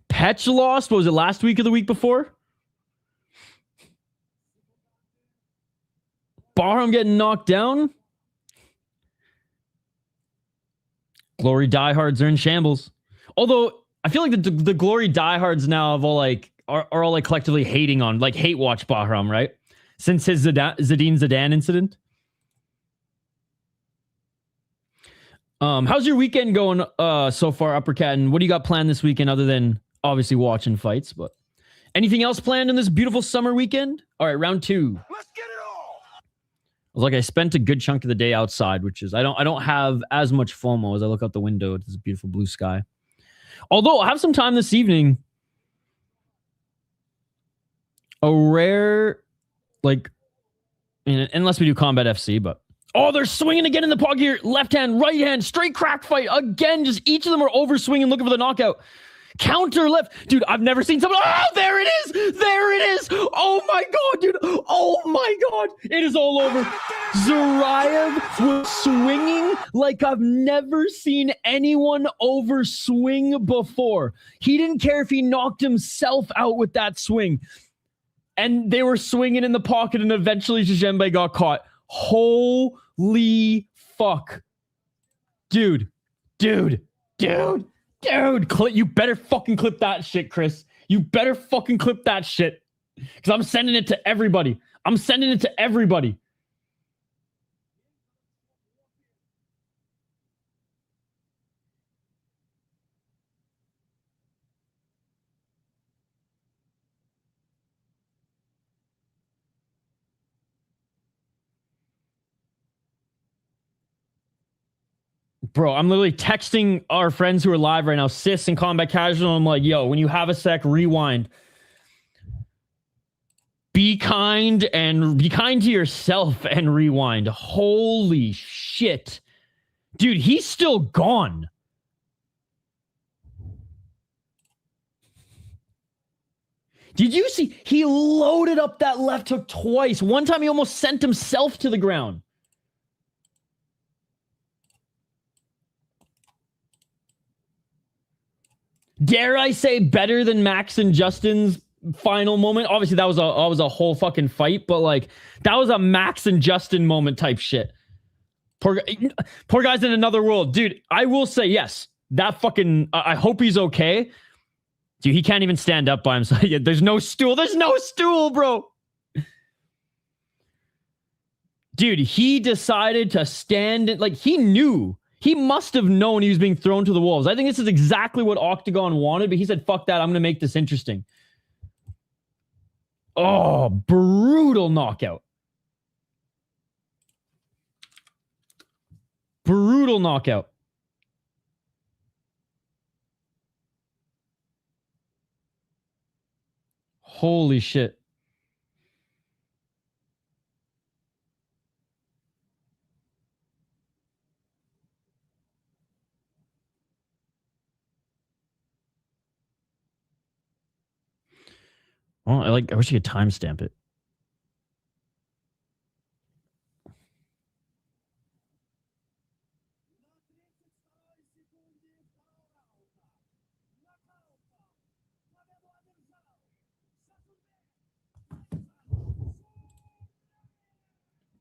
Petch lost. What was it, last week or the week before? Bahram getting knocked down? Glory diehards are in shambles. Although I feel like the Glory diehards now have all are all like collectively hating on, like, hate watch Bahram, right? Since his Zadine Zidane incident. How's your weekend going so far, Uppercat? And what do you got planned this weekend other than obviously watching fights? But anything else planned in this beautiful summer weekend? All right, round 2. Let's get it all. Like, I spent a good chunk of the day outside, which is I don't have as much FOMO as I look out the window at this beautiful blue sky. Although I have some time this evening. A rare, like, unless we do Combat FC, but oh, they're swinging again in the pocket here. Left hand, right hand, straight crack fight again. Just each of them are over swinging, looking for the knockout. Counter left. Dude, I've never seen someone. Oh, there it is. There it is. Oh my God, dude. Oh my God. It is all over. Zhiraev was swinging like I've never seen anyone over swing before. He didn't care if he knocked himself out with that swing. And they were swinging in the pocket, and eventually Zhizhembe got caught. Holy fuck. Dude. You better fucking clip that shit, Chris. You better fucking clip that shit. Because I'm sending it to everybody. Bro, I'm literally texting our friends who are live right now, Sis and Combat Casual. I'm like, yo, when you have a sec, rewind. be kind to yourself and rewind. Holy shit. Dude, he's still gone. Did you see? He loaded up that left hook twice. One time he almost sent himself to the ground. Dare I say better than Max and Justin's final moment? Obviously, that was a whole fucking fight, but like that was a Max and Justin moment type shit. Poor guy's in another world, dude. I will say yes. That fucking. I hope he's okay. Dude, he can't even stand up by himself. There's no stool. There's no stool, bro. Dude, he decided to stand. Like, he knew. He must have known he was being thrown to the wolves. I think this is exactly what Octagon wanted, but he said, fuck that. I'm going to make this interesting. Oh, brutal knockout. Brutal knockout. Holy shit. Well, I wish you could timestamp it.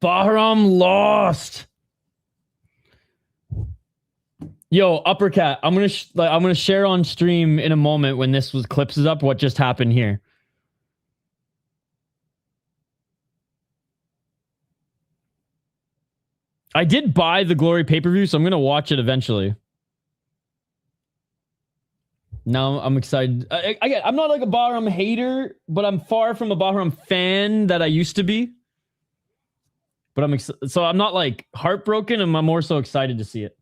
Bahram lost. Yo, Uppercat. I'm gonna share on stream in a moment when this clips is up what just happened here. I did buy the Glory pay-per-view, so I'm gonna watch it eventually. Now I'm excited. I'm not like a Bahram hater, but I'm far from a Bahram fan that I used to be. But so I'm not like heartbroken, and I'm more so excited to see it.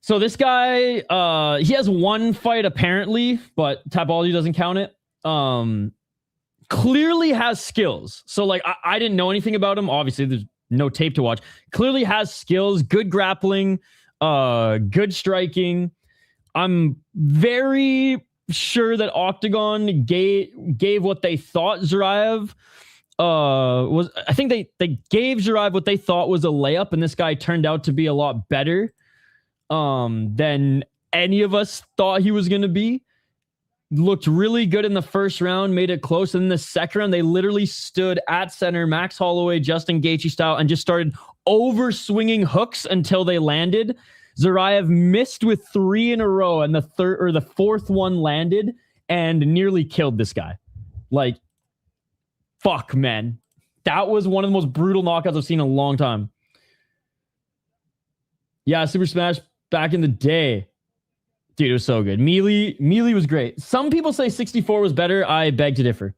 So this guy, he has one fight apparently, but Tapology doesn't count it. Clearly has skills. So like I didn't know anything about him. Obviously, there's no tape to watch. Clearly has skills, good grappling, good striking. I'm very sure that Octagon gave what they thought Zuraev was. I think they gave Zuraev what they thought was a layup, and this guy turned out to be a lot better than any of us thought he was going to be. Looked really good in the first round, made it close. And in the second round, they literally stood at center, Max Holloway, Justin Gaethje style, and just started over swinging hooks until they landed. Zuraev missed with 3 in a row, and the fourth one landed and nearly killed this guy. Like, fuck, man. That was one of the most brutal knockouts I've seen in a long time. Yeah, Super Smash back in the day. Dude, it was so good. Melee was great. Some people say 64 was better. I beg to differ.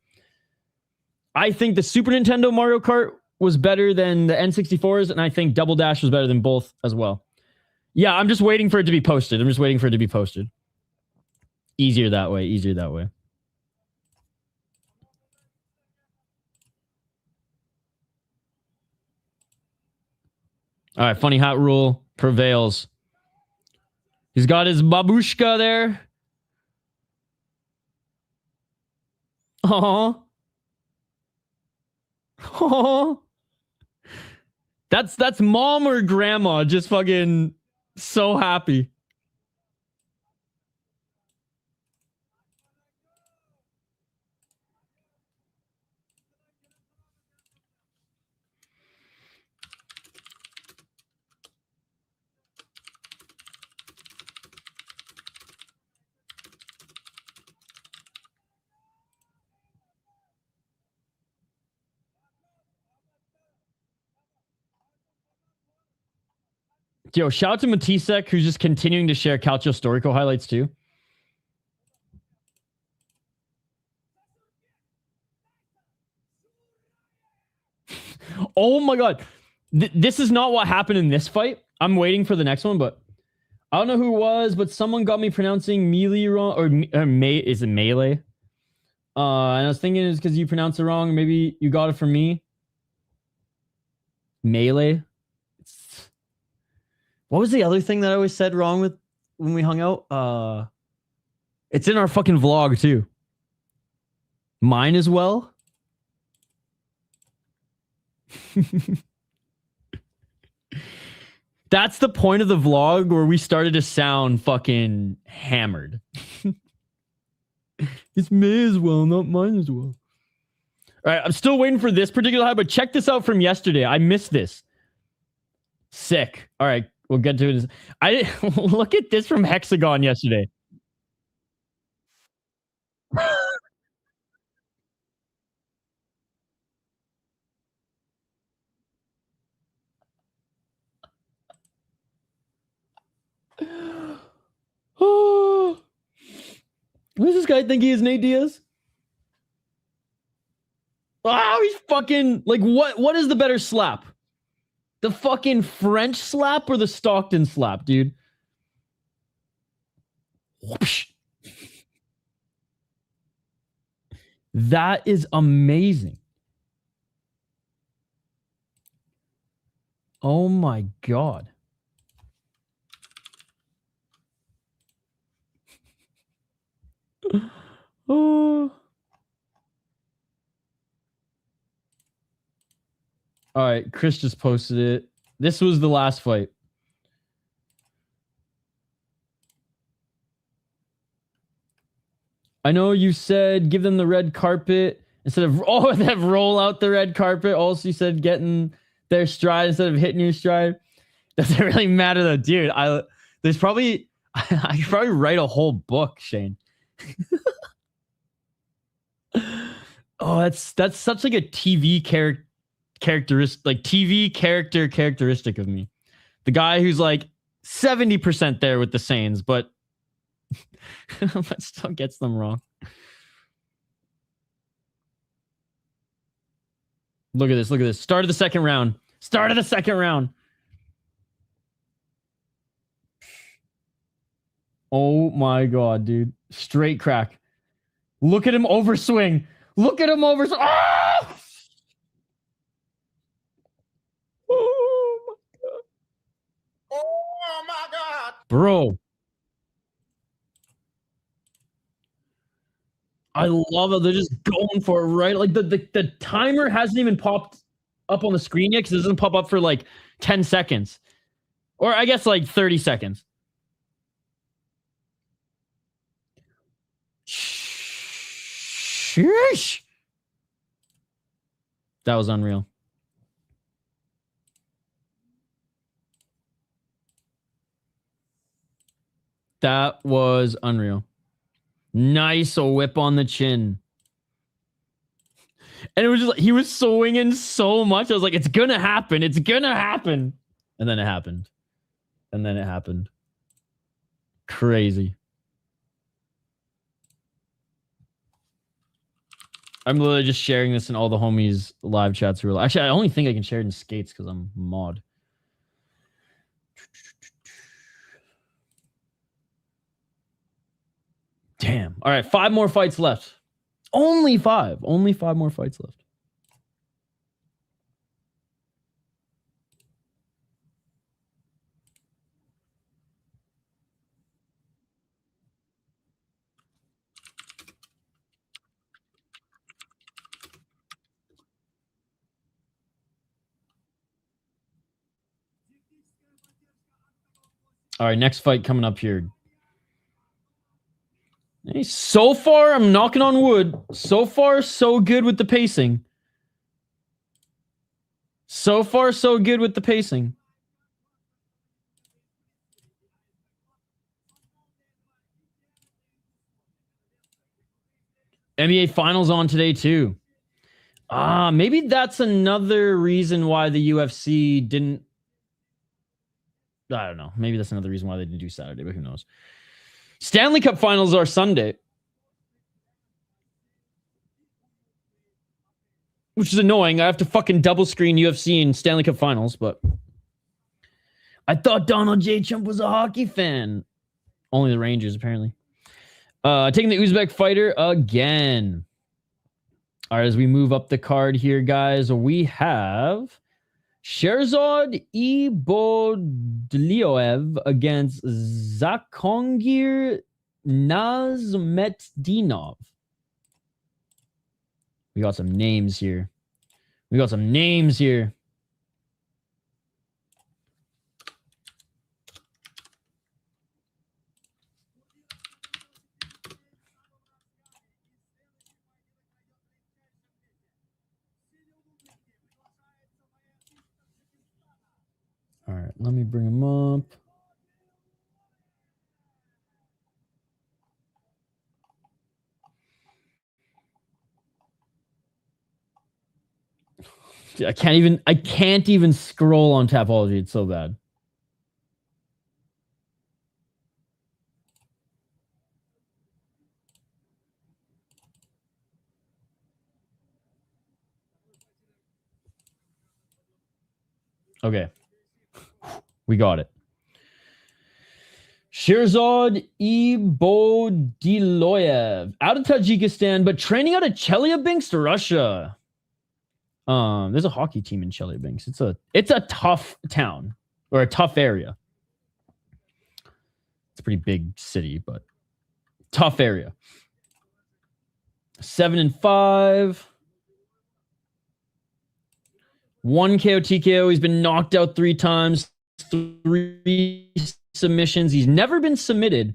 I think the Super Nintendo Mario Kart was better than the N64s, and I think Double Dash was better than both as well. Yeah, I'm just waiting for it to be posted. Easier that way. All right, funny hat rule prevails. He's got his babushka there. Oh. That's mom or grandma just fucking so happy. Yo, shout out to Matisek, who's just continuing to share Calcio Storico highlights too. Oh my god. This is not what happened in this fight. I'm waiting for the next one, but I don't know who it was, but someone got me pronouncing melee wrong, or is it melee? And I was thinking it's because you pronounced it wrong. Maybe you got it from me. Melee. What was the other thing that I always said wrong with when we hung out? It's in our fucking vlog too. Mine as well. That's the point of the vlog where we started to sound fucking hammered. It's me as well, not mine as well. All right, I'm still waiting for this particular high, but check this out from yesterday. I missed this. Sick. All right, we'll get to it. I look at this from Hexagon yesterday. Oh, what does this guy think he is, Nate Diaz? Oh, he's fucking like what is the better slap? The fucking French slap or the Stockton slap, dude? Whoosh. That is amazing. Oh my god. Oh. All right, Chris just posted it. This was the last fight. I know you said give them the red carpet instead of that roll out the red carpet. Also, you said getting their stride instead of hitting your stride. Doesn't really matter though, dude. I could probably write a whole book, Shane. Oh, that's such like a TV characteristic, like TV characteristic of me. The guy who's like 70% there with the sayings, but still gets them wrong. Look at this. Start of the second round. Oh my god, dude. Straight crack. Look at him overswing. Oh! Oh my god. Bro. I love it. They're just going for it, right? Like the timer hasn't even popped up on the screen yet because it doesn't pop up for like 10 seconds. Or I guess like 30 seconds. Sheesh. That was unreal. That was unreal. Nice, a whip on the chin. And it was just like, he was swinging so much. I was like, it's gonna happen. And then it happened. Crazy. I'm literally just sharing this in all the homies' live chats. Actually, I only think I can share it in Skates because I'm mod. Damn. All right, 5 more fights left. Only 5 more fights left. All right, next fight coming up here. Hey, so far, I'm knocking on wood. So far, so good with the pacing. NBA Finals on today, too. Maybe that's another reason why the UFC didn't... I don't know. Maybe that's another reason why they didn't do Saturday, but who knows? Stanley Cup Finals are Sunday. Which is annoying. I have to fucking double screen UFC and Stanley Cup Finals, but... I thought Donald J. Trump was a hockey fan. Only the Rangers, apparently. Taking the Uzbek fighter again. All right, as we move up the card here, guys, we have Sherzad Ibodlioev against Zahongir Nazmetdinov. We got some names here. All right, let me bring them up. I can't even scroll on Tapology. It's so bad. Okay. We got it. Sherzad Ibodiloyev out of Tajikistan, but training out of Chelyabinsk, Russia. There's a hockey team in Chelyabinsk. It's a tough town or a tough area. It's a pretty big city, but tough area. 7-5. 1 KO TKO. He's been knocked out 3 times. 3 submissions. He's never been submitted.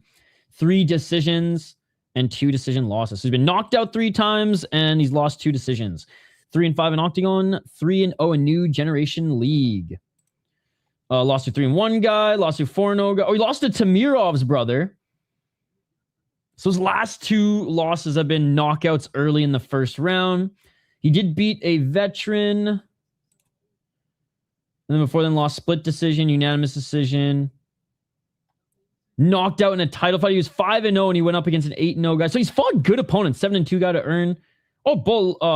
3 decisions and 2 decision losses. So he's been knocked out 3 times and he's lost 2 decisions. 3-5 in Octagon, 3-0 in New Generation League. Lost to 3-1 guy, lost to 4-0 guy. Oh, he lost to Tamirov's brother. So his last 2 losses have been knockouts early in the first round. He did beat a veteran. And then before then lost split decision, unanimous decision. Knocked out in a title fight. He was 5-0 and he went up against an 8-0 guy. So he's fought good opponents. 7-2 guy to earn. Oh,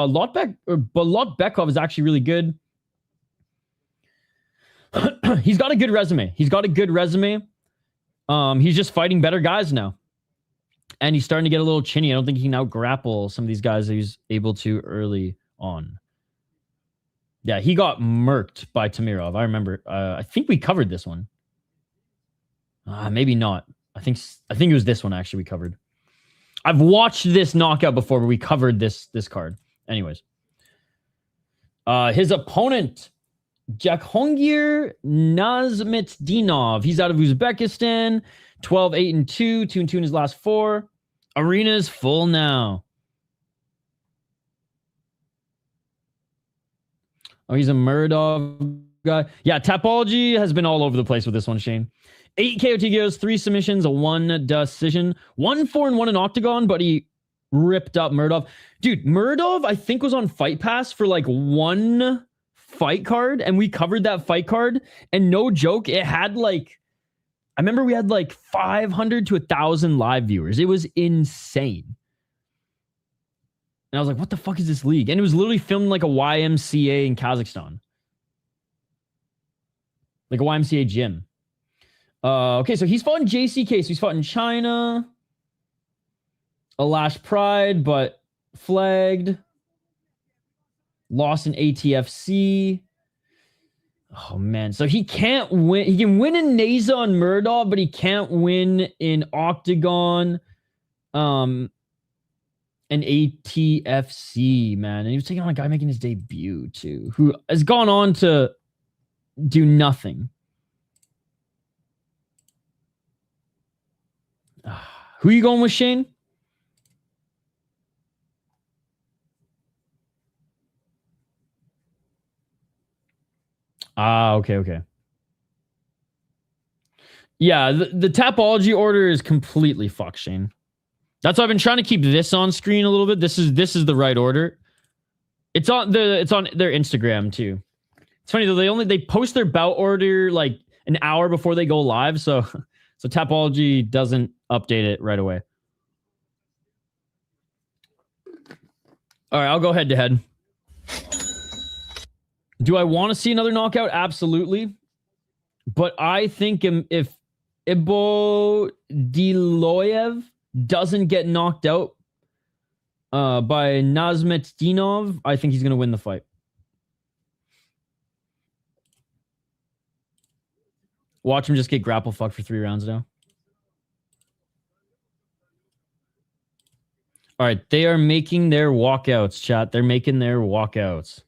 Lotbekov is actually really good. He's got a good resume. He's just fighting better guys now. And he's starting to get a little chinny. I don't think he can out-grapple some of these guys that he's able to early on. Yeah, he got murked by Tamirov. I remember. I think we covered this one. Maybe not. I think it was this one, actually, we covered. I've watched this knockout before, but we covered this card. Anyways. His opponent, Zahongir Nazmetdinov. He's out of Uzbekistan. 12-8-2. 2-2 in his last 4. Arena is full now. Oh, he's a Murodov guy. Yeah, Tapology has been all over the place with this one, Shane. 8 KO TKOs, 3 submissions, a 1 decision. 1-4-1 in Octagon, but he ripped up Murodov. Dude, Murodov, I think, was on Fight Pass for like 1 fight card, and we covered that fight card, and no joke, it had like, I remember we had like 500 to 1,000 live viewers. It was insane. And I was like, what the fuck is this league? And it was literally filmed like a YMCA in Kazakhstan. Like a YMCA gym. Okay, so he's fought in JCK. So he's fought in China. Alash Pride, but flagged. Lost in ATFC. Oh, man. So he can't win. He can win in Neza and Murodov, but he can't win in Octagon. And ATFC, man. And he was taking on a guy making his debut, too, who has gone on to do nothing. Who are you going with, Shane? Okay. Yeah, the Tapology order is completely fucked, Shane. That's why I've been trying to keep this on screen a little bit. This is the right order. It's on their Instagram too. It's funny though, they post their bout order like an hour before they go live, so Tapology doesn't update it right away. All right, I'll go head to head. Do I want to see another knockout? Absolutely. But I think if Ibodiloyev doesn't get knocked out by Nazmetdinov. I think he's going to win the fight. Watch him just get grapple fucked for 3 rounds now. All right, they are making their walkouts, chat. They're making their walkouts.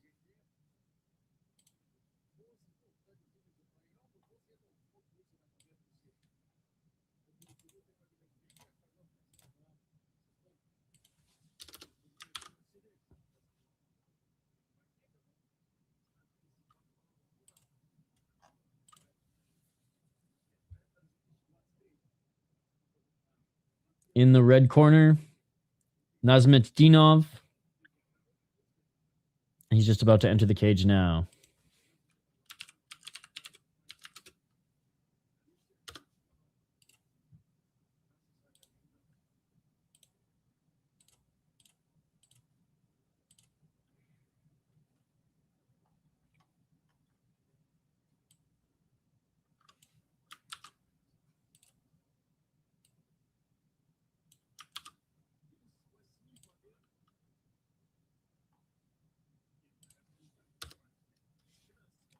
In the red corner, Nazmetdinov. He's just about to enter the cage now.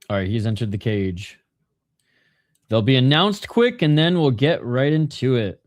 All right, he's entered the cage. They'll be announced quick, and then we'll get right into it.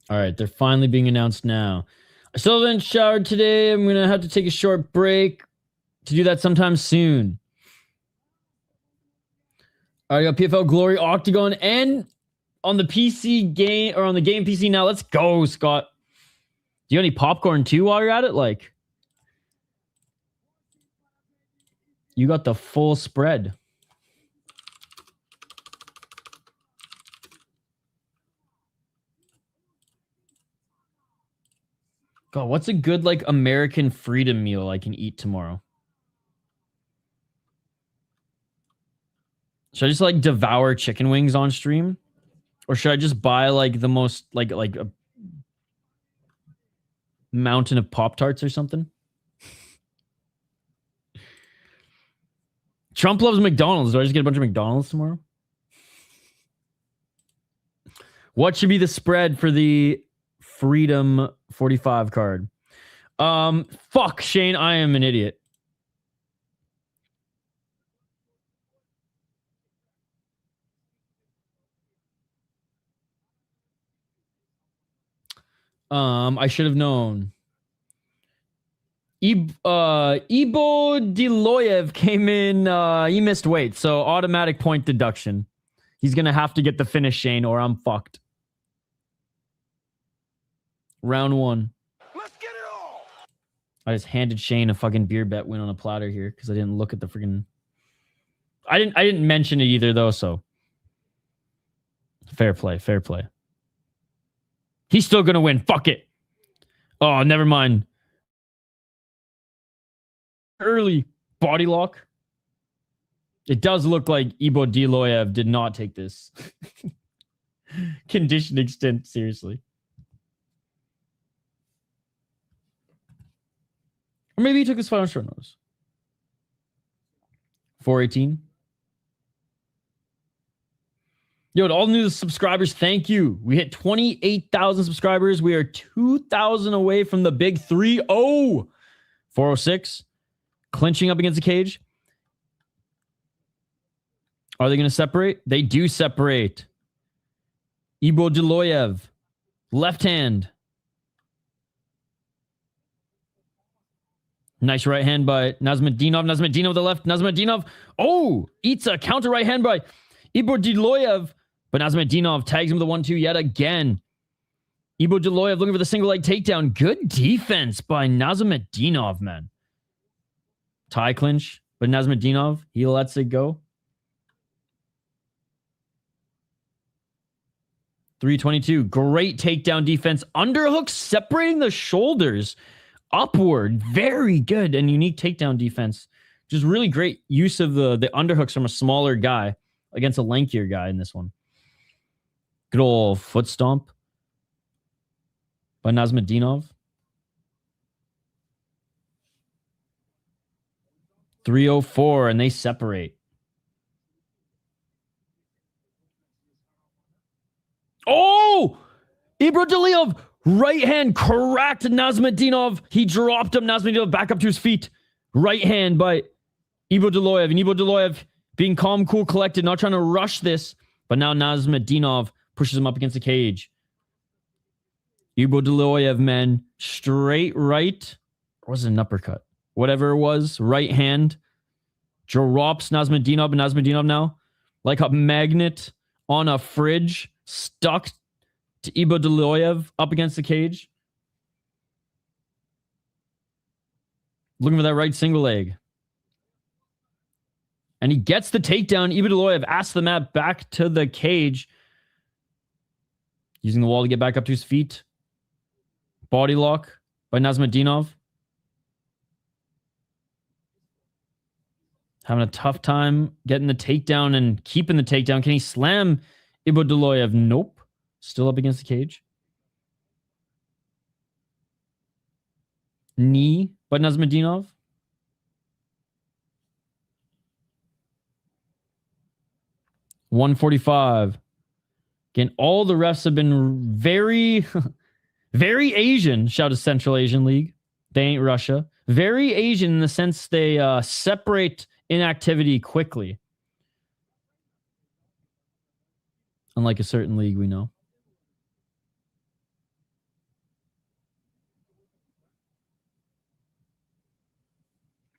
All right, they're finally being announced now. I still haven't showered today. I'm going to have to take a short break to do that sometime soon. All right, I got PFL Glory, Octagon, and on the PC game, or on the game PC now. Let's go, Scott. Do you have any popcorn too while you're at it? Like, you got the full spread. God, what's a good, like, American freedom meal I can eat tomorrow? Should I just, like, devour chicken wings on stream? Or should I just buy, like, the most, like a mountain of Pop-Tarts or something? Trump loves McDonald's. Do I just get a bunch of McDonald's tomorrow? What should be the spread for the Freedom 45 card? Fuck, Shane, I am an idiot. I should have known. Abdullayev came in, he missed weight, so automatic point deduction. He's gonna have to get the finish, Shane, or I'm fucked. Round 1. Let's get it all. I just handed Shane a fucking beer bet win on a platter here because I didn't look at the freaking. I didn't mention it either though, so fair play, fair play. He's still gonna win. Fuck it. Oh, never mind. Early body lock. It does look like Abdullayev did not take this. Condition extent, seriously. Or maybe he took his fight on short notice. 418. Yo, to all new subscribers, thank you. We hit 28,000 subscribers. We are 2,000 away from the big 3-0. 406. Clinching up against the cage. Are they going to separate? They do separate. Abdullayev. Left hand. Nice right hand by Nazmetdinov. Nazmetdinov with the left. Nazmetdinov. Oh, eats a counter right hand by Ibragimov, but Nazmetdinov tags him with the 1-2 yet again. Ibragimov looking for the single leg takedown. Good defense by Nazmetdinov, man. Tie clinch, but Nazmetdinov, he lets it go. 322. Great takedown defense. Underhook separating the shoulders upward. Very good and unique takedown defense. Just really great use of the underhooks from a smaller guy against a lankier guy in this one. Good old foot stomp by Nazmetdinov. 304, and they separate. Oh! Ibragimov, right hand cracked Nazmetdinov. He dropped him. Nazmetdinov back up to his feet. Right hand by Ibragimov. And Ibragimov being calm, cool, collected, not trying to rush this. But now Nazmetdinov pushes him up against the cage. Ibragimov, man, straight right. Or was it an uppercut? Whatever it was, right hand. Drops Nazmetdinov, and Nazmetdinov now, like a magnet on a fridge, stuck to Ibragimov up against the cage. Looking for that right single leg. And he gets the takedown. Ibragimov asks the mat back to the cage. Using the wall to get back up to his feet. Body lock by Nazmetdinov. Having a tough time getting the takedown and keeping the takedown. Can he slam Ibragimov? Nope. Still up against the cage. Knee by Nazmetdinov. $145. Again, all the refs have been very, very Asian. Shout to Central Asian League. They ain't Russia. Very Asian in the sense they separate inactivity quickly. Unlike a certain league we know.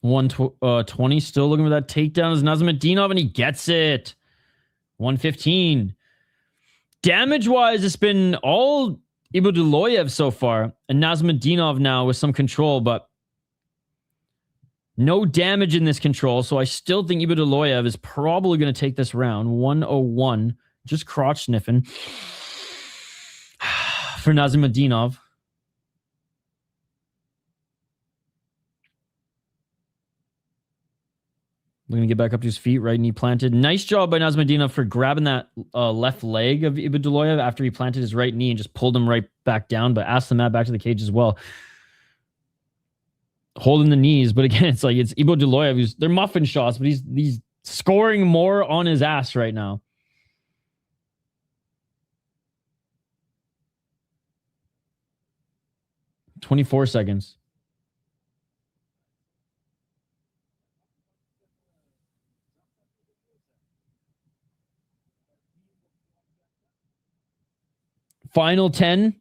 $120, still looking for that takedown is Nazmetdinov, and he gets it. $115. Damage-wise, it's been all Ibragimov so far, and Nazmetdinov now with some control, but no damage in this control, so I still think Ibragimov is probably going to take this round. 101, just crotch sniffing for Nazmetdinov. Looking to get back up to his feet, right knee planted. Nice job by Nazmetdinov for grabbing that left leg of Ibragimov after he planted his right knee and just pulled him right back down, but asked the mat back to the cage as well. Holding the knees, but again, it's like it's Ibragimov. They're muffin shots, but he's scoring more on his ass right now. $24 seconds. Final 10.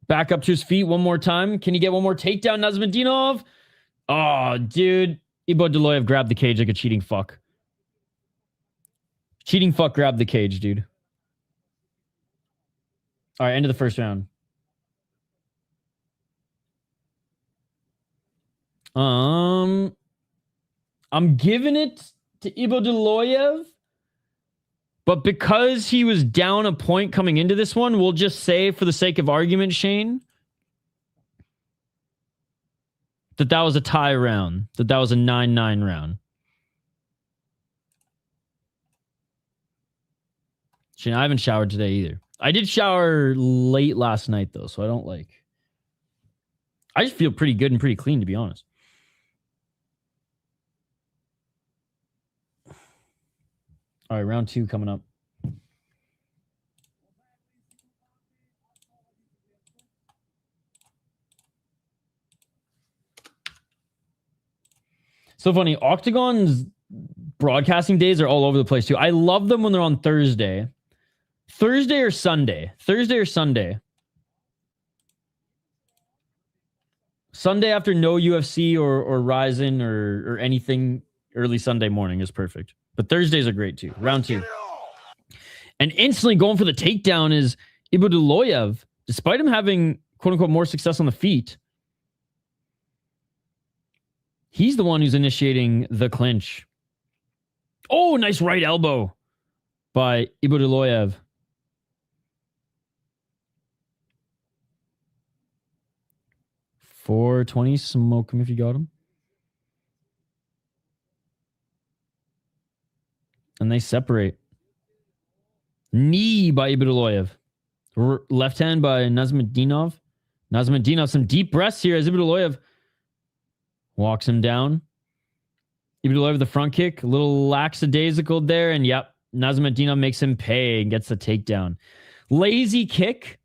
Back up to his feet one more time. Can he get one more takedown, Nazmetdinov? Oh, dude. Ibragimov grabbed the cage like a cheating fuck. Cheating fuck grabbed the cage, dude. All right, end of the first round. I'm giving it to Ibragimov. But because he was down a point coming into this one, we'll just say, for the sake of argument, Shane, that was a tie round. That was a 9-9 round. Shane, I haven't showered today either. I did shower late last night, though, so I don't like... I just feel pretty good and pretty clean, to be honest. All right, round 2 coming up. So funny, Octagon's broadcasting days are all over the place too. I love them when they're on Thursday. Thursday or Sunday. Sunday after no UFC or Ryzen or anything early Sunday morning is perfect. But Thursdays are great too. Round 2. And instantly going for the takedown is Abdullayev, despite him having quote-unquote more success on the feet. He's the one who's initiating the clinch. Oh, nice right elbow by Abdullayev. $420, smoke him if you got him. And they separate. Knee by Abdullayev. Left hand by Nazmadinov. Nazmadinov, some deep breaths here as Abdullayev walks him down. Abdullayev, the front kick, a little lackadaisical there. And yep, Nazmadinov makes him pay and gets the takedown. Lazy kick.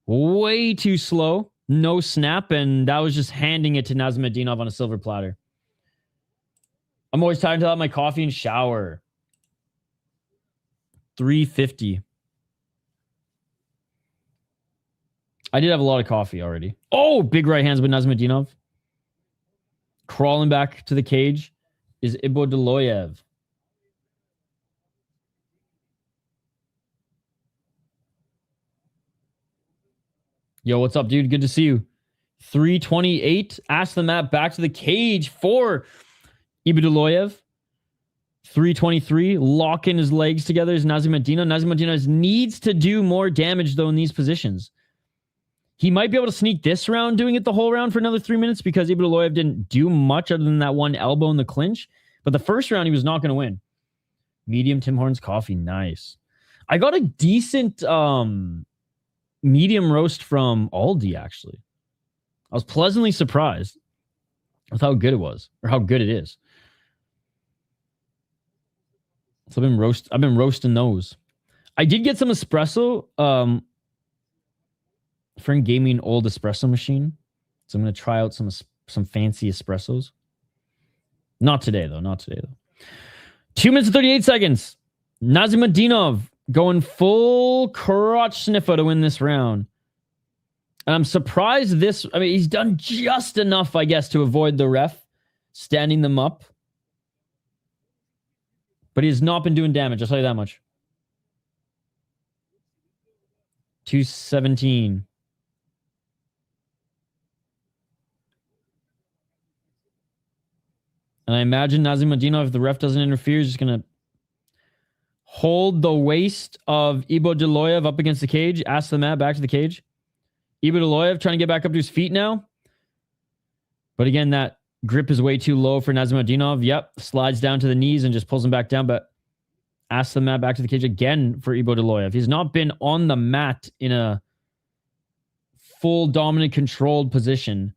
Way too slow. No snap. And that was just handing it to Nazmadinov on a silver platter. I'm always tired to have my coffee and shower. $350. I did have a lot of coffee already. Oh, big right hands by Nazmadinov. Crawling back to the cage is Abdullayev. Yo, what's up, dude? Good to see you. 328. Ask the map back to the cage for Abdullayev. 323. Locking his legs together is Nazmadinov. Nazmadinov needs to do more damage, though, in these positions. He might be able to sneak this round, doing it the whole round for another 3 minutes, because Abdullayev didn't do much other than that one elbow in the clinch. But the first round, he was not going to win. Medium Tim Hortons coffee. Nice. I got a decent medium roast from Aldi, actually. I was pleasantly surprised with how good it was, or how good it is. So I've been roasting those. I did get some espresso. Friend gave me an old espresso machine, so I'm going to try out some fancy espressos. Not today, though. 2 minutes and 38 seconds. Nazmadinov going full crotch sniffer to win this round. And I'm surprised he's done just enough, I guess, to avoid the ref standing them up. But he has not been doing damage, I'll tell you that much. 217. And I imagine Nazmadinov, if the ref doesn't interfere, is just going to hold the waist of Abdullayev up against the cage. Ask the mat back to the cage. Abdullayev trying to get back up to his feet now. But again, that grip is way too low for Nazmadinov. Yep, slides down to the knees and just pulls him back down. But asks the mat back to the cage again for Abdullayev. He's not been on the mat in a full dominant controlled position.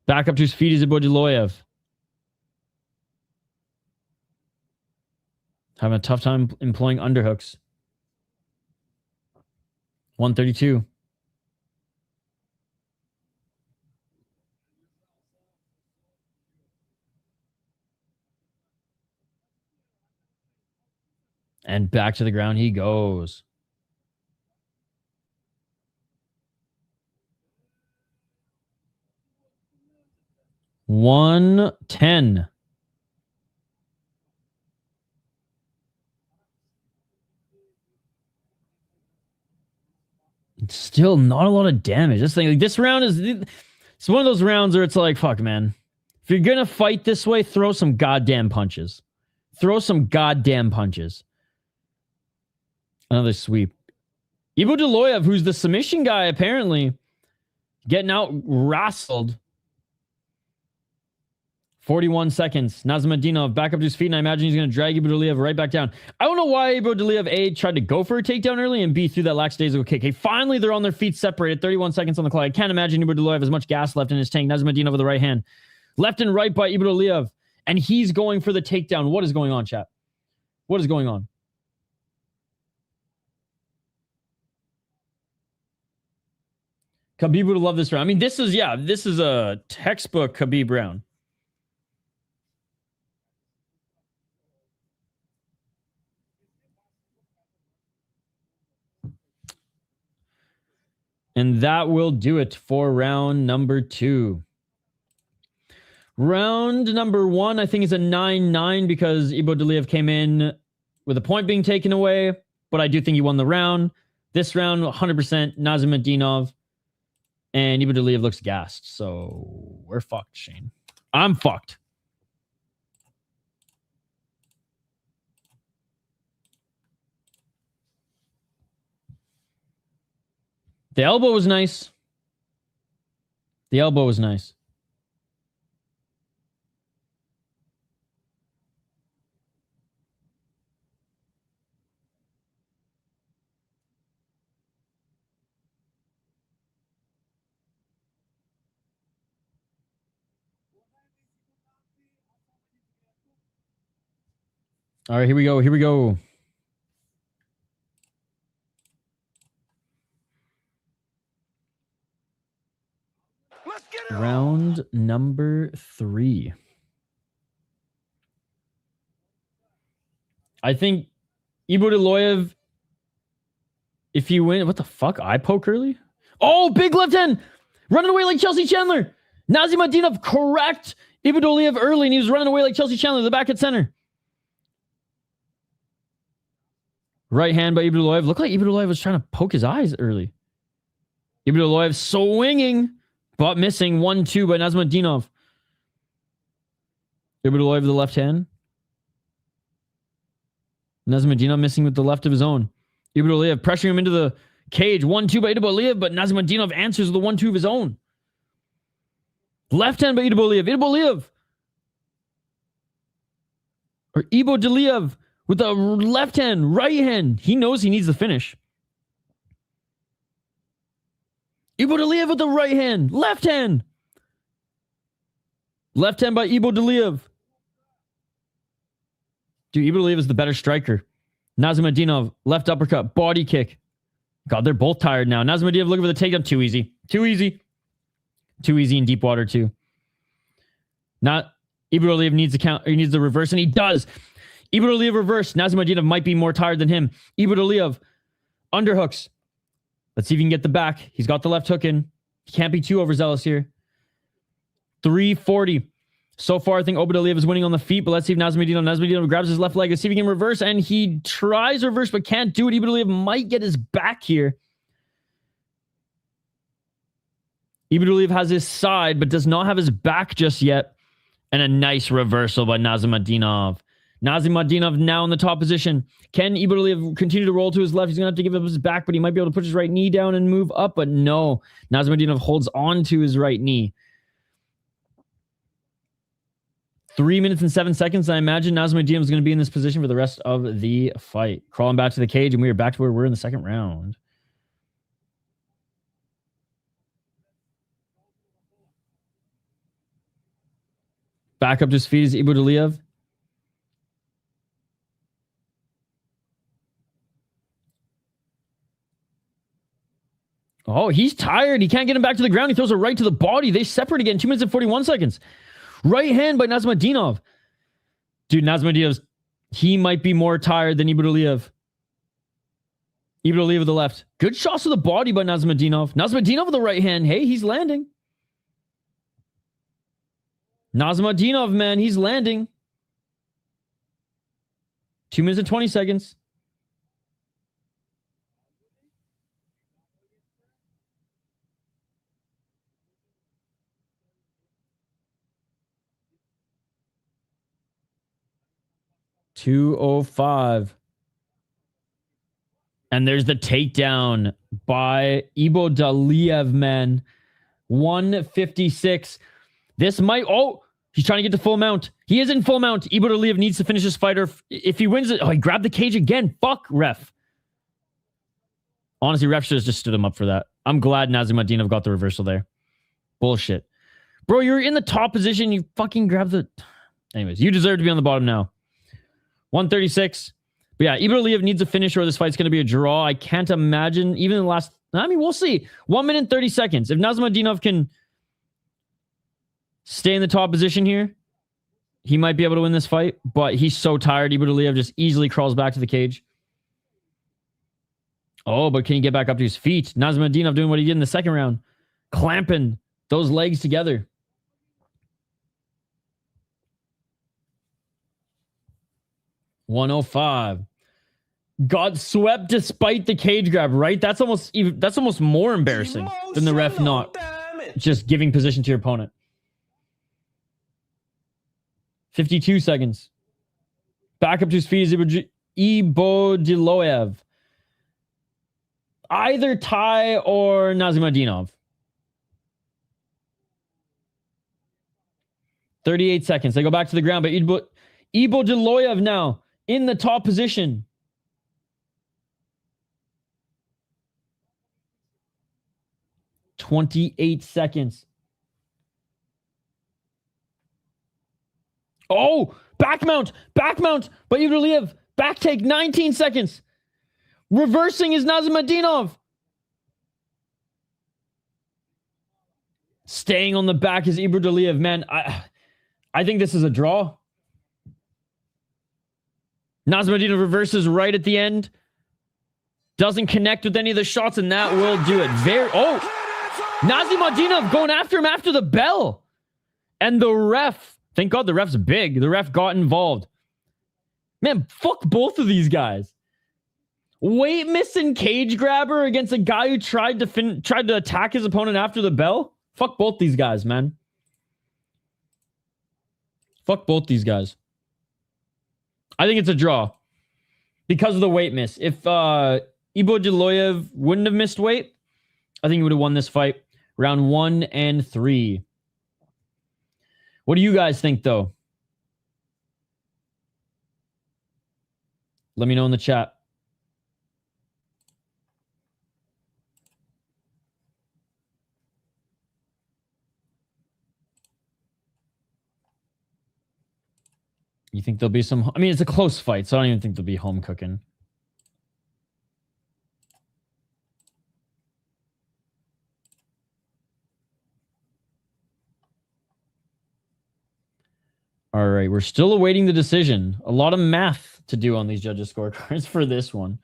Back up to his feet is Abdullayev. Having a tough time employing underhooks. 132. And back to the ground he goes. $110. It's still not a lot of damage. This round it's one of those rounds where it's like, fuck, man. If you're gonna fight this way, throw some goddamn punches. Another sweep. Abdullayev, who's the submission guy, apparently, getting out wrestled. 41 seconds. Nazmadinov back up to his feet, and I imagine he's going to drag Abdullayev right back down. I don't know why Abdullayev, A, tried to go for a takedown early, and B, threw that lackadaisical kick. Hey, finally, they're on their feet separated. 31 seconds on the clock. I can't imagine Abdullayev has much gas left in his tank. Nazmadinov with the right hand. Left and right by Abdullayev, and he's going for the takedown. What is going on, chat? What is going on? Khabib would love this round. I mean, this is a textbook Khabib round. And that will do it for round number 2. Round number 1, I think, is a 9-9 because Ibodaliev came in with a point being taken away, but I do think he won the round. This round, 100% Nazimadinov, and Ibodaliev looks gassed, so we're fucked, Shane. I'm fucked. The elbow was nice. The elbow was nice. All right, here we go. Here we go. Round number 3. I think Ibodaliev, if he wins, what the fuck? Eye poke early? Oh, big left hand! Running away like Chelsea Chandler. Nazimadinov correct Ibodaliev early, and he was running away like Chelsea Chandler, the back at center. Right hand by Ibodaliev. Looked like Ibodaliev was trying to poke his eyes early. Ibodaliev swinging, but missing. 1-2 by Nazimadinov. Ibodaliev with the left hand. Nazimadinov missing with the left of his own. Ibodaliev pressuring him into the cage. 1-2 by Ibodaliev, but Nazimadinov answers with the 1-2 of his own. Left hand by Ibodaliev. Ibodaliev with the left hand, right hand. He knows he needs the finish. Ibodaliev with the right hand, left hand. Left hand by Ibodaliev. Dude, Ibodaliev is the better striker. Nazimadinov, left uppercut, body kick. God, they're both tired now. Nazimadinov looking for the takedown. Too easy. Too easy. Too easy in deep water, too. Not Ibodaliev needs the count. He needs the reverse, and he does. Ibodaliev reverse. Nazimadinov might be more tired than him. Ibodaliev underhooks. Let's see if he can get the back. He's got the left hook in. He can't be too overzealous here. 340. So far, I think Ibodaliev is winning on the feet, but let's see if Nazimadinov grabs his left leg. Let's see if he can reverse, and he tries reverse, but can't do it. Ibodaliev might get his back here. Ibodaliev has his side, but does not have his back just yet. And a nice reversal by Nazimadinov. Nazimadinov now in the top position. Can Ibodaliev continue to roll to his left? He's going to have to give up his back, but he might be able to put his right knee down and move up, but no. Nazimadinov holds on to his right knee. 3 minutes and 7 seconds. I imagine Nazimadinov is going to be in this position for the rest of the fight. Crawling back to the cage, and we are back to where we're in the second round. Back up to his feet is Ibodaliev. Oh, he's tired. He can't get him back to the ground. He throws a right to the body. They separate again. 2 minutes and 41 seconds. Right hand by Nazimadinov. Dude, Nazimadinov, he might be more tired than Ibodaliev. Ibodaliev with the left. Good shots to the body by Nazimadinov. Nazimadinov with the right hand. Hey, he's landing. Nazimadinov, man, he's landing. 2 minutes and 20 seconds. .205. And there's the takedown by Ibodaliev, man. 156. This might... Oh, he's trying to get to full mount. He is in full mount. Ibodaliev needs to finish this fighter. If he wins it... Oh, he grabbed the cage again. Fuck, ref. Honestly, ref should have just stood him up for that. I'm glad Nazimadinov got the reversal there. Bullshit. Bro, you're in the top position. You fucking grabbed the... Anyways, you deserve to be on the bottom now. 136. But yeah, Ibodaliev needs a finish or this fight's going to be a draw. I can't imagine, even in the last... I mean, we'll see. 1 minute, 30 seconds. If Nazimadinov can stay in the top position here, he might be able to win this fight. But he's so tired. Ibodaliev just easily crawls back to the cage. Oh, but can he get back up to his feet? Nazimadinov doing what he did in the second round. Clamping those legs together. 105. Got swept despite the cage grab, right? That's almost more embarrassing than the ref not just giving position to your opponent. 52 seconds. Back up to his feet is Ibodiloev. Either Ty or Nazimadinov. 38 seconds. They go back to the ground, but Ibodiloev now in the top position. 28 seconds. Oh, back mount, but Ibodiloev, back take, 19 seconds. Reversing is Nazimadinov. Staying on the back is Ibodiloev. Man, I think this is a draw. Nazimadinov reverses right at the end. Doesn't connect with any of the shots, and that will do it. Nazimadinov going after him after the bell. And the ref, thank God the ref's big. The ref got involved. Man, fuck both of these guys. Weight missing cage grabber against a guy who tried to attack his opponent after the bell. Fuck both these guys, man. Fuck both these guys. I think it's a draw because of the weight miss. If Ibodiloev wouldn't have missed weight, I think he would have won this fight. Round 1 and 3. What do you guys think, though? Let me know in the chat. You think there'll be some... I mean, it's a close fight, so I don't even think there'll be home cooking. All right, we're still awaiting the decision. A lot of math to do on these judges' scorecards for this one.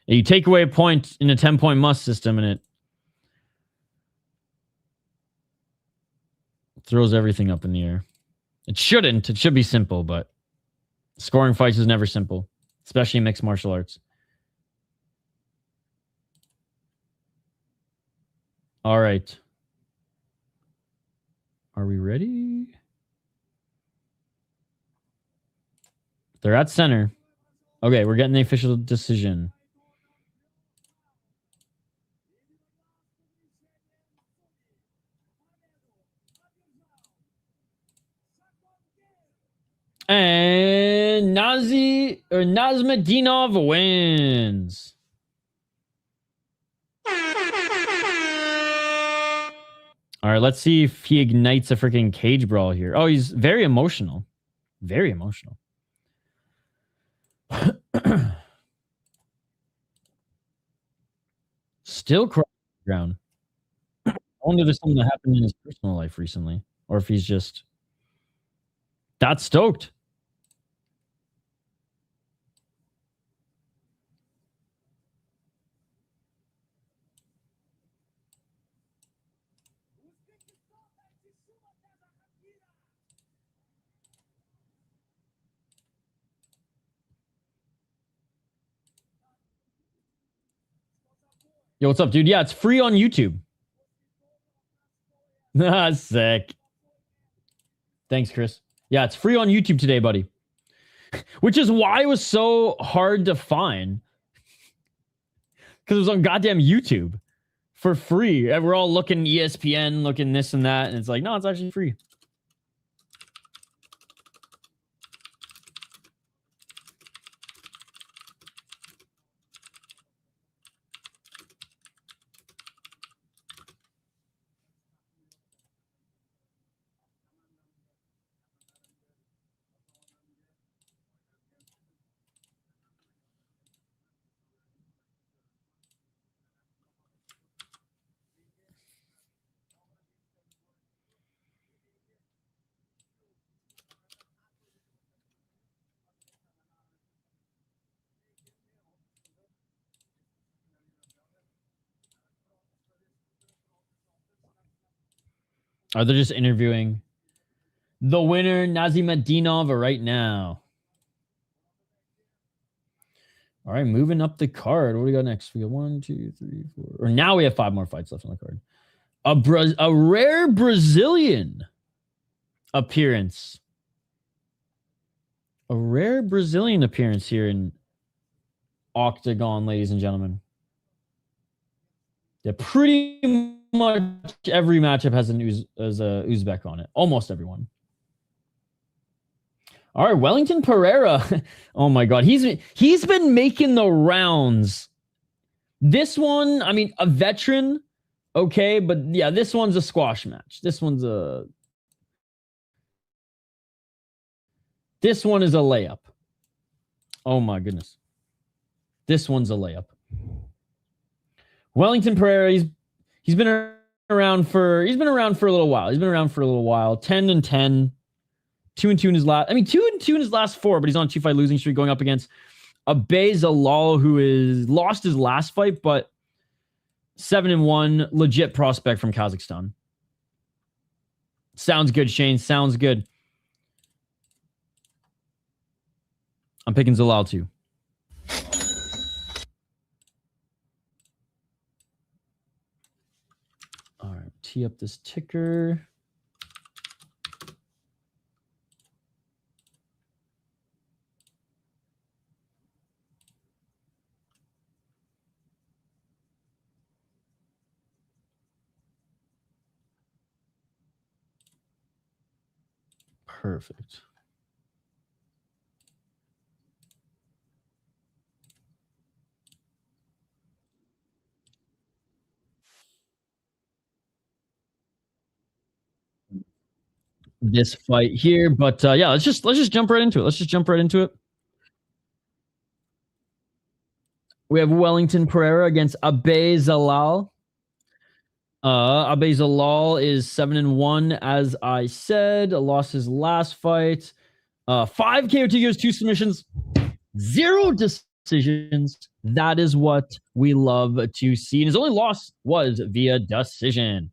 You take away a point in a 10-point must system, and it throws everything up in the air. It shouldn't. It should be simple, but scoring fights is never simple, especially in mixed martial arts. All right. Are we ready? They're at center. Okay, we're getting the official decision. And Nazmadinov wins. All right, let's see if he ignites a freaking cage brawl here. Oh, he's very emotional. Very emotional. Still crying on the ground. I wonder if there's something that happened in his personal life recently, or if he's just that stoked. Yo, what's up, dude? Yeah, it's free on YouTube. Ah, sick. Thanks, Chris. Yeah, it's free on YouTube today, buddy. Which is why it was so hard to find. Because it was on goddamn YouTube for free. And we're all looking ESPN, looking this and that. And it's like, no, it's actually free. Are they just interviewing the winner, Nazimadinov, right now? All right, moving up the card. What do we got next? We got 1, 2, 3, 4. Or now we have 5 more fights left on the card. A rare Brazilian appearance. A rare Brazilian appearance here in Octagon, ladies and gentlemen. Yeah, pretty much every matchup has a Uzbek on it. Almost everyone. All right, Wellington Pereira. Oh my God, he's been making the rounds. This one, I mean, a veteran, okay, but yeah, this one's a squash match. This one is a layup. Oh my goodness, this one's a layup. Wellington Pereira, he's been around for a little while. 10-10. 2-2 in his last. I mean, 2-2 in his last 4, but he's on a 2-fight losing streak going up against Abai Jalal, who is lost his last fight, but 7-1, legit prospect from Kazakhstan. Sounds good, Shane. Sounds good. I'm picking Jalal too. All right, tee up this ticker. Perfect. This fight here, but yeah, let's just jump right into it. We have Wellington Pereira against Abai Jalal. Abai Jalal is 7-1, as I said. Lost his last fight. 5 KO2s, 2 submissions, 0 decisions. That is what we love to see. And his only loss was via decision.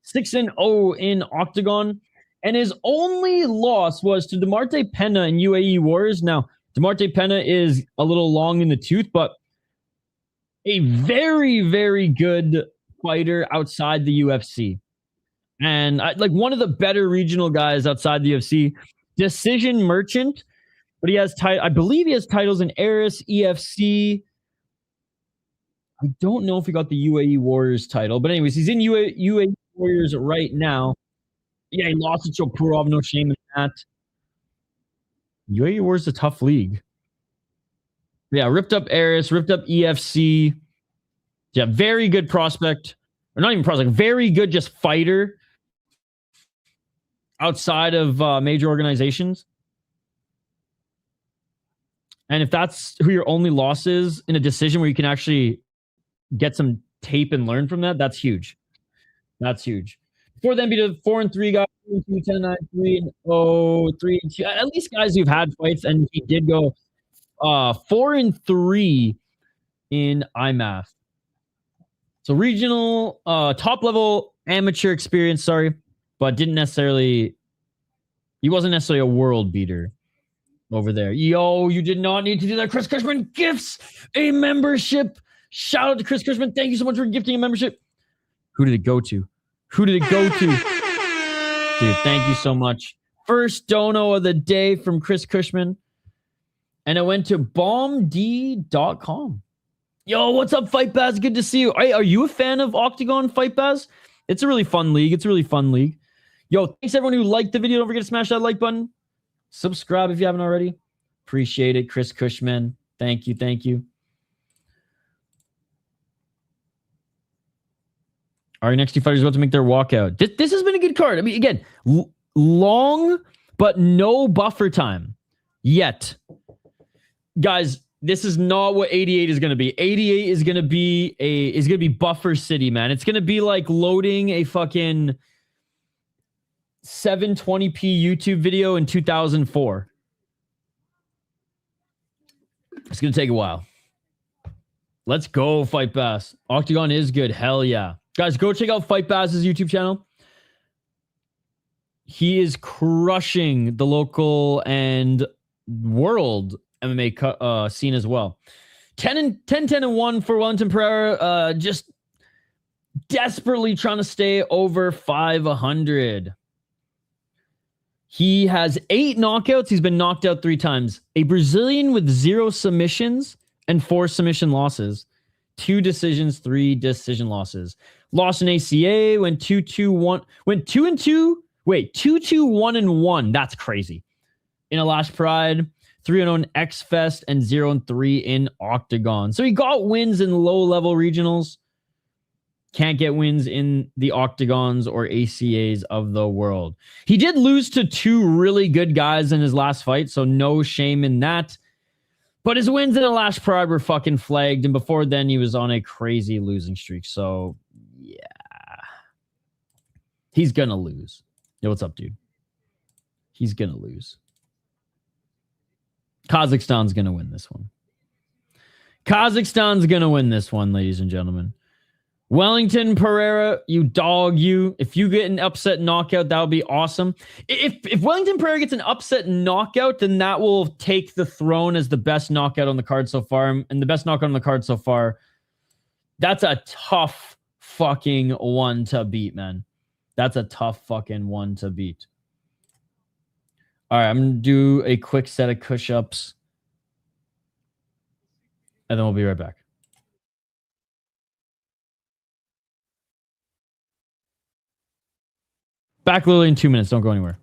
6-0 in Octagon. And his only loss was to Demarte Pena in UAE Warriors. Now, Demarte Pena is a little long in the tooth, but a very, very good fighter outside the UFC. And like one of the better regional guys outside the UFC. Decision merchant, but he has I believe he has titles in Eris, EFC. I don't know if he got the UAE Warriors title, but anyways, he's in UAE Warriors right now. Yeah, he lost to Jabborov, no shame in that. UAE Warriors is a tough league. Yeah, ripped up Eris, ripped up EFC. Yeah, very good prospect. Or not even prospect, very good just fighter outside of major organizations. And if that's who your only loss is in a decision where you can actually get some tape and learn from that, that's huge. That's huge. Before then, be the 4-3 guys, 10-9, 3-0, 3-2. At least guys who've had fights, and he did go 4-3 in IMAF. So regional, top level amateur experience, but he wasn't necessarily a world beater over there. Yo, you did not need to do that. Chris Cushman gifts a membership. Shout out to Chris Cushman. Thank you so much for gifting a membership. Who did it go to? Dude, thank you so much. First dono of the day from Chris Cushman. And it went to bombd.com. Yo, what's up, Fight Baz? Good to see you. Are you a fan of Octagon, Fight Baz? It's a really fun league. Yo, thanks everyone who liked the video. Don't forget to smash that like button. Subscribe if you haven't already. Appreciate it, Chris Cushman. Thank you. Our next 2 fighters about to make their walkout. This has been a good card. I mean, again, long, but no buffer time yet. Guys, this is not what 88 is going to be. 88 is going to be buffer city, man. It's going to be like loading a fucking 720p YouTube video in 2004. It's going to take a while. Let's go, Fight Bass. Octagon is good. Hell yeah. Guys, go check out Fight Bass's YouTube channel. He is crushing the local and world MMA scene as well. 10-1 for Wellington Pereira. Just desperately trying to stay over 500. He has 8 knockouts. He's been knocked out 3 times. A Brazilian with 0 submissions and 4 submission losses. 2 decisions, 3 decision losses. Lost in ACA, went 2-2-1. Went 2-2. Wait, 2-2-1-1. That's crazy. In Alash Pride, 3-0 in X-Fest, and 0-3 in Octagon. So he got wins in low-level regionals. Can't get wins in the Octagons or ACAs of the world. He did lose to 2 really good guys in his last fight, so no shame in that. But his wins in the last Pride were fucking flagged, and before then he was on a crazy losing streak. So, yeah. He's gonna lose. Yo, what's up, dude? He's gonna lose. Kazakhstan's gonna win this one. Kazakhstan's gonna win this one, ladies and gentlemen. Wellington Pereira, you dog, you. If you get an upset knockout, that would be awesome. If Wellington Pereira gets an upset knockout, then that will take the throne as the best knockout on the card so far. And the best knockout on the card so far, that's a tough fucking one to beat, man. That's a tough fucking one to beat. All right, I'm going to do a quick set of push-ups. And then we'll be right back. Back literally in 2 minutes. Don't go anywhere.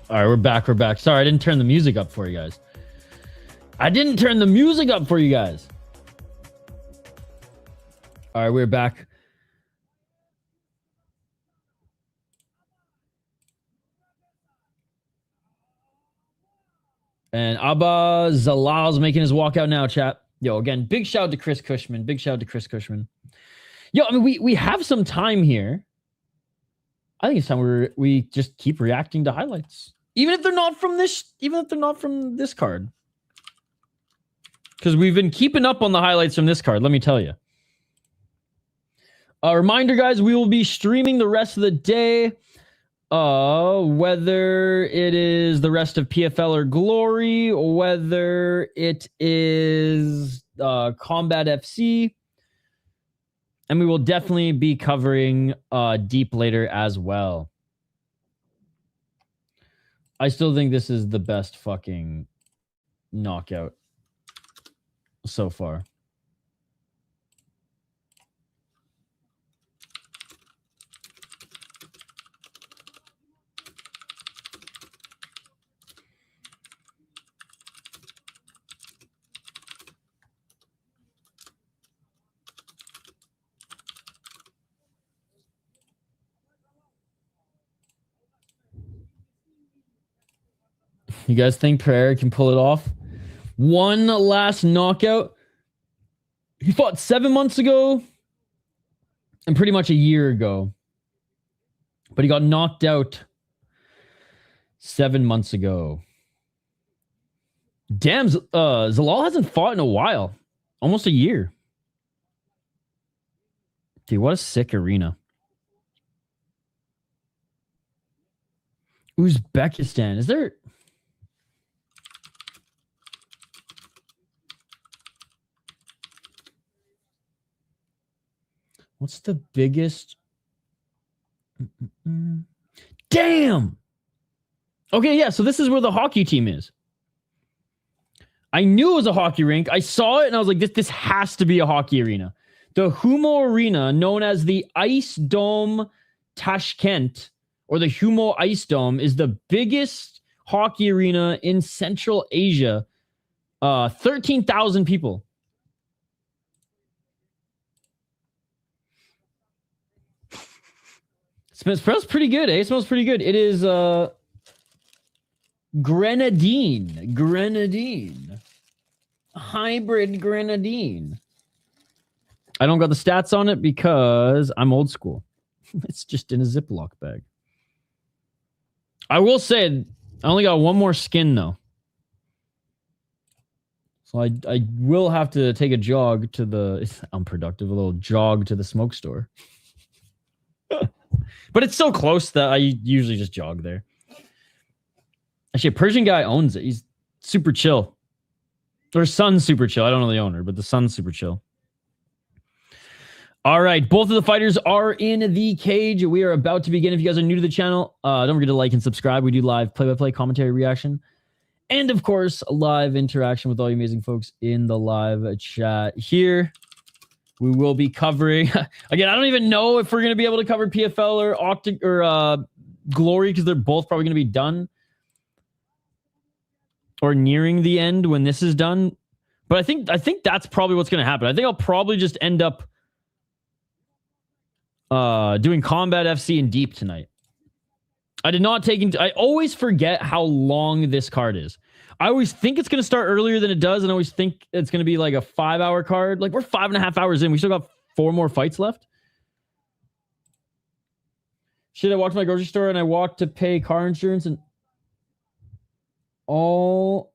All right, we're back. We're back. Sorry, I didn't turn the music up for you guys. All right, we're back. And Abba Zalal's making his walkout now, chat. Yo, again, big shout out to Chris Cushman. Yo, I mean, we have some time here. I think it's time we just keep reacting to highlights. Even if they're not from this card. Because we've been keeping up on the highlights from this card, let me tell you. A reminder, guys, we will be streaming the rest of the day. Whether it is the rest of PFL or Glory, whether it is Combat FC. And we will definitely be covering Deep later as well. I still think this is the best fucking knockout so far. You guys think Pereira can pull it off? One last knockout. He fought 7 months ago and pretty much a year ago. But he got knocked out 7 months ago. Damn, Zalal hasn't fought in a while. Almost a year. Dude, what a sick arena. Uzbekistan. Is there... What's the biggest... Damn! Okay, yeah, so this is where the hockey team is. I knew it was a hockey rink. I saw it and I was like, this has to be a hockey arena. The Humo Arena, known as the Ice Dome Tashkent, or the Humo Ice Dome, is the biggest hockey arena in Central Asia. 13,000 people. It smells pretty good, eh? It smells pretty good. It is grenadine. Hybrid grenadine. I don't got the stats on it because I'm old school. It's just in a Ziploc bag. I will say I only got one more skin though. So I will have to take a jog to the... It's unproductive, a little jog to the smoke store. But it's so close that I usually just jog there. Actually, a Persian guy owns it. He's super chill. Their son's super chill. I don't know the owner, but the son's super chill. All right. Both of the fighters are in the cage. We are about to begin. If you guys are new to the channel, don't forget to like and subscribe. We do live play-by-play commentary reaction. And, of course, live interaction with all you amazing folks in the live chat here. We will be covering... Again, I don't even know if we're going to be able to cover PFL or Glory because they're both probably going to be done. Or nearing the end when this is done. But I think that's probably what's going to happen. I think I'll probably just end up doing Combat FC and Deep tonight. I did not take into... I always forget how long this card is. I always think it's going to start earlier than it does, and I always think it's going to be like a 5-hour card. Like, we're 5.5 hours in. We still got 4 more fights left. Shit, I walked to my grocery store, and I walked to pay car insurance, and all...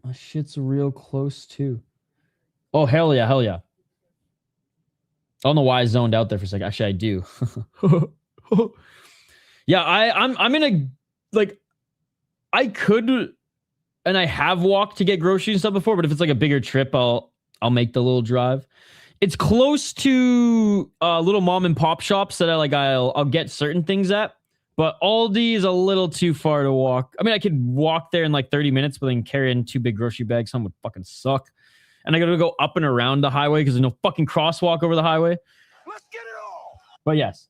My shit's real close, too. Oh, hell yeah, hell yeah. I don't know why I zoned out there for a second. Actually, I do. Yeah, I'm in a... Like... I could, and I have walked to get groceries and stuff before, but if it's like a bigger trip, I'll make the little drive. It's close to little mom and pop shops that I'll get certain things at, but Aldi is a little too far to walk. I mean, I could walk there in like 30 minutes, but then carry in 2 big grocery bags. Some would fucking suck. And I got to go up and around the highway because there's no fucking crosswalk over the highway. Let's get it all. But yes,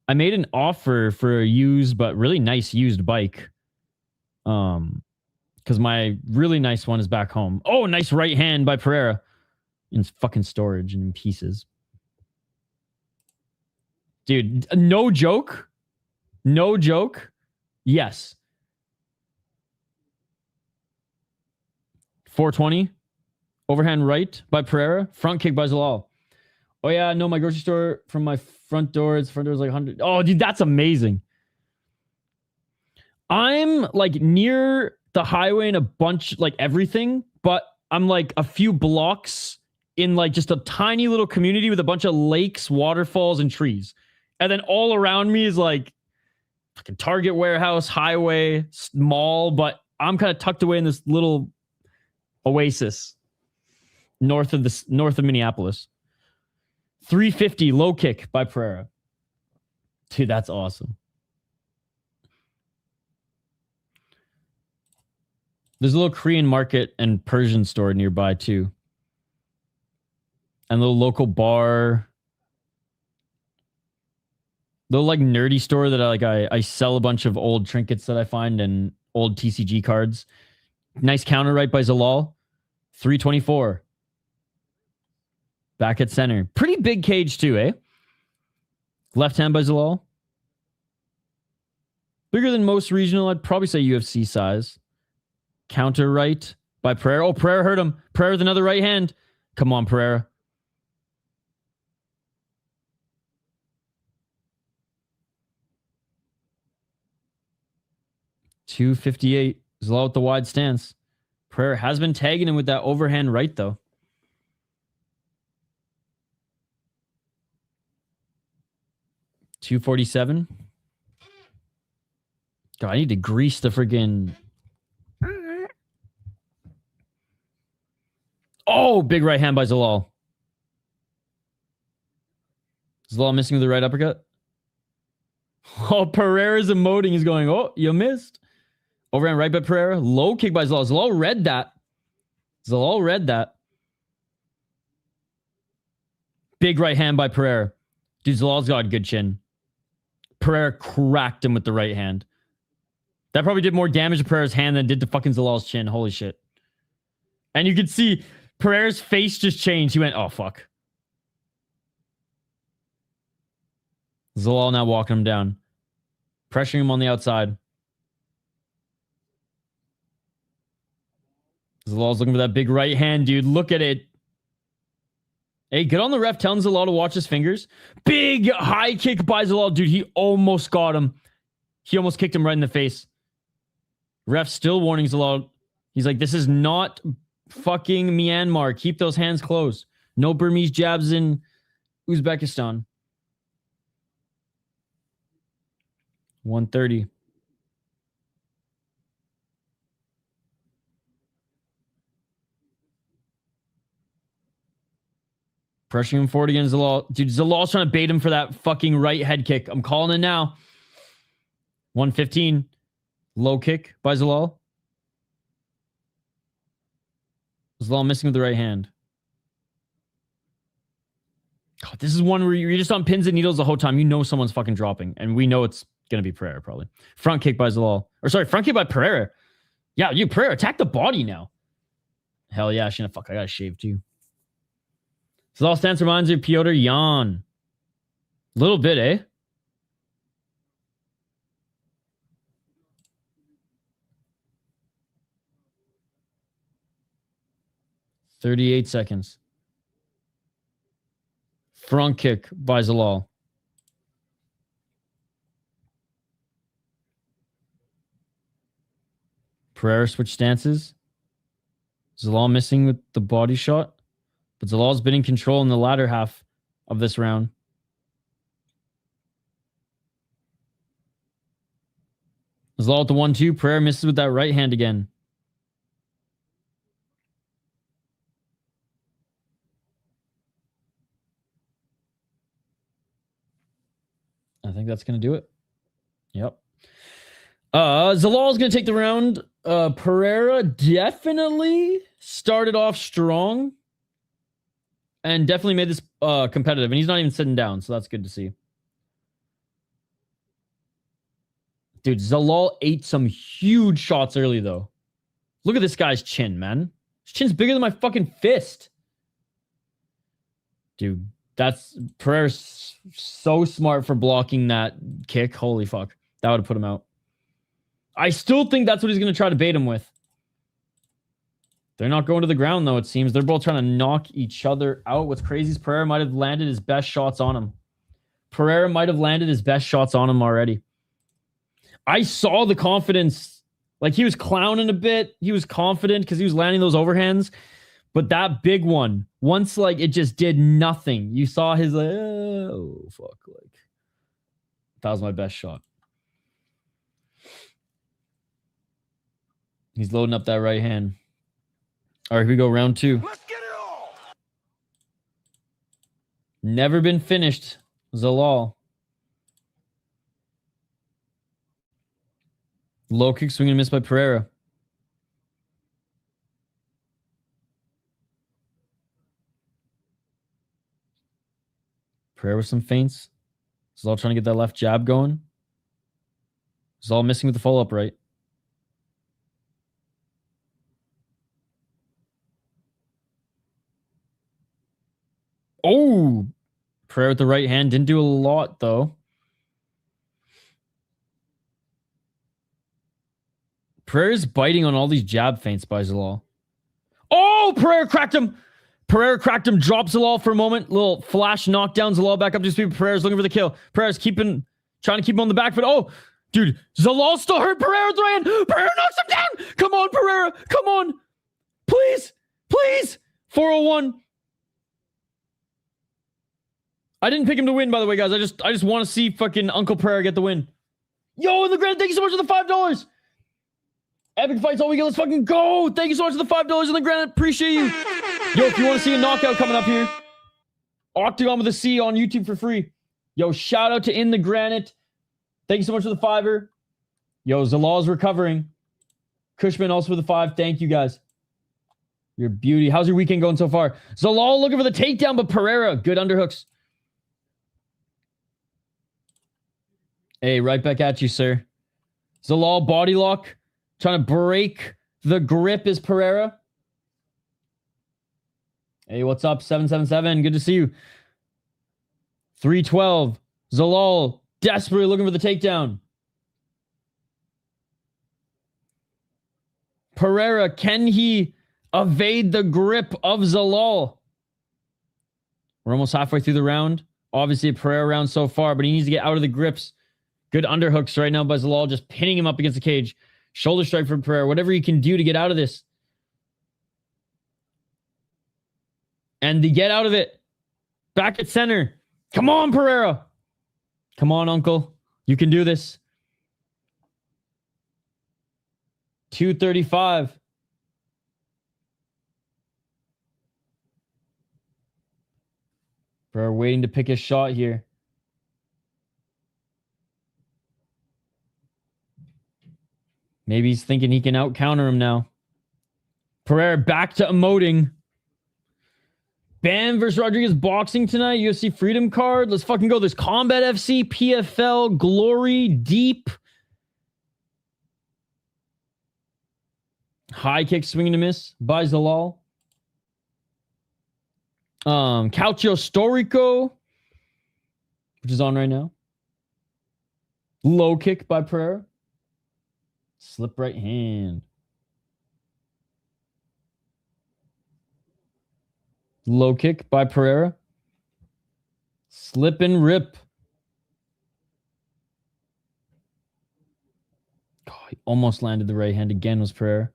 I made an offer for a used but really nice used bike. Because my really nice one is back home. Oh, nice right hand by Pereira. In fucking storage and in pieces. Dude, no joke. No joke. Yes. 420. Overhand right by Pereira. Front kick by Jalal. Oh, yeah, no, my grocery store from my front door is like 100. Oh, dude, that's amazing. I'm like near the highway and a bunch, like everything, but I'm like a few blocks in like just a tiny little community with a bunch of lakes, waterfalls, and trees. And then all around me is like fucking Target warehouse, highway, mall, but I'm kind of tucked away in this little oasis north of Minneapolis. 350 low kick by Pereira. Dude, that's awesome. There's a little Korean market and Persian store nearby too. And a little local bar. Little like nerdy store that I sell a bunch of old trinkets that I find and old TCG cards. Nice counter right by Zalal. 324. Back at center. Pretty big cage too, eh? Left hand by Zalal. Bigger than most regional. I'd probably say UFC size. Counter right by Pereira. Oh, Pereira hurt him. Pereira with another right hand. Come on, Pereira. $258. Zalal with the wide stance. Pereira has been tagging him with that overhand right, though. $247. God, I need to grease the friggin'... Oh, big right hand by Jalal. Jalal missing with the right uppercut. Oh, Pereira's emoting. He's going, oh, you missed. Overhand right by Pereira. Low kick by Jalal. Jalal read that. Jalal read that. Big right hand by Pereira. Dude, Zalal's got a good chin. Pereira cracked him with the right hand. That probably did more damage to Pereira's hand than it did to fucking Zalal's chin. Holy shit. And you could see Pereira's face just changed. He went, oh, fuck. Jalal now walking him down. Pressuring him on the outside. Zalal's looking for that big right hand, dude. Look at it. Hey, get on the ref. Telling Zalal to watch his fingers. Big high kick by Zalal. Dude, he almost got him. He almost kicked him right in the face. Ref still warning Zalal. He's like, this is not fucking Myanmar. Keep those hands closed. No Burmese jabs in Uzbekistan. 130. Pressuring him forward against Zalal. Dude, Zalal's trying to bait him for that fucking right head kick. I'm calling it now. 115. Low kick by Zalal. Zalal missing with the right hand. God, this is one where you're just on pins and needles the whole time. You know someone's fucking dropping. And we know it's going to be Pereira, probably. Front kick by Zalal. Or sorry, front kick by Pereira. Yeah, you, Pereira, attack the body now. Hell yeah, Shana. Fuck, I got to shave too. Zalal stance reminds you of Piotr Jan. Little bit, eh? $38 seconds. Front kick by Zalal. Pereira switch stances. Zalal missing with the body shot. But Zalal's been in control in the latter half of this round. Zalal at the 1-2. Pereira misses with that right hand again. I think that's going to do it. Yep. Zalal's going to take the round. Pereira definitely started off strong and definitely made this competitive. And he's not even sitting down, so that's good to see. Dude, Zalal ate some huge shots early, though. Look at this guy's chin, man. His chin's bigger than my fucking fist. Dude, that's... Pereira's so smart for blocking that kick. Holy fuck. That would have put him out. I still think that's what he's going to try to bait him with. They're not going to the ground, though, it seems. They're both trying to knock each other out. What's crazy is Pereira might have landed his best shots on him. Pereira might have landed his best shots on him already. I saw the confidence. Like, he was clowning a bit. He was confident because he was landing those overhands. But that big one, once, like, it just did nothing. You saw his, like, oh, fuck. Like, that was my best shot. He's loading up that right hand. All right, here we go. Round 2. Let's get it all. Never been finished. Zalal. Low kick swing and miss by Pereira. Pereira with some feints. Zalal trying to get that left jab going. Zalal missing with the follow-up right. Oh! Pereira with the right hand. Didn't do a lot, though. Pereira's biting on all these jab feints by Zalal. Oh! Pereira cracked him! Pereira cracked him, drops Zalal for a moment. Little flash knockdown. Zalal back up to speed. Pereira's looking for the kill. Pereira's trying to keep him on the back foot. Oh! Dude, Zalal still hurt Pereira with the right hand. Pereira knocks him down! Come on, Pereira! Come on! Please. Please. 401. I didn't pick him to win, by the way, guys. I just want to see fucking Uncle Pereira get the win. Yo, in the granite, thank you so much for the $5. Epic fights all weekend. Let's fucking go. Thank you so much for the $5 in the granite. Appreciate you. Yo, if you want to see a knockout coming up here, Octagon with a C on YouTube for free. Yo, shout out to In the Granite. Thank you so much for the $5. Yo, Zalal's recovering. Cushman also for the $5. Thank you, guys. You're a beauty. How's your weekend going so far? Zalal looking for the takedown, but Pereira, good underhooks. Hey, right back at you, sir. Zalal body lock. Trying to break the grip is Pereira. Hey, what's up? 777. Good to see you. 312. Zalal desperately looking for the takedown. Pereira, can he evade the grip of Zalal? We're almost halfway through the round. Obviously a Pereira round so far, but he needs to get out of the grips. Good underhooks right now by Zalal, just pinning him up against the cage. Shoulder strike from Pereira. Whatever he can do to get out of this. And to get out of it. Back at center. Come on, Pereira. Come on, uncle. You can do this. 235. Pereira waiting to pick his shot here. Maybe he's thinking he can out-counter him now. Pereira back to emoting. Bam versus Rodriguez boxing tonight. UFC Freedom card. Let's fucking go. There's Combat FC, PFL, Glory, Deep. High kick swinging to miss by Zalal. Calcio Storico, which is on right now. Low kick by Pereira. Slip right hand. Low kick by Pereira. Slip and rip. Oh, he almost landed the right hand again, was Pereira.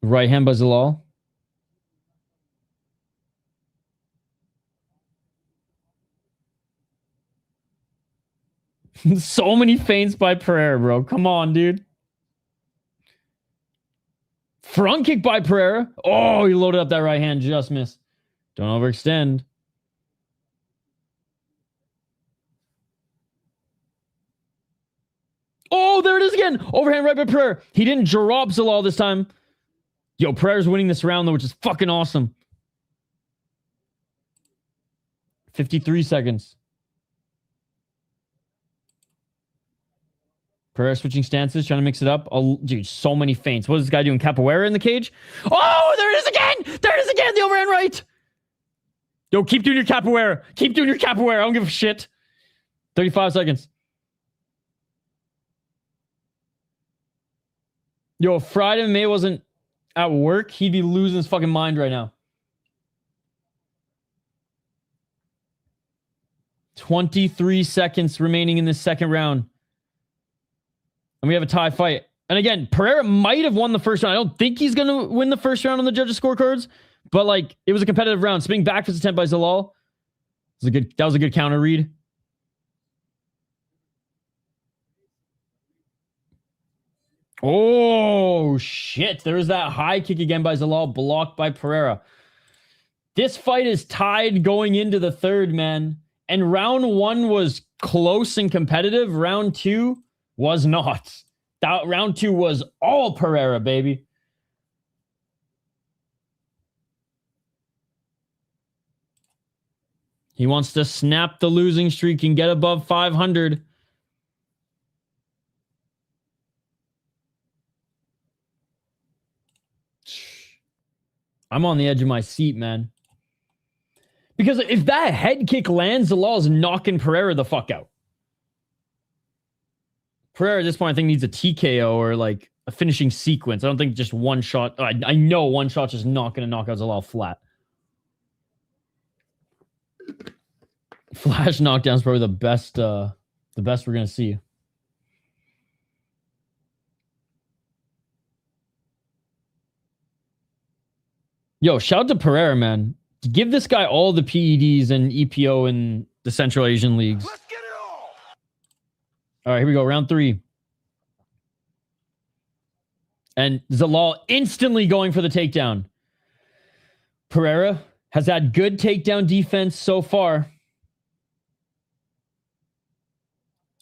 Right hand by Zalal. So many feints by Pereira, bro. Come on, dude. Front kick by Pereira. Oh, he loaded up that right hand. Just missed. Don't overextend. Oh, there it is again. Overhand right by Pereira. He didn't drop Zalal this time. Yo, Pereira's winning this round, though, which is fucking awesome. 53 seconds. Pereira switching stances, trying to mix it up. Oh, dude, so many feints. What is this guy doing? Capoeira in the cage? Oh, there it is again! There it is again! The overhand right! Yo, keep doing your capoeira. Keep doing your capoeira. I don't give a shit. 35 seconds. Yo, if Friday May wasn't at work, he'd be losing his fucking mind right now. 23 seconds remaining in this second round. And we have a tie fight. And again, Pereira might have won the first round. I don't think he's going to win the first round on the judges' scorecards. But, like, it was a competitive round. Spinning back fist attempt by Zalal. That was a good counter read. Oh, shit. There's that high kick again by Zalal, blocked by Pereira. This fight is tied going into the third, man. And round one was close and competitive. Round two was not. That round two was all Pereira, baby. He wants to snap the losing streak and get above 500. I'm on the edge of my seat, man. Because if that head kick lands, Zalal's knocking Pereira the fuck out. Pereira at this point, I think, needs a TKO or like a finishing sequence. I don't think just one shot. I know one shot's just not going to knock out Zalal flat. Flash knockdown's probably the best we're going to see. Yo, shout out to Pereira, man. Give this guy all the PEDs and EPO in the Central Asian leagues. Let's get it all. All right, here we go. Round 3. And Jalal instantly going for the takedown. Pereira has had good takedown defense so far.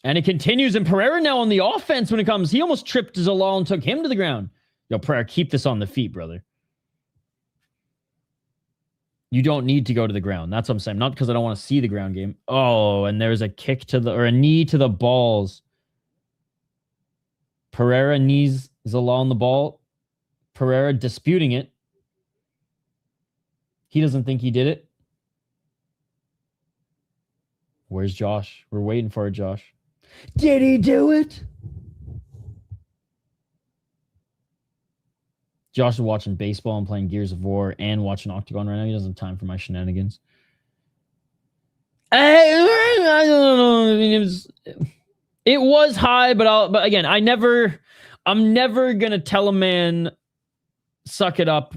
And it continues. And Pereira now on the offense when it comes. He almost tripped Jalal and took him to the ground. Yo, Pereira, keep this on the feet, brother. You don't need to go to the ground. That's what I'm saying. Not because I don't want to see the ground game. Oh, and there's a kick to the, or a knee to the balls. Pereira knees Jalal on the ball. Pereira disputing it. He doesn't think he did it. Where's Josh? We're waiting for it, Josh. Did he do it? Josh is watching baseball and playing Gears of War and watching Octagon right now. He doesn't have time for my shenanigans. I don't know. I mean, it was high, but again, I'm never gonna tell a man suck it up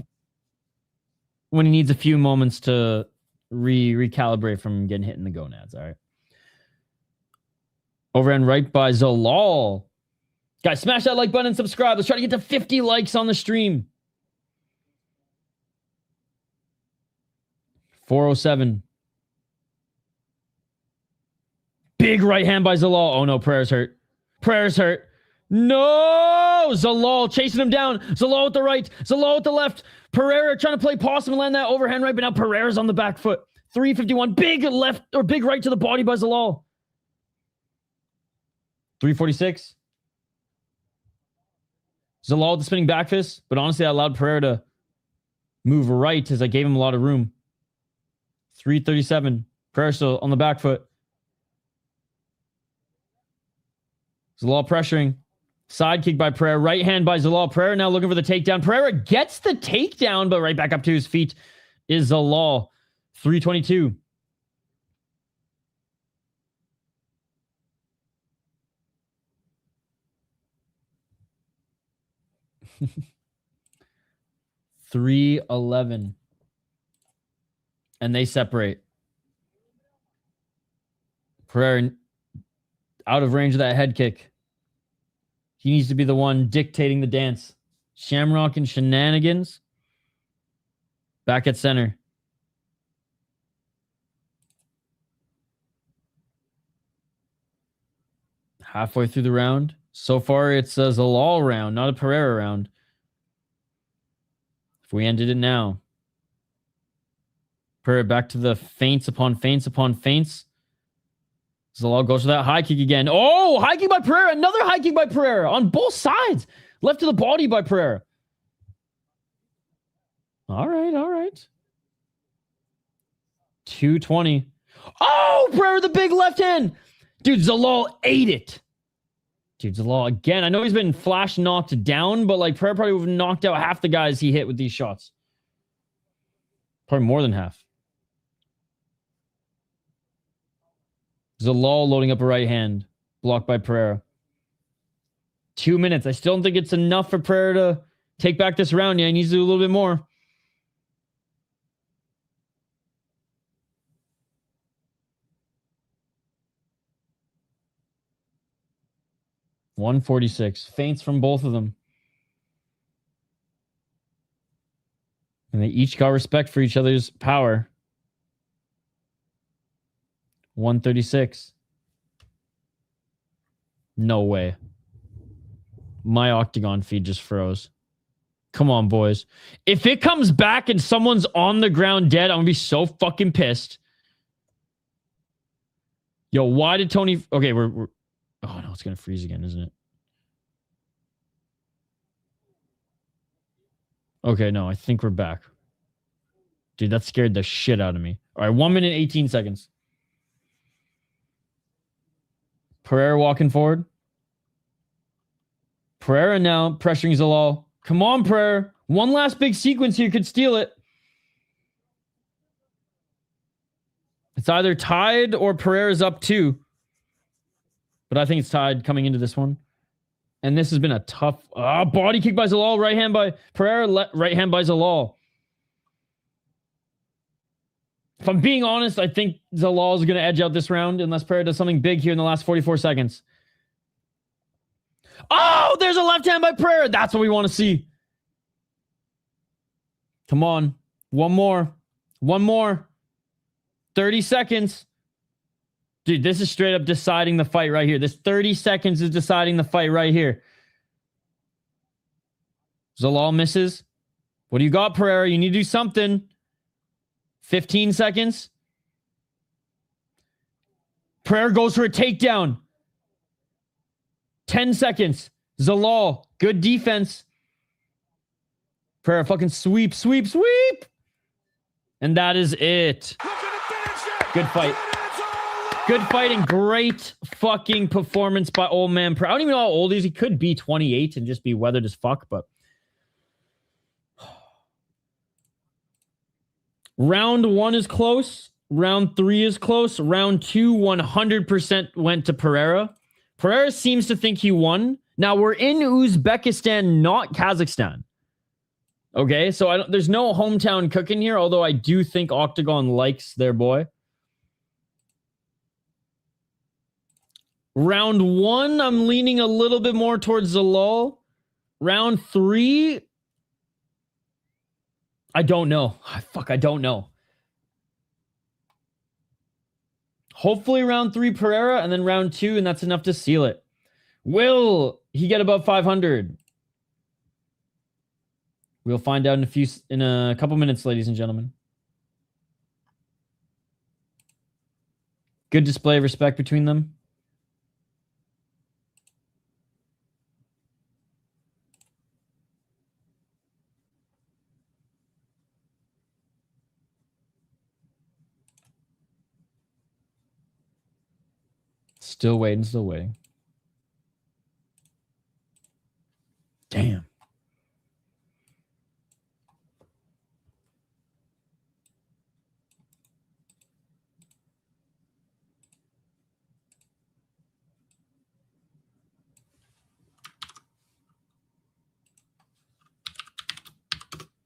when he needs a few moments to recalibrate from getting hit in the gonads. All right. Overhand right by Jalal. Guys, smash that like button and subscribe. Let's try to get to 50 likes on the stream. 407. Big right hand by Jalal. Oh no, Pereira's hurt. Pereira's hurt. No! Jalal chasing him down. Jalal with the right. Jalal with the left. Pereira trying to play possum and land that overhand right, but now Pereira's on the back foot. 351. Big left or big right to the body by Jalal. 346. Jalal with the spinning back fist, but honestly, I allowed Pereira to move right as I gave him a lot of room. 337. Pereira still on the back foot. Jalal pressuring. Side kick by Pereira. Right hand by Jalal. Pereira now looking for the takedown. Pereira gets the takedown, but right back up to his feet is Jalal. 322. $311. And they separate. Pereira out of range of that head kick. He needs to be the one dictating the dance. Shamrock and shenanigans. Back at center. Halfway through the round. So far, it's a Jalal round, not a Pereira round. If we ended it now. Pereira back to the feints upon feints upon feints. Jalal goes for that high kick again. Oh, high kick by Pereira. Another high kick by Pereira on both sides. Left to the body by Pereira. All right, all right. 220. Oh, Pereira, the big left hand. Dude, Jalal ate it. Dude, Jalal, again, I know he's been flash knocked down, but like Pereira probably would have knocked out half the guys he hit with these shots. Probably more than half. Jalal loading up a right hand. Blocked by Pereira. 2 minutes. I still don't think it's enough for Pereira to take back this round. Yeah, he needs to do a little bit more. $146. Feints from both of them. And they each got respect for each other's power. 136. No way. My Octagon feed just froze. Come on, boys. If it comes back and someone's on the ground dead, I'm going to be so fucking pissed. Yo, why did Tony... Okay, we're... Oh, no, it's going to freeze again, isn't it? Okay, no, I think we're back. Dude, that scared the shit out of me. All right, 1 minute, 18 seconds. Pereira walking forward. Pereira now pressuring Jalal. Come on, Pereira. One last big sequence here could steal it. It's either tied or Pereira's up 2. But I think it's tied coming into this one. And this has been a tough... body kick by Jalal. Right hand by Pereira. Right hand by Jalal. If I'm being honest, I think Zalal is going to edge out this round unless Pereira does something big here in the last 44 seconds. Oh, there's a left hand by Pereira. That's what we want to see. Come on. One more. One more. 30 seconds. Dude, this is straight up deciding the fight right here. This 30 seconds is deciding the fight right here. Zalal misses. What do you got, Pereira? You need to do something. 15 seconds. Pereira goes for a takedown. 10 seconds. Zalal, good defense. Pereira fucking sweep, sweep, sweep. And that is it. Good fight. Good fight and great fucking performance by old man Pereira. I don't even know how old he is. He could be 28 and just be weathered as fuck, but round 1 is close. Round 3 is close. Round 2, 100% went to Pereira. Pereira seems to think he won. Now, we're in Uzbekistan, not Kazakhstan. Okay, so there's no hometown cooking here, although I do think Octagon likes their boy. Round 1, I'm leaning a little bit more towards Zalal. Round 3... I don't know. Fuck, I don't know. Hopefully round 3 Pereira and then round 2, and that's enough to seal it. Will he get above 500? We'll find out in a couple minutes, ladies and gentlemen. Good display of respect between them. Still waiting, still waiting. Damn.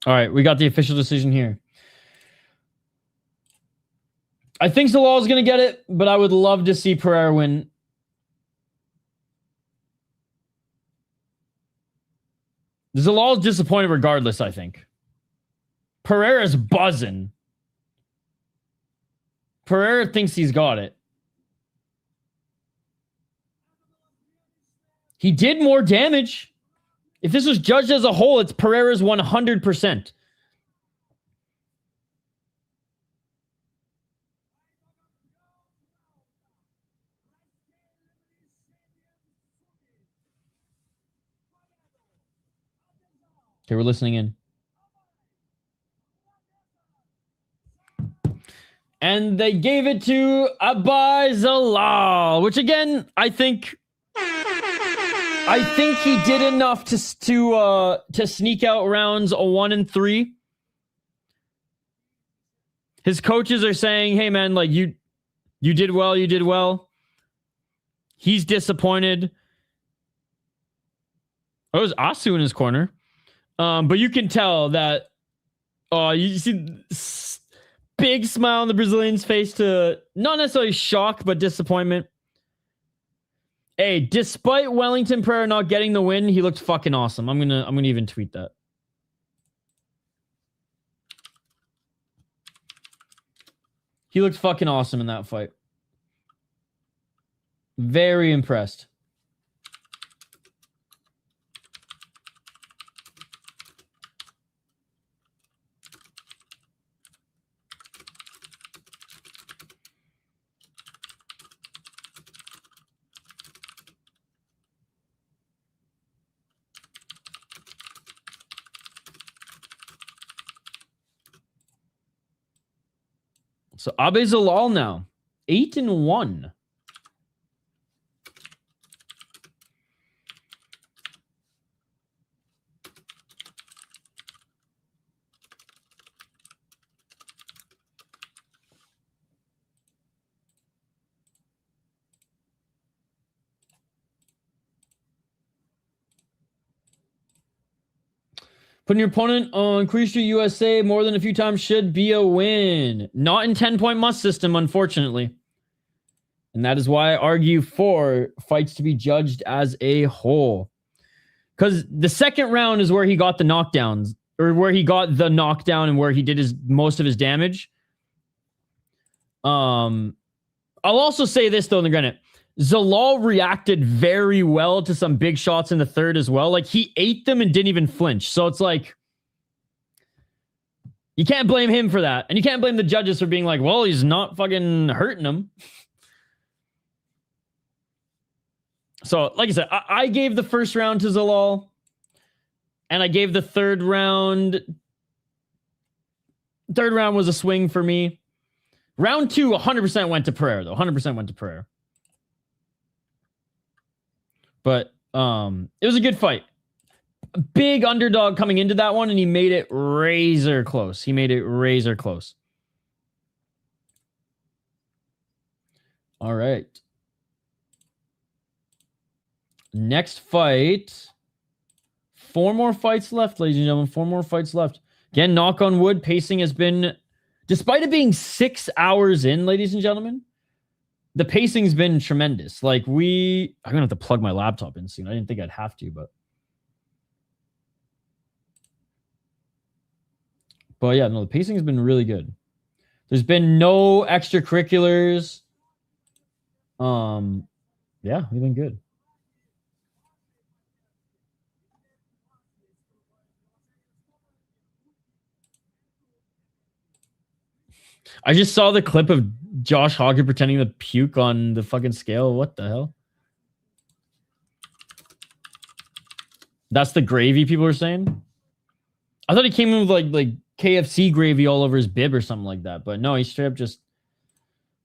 All right, we got the official decision here. I think Zalal is going to get it, but I would love to see Pereira win. Zalal is disappointed regardless, I think. Pereira's buzzing. Pereira thinks he's got it. He did more damage. If this was judged as a whole, it's Pereira's 100%. Okay, we're listening in. And they gave it to Abai Zalal, which again, I think he did enough to sneak out rounds 1 and 3. His coaches are saying, "Hey man, like you did well, you did well." He's disappointed. Oh, it was Asu in his corner. But you can tell that you see big smile on the Brazilian's face to not necessarily shock, but disappointment. Hey, despite Wellington Pereira not getting the win, he looked fucking awesome. I'm gonna even tweet that. He looked fucking awesome in that fight. Very impressed. So Abai Zalal now 8-1. Putting your opponent on Queen Street USA more than a few times should be a win. Not in 10-point must system, unfortunately. And that is why I argue for fights to be judged as a whole. Because the second round is where he got the knockdowns, or where he got the knockdown and where he did most of his damage. I'll also say this, though, in the granite. Jalal reacted very well to some big shots in the third as well. Like, he ate them and didn't even flinch. So it's like, you can't blame him for that. And you can't blame the judges for being like, well, he's not fucking hurting him. So, like I said, I gave the first round to Jalal. And I gave the third round. Third round was a swing for me. Round 2, 100% went to Pereira, though. 100% went to Pereira. But it was a good fight. A big underdog coming into that one, and he made it razor close. He made it razor close. All right. Next fight. 4 more fights left, ladies and gentlemen. 4 more fights left. Again, knock on wood, pacing has been, despite it being 6 hours in, ladies and gentlemen, the pacing's been tremendous. Like, I'm going to have to plug my laptop in soon. I didn't think I'd have to, but yeah, no, the pacing's been really good. There's been no extracurriculars. Yeah, we've been good. I just saw the clip of Josh Hogger pretending to puke on the fucking scale. What the hell? That's the gravy people are saying? I thought he came in with like KFC gravy all over his bib or something like that. But no, he straight up just...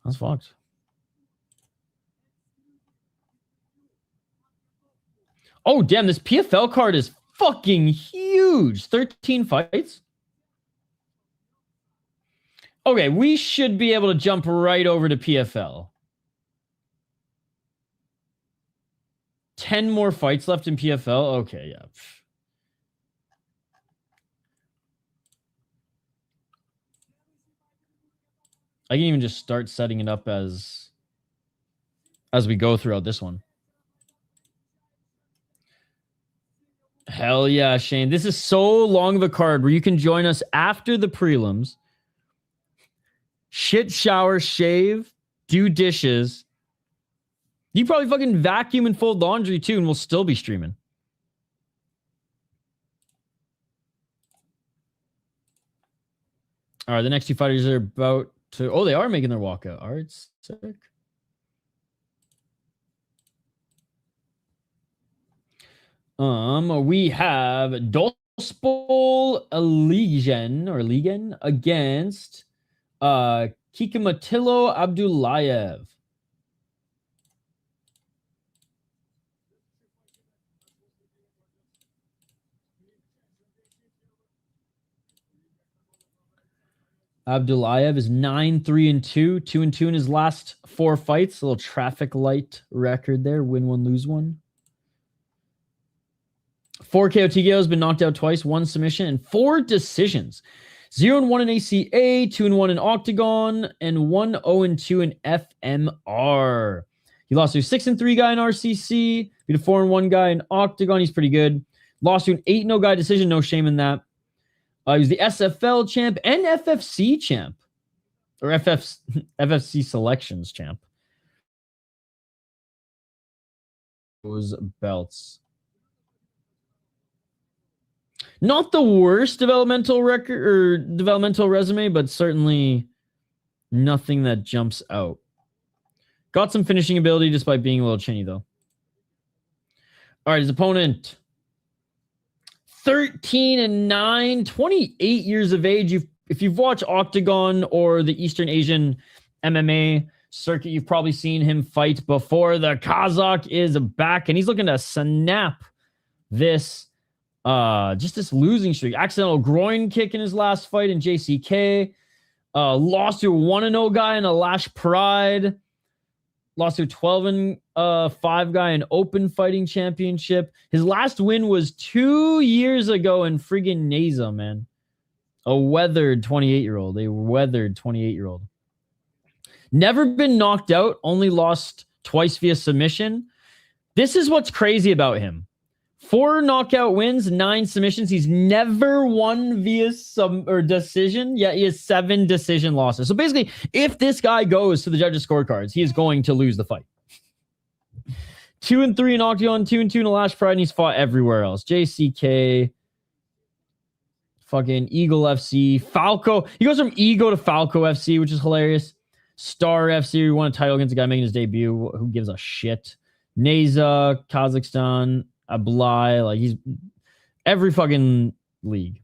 That's fucked. Oh, damn. This PFL card is fucking huge. 13 fights. Okay, we should be able to jump right over to PFL. 10 more fights left in PFL? Okay, yeah. I can even just start setting it up as we go throughout this one. Hell yeah, Shane. This is so long of a card where you can join us after the prelims. Shit, shower, shave, do dishes. You probably fucking vacuum and fold laundry too, and we'll still be streaming. All right, the next 2 fighters are about to... Oh, they are making their walkout. All right, sick. We have Dospol Ligen against Hikmatillo Abdullayev. Abdullayev is 9-3-2, 2-2 in his last 4 fights. A little traffic light record there. Win 1, lose 1. 4 KO TKO has been knocked out twice, 1 submission, and 4 decisions. 0-1 in ACA, 2-1 in Octagon, and 1-0-2 in FMR. He lost to a 6-3 guy in RCC, beat a 4-1 guy in Octagon. He's pretty good. Lost to an 8-0 guy decision. No shame in that. He was the SFL champ and FFC champ, or FFC selections champ. Those belts. Not the worst developmental record or developmental resume, but certainly nothing that jumps out. Got some finishing ability despite being a little chinny, though. All right, his opponent, 13-9, 28 years of age. If you've watched Octagon or the Eastern Asian MMA circuit, you've probably seen him fight before. The Kazakh is back, and he's looking to snap this this losing streak. Accidental groin kick in his last fight in JCK. Lost to a 1-0 guy in a Lash Pride. lost to a 12-5 guy in open fighting championship. His last win was 2 years ago in friggin' Neza, man. A weathered 28-year-old. A weathered 28-year-old. Never been knocked out. Only lost twice via submission. This is what's crazy about him. 4 knockout wins, 9 submissions. He's never won via decision, yet he has 7 decision losses. So basically, if this guy goes to the judges' scorecards, he is going to lose the fight. 2-3 in Octagon, 2-2 in the last Pride, and he's fought everywhere else. JCK, fucking Eagle FC, Falco. He goes from Ego to Falco FC, which is hilarious. Star FC, who won a title against a guy making his debut. Who gives a shit? Neza, Kazakhstan, Abai, like he's every fucking league.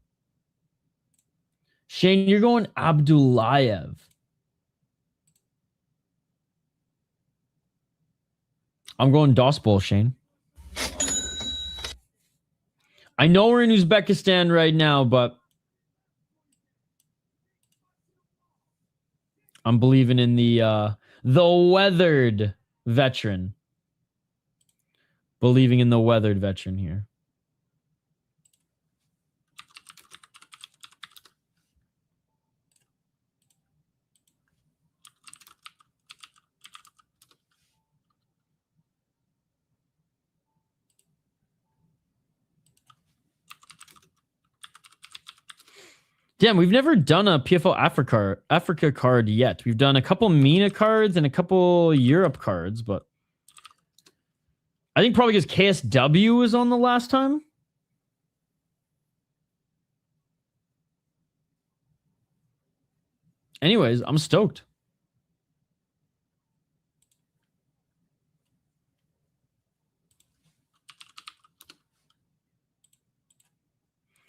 Shane, you're going Abdullayev. I'm going DOS Bowl, Shane. I know we're in Uzbekistan right now, but I'm believing in the weathered veteran. Believing in the weathered veteran here. Damn, we've never done a PFL Africa card yet. We've done a couple MENA cards and a couple Europe cards, but I think probably because KSW was on the last time. Anyways, I'm stoked.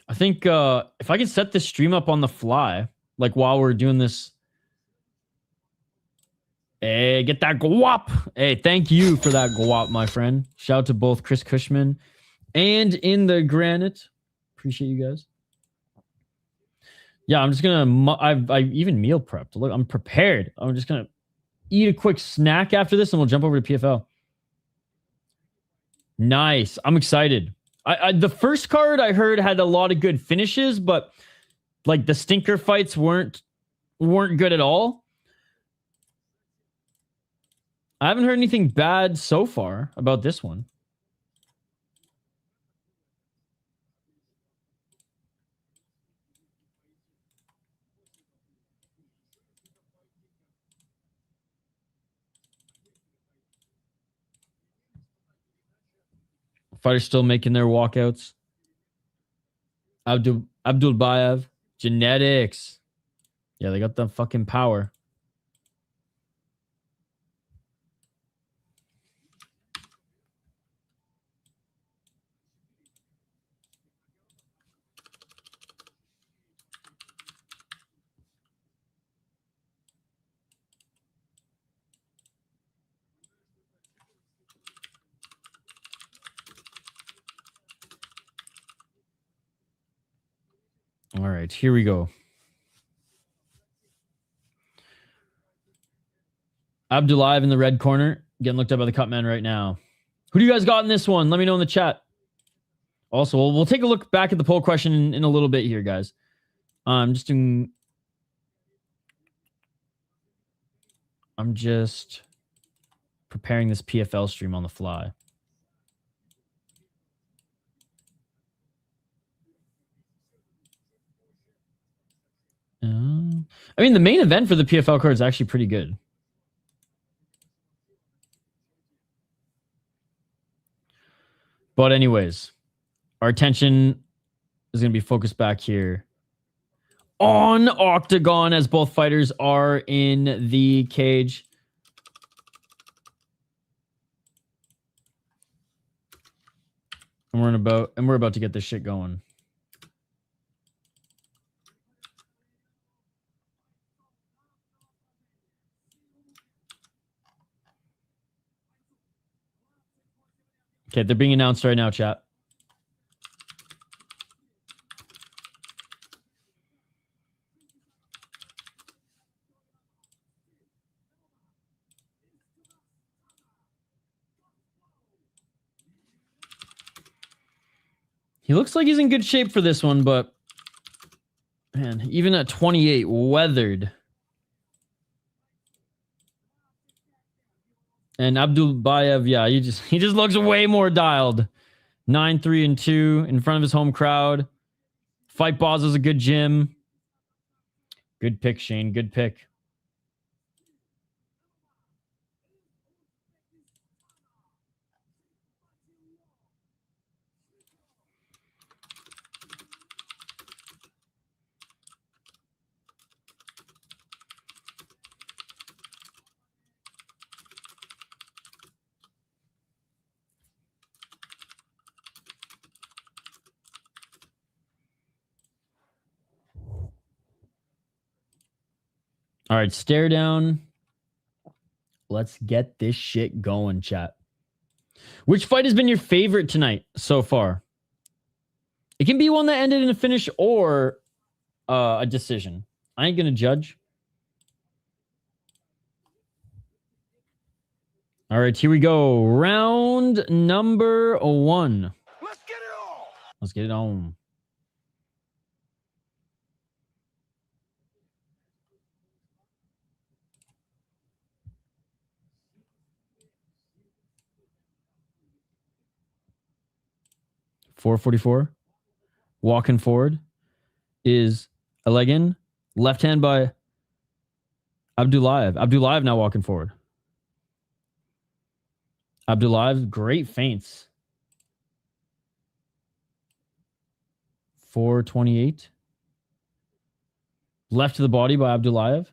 I think if I can set this stream up on the fly, like while we're doing this. Hey, get that guap. Hey, thank you for that guap, my friend. Shout out to both Chris Cushman and In the Granite. Appreciate you guys. Yeah, I'm just going to... I even meal prepped. Look, I'm prepared. I'm just going to eat a quick snack after this and we'll jump over to PFL. Nice. I'm excited. The first card I heard had a lot of good finishes, but like the stinker fights weren't good at all. I haven't heard anything bad so far about this one. Fighters still making their walkouts. Abdullayev. Genetics. Yeah, they got the fucking power. All right, here we go. Abdullayev in the red corner, getting looked up by the cut man right now. Who do you guys got in this one? Let me know in the chat. Also, we'll take a look back at the poll question in a little bit here, guys. I'm just preparing this PFL stream on the fly. I mean, the main event for the PFL card is actually pretty good. But anyways, our attention is going to be focused back here on Octagon as both fighters are in the cage. And we're about to get this shit going. Okay, they're being announced right now, chat. He looks like he's in good shape for this one, but man, even at 28, weathered. And Abdullayev, yeah, he just looks way more dialed. 9-3-2 in front of his home crowd. Fight Boss is a good gym. Good pick, Shane. Good pick. All right, stare down. Let's get this shit going, chat. Which fight has been your favorite tonight so far? It can be one that ended in a finish or a decision. I ain't going to judge. All right, here we go. Round number 1. Let's get it on. Let's get it on. .444. Walking forward is Elegin. Left hand by Abdullayev. Abdullayev now walking forward. Abdullayev, great feints. 428. Left to the body by Abdullayev.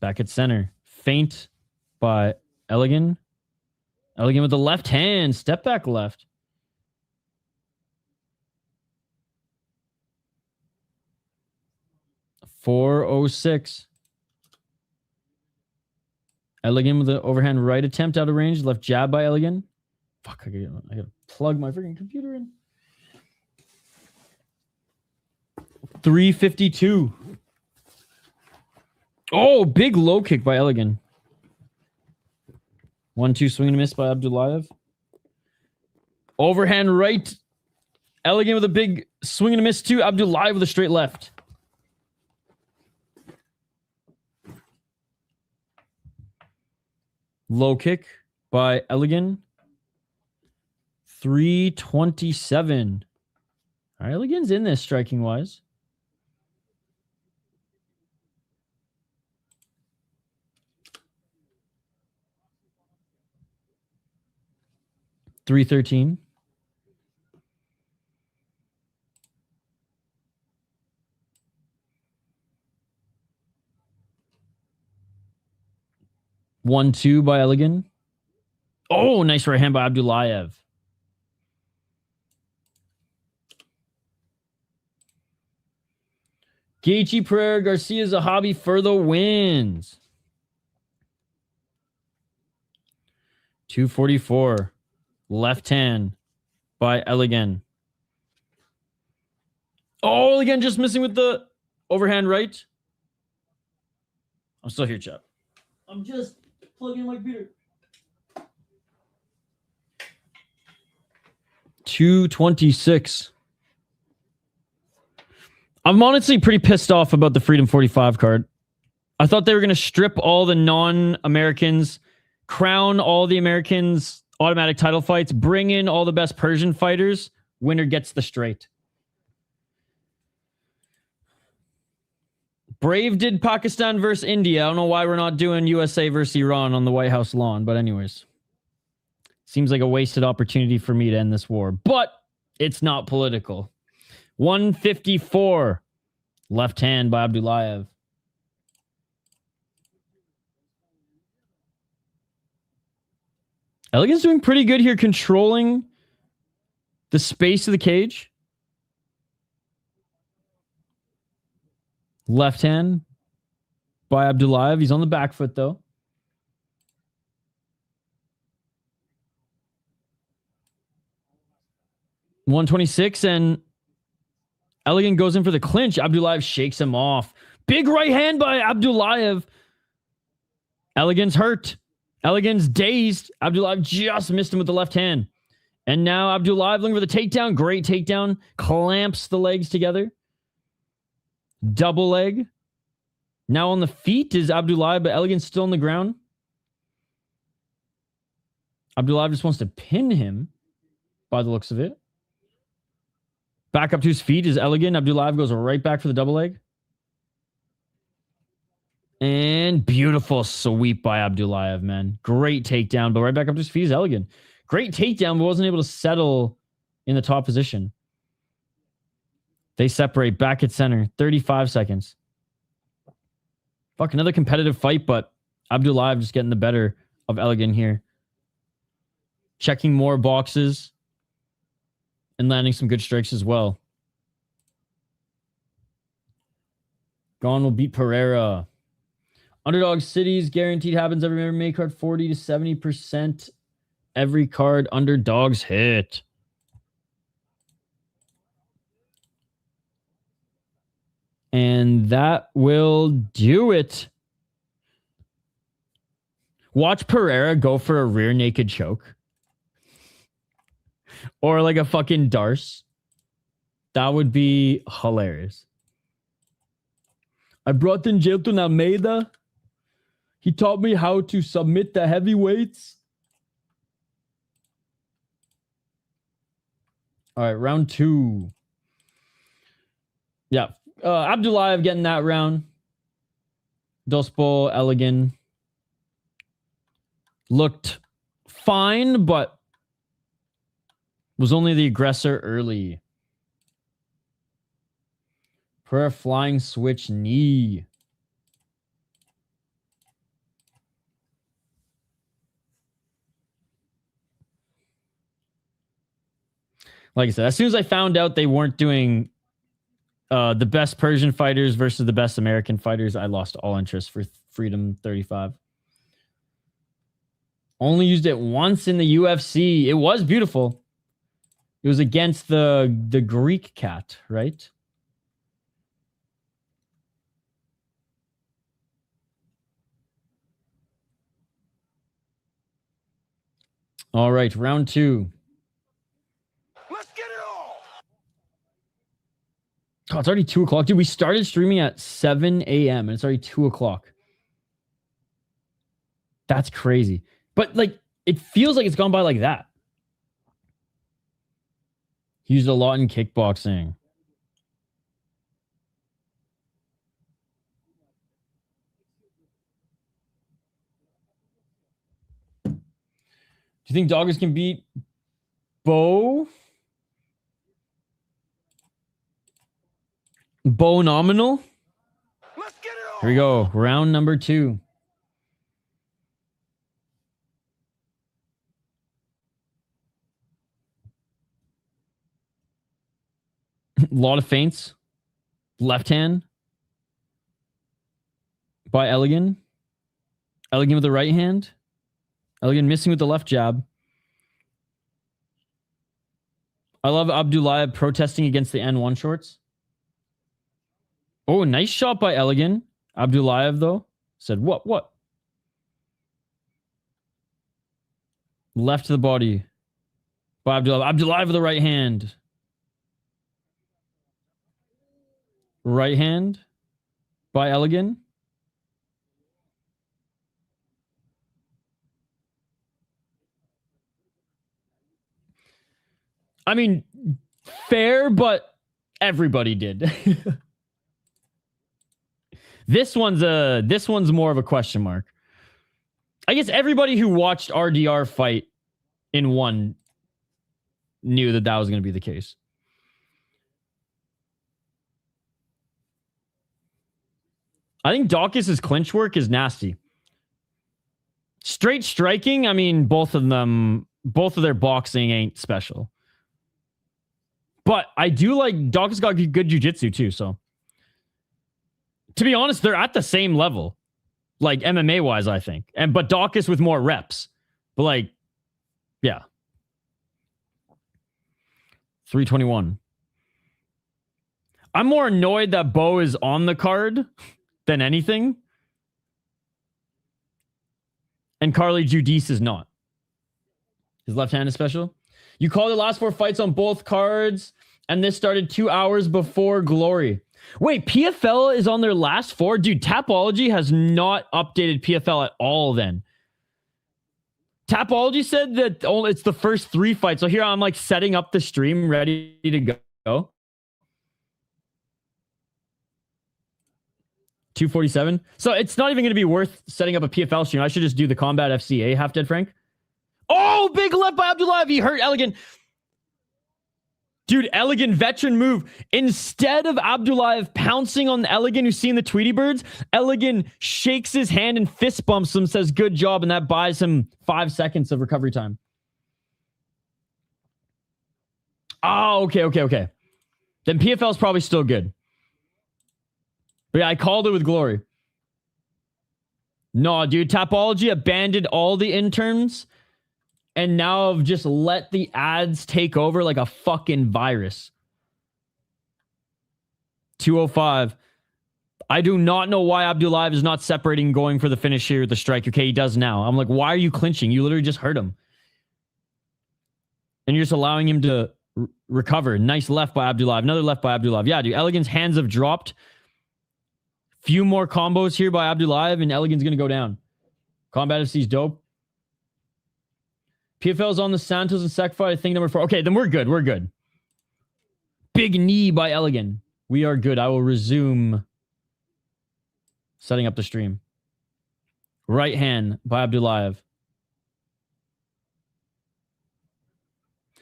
Back at center. Feint by Elegin. Elegin with the left hand. Step back left. .406. Elegin with the overhand right attempt out of range. Left jab by Elegin. Fuck, I gotta plug my freaking computer in. 352. Oh, big low kick by Elegin. 1-2 swing and a miss by Abdullayev. Overhand right. Elegin with a big swing and a miss too. Abdullayev with a straight left. Low kick by Elegin. 327. All right, Elegin's in this striking wise. .313. .1-2 by Elegin. Oh, nice right hand by Abdullayev. Gaethje Pereira Garcia Zahabi for the wins. 244. Left hand by Elegin. Oh, Elegin just missing with the overhand right. I'm still here, chat. I'm just plugging in my computer. 226. I'm honestly pretty pissed off about the Freedom 45 card. I thought they were going to strip all the non-Americans, crown all the Americans automatic title fights, bring in all the best Persian fighters, winner gets the straight. Brave did Pakistan versus India. I don't know why we're not doing USA versus Iran on the White House lawn, but anyways. Seems like a wasted opportunity for me to end this war, but it's not political. 154. Left hand by Abdullayev. Elegin's doing pretty good here, controlling the space of the cage. Left hand by Abdullayev. He's on the back foot, though. .126, and Elegin goes in for the clinch. Abdullayev shakes him off. Big right hand by Abdullayev. Elegin's hurt. Elegant's dazed. Abdullayev just missed him with the left hand. And now Abdullayev looking for the takedown. Great takedown. Clamps the legs together. Double leg. Now on the feet is Abdullayev, but Elegant's still on the ground. Abdullayev just wants to pin him by the looks of it. Back up to his feet is Elegant. Abdullayev goes right back for the double leg. And beautiful sweep by Abdullayev, man. Great takedown, but right back up to his feet is Elegant. Great takedown, but wasn't able to settle in the top position. They separate back at center. 35 seconds. Fuck, another competitive fight, but Abdullayev just getting the better of Elegant here. Checking more boxes and landing some good strikes as well. Gone will beat Pereira. Underdog cities guaranteed happens every MMA card. 40 to 70% every card underdogs hit. And that will do it. Watch Pereira go for a rear naked choke. Or like a fucking Darce. That would be hilarious. I brought in Jailton Almeida. He taught me how to submit the heavyweights. All right, round 2. Yeah, Abdullayev getting that round. Dospo, Elegant. Looked fine, but was only the aggressor early. For a flying switch knee. Like I said, as soon as I found out they weren't doing the best Persian fighters versus the best American fighters, I lost all interest for Freedom 35. Only used it once in the UFC. It was beautiful. It was against the Greek cat, right? All right, round 2. Let's get it all. Oh, it's already 2 o'clock. Dude, we started streaming at 7 a.m. and it's already 2 o'clock. That's crazy. But, like, it feels like it's gone by like that. He used a lot in kickboxing. Do you think Doggers can beat Bo? Bo nominal? Let's get it all. Here we go. Round number 2. A lot of feints. Left hand by Elegant. Elegant with the right hand. Elegant missing with the left jab. I love Abdullayev protesting against the N1 shorts. Oh, nice shot by Elegant. Abdullayev, though, said, what? Left to the body by Abdullayev. Abdullayev with the right hand. Right hand by Elegant. I mean, fair, but everybody did. This one's more of a question mark. I guess everybody who watched RDR fight in one knew that was going to be the case. I think Dawkins' clinch work is nasty. Straight striking, I mean, both of their boxing ain't special. But I do like Dawkins got good jiu-jitsu too, so. To be honest, they're at the same level. Like MMA-wise, I think. But Dawkins with more reps. But like, yeah. 321. I'm more annoyed that Bo is on the card than anything. And Carly Judice is not. His left hand is special. You call the last 4 fights on both cards, and this started 2 hours before Glory. Wait, PFL is on their last 4? Dude, Tapology has not updated PFL at all then. Tapology said that it's the first 3 fights. So here I'm like setting up the stream ready to go. 247. So it's not even going to be worth setting up a PFL stream. I should just do the Combat FCA Half Dead Frank. Oh, big left by Abdullayev. He hurt Elegant. Dude, Elegant veteran move. Instead of Abdullayev pouncing on Elegant, who's seen the Tweety Birds, Elegant shakes his hand and fist bumps him, says good job, and that buys him 5 seconds of recovery time. Oh, okay. Then PFL is probably still good. But yeah, I called it with glory. No, dude, Tapology abandoned all the interns and now have just let the ads take over like a fucking virus. 205. I do not know why Abdullayev is not separating and going for the finish here with the strike. Okay, he does now. I'm like, why are you clinching? You literally just hurt him. And you're just allowing him to recover. Nice left by Abdullayev. Another left by Abdullayev. Yeah, dude, Elegant's hands have dropped. Few more combos here by Abdullayev, and Elegant's going to go down. Combat FC's dope. PFL's on the Santos and Sec fight, I think number 4. Okay, then we're good. We're good. Big knee by Elegant. We are good. I will resume setting up the stream. Right hand by Abdullayev.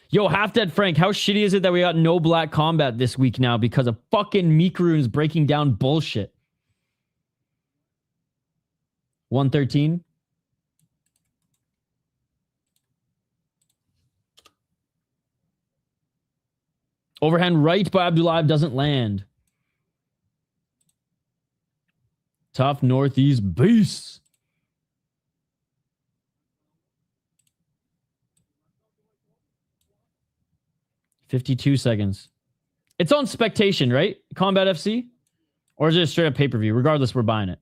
Yo, Half Dead Frank, how shitty is it that we got no black combat this week now because of fucking Mikaruns breaking down bullshit? 113. Overhand right by Abdullayev doesn't land. Tough Northeast beasts. $52 seconds. It's on Spectation, right? Combat FC? Or is it a straight up pay-per-view? Regardless, we're buying it.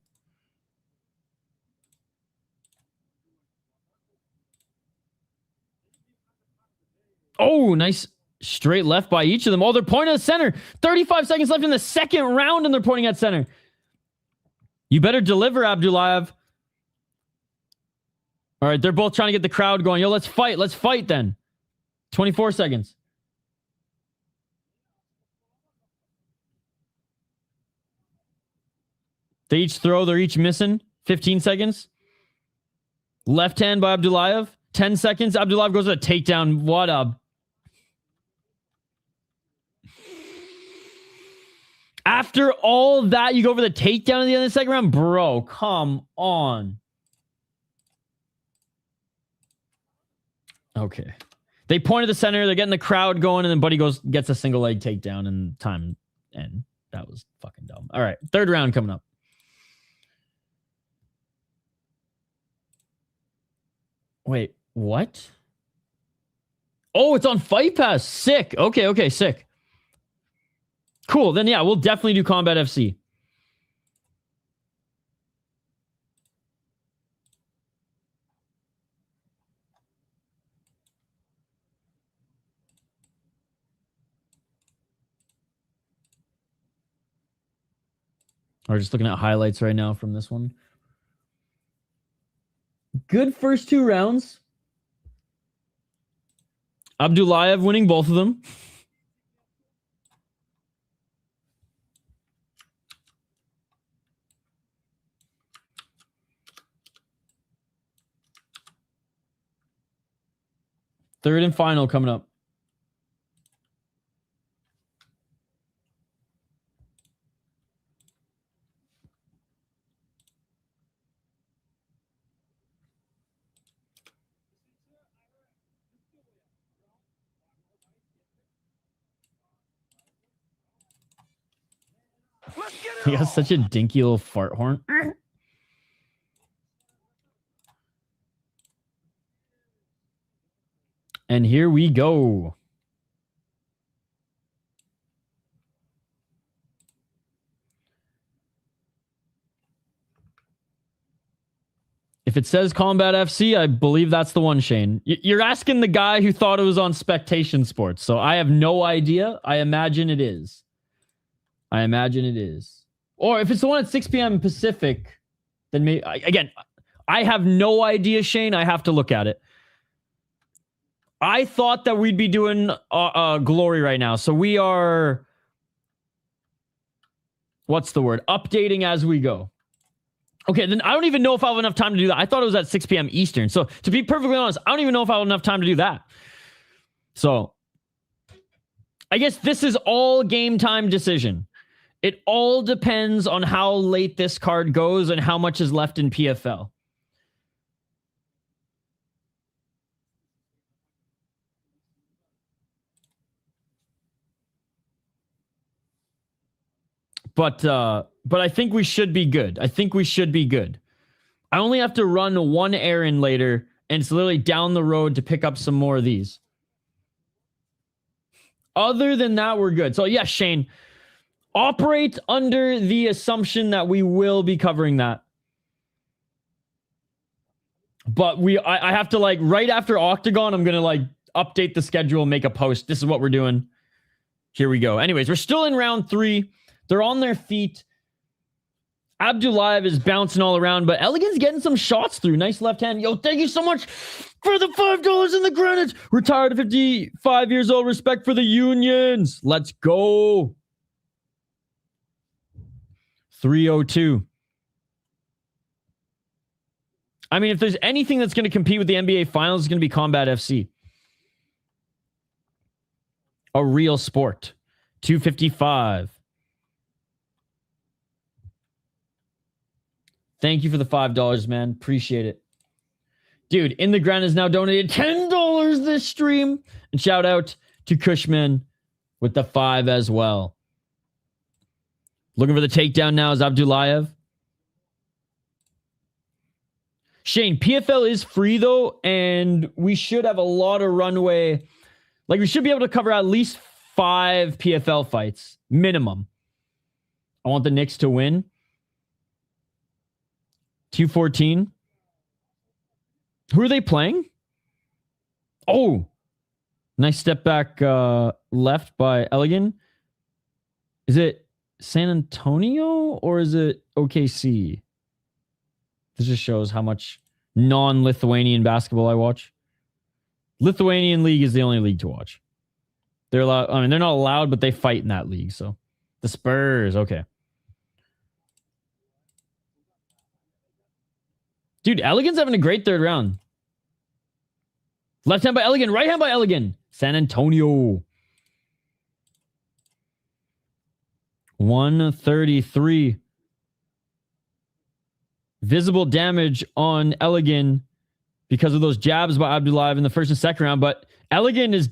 Oh, nice straight left by each of them. Oh, they're pointing at center. 35 seconds left in the second round, and they're pointing at center. You better deliver, Abdullayev. All right, they're both trying to get the crowd going. Yo, let's fight. Let's fight then. 24 seconds. They each throw. They're each missing. 15 seconds. Left hand by Abdullayev. 10 seconds. Abdullayev goes to a takedown. What a... After all that, you go for the takedown at the end of the second round? Bro, come on. Okay. They point at the center. They're getting the crowd going, and then Buddy gets a single leg takedown, and time end. That was fucking dumb. All right. Third round coming up. Wait, what? Oh, it's on Fight Pass. Sick. Okay, sick. Cool. Then, yeah, we'll definitely do Combat FC. We're just looking at highlights right now from this one. Good first 2 rounds. Abdullayev winning both of them. Third and final coming up. He has such a dinky little fart horn. And here we go. If it says Combat FC, I believe that's the one, Shane. You're asking the guy who thought it was on Spectation Sports, so I have no idea. I imagine it is. I imagine it is. Or if it's the one at 6 p.m. Pacific, then maybe... Again, I have no idea, Shane. I have to look at it. I thought that we'd be doing Glory right now, so we are... What's the word? Updating as we go. Okay, then I don't even know if I'll have enough time to do that. I thought it was at 6 p.m. Eastern. So to be perfectly honest, I don't even know if I'll have enough time to do that. So I guess this is all game time decision. It all depends on how late this card goes and how much is left in PFL. But I think we should be good. I think we should be good. I only have to run one errand later, and it's literally down the road to pick up some more of these. Other than that, we're good. So, yeah, Shane, operate under the assumption that we will be covering that. But I have to, like, right after Octagon, I'm going to, like, update the schedule and make a post. This is what we're doing. Here we go. Anyways, we're still in round 3. They're on their feet. Abdullayev is bouncing all around, but Elegant's getting some shots through. Nice left hand. Yo, thank you so much for the $5 in the credits. Retired at 55 years old. Respect for the unions. Let's go. 302. I mean, if there's anything that's going to compete with the NBA Finals, it's going to be Combat FC. A real sport. 255. Thank you for the $5, man. Appreciate it. Dude, In the Ground has now donated $10 this stream. And shout out to Cushman with the 5 as well. Looking for the takedown now is Abdullayev. Shane, PFL is free though, and we should have a lot of runway. Like, we should be able to cover at least 5 PFL fights, minimum. I want the Knicks to win. 214. Who are they playing? Oh, nice step back left by Elegant. Is it San Antonio or is it OKC? This just shows how much non-Lithuanian basketball I watch. Lithuanian league is the only league to watch. They're allowed. I mean, they're not allowed, but they fight in that league. So the Spurs, okay. Dude, Elegant's having a great third round. Left hand by Elegant, right hand by Elegant. San Antonio. 133. Visible damage on Elegant because of those jabs by Abdullayev in the first and second round. But Elegant is,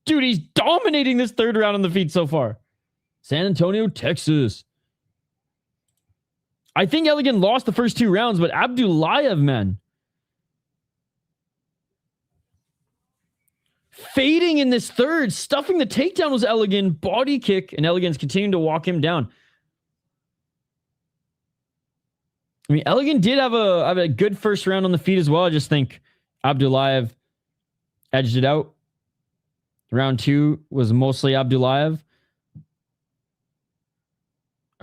dude, he's dominating this third round on the feet so far. San Antonio, Texas. I think Elegant lost the first 2 rounds, but Abdullayev, man. Fading in this third, stuffing the takedown was Elegant, body kick, and Elegant's continuing to walk him down. I mean, Elegant did have a good first round on the feet as well. I just think Abdullayev edged it out. Round 2 was mostly Abdullayev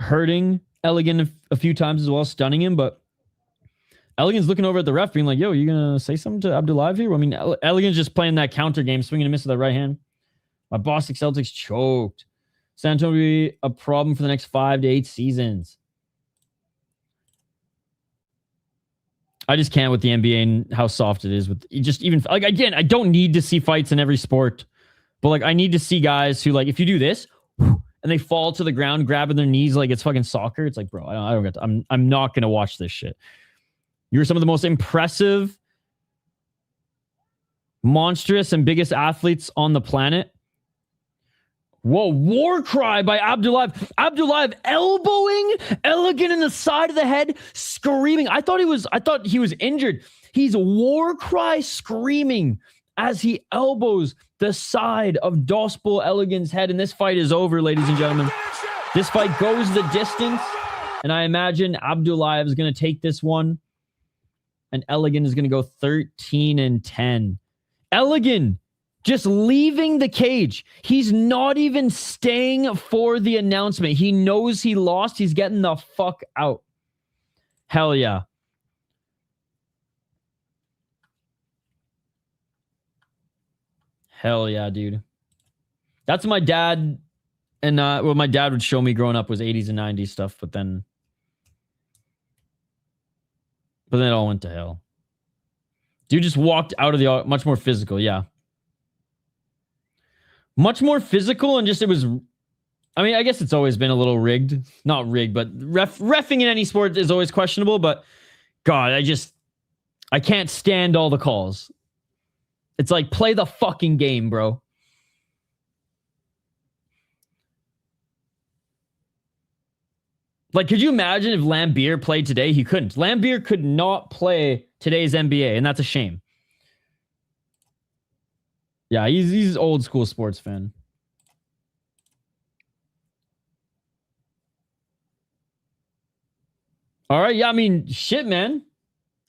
hurting Elegant a few times as well, stunning him, but Elegant's looking over at the ref being like, yo, you gonna say something to Abdullayev here? I mean, Elegant's just playing that counter game, swinging and miss with that right hand. My Boston Celtics choked. San Antonio will be a problem for the next 5 to 8 seasons. I just can't with the NBA and how soft it is with just even like, again, I don't need to see fights in every sport, but like I need to see guys who, like, if you do this and they fall to the ground grabbing their knees like it's fucking soccer, it's like, bro, I don't get to, I'm not gonna watch this shit. You're some of the most impressive, monstrous, and biggest athletes on the planet. Whoa, war cry by Abdullayev. Abdullayev elbowing Elegant in the side of the head, screaming. I thought he was injured. He's war cry screaming as he elbows the side of Dospel Elegant's head. And this fight is over, ladies and gentlemen. This fight goes the distance. And I imagine Abdullayev is going to take this one and Elegant is going to go 13-10. Elegant just leaving the cage. He's not even staying for the announcement. He knows he lost. He's getting the fuck out. Hell yeah. Hell yeah, dude. That's my dad. And what my dad would show me growing up was 80s and 90s stuff, but then it all went to hell. Dude just walked out of the much more physical, yeah. Much more physical, and just it was. I mean, I guess it's always been a little rigged. Not rigged, but reffing in any sport is always questionable. But God, I can't stand all the calls. It's like, play the fucking game, bro. Like, could you imagine if Lambier played today? He couldn't. Lambier could not play today's NBA, and that's a shame. Yeah, he's old school sports fan. All right, yeah, I mean, shit, man.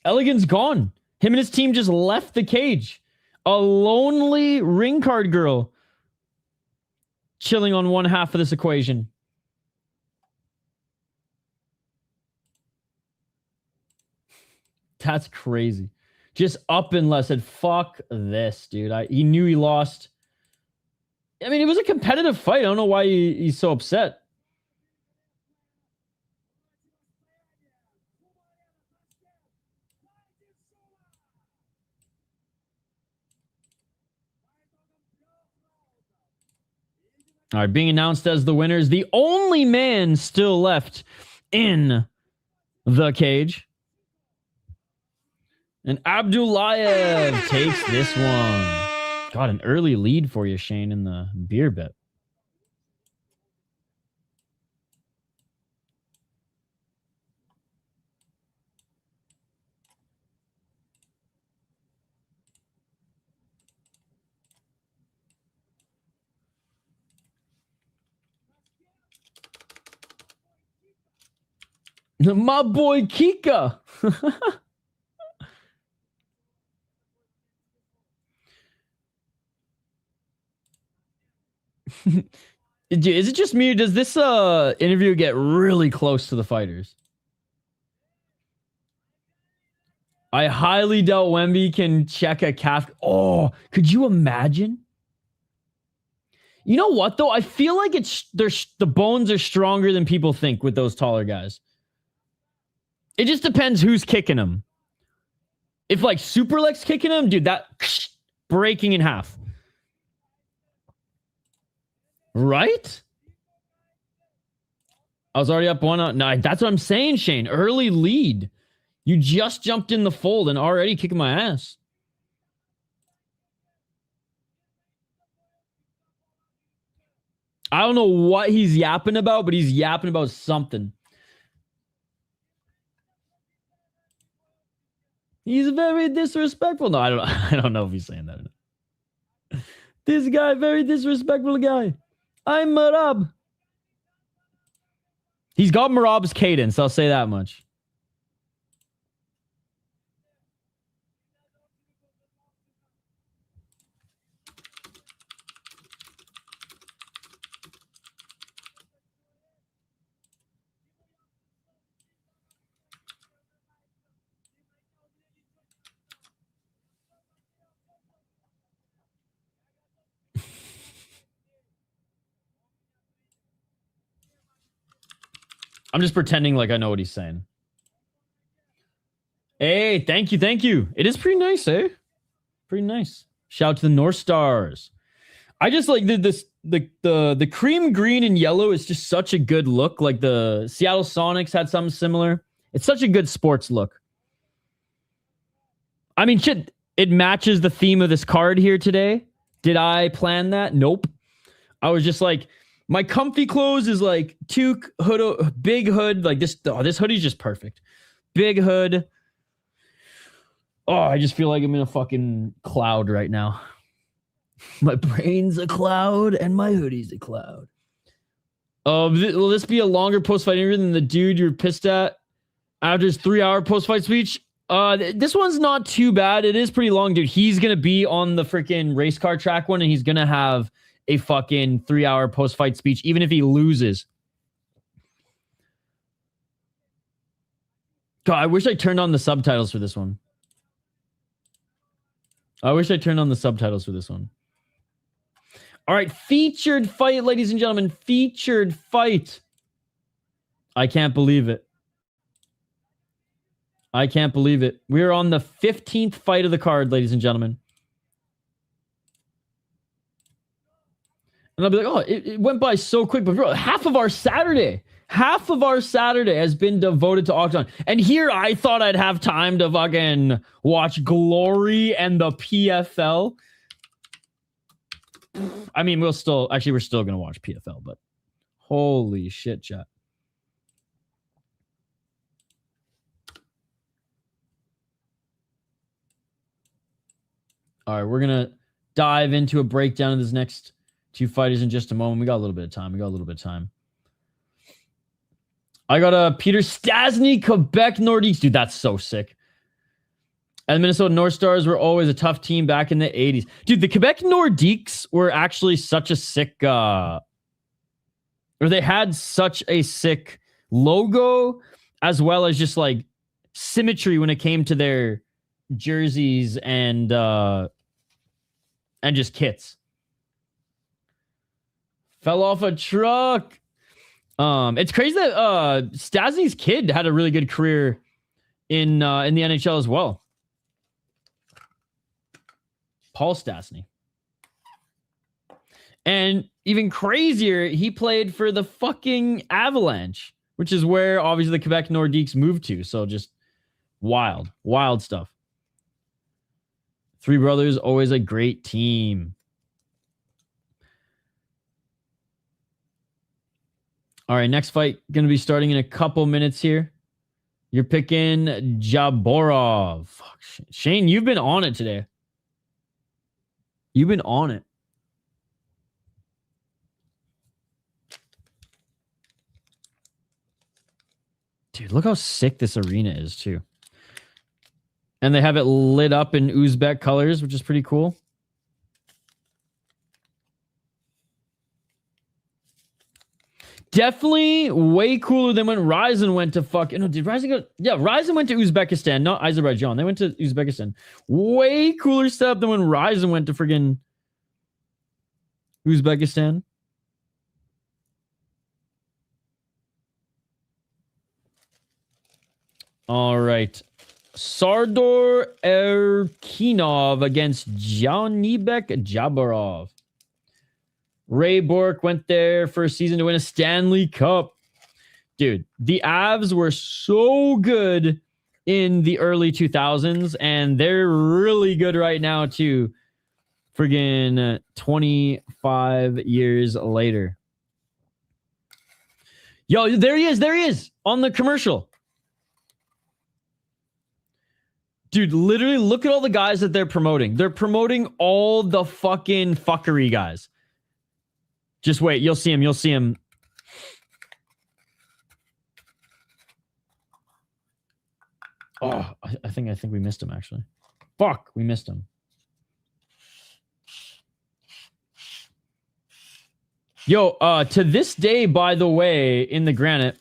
Elegant's gone. Him and his team just left the cage. A lonely ring card girl chilling on one half of this equation. That's crazy. Just up and left, said, fuck this, dude. He knew he lost. I mean, it was a competitive fight. I don't know why he's so upset. All right, being announced as the winners, the only man still left in the cage. And Abdullayev takes this one. Got an early lead for you, Shane, in the beer bet. My boy Kika. Is it just me, or does this interview get really close to the fighters? I highly doubt Wemby can check a calf. Oh, could you imagine? You know what, though? I feel like the bones are stronger than people think with those taller guys. It just depends who's kicking them. If, like, Superleg's kicking him, dude, that breaking in half. Right? I was already up 1-0. No, that's what I'm saying, Shane. Early lead. You just jumped in the fold and already kicking my ass. I don't know what he's yapping about, but he's yapping about something. He's very disrespectful. No, I don't know if he's saying that or not. This guy, very disrespectful guy. I'm Marab. He's got Marab's cadence, I'll say that much. I'm just pretending like I know what he's saying. Hey, thank you, thank you. It is pretty nice, eh? Pretty nice. Shout out to the North Stars. I just like the cream green and yellow is just such a good look. Like the Seattle Sonics had something similar. It's such a good sports look. I mean, shit, it matches the theme of this card here today. Did I plan that? Nope. I was just like, my comfy clothes is like big hood, like this. Oh, this hoodie's just perfect. Big hood. Oh, I just feel like I'm in a fucking cloud right now. My brain's a cloud and my hoodie's a cloud. Will this be a longer post-fight interview than the dude you're pissed at after his 3-hour post-fight speech? This one's not too bad. It is pretty long, dude. He's gonna be on the freaking race car track one, and he's gonna have a fucking 3-hour post-fight speech, even if he loses. God, I wish I turned on the subtitles for this one. All right, featured fight, ladies and gentlemen. Featured fight. I can't believe it. We are on the 15th fight of the card, ladies and gentlemen. And I'll be like, oh, it went by so quick. But bro, half of our Saturday has been devoted to Octagon. And here I thought I'd have time to fucking watch Glory and the PFL. I mean, we're still going to watch PFL, but holy shit, chat. All right, we're going to dive into a breakdown of this next two fighters in just a moment. We got a little bit of time. I got a Peter Stastny, Quebec Nordiques. Dude, that's so sick. And the Minnesota North Stars were always a tough team back in the 80s. Dude, the Quebec Nordiques were actually such a sick... or they had such a sick logo, as well as just like symmetry when it came to their jerseys and just kits. Fell off a truck. It's crazy that Stastny's kid had a really good career in the NHL as well. Paul Stastny. And even crazier, he played for the fucking Avalanche, which is where obviously the Quebec Nordiques moved to. So just wild stuff. Three brothers, always a great team. All right, next fight going to be starting in a couple minutes here. You're picking Jabborov. Fuck, Shane, you've been on it today. You've been on it. Dude, look how sick this arena is, too. And they have it lit up in Uzbek colors, which is pretty cool. Definitely way cooler than when Ryzen went to fucking... No, did Ryzen go... Yeah, Ryzen went to Uzbekistan, not Azerbaijan. They went to Uzbekistan. Way cooler stuff than when Ryzen went to friggin' Uzbekistan. All right. Sardor Erkinov against Jonibek Jabborov. Ray Bork went there for a season to win a Stanley Cup. Dude, the Avs were so good in the early 2000s, and they're really good right now, too. Friggin' 25 years later. Yo, there he is, on the commercial. Dude, literally, look at all the guys that they're promoting. They're promoting all the fucking fuckery guys. Just wait, you'll see him. Oh, I think we missed him, actually. Fuck, we missed him. Yo, to this day, by the way, in the granite,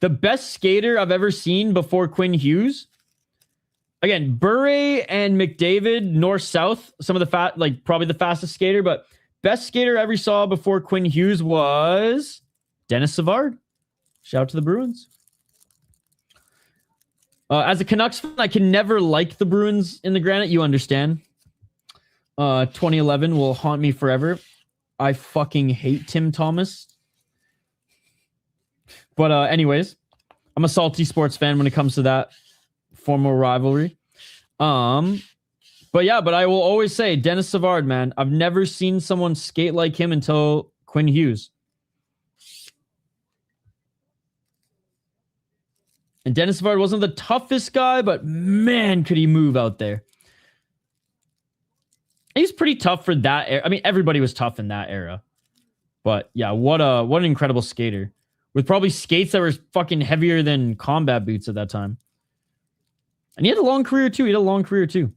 the best skater I've ever seen before Quinn Hughes. Again, Bure and McDavid, north-south, some of the probably the fastest skater, but best skater I ever saw before Quinn Hughes was Dennis Savard. Shout out to the Bruins. As a Canucks fan, I can never like the Bruins in the granite. You understand. 2011 will haunt me forever. I fucking hate Tim Thomas. But anyways, I'm a salty sports fan when it comes to that former rivalry. But I will always say Dennis Savard, man. I've never seen someone skate like him until Quinn Hughes. And Dennis Savard wasn't the toughest guy, but man, could he move out there. He's pretty tough for that era. I mean, everybody was tough in that era. But yeah, what an incredible skater. With probably skates that were fucking heavier than combat boots at that time. And he had a long career too.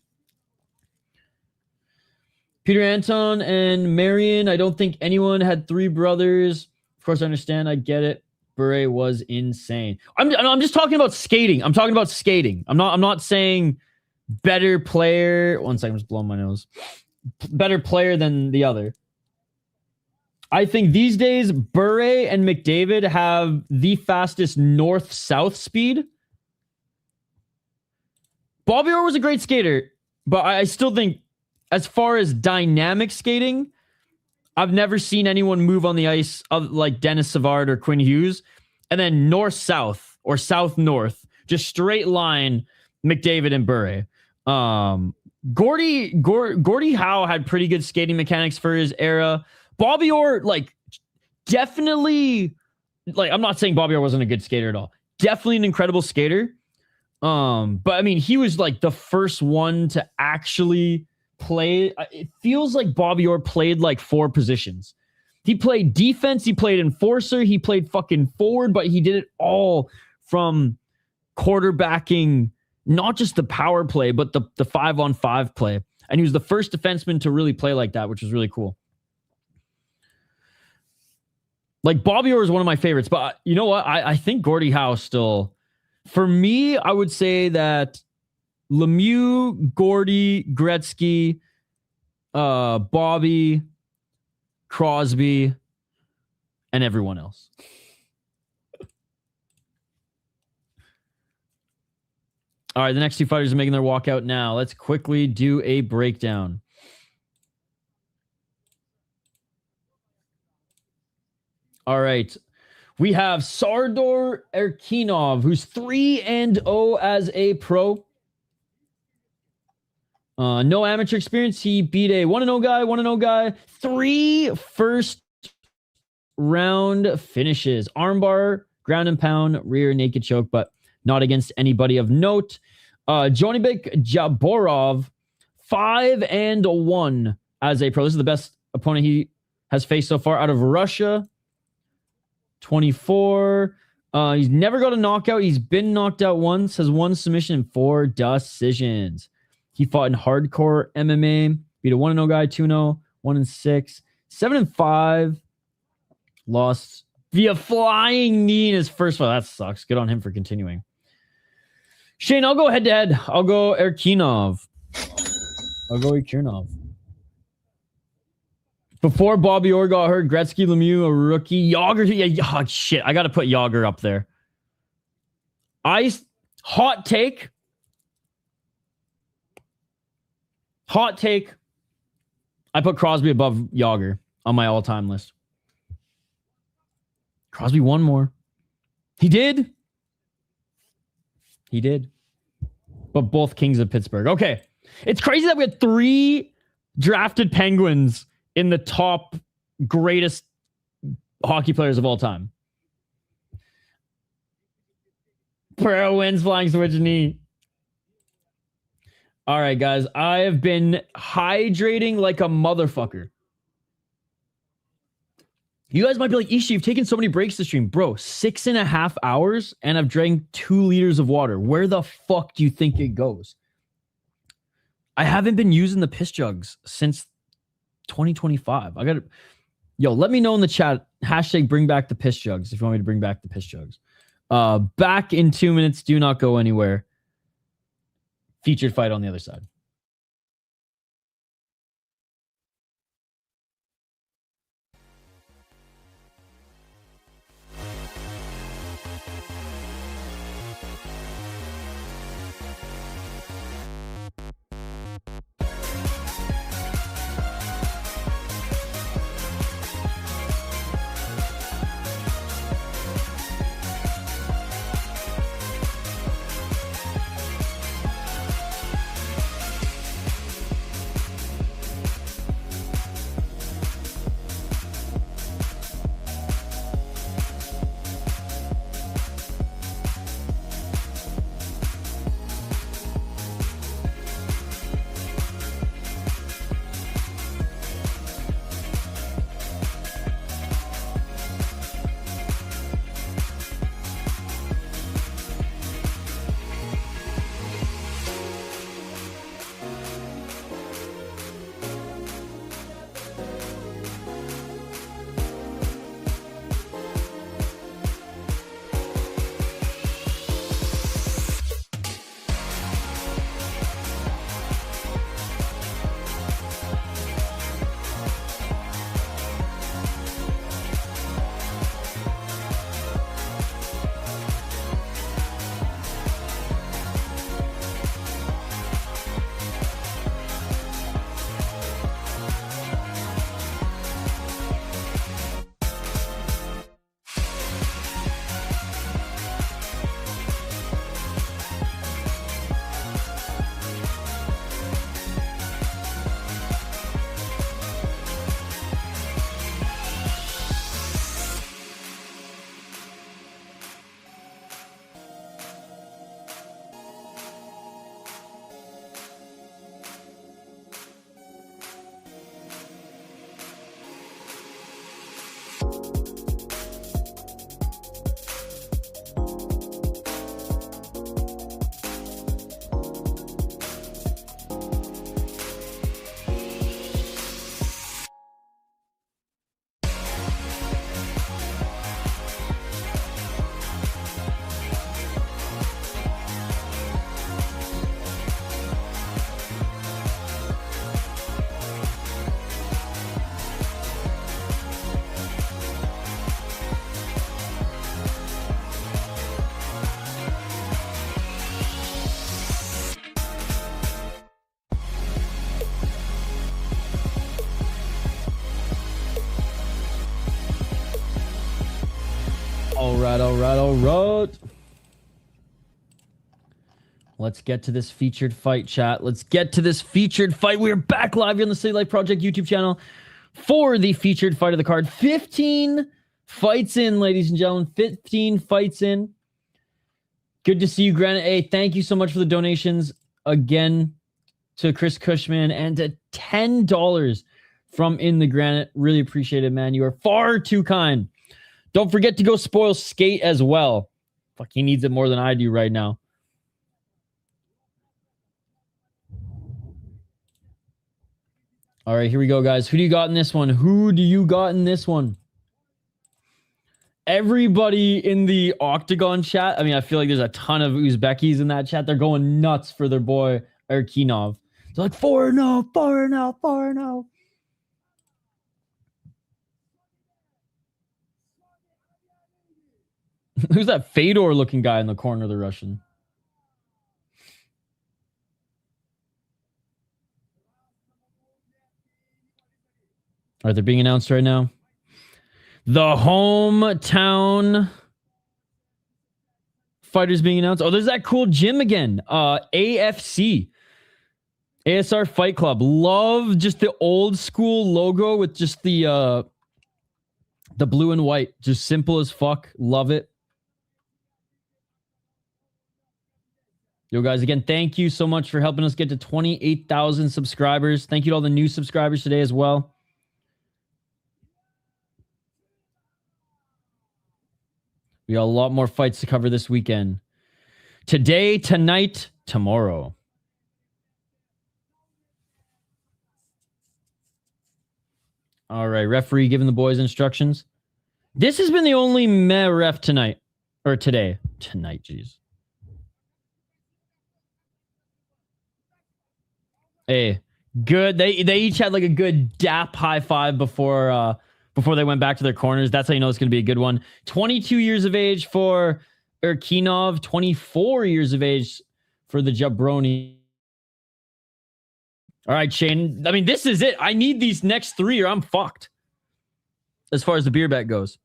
Peter Anton and Marion. I don't think anyone had 3 brothers. Of course, I understand. I get it. Bure was insane. I'm just talking about skating. I'm not saying better player. One second, I'm just blowing my nose. Better player than the other. I think these days, Bure and McDavid have the fastest north-south speed. Bobby Orr was a great skater, but I still think as far as dynamic skating, I've never seen anyone move on the ice like Dennis Savard or Quinn Hughes. And then north-south or south-north, just straight line McDavid and Bure. Gordie Howe had pretty good skating mechanics for his era. Bobby Orr, like, definitely, like, I'm not saying Bobby Orr wasn't a good skater at all. Definitely an incredible skater. But I mean, he was like the first one to actually play. It feels like Bobby Orr played like 4 positions. He played defense, he played enforcer, he played fucking forward, but he did it all from quarterbacking, not just the power play, but the 5-on-5 play. And he was the first defenseman to really play like that, which was really cool. Like, Bobby Orr is one of my favorites, but you know what? I think Gordie Howe still, for me, I would say that Lemieux, Gordie, Gretzky, Bobby, Crosby, and everyone else. All right, the next 2 fighters are making their walkout now. Let's quickly do a breakdown. All right. We have Sardor Erkinov, who's 3-0 as a pro. No amateur experience. He beat a 1-0 guy. 3 first round finishes. Armbar, ground and pound, rear naked choke, but not against anybody of note. Jonibek Jabborov, 5-1 as a pro. This is the best opponent he has faced so far out of Russia. 24. He's never got a knockout. He's been knocked out once, has 1 submission and 4 decisions. He fought in hardcore MMA, beat a 1-0 guy, 2-0, 1-6, 7-5. Lost via flying knee in his first fight. That sucks. Good on him for continuing. Shane, I'll go head-to-head. I'll go Erkinov. Before Bobby Orr got hurt, Gretzky, Lemieux, a rookie. Yager. Yeah, shit. I got to put Yager up there. Hot take. I put Crosby above Yager on my all-time list. Crosby won more. He did. But both Kings of Pittsburgh. Okay. It's crazy that we had 3 drafted Penguins in the top greatest hockey players of all time. Pereira wins flying switch knee. All right, guys. I have been hydrating like a motherfucker. You guys might be like, Ishi, you've taken so many breaks to stream. Bro, 6.5 hours and I've drank 2 liters of water. Where the fuck do you think it goes? I haven't been using the piss jugs since 2025. Let me know in the chat. Hashtag bring back the piss jugs if you want me to bring back the piss jugs. Back in 2 minutes. Do not go anywhere. Featured fight on the other side. All right. Let's get to this featured fight, chat. Let's get to this featured fight. We're back live here on the City Life Project YouTube channel for the featured fight of the card. 15 fights in, ladies and gentlemen. 15 fights in. Good to see you, Granite A. Thank you so much for the donations again to Chris Cushman and to $10 from In the Granite. Really appreciate it, man. You are far too kind. Don't forget to go spoil Skate as well. Fuck, he needs it more than I do right now. All right, here we go, guys. Who do you got in this one? Everybody in the Octagon chat. I mean, I feel like there's a ton of Uzbekis in that chat. They're going nuts for their boy Erkinov. They're like, 4-0, 4-0, 4-0. Who's that Fedor-looking guy in the corner of the Russian? All right, they're being announced right now. The hometown fighters being announced. Oh, there's that cool gym again. AFC. ASR Fight Club. Love just the old school logo with just the blue and white. Just simple as fuck. Love it. Yo, guys, again, thank you so much for helping us get to 28,000 subscribers. Thank you to all the new subscribers today as well. We got a lot more fights to cover this weekend. Today, tonight, tomorrow. All right, referee giving the boys instructions. This has been the only meh ref tonight. Or today. Tonight, jeez. Hey, good. They each had like a good dap high five before they went back to their corners. That's how you know it's going to be a good one. 22 years of age for Erkinov. 24 years of age for the Jabroni. All right, Shane. I mean, this is it. I need these next three or I'm fucked. As far as the beer bet goes.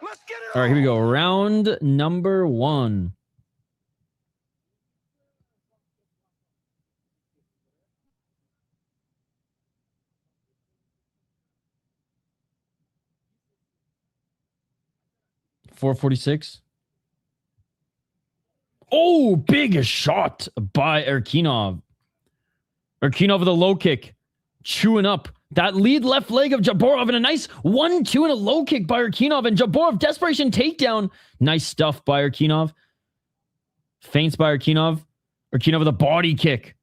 Let's get it. All right, here we go. Round number 1. .446. Oh, big shot by Erkinov. Erkinov with a low kick. Chewing up that lead left leg of Jabborov and a nice 1-2 and a low kick by Erkinov. And Jabborov, desperation takedown. Nice stuff by Erkinov. Feints by Erkinov. Erkinov with a body kick.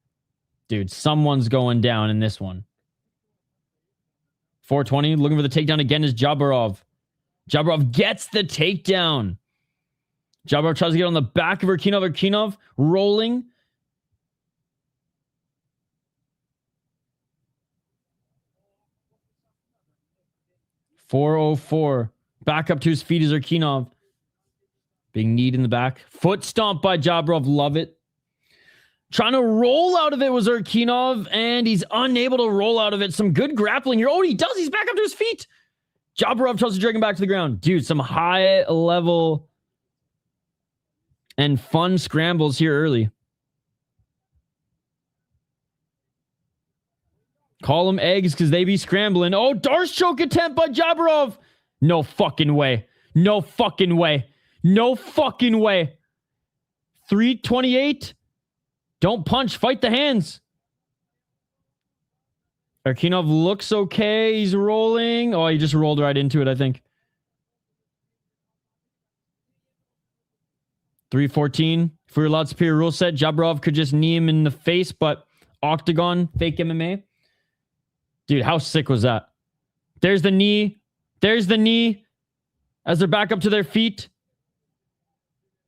Dude, someone's going down in this one. 420, looking for the takedown again is Jabborov. Jabborov gets the takedown. Jabborov tries to get on the back of Erkinov. Erkinov rolling. .404. Back up to his feet is Erkinov. Being kneed in the back. Foot stomp by Jabborov. Love it. Trying to roll out of it was Erkinov, and he's unable to roll out of it. Some good grappling here. Oh, he does. He's back up to his feet. Jabborov tries to drag him back to the ground. Dude, some high level and fun scrambles here early. Call them eggs because they be scrambling. Oh, Darce choke attempt by Jabborov. No fucking way. No fucking way. No fucking way. 328. Don't punch. Fight the hands. Erkinov looks okay. He's rolling. Oh, he just rolled right into it, I think. 314. If we were allowed superior rule set, Jabborov could just knee him in the face, but Octagon, fake MMA. Dude, how sick was that? There's the knee. There's the knee. As they're back up to their feet.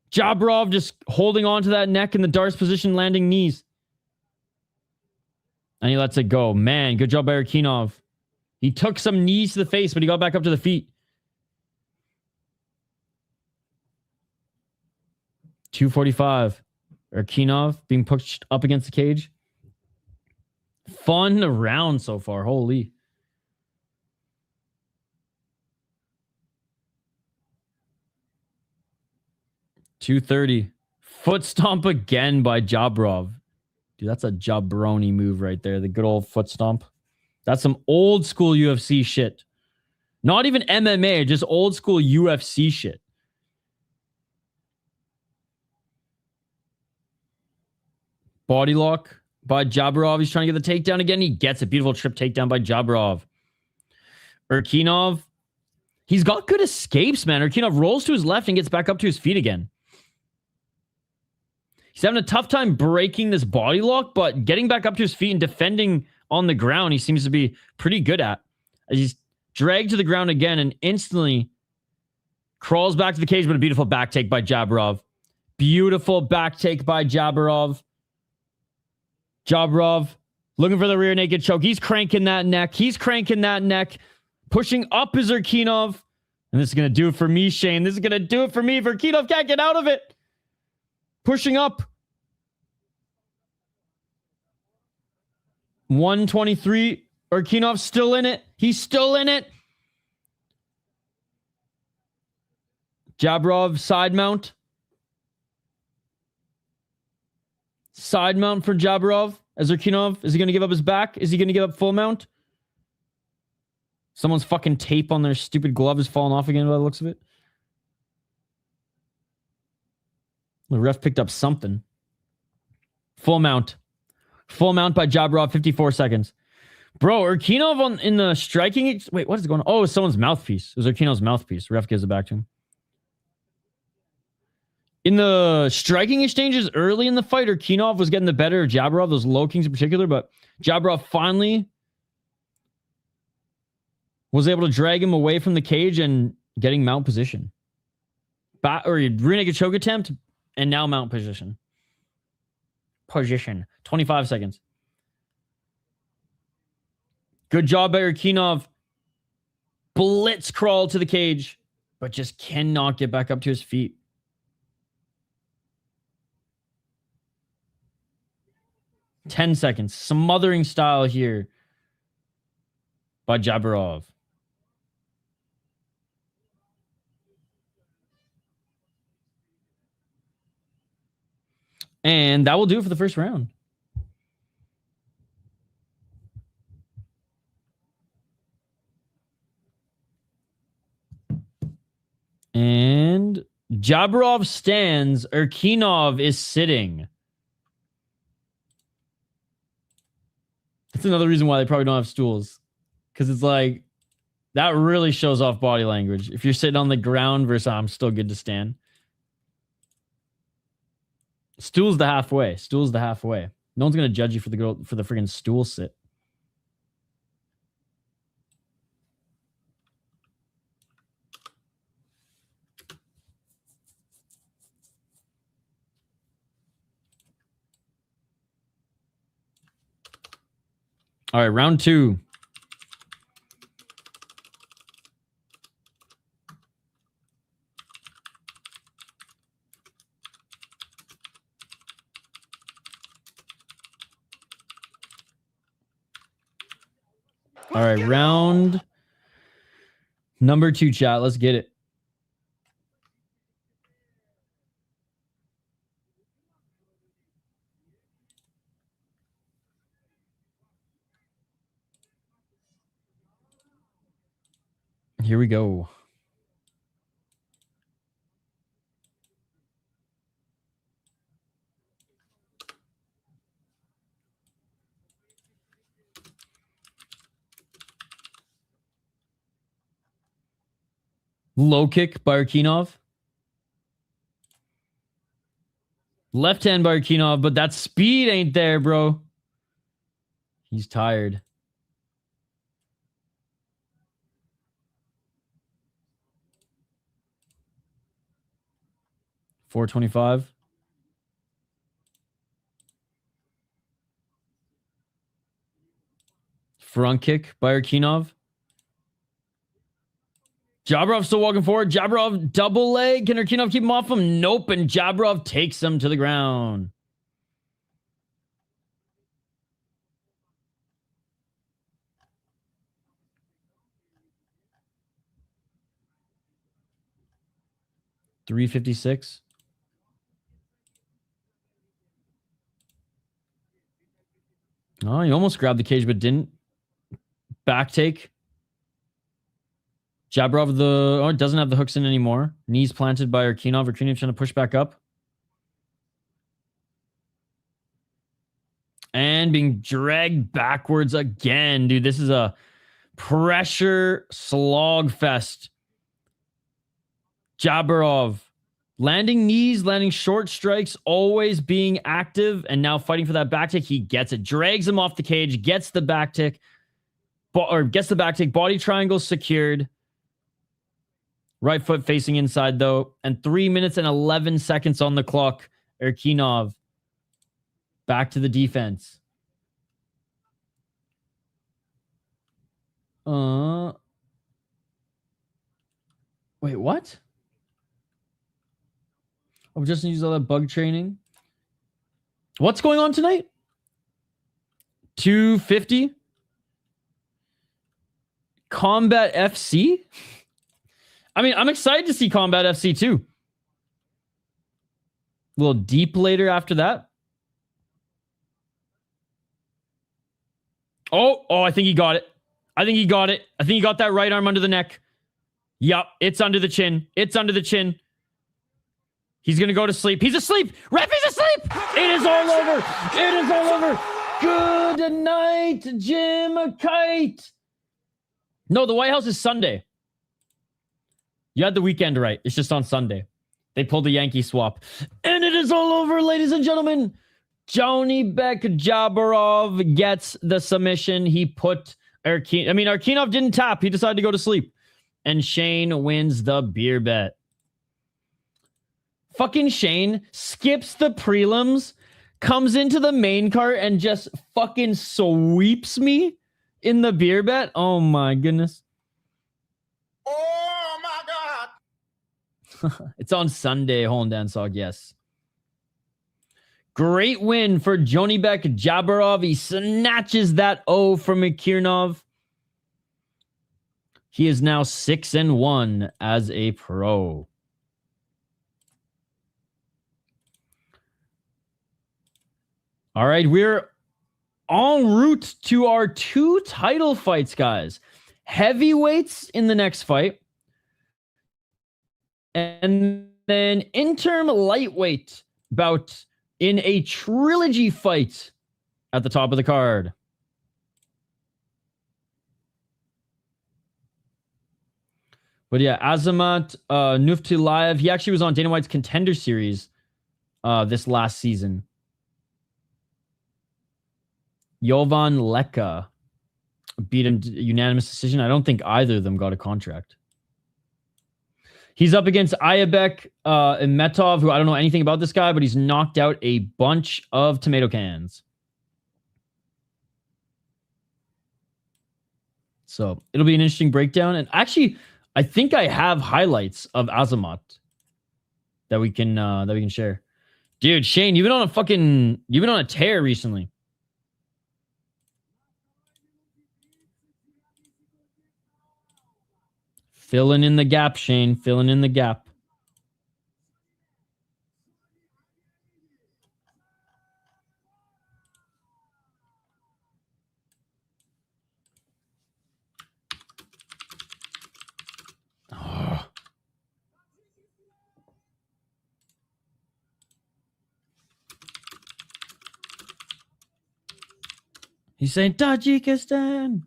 Jabborov just holding on to that neck in the Darce position, landing knees. And he lets it go. Man, good job by Erkinov. He took some knees to the face, but he got back up to the feet. 245. Erkinov being pushed up against the cage. Fun round so far. Holy. 230. Foot stomp again by Jabborov. Dude, that's a jabroni move right there. The good old foot stomp. That's some old school UFC shit. Not even MMA, just old school UFC shit. Body lock by Jabborov. He's trying to get the takedown again. He gets a beautiful trip takedown by Jabborov. Erkinov. He's got good escapes, man. Erkinov rolls to his left and gets back up to his feet again. He's having a tough time breaking this body lock, but getting back up to his feet and defending on the ground, he seems to be pretty good at. As he's dragged to the ground again and instantly crawls back to the cage, but a beautiful back take by Jabborov. Beautiful back take by Jabborov. Jabborov looking for the rear naked choke. He's cranking that neck. Pushing up is Erkinov. And this is going to do it for me, Shane. This is going to do it for me. If Erkinov can't get out of it. Pushing up. 123. Erkinov's still in it. He's still in it. Jabborov side mount. Side mount for Jabborov. As Erkinov, is he going to give up his back? Is he going to give up full mount? Someone's fucking tape on their stupid glove is falling off again by the looks of it. The ref picked up something. Full mount. Full mount by Jabborov, 54 seconds. Bro, Erkinov in the striking... Wait, what is going on? Oh, it's someone's mouthpiece. It was Erkinov's mouthpiece. Ref gives it back to him. In the striking exchanges early in the fight, Erkinov was getting the better of Jabborov, those low kings in particular, but Jabborov finally was able to drag him away from the cage and getting mount position. Rear naked choke attempt, and now mount position. 25 seconds. Good job by Erkinov. Blitz crawl to the cage, but just cannot get back up to his feet. Ten seconds. Smothering style here by Jabborov. And that will do it for the first round. And Jabborov stands. Erkinov is sitting. That's another reason why they probably don't have stools. Because it's like, that really shows off body language. If you're sitting on the ground versus I'm still good to stand. Stool's the halfway. Stool's the halfway. No one's going to judge you for the freaking stool sit. All right, round two. All right, round number two, chat. Let's get it. Here we go. Low kick by Erkinov. Left hand by Erkinov, but that speed ain't there, bro. He's tired. $425. Front kick by Erkinov. Jabborov still walking forward. Jabborov double leg. Can Erkinov keep him off him? Nope. And Jabborov takes him to the ground. $356. Oh, he almost grabbed the cage, but didn't. Back take. Jabborov doesn't have the hooks in anymore. Knees planted by Erkinov. Erkinov trying to push back up. And being dragged backwards again. Dude, this is a pressure slog fest. Jabborov landing knees, landing short strikes, always being active, and now fighting for that back tick. He gets it. Drags him off the cage, gets the back tick, body triangle secured. Right foot facing inside, though. And 3 minutes and 11 seconds on the clock. Erkinov back to the defense. Wait, what? I'm just gonna use all that bug training. What's going on tonight? 250? Combat FC? I mean, I'm excited to see Combat FC too. A little deep later after that. Oh, I think he got it. I think he got that right arm under the neck. Yup, it's under the chin. It's under the chin. He's going to go to sleep. He's asleep. Ref, he's asleep. It is all over. It is all over. Good night, Jim Kite. No, the White House is Sunday. You had the weekend right. It's just on Sunday. They pulled the Yankee swap. And it is all over, ladies and gentlemen. Jonibek Jabborov gets the submission. He put Erkinov didn't tap. He decided to go to sleep. And Shane wins the beer bet. Fucking Shane skips the prelims, comes into the main card, and just fucking sweeps me in the beer bet. Oh my goodness. Oh my God. It's on Sunday, Hole and Dance Hog, yes. Great win for Jonibek Jabborov. He snatches that O from Erkinov. He is now 6-1 as a pro. All right, we're en route to our 2 title fights, guys. Heavyweights in the next fight. And then interim lightweight bout in a trilogy fight at the top of the card. But yeah, Azamat Nuftillaev, he actually was on Dana White's Contender Series this last season. Jovan Leka beat him unanimous decision. I don't think either of them got a contract. He's up against Ayabek Ermetov, who I don't know anything about this guy, but he's knocked out a bunch of tomato cans. So it'll be an interesting breakdown. And actually, I think I have highlights of Azamat that we can share. Dude, Shane, you've been on a tear recently. Filling in the gap, Shane. Filling in the gap. Oh. He's saying Tajikistan.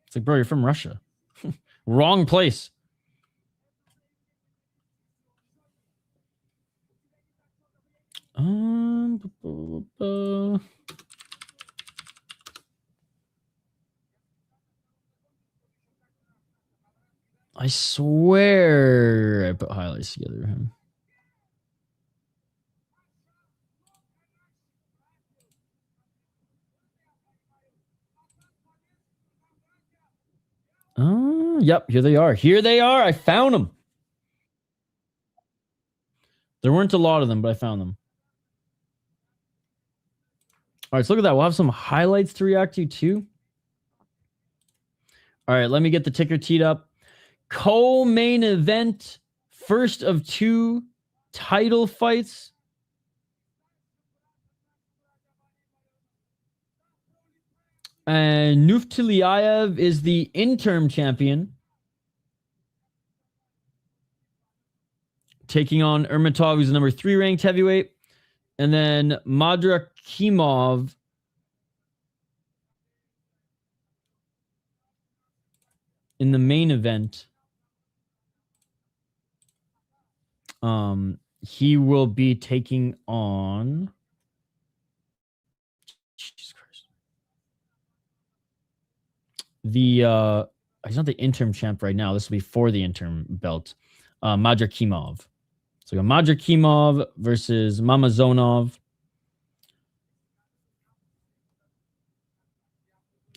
It's like, bro, you're from Russia. Wrong place. I swear I put highlights together of him. Oh, yep, here they are. Here they are. I found them. There weren't a lot of them, but I found them. All right, so look at that. We'll have some highlights to react to too. All right, let me get the ticker teed up. Co-main event, first of 2 title fights. And Nuftillaev is the interim champion, taking on Ermetov, who's the number 3 ranked heavyweight. And then Madrakhimov in the main event. He will be taking on Jesus Christ. He's not the interim champ right now. This will be for the interim belt. Madrakhimov. So we got Madrakhimov versus Mamazhonov.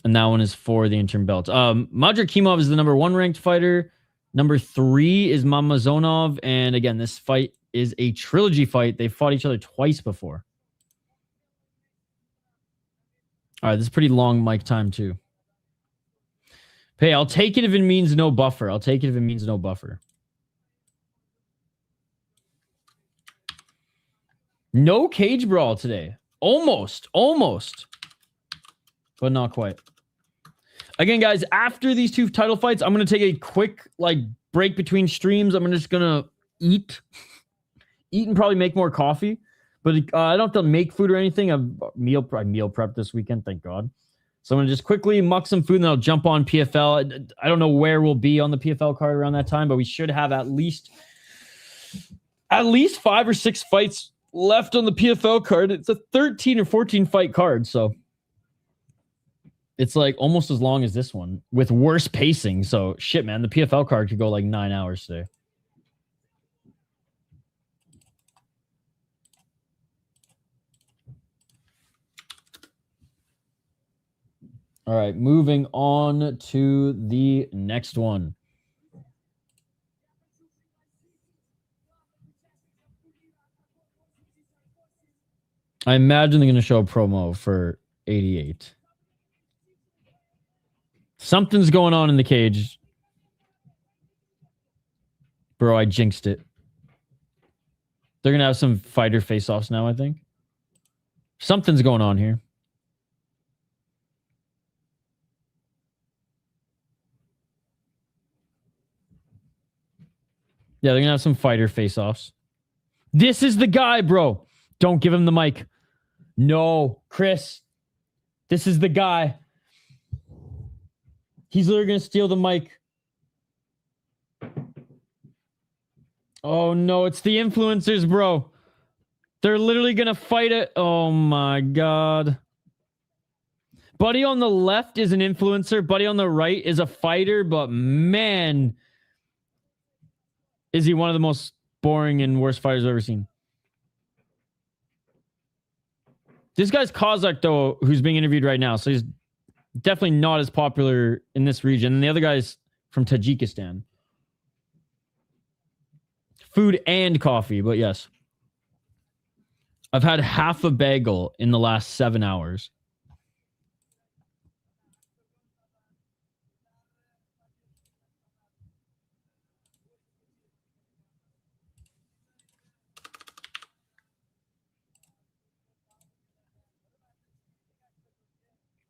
And that one is for the interim belt. Madrakhimov is the number 1 ranked fighter. Number 3 is Mamazhonov. And again, this fight is a trilogy fight. They fought each other twice before. All right, this is pretty long mic time too. Hey, I'll take it if it means no buffer. I'll take it if it means no buffer. No cage brawl today. Almost. But not quite. Again, guys, after these 2 title fights, I'm going to take a quick break between streams. I'm just going to eat and probably make more coffee. But I don't have to make food or anything. I meal prep this weekend, thank God. So I'm going to just quickly muck some food and then I'll jump on PFL. I don't know where we'll be on the PFL card around that time, but we should have at least 5 or 6 fights left on the PFL card. It's a 13 or 14 fight card, so it's almost as long as this one with worse pacing. So shit, man, the PFL card could go 9 hours today. All right, moving on to the next one. I imagine they're going to show a promo for 88. Something's going on in the cage. Bro, I jinxed it. They're going to have some fighter face-offs now, I think. Something's going on here. Yeah, they're going to have some fighter face-offs. This is the guy, bro. Don't give him the mic. No, Chris. This is the guy. He's literally going to steal the mic. Oh, no. It's the influencers, bro. They're literally going to fight it. Oh, my God. Buddy on the left is an influencer. Buddy on the right is a fighter. But, man, is he one of the most boring and worst fighters I've ever seen. This guy's Kazakh, though, who's being interviewed right now. So he's definitely not as popular in this region. And the other guy's from Tajikistan. Food and coffee, but yes. I've had half a bagel in the last 7 hours.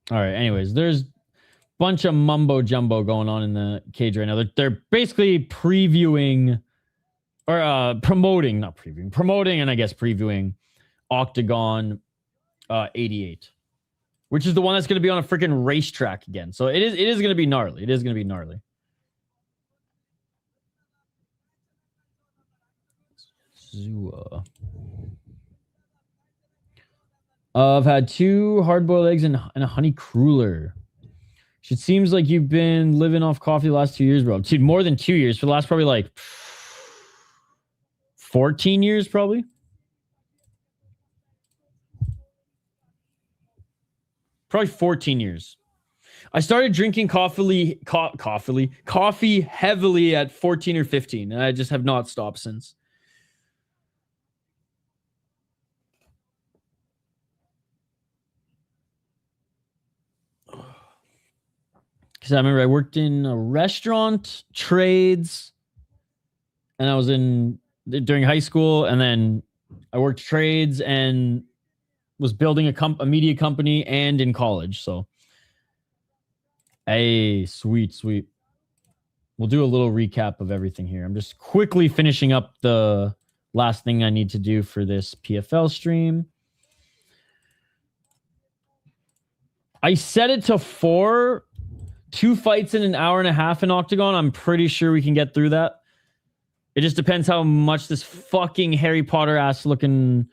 All right. Anyways, there's a bunch of mumbo jumbo going on in the cage right now. They're basically previewing or promoting and I guess previewing Octagon 88, which is the one that's going to be on a freaking racetrack again. So it is going to be gnarly. It is going to be gnarly. Zua. I've had 2 hard-boiled eggs and a honey cruller. It seems like you've been living off coffee the last 2 years, bro. Dude, more than 2 years. For the last probably 14 years, probably. Probably 14 years. I started drinking coffee heavily at 14 or 15, and I just have not stopped since. Because I remember I worked in a restaurant, trades, and I was during high school, and then I worked trades and was building a media company and in college. So Hey, sweet, sweet. We'll do a little recap of everything here. I'm just quickly finishing up the last thing I need to do for this PFL stream. I set it to 4, 2 fights in an hour and a half in Octagon. I'm pretty sure we can get through that. It just depends how much this fucking Harry Potter ass looking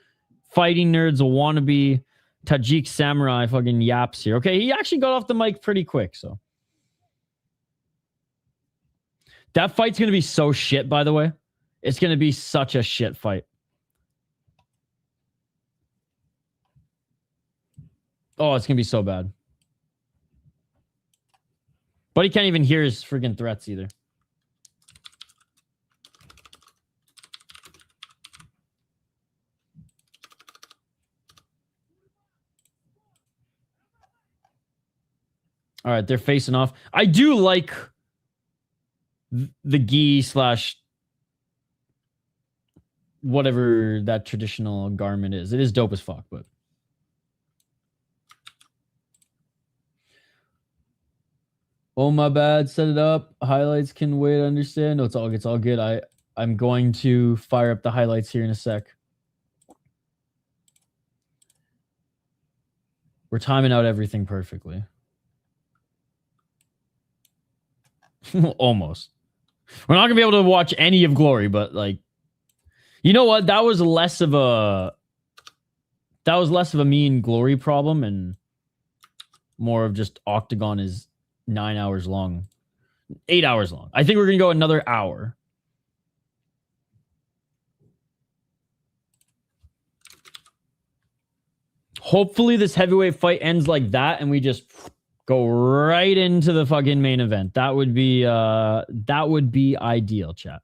fighting nerds wannabe Tajik samurai fucking yaps here. Okay, he actually got off the mic pretty quick, so. That fight's going to be so shit, by the way. It's going to be such a shit fight. Oh, it's going to be so bad. But he can't even hear his freaking threats either. All right, they're facing off. I do like the gi slash whatever that traditional garment is. It is dope as fuck, but oh my bad, set it up. Highlights can wait, I understand. No, it's all good. I'm going to fire up the highlights here in a sec. We're timing out everything perfectly. Almost. We're not gonna be able to watch any of Glory, but like, you know what? That was less of a me and Glory problem, and more of just Octagon is 9 hours long, 8 hours long. I think we're gonna go another hour. Hopefully, this heavyweight fight ends like that, and we just go right into the fucking main event. That would be ideal, chat.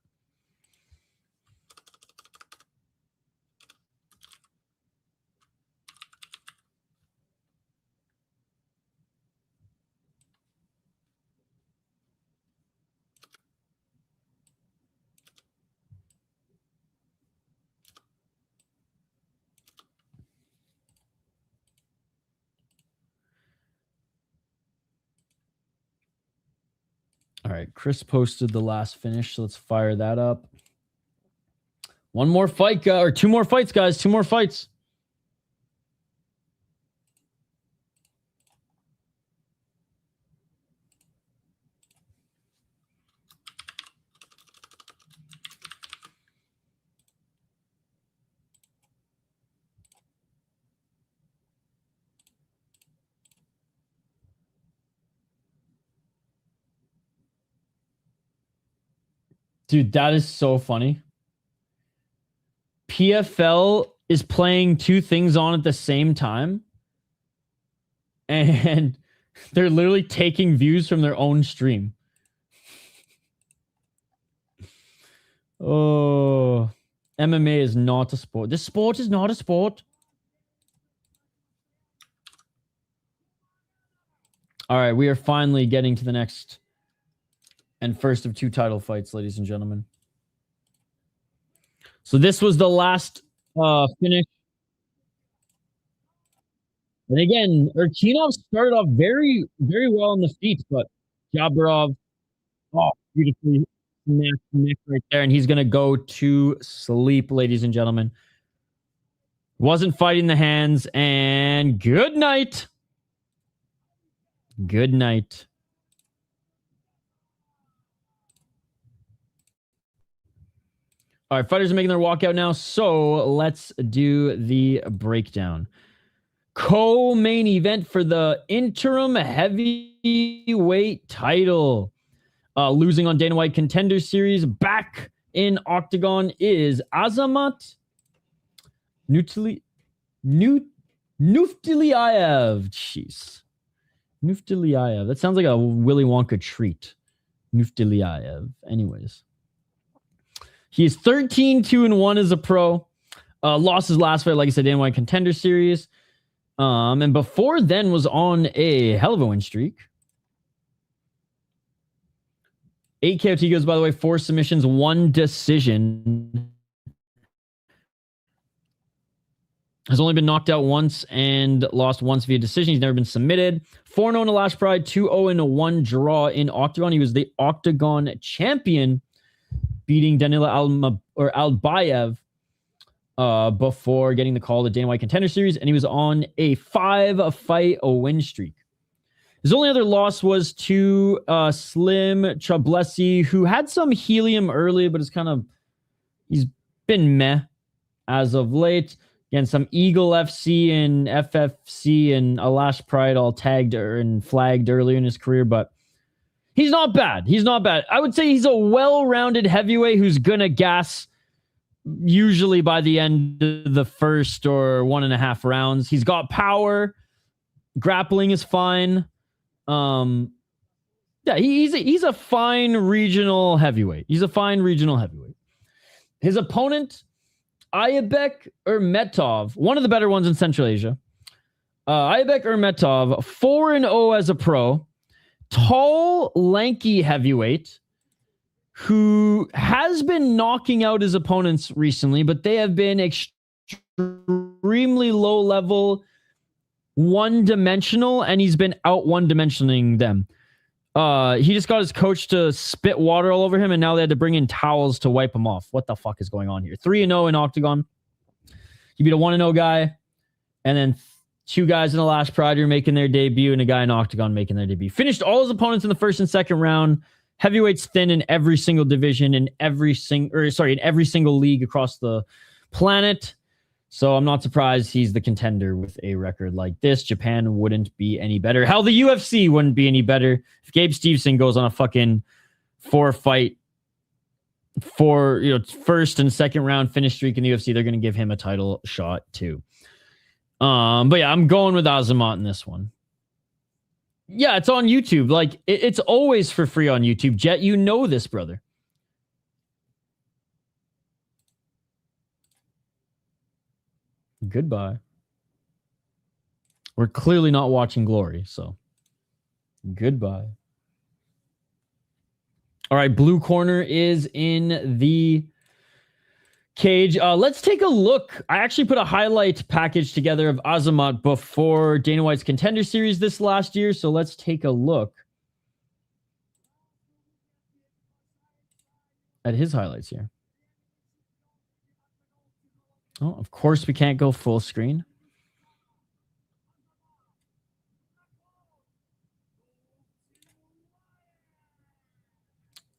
All right, Chris posted the last finish, so let's fire that up. One more fight, or 2 more fights, guys. 2 more fights. Dude, that is so funny. PFL is playing 2 things on at the same time. And they're literally taking views from their own stream. Oh, MMA is not a sport. This sport is not a sport. All right, we are finally getting to the next and first of 2 title fights, ladies and gentlemen. So this was the last finish. And again, Erkinov started off very, very well on the feet, but Jabborov, beautifully smacked the neck right there, and he's going to go to sleep, ladies and gentlemen. Wasn't fighting the hands, and good night. Good night. All right, fighters are making their walkout now, so let's do the breakdown. Co-main event for the interim heavyweight title. Losing on Dana White Contender Series back in Octagon is Azamat Nuftillaev. Jeez. Nuftillaev. That sounds like a Willy Wonka treat. Nuftillaev. Anyways. He is 13-2-1 as a pro. Lost his last fight, like I said, Dana White Contender Series. And before then was on a hell of a win streak. 8 KOT goes, by the way, 4 submissions, 1 decision. Has only been knocked out once and lost once via decision. He's never been submitted. 4-0 in the last Pride, 2-0 in a 1 draw in Octagon. He was the Octagon champion, beating Danila Albayev before getting the call to Dana White Contender Series, and he was on a 5-fight win streak. His only other loss was to Slim Chablesi, who had some helium early, but he's been meh as of late. Again, some Eagle FC and FFC and Alash Pride all tagged and flagged earlier in his career, but he's not bad. He's not bad. I would say he's a well-rounded heavyweight who's going to gas usually by the end of the first or 1.5 rounds. He's got power. Grappling is fine. Yeah, he's a fine regional heavyweight. He's a fine regional heavyweight. His opponent, Ayabek Ermetov, one of the better ones in Central Asia. Ayabek Ermetov, 4-0 as a pro. Tall, lanky heavyweight who has been knocking out his opponents recently, but they have been extremely low level, one-dimensional, and he's been out one-dimensioning them. He just got his coach to spit water all over him, and now they had to bring in towels to wipe him off. What the fuck is going on here? 3-0 in Octagon. He beat a 1-0 guy, and then 2 guys in the last Pride are making their debut, and a guy in Octagon making their debut. Finished all his opponents in the first and second round. Heavyweights thin in every single division, in every single league across the planet. So I'm not surprised he's the contender with a record like this. Japan wouldn't be any better. Hell, the UFC wouldn't be any better. If Gabe Stevenson goes on a fucking 4-fight, first and second round finish streak in the UFC, they're going to give him a title shot too. But yeah, I'm going with Azamat in this one. Yeah, it's on YouTube. Like, it's always for free on YouTube. Jet, you know this, brother. Goodbye. We're clearly not watching Glory, so goodbye. All right, blue corner is in the cage. Let's take a look. I actually put a highlight package together of Azamat before Dana White's Contender Series this last year, so let's take a look at his highlights here. Oh, of course we can't go full screen.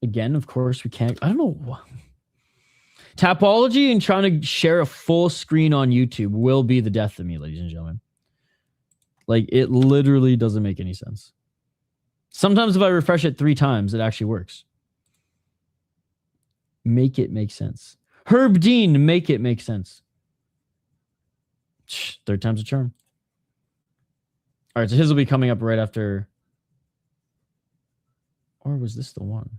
Again, of course we can't. I don't know. Tapology and trying to share a full screen on YouTube will be the death of me, ladies and gentlemen. Like, it literally doesn't make any sense. Sometimes if I refresh it 3 times, it actually works. Make it make sense. Herb Dean, make it make sense. 3rd time's a charm. All right, so his will be coming up right after. Or was this the one?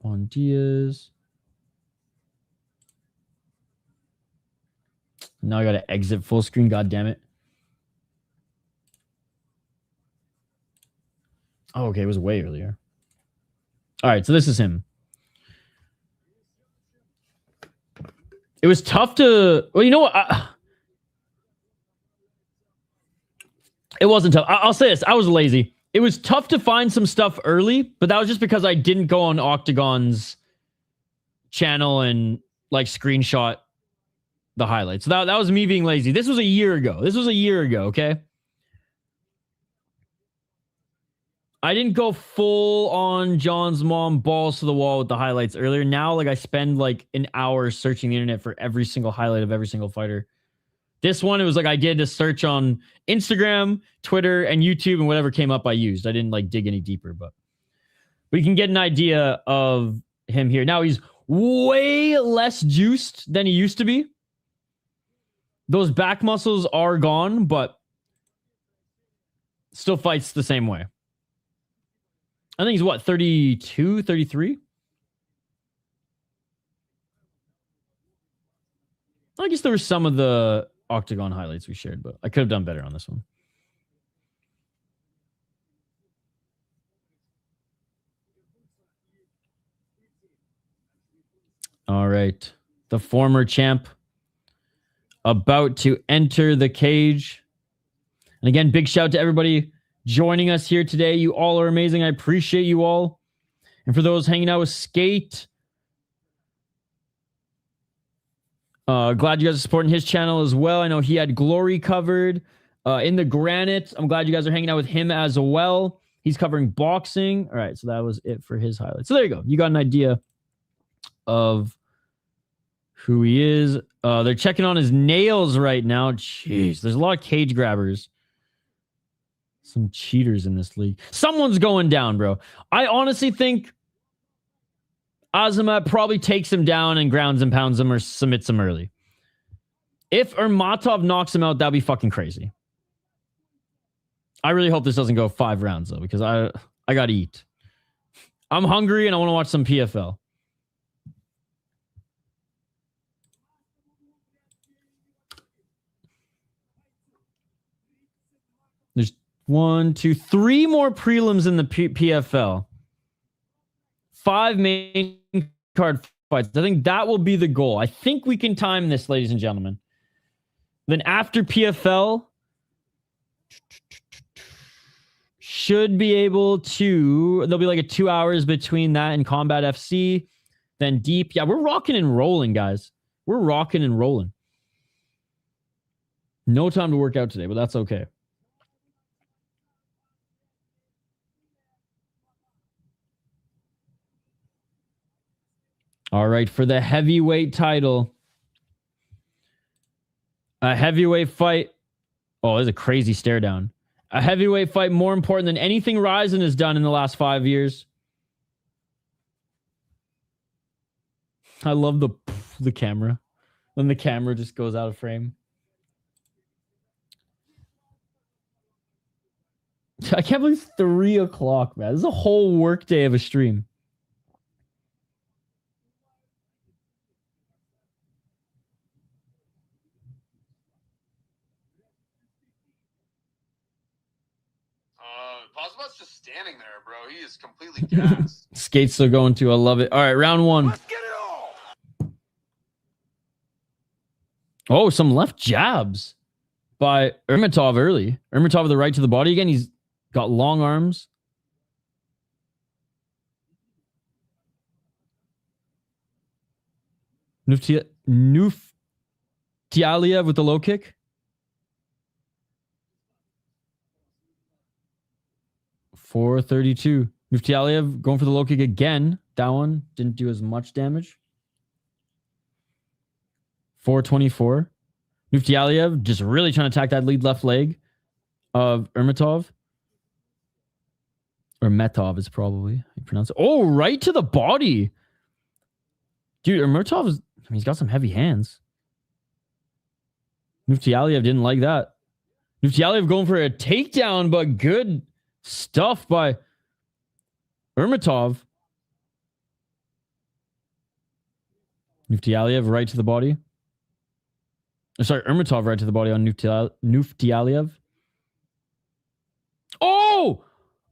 Juan Diaz. Now I got to exit full screen. God damn it. Oh, okay. It was way earlier. All right. So this is him. It was tough to... Well, you know what? It wasn't tough. I'll say this. I was lazy. It was tough to find some stuff early, but that was just because I didn't go on Octagon's channel and like screenshot the highlights. So that was me being lazy. This was a year ago. Okay? I didn't go full on John's mom balls to the wall with the highlights earlier. Now, like, I spend like an hour searching the internet for every single highlight of every single fighter. This one, it was like I did a search on Instagram, Twitter, and YouTube, and whatever came up I used. I didn't like dig any deeper, but we can get an idea of him here. Now, he's way less juiced than he used to be. Those back muscles are gone, but still fights the same way. I think he's what, 32, 33? I guess there were some of the Octagon highlights we shared, but I could have done better on this one. All right. The former champ about to enter the cage. And again, big shout to everybody joining us here today. You all are amazing. I appreciate you all. And for those hanging out with Skate, glad you guys are supporting his channel as well. I know he had Glory covered in the Granite. I'm glad you guys are hanging out with him as well. He's covering boxing. All right, so that was it for his highlights. So there you go. You got an idea of who he is. They're checking on his nails right now. Jeez, there's a lot of cage grabbers. Some cheaters in this league. Someone's going down, bro. I honestly think Azamat probably takes him down and grounds and pounds him or submits him early. If Ermetov knocks him out, that'd be fucking crazy. I really hope this doesn't go 5 rounds, though, because I got to eat. I'm hungry and I want to watch some PFL. There's 1, 2, 3 more prelims in the PFL. 5 main card fights. I think that will be the goal. I think we can time this, ladies and gentlemen. Then after PFL, should be able to... There'll be like a 2 hours between that and Combat FC. Then Deep. Yeah, we're rocking and rolling, guys. We're rocking and rolling. No time to work out today, but that's okay. All right, for the heavyweight title. A heavyweight fight. Oh, there's a crazy stare down. A heavyweight fight more important than anything Ryzen has done in the last 5 years. I love the camera. When the camera just goes out of frame. I can't believe it's 3 o'clock, man. This is a whole work day of a stream. Bosbot's just standing there, bro. He is completely gassed. Skate's still going to. I love it. All right, round 1. Let's get it all. Oh, some left jabs by Ermetov early. Ermetov with the right to the body again. He's got long arms. Nuftillaev with the low kick. 432. Nuftillaev going for the low kick again. That one didn't do as much damage. 424. Nuftillaev just really trying to attack that lead left leg of Ermetov. Ermetov is probably how you pronounce it. Oh, right to the body. Dude, Ermetov is, I mean, he's got some heavy hands. Nuftillaev didn't like that. Nuftillaev going for a takedown, but good stuff by Ermetov. Nuftillaev right to the body. Sorry, Ermetov right to the body on Nuftillaev. Oh!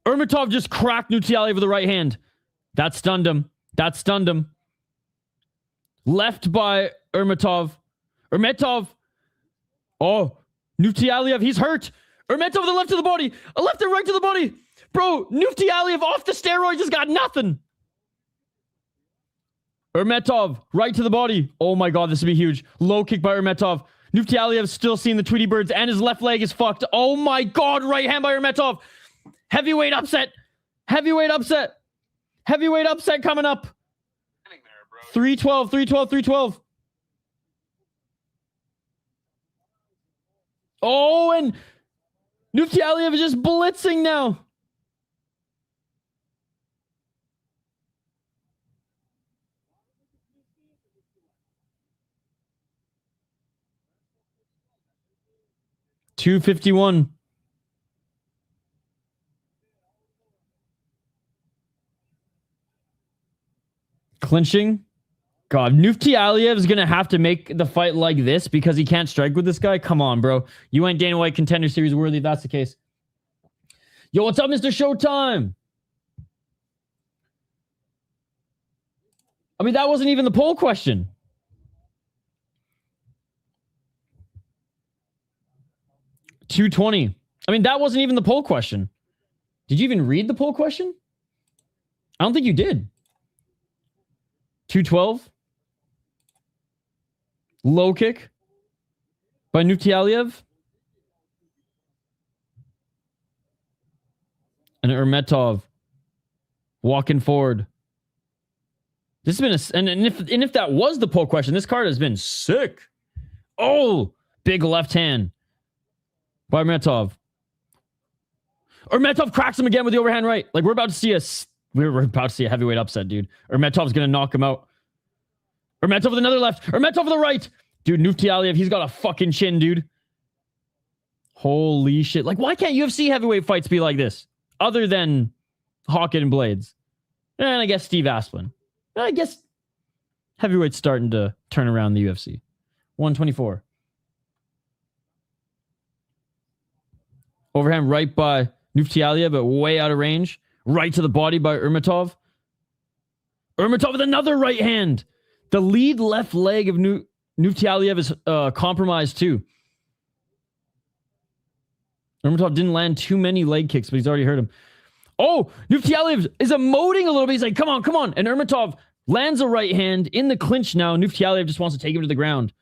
Ermetov just cracked Nuftillaev with the right hand. That stunned him. That stunned him. Left by Ermetov. Ermetov. Oh, Nuftillaev, he's hurt. Ermetov with the left to the body. A left and right to the body. Bro, Nuftillaev off the steroid just got nothing. Ermetov right to the body. Oh my God, this would be huge. Low kick by Ermetov. Nuftillaev still seeing the Tweety Birds and his left leg is fucked. Oh my God, right hand by Ermetov. Heavyweight upset. Heavyweight upset. Heavyweight upset coming up. 312, 312, 312. Oh, and Nuftillaev is just blitzing now. $251. Clinching. God, Nuftillaev is going to have to make the fight like this because he can't strike with this guy. Come on, bro. You ain't Dana White Contender Series worthy if that's the case. Yo, what's up, Mr. Showtime? I mean, that wasn't even the poll question. $220. I mean, that wasn't even the poll question. Did you even read the poll question? I don't think you did. 212. Low kick by Nuftillaev. And Ermetov walking forward. This has been and if that was the poll question, this card has been sick. Oh, big left hand by Ermetov. Ermetov cracks him again with the overhand right. Like we're about to see a heavyweight upset, dude. Ermetov's gonna knock him out. Ermetov with another left. Ermetov with the right. Dude, Nuftillaev, he's got a fucking chin, dude. Holy shit. Like, why can't UFC heavyweight fights be like this? Other than Hawkett and Blades. And I guess Steve Asplin. I guess heavyweight's starting to turn around the UFC. 124. Overhand right by Nuftillaev, but way out of range. Right to the body by Ermetov. Ermetov with another right hand. The lead left leg of Nuftillaev is compromised too. Ermetov didn't land too many leg kicks, but he's already hurt him. Oh, Nuftillaev is emoting a little bit. He's like, come on, come on. And Ermetov lands a right hand in the clinch now. Nuftillaev just wants to take him to the ground.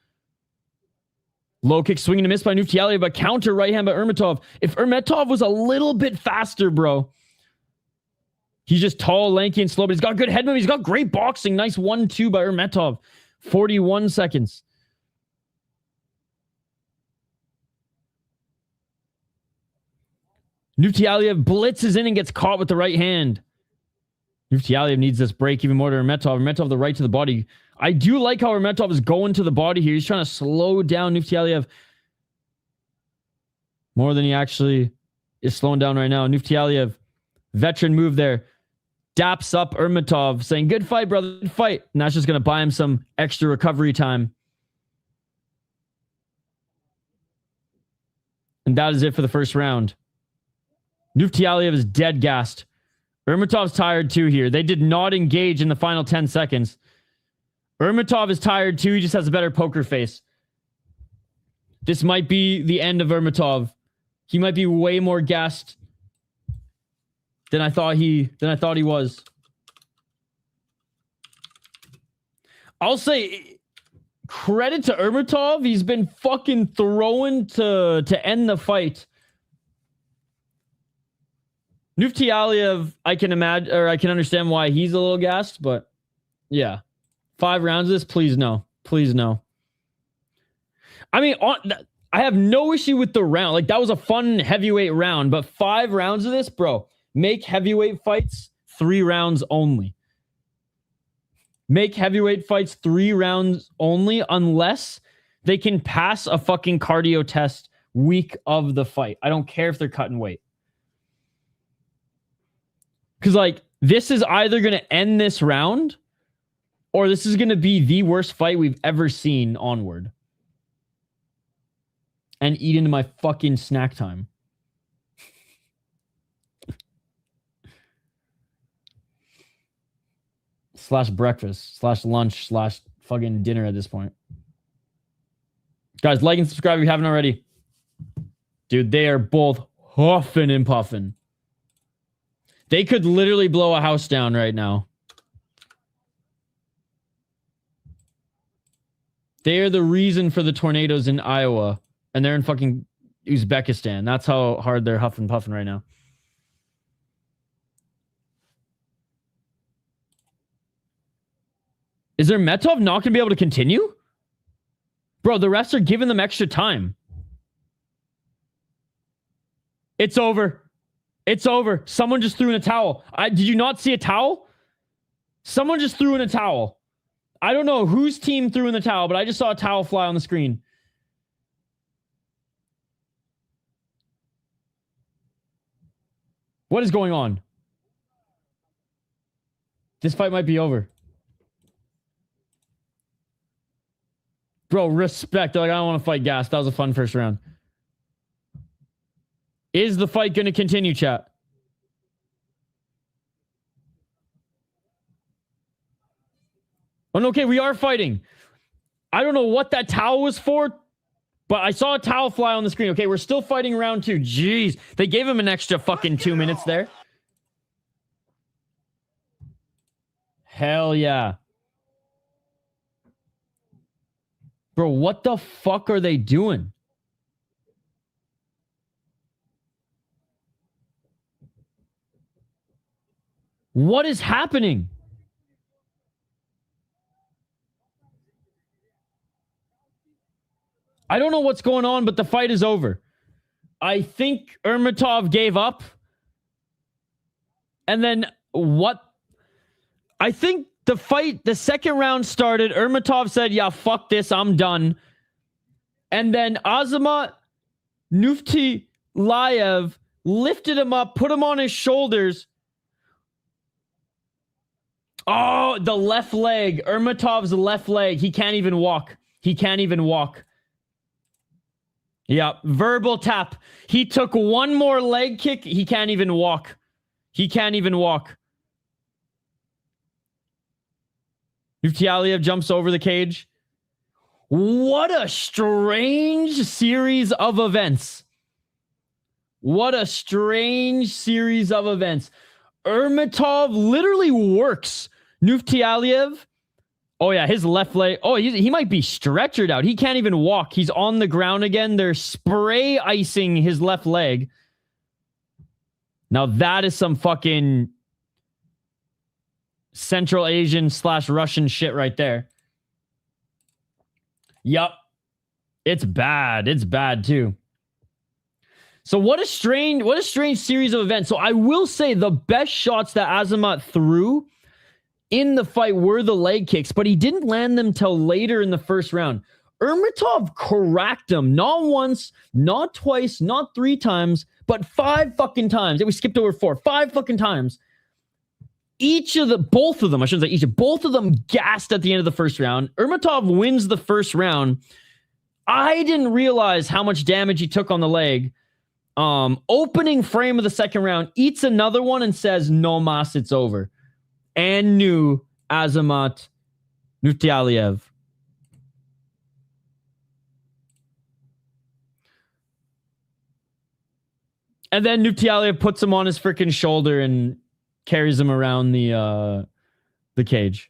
Low kick swinging to miss by Nuftillaev, but counter right hand by Ermetov. If Ermetov was a little bit faster, bro. He's just tall, lanky, and slow, but he's got good head movement. He's got great boxing. Nice 1-2 by Ermetov. 41 seconds. Nuftillaev blitzes in and gets caught with the right hand. Nuftillaev needs this break even more to Ermetov. Ermetov the right to the body. I do like how Ermetov is going to the body here. He's trying to slow down Nuftillaev more than he actually is slowing down right now. Nuftillaev, veteran move there. Daps up Ermetov, saying, good fight, brother, good fight. And that's just going to buy him some extra recovery time. And that is it for the first round. Nuftillaev is dead gassed. Ermetov's tired too here. They did not engage in the final 10 seconds. Ermetov is tired too. He just has a better poker face. This might be the end of Ermetov. He might be way more gassed than I thought he was. I'll say credit to Ermetov. He's been fucking throwing to end the fight. Nuftillaev, I can imagine, or I can understand why he's a little gassed, but yeah. 5 rounds of this, please no. Please no. I mean, I have no issue with the round. Like, that was a fun heavyweight round, but 5 rounds of this, bro, make heavyweight fights 3 rounds only. Make heavyweight fights 3 rounds only unless they can pass a fucking cardio test week of the fight. I don't care if they're cutting weight. Because, like, this is either going to end this round or this is going to be the worst fight we've ever seen onward. And eat into my fucking snack time. / breakfast / lunch / fucking dinner at this point. Guys, like and subscribe if you haven't already. Dude, they are both huffing and puffing. They could literally blow a house down right now. They are the reason for the tornadoes in Iowa. And they're in fucking Uzbekistan. That's how hard they're huffing and puffing right now. Is Ermetov not going to be able to continue? Bro, the refs are giving them extra time. It's over. It's over. Someone just threw in a towel. Did you not see a towel? Someone just threw in a towel. I don't know whose team threw in the towel, but I just saw a towel fly on the screen. What is going on? This fight might be over. Bro, respect. They're like, I don't want to fight gas. That was a fun first round. Is the fight going to continue, chat? Oh, no, okay, we are fighting. I don't know what that towel was for, but I saw a towel fly on the screen. Okay, we're still fighting round 2. Jeez. They gave him an extra fucking 2 minutes there. Hell yeah. Bro, what the fuck are they doing? What is happening? I don't know what's going on, but the fight is over. I think Ermetov gave up. And then what? I think the fight, the second round started. Ermetov said, yeah, fuck this, I'm done. And then Azamat Nuftillaev lifted him up, put him on his shoulders. Oh, the left leg. Ermetov's left leg. He can't even walk. He can't even walk. Yeah, verbal tap. He took one more leg kick. He can't even walk. He can't even walk. Nuftillaev jumps over the cage. What a strange series of events. What a strange series of events. Ermetov literally works Nuftillaev. Oh, yeah, his left leg. Oh, he might be stretchered out. He can't even walk. He's on the ground again. They're spray icing his left leg. Now, that is some fucking Central Asian / Russian shit right there. Yup. It's bad. It's bad, too. So what a strange series of events. So I will say the best shots that Azamat threw in the fight were the leg kicks, but he didn't land them till later in the first round. Ermetov cracked him, not once, not twice, not 3 times, but 5 fucking times. We skipped over 4. 5 fucking times. Both of them gassed at the end of the first round. Ermetov wins the first round. I didn't realize how much damage he took on the leg. Opening frame of the second round, eats another one and says, no mas, it's over. And knew Azamat Nuftillaev. And then Nuftillaev puts him on his freaking shoulder and carries him around the cage.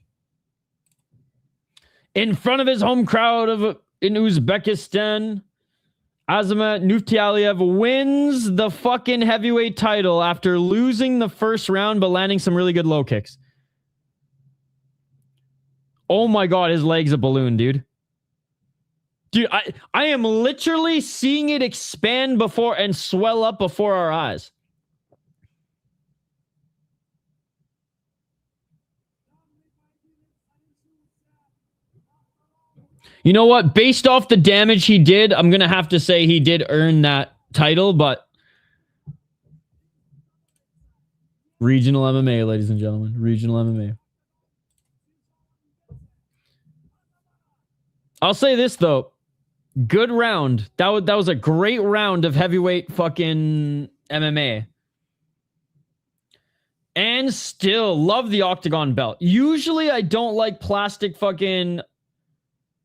In front of his home crowd in Uzbekistan, Azamat Nuftillaev wins the fucking heavyweight title after losing the first round but landing some really good low kicks. Oh my god, his leg's a balloon, dude. Dude, I am literally seeing it expand before and swell up before our eyes. You know what? Based off the damage he did, I'm going to have to say he did earn that title, but regional MMA, ladies and gentlemen. Regional MMA. I'll say this, though. Good round. That was a great round of heavyweight fucking MMA. And still love the Octagon belt. Usually I don't like plastic fucking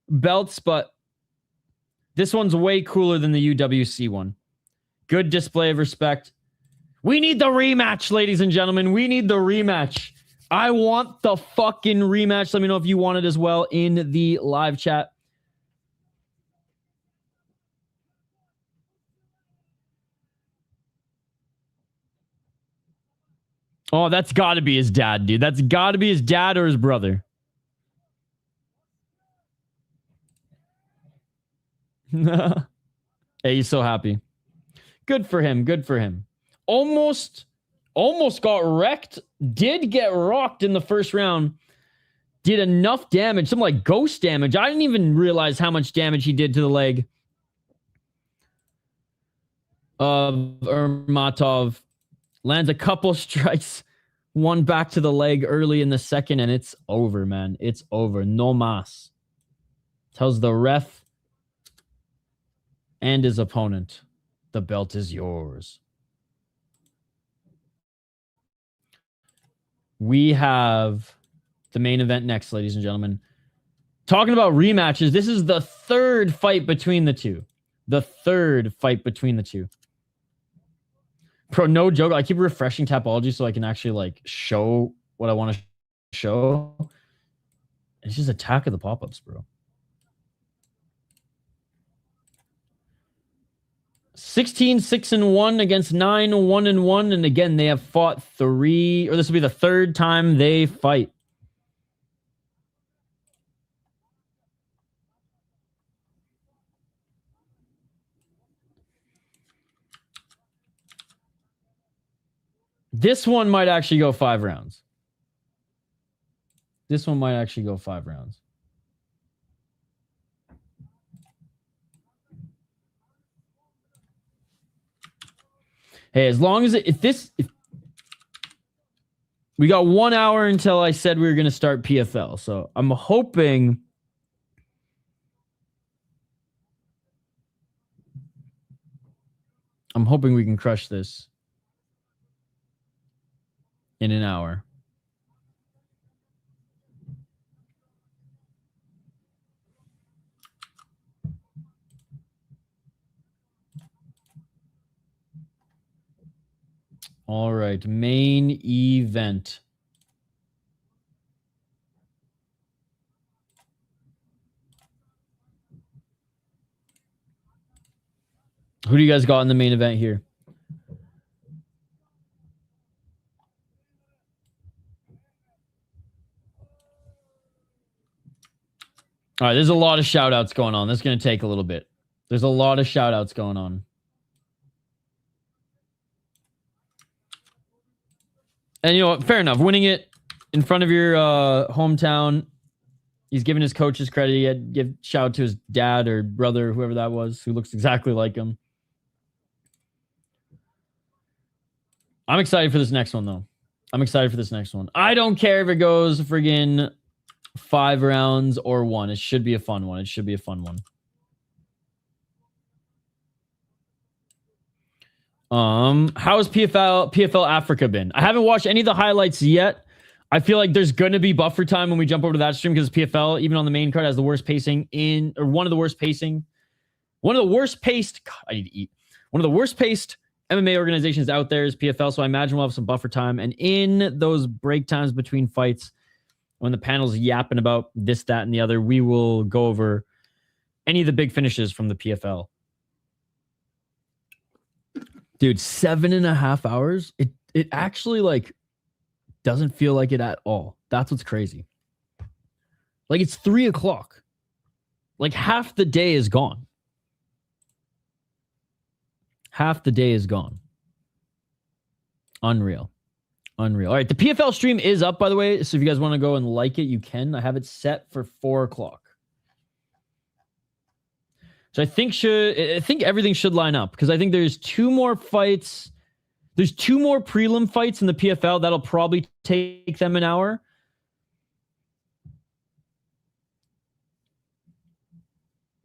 belts, but this one's way cooler than the UWC one. Good display of respect. We need the rematch, ladies and gentlemen. We need the rematch. I want the fucking rematch. Let me know if you want it as well in the live chat. Oh, that's got to be his dad, dude. That's got to be his dad or his brother. Hey, he's so happy. Good for him. Good for him. Almost got wrecked. Did get rocked in the first round. Did enough damage. Some like ghost damage. I didn't even realize how much damage he did to the leg of Ermetov. Lands a couple strikes. One back to the leg early in the second, and it's over, man. It's over. No mas. Tells the ref and his opponent, the belt is yours. We have the main event next, ladies and gentlemen. Talking about rematches, this is the third fight between the two. The third fight between the two. Bro, no joke. I keep refreshing Tapology so I can actually like show what I want to show. It's just Attack of the Pop-Ups, bro. 16-6-1 against 9-1-1. And again, they have fought 3, or this will be the third time they fight. This one might actually go 5 rounds. This one might actually go 5 rounds. Hey, as long as if we got 1 hour until I said we were going to start PFL. So I'm hoping we can crush this in an hour. All right, main event. Who do you guys got in the main event here? All right, there's a lot of shout outs going on. This is going to take a little bit. There's a lot of shout outs going on. And you know what? Fair enough. Winning it in front of your hometown. He's giving his coaches credit. He had give shout out to his dad or brother, whoever that was, who looks exactly like him. I'm excited for this next one, though. I'm excited for this next one. I don't care if it goes friggin' 5 rounds or 1. It should be a fun one. It should be a fun one. How's PFL Africa been? I haven't watched any of the highlights yet. I feel like there's going to be buffer time when we jump over to that stream because PFL, even on the main card, has the worst pacing one of the worst paced, God, I need to eat. One of the worst paced MMA organizations out there is PFL. So I imagine we'll have some buffer time. And in those break times between fights, when the panel's yapping about this, that, and the other, we will go over any of the big finishes from the PFL. Dude, 7.5 hours. It actually like doesn't feel like it at all. That's what's crazy. Like it's 3 o'clock. Like half the day is gone. Half the day is gone. Unreal. Unreal. All right, the PFL stream is up, by the way. So if you guys want to go and like it, you can. I have it set for 4 o'clock. So I think everything should line up because I think there's 2 more fights. There's 2 more prelim fights in the PFL. That'll probably take them an hour.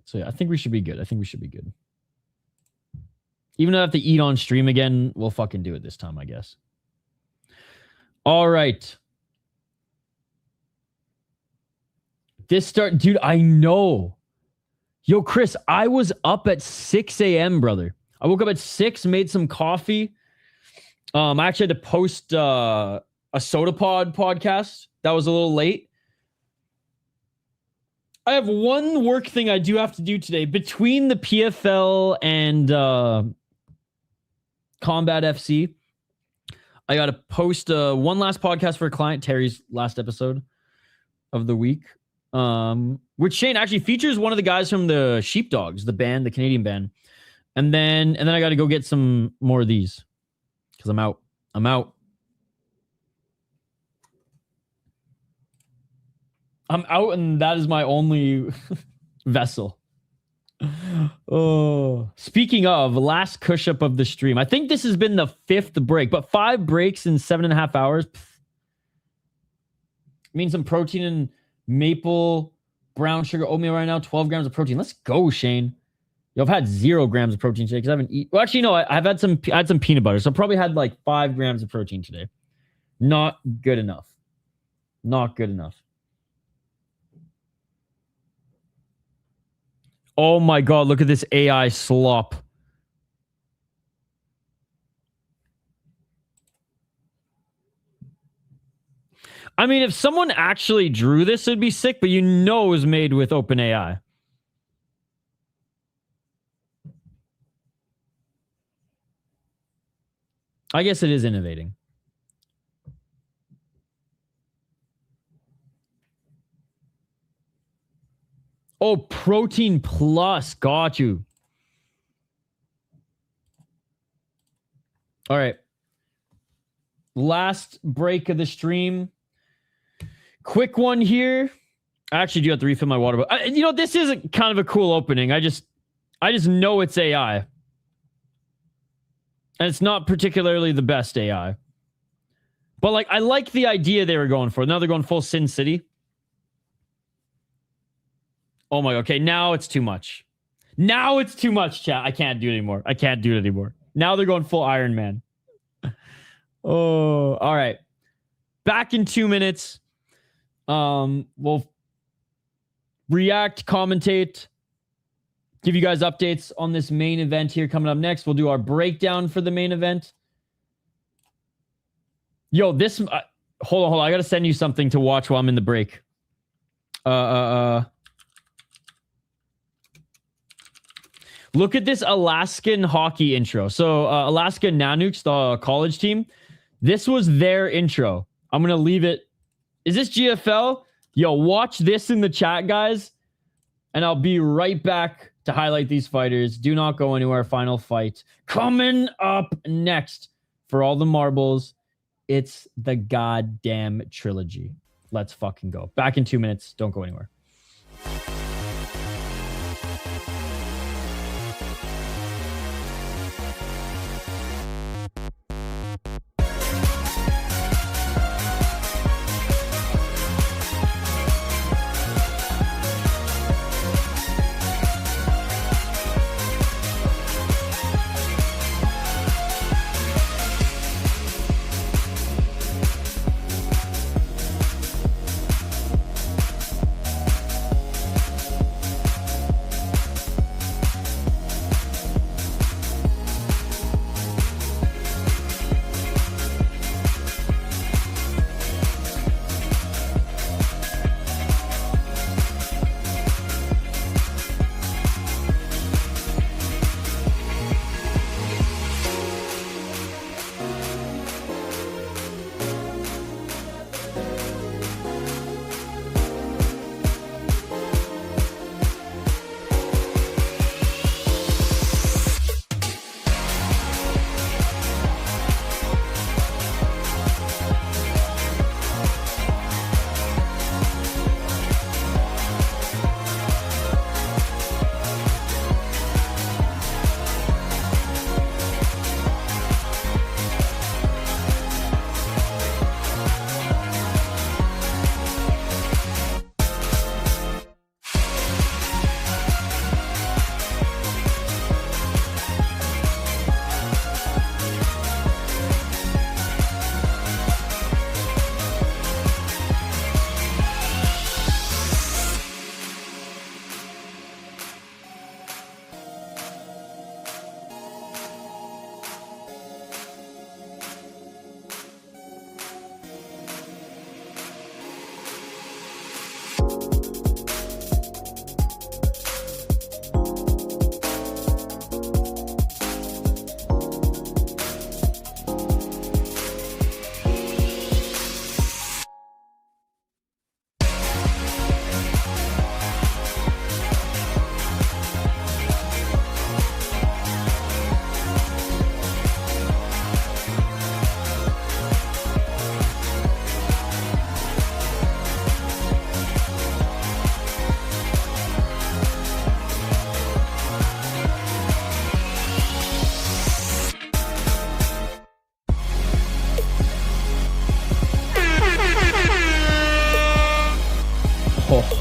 So yeah, I think we should be good. Even though I have to eat on stream again, we'll fucking do it this time, I guess. All right. Dude, I know. Yo, Chris, I was up at 6 a.m., brother. I woke up at 6, made some coffee. I actually had to post a Soda Pod podcast. That was a little late. I have one work thing I do have to do today. Between the PFL and Combat FC, I got to post one last podcast for a client, Terry's last episode of the week. Which Shane actually features one of the guys from the Sheepdogs, the band, the Canadian band. And then I got to go get some more of these because I'm out. I'm out, and that is my only vessel. Oh, speaking of last push up of the stream, I think this has been the 5th break, but 5 breaks in 7.5 hours. I mean, some protein and maple brown sugar oatmeal right now, 12 grams of protein. Let's go, Shane. Yo, I've had 0 grams of protein today because I haven't eaten. Well, actually, no, I had some peanut butter, so I probably had like 5 grams of protein today. Not good enough. Oh my God, look at this AI slop. I mean, if someone actually drew this, it'd be sick, but you know it was made with OpenAI. I guess it is innovating. Oh, Protein Plus. Got you. All right. Last break of the stream. Quick one here. I actually do have to refill my water. But you know, this is kind of a cool opening. I just know it's AI. And it's not particularly the best AI. But like, I like the idea they were going for. Now they're going full Sin City. Oh my, okay, now it's too much. Now it's too much, chat. I can't do it anymore. I can't do it anymore. Now they're going full Iron Man. Oh, all right. Back in 2 minutes. We'll react, commentate, give you guys updates on this main event here coming up next. We'll do our breakdown for the main event. Yo, this... hold on. I got to send you something to watch while I'm in the break. Look at this Alaskan hockey intro. So, Alaska Nanuks, the college team, this was their intro. I'm going to leave it. Is this GFL? Yo, watch this in the chat, guys. And I'll be right back to highlight these fighters. Do not go anywhere. Final fight. Coming up next for all the marbles, it's the goddamn trilogy. Let's fucking go. Back in 2 minutes. Don't go anywhere.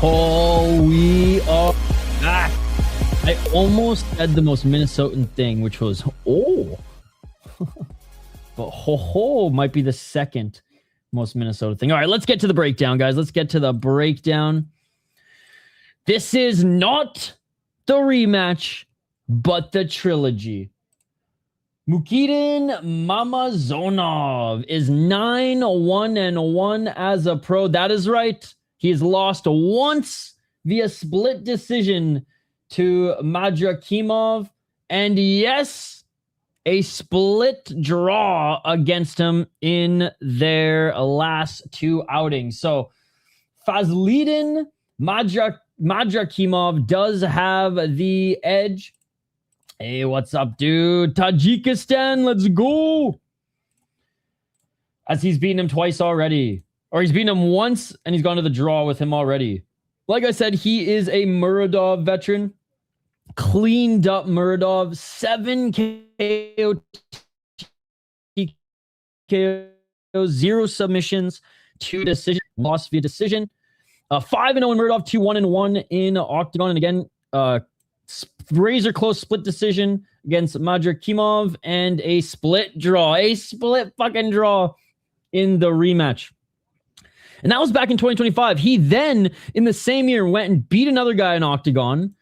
Oh, we are back. I almost said the most Minnesotan thing, which was, oh. But ho might be the second most Minnesota thing. All right, let's get to the breakdown, guys. Let's get to the breakdown. This is not the rematch, but the trilogy. Mukhiddin Mamazhonov is 9-1-1 as a pro. That is right. He has lost once via split decision to Madrakhimov. And yes, a split draw against him in their last two outings. So Fazliddin Madrakhimov does have the edge. Hey, what's up, dude? Tajikistan, let's go. As he's beaten him twice already. Or he's beaten him once, and he's gone to the draw with him already. Like I said, he is a Murodov veteran. Cleaned up Murodov. 7 KO, 0 submissions, 2 decisions, lost via decision. 5-0 in Murodov, 2-1-1 in Octagon. And again, razor close split decision against Madrakhimov and a split draw. A split fucking draw in the rematch. And that was back in 2025. He then, in the same year, went and beat another guy in Octagon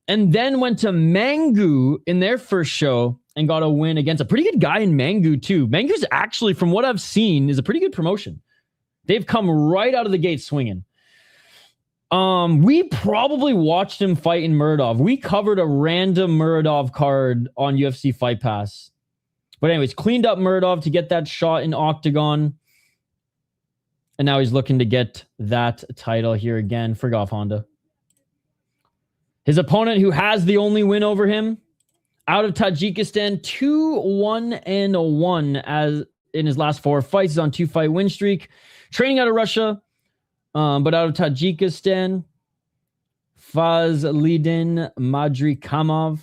and then went to Mangu in their first show and got a win against a pretty good guy in Mangu, too. Mangu's actually, from what I've seen, is a pretty good promotion. They've come right out of the gate swinging. We probably watched him fight in Murodov. We covered a random Murodov card on UFC Fight Pass. But anyways, cleaned up Murodov to get that shot in Octagon. And now he's looking to get that title here again. Frig off, Honda. His opponent, who has the only win over him, out of Tajikistan, 2-1-1 as in his last 4 fights. He's on 2-fight win streak. Training out of Russia, but out of Tajikistan, Fazliddin Madrakhimov.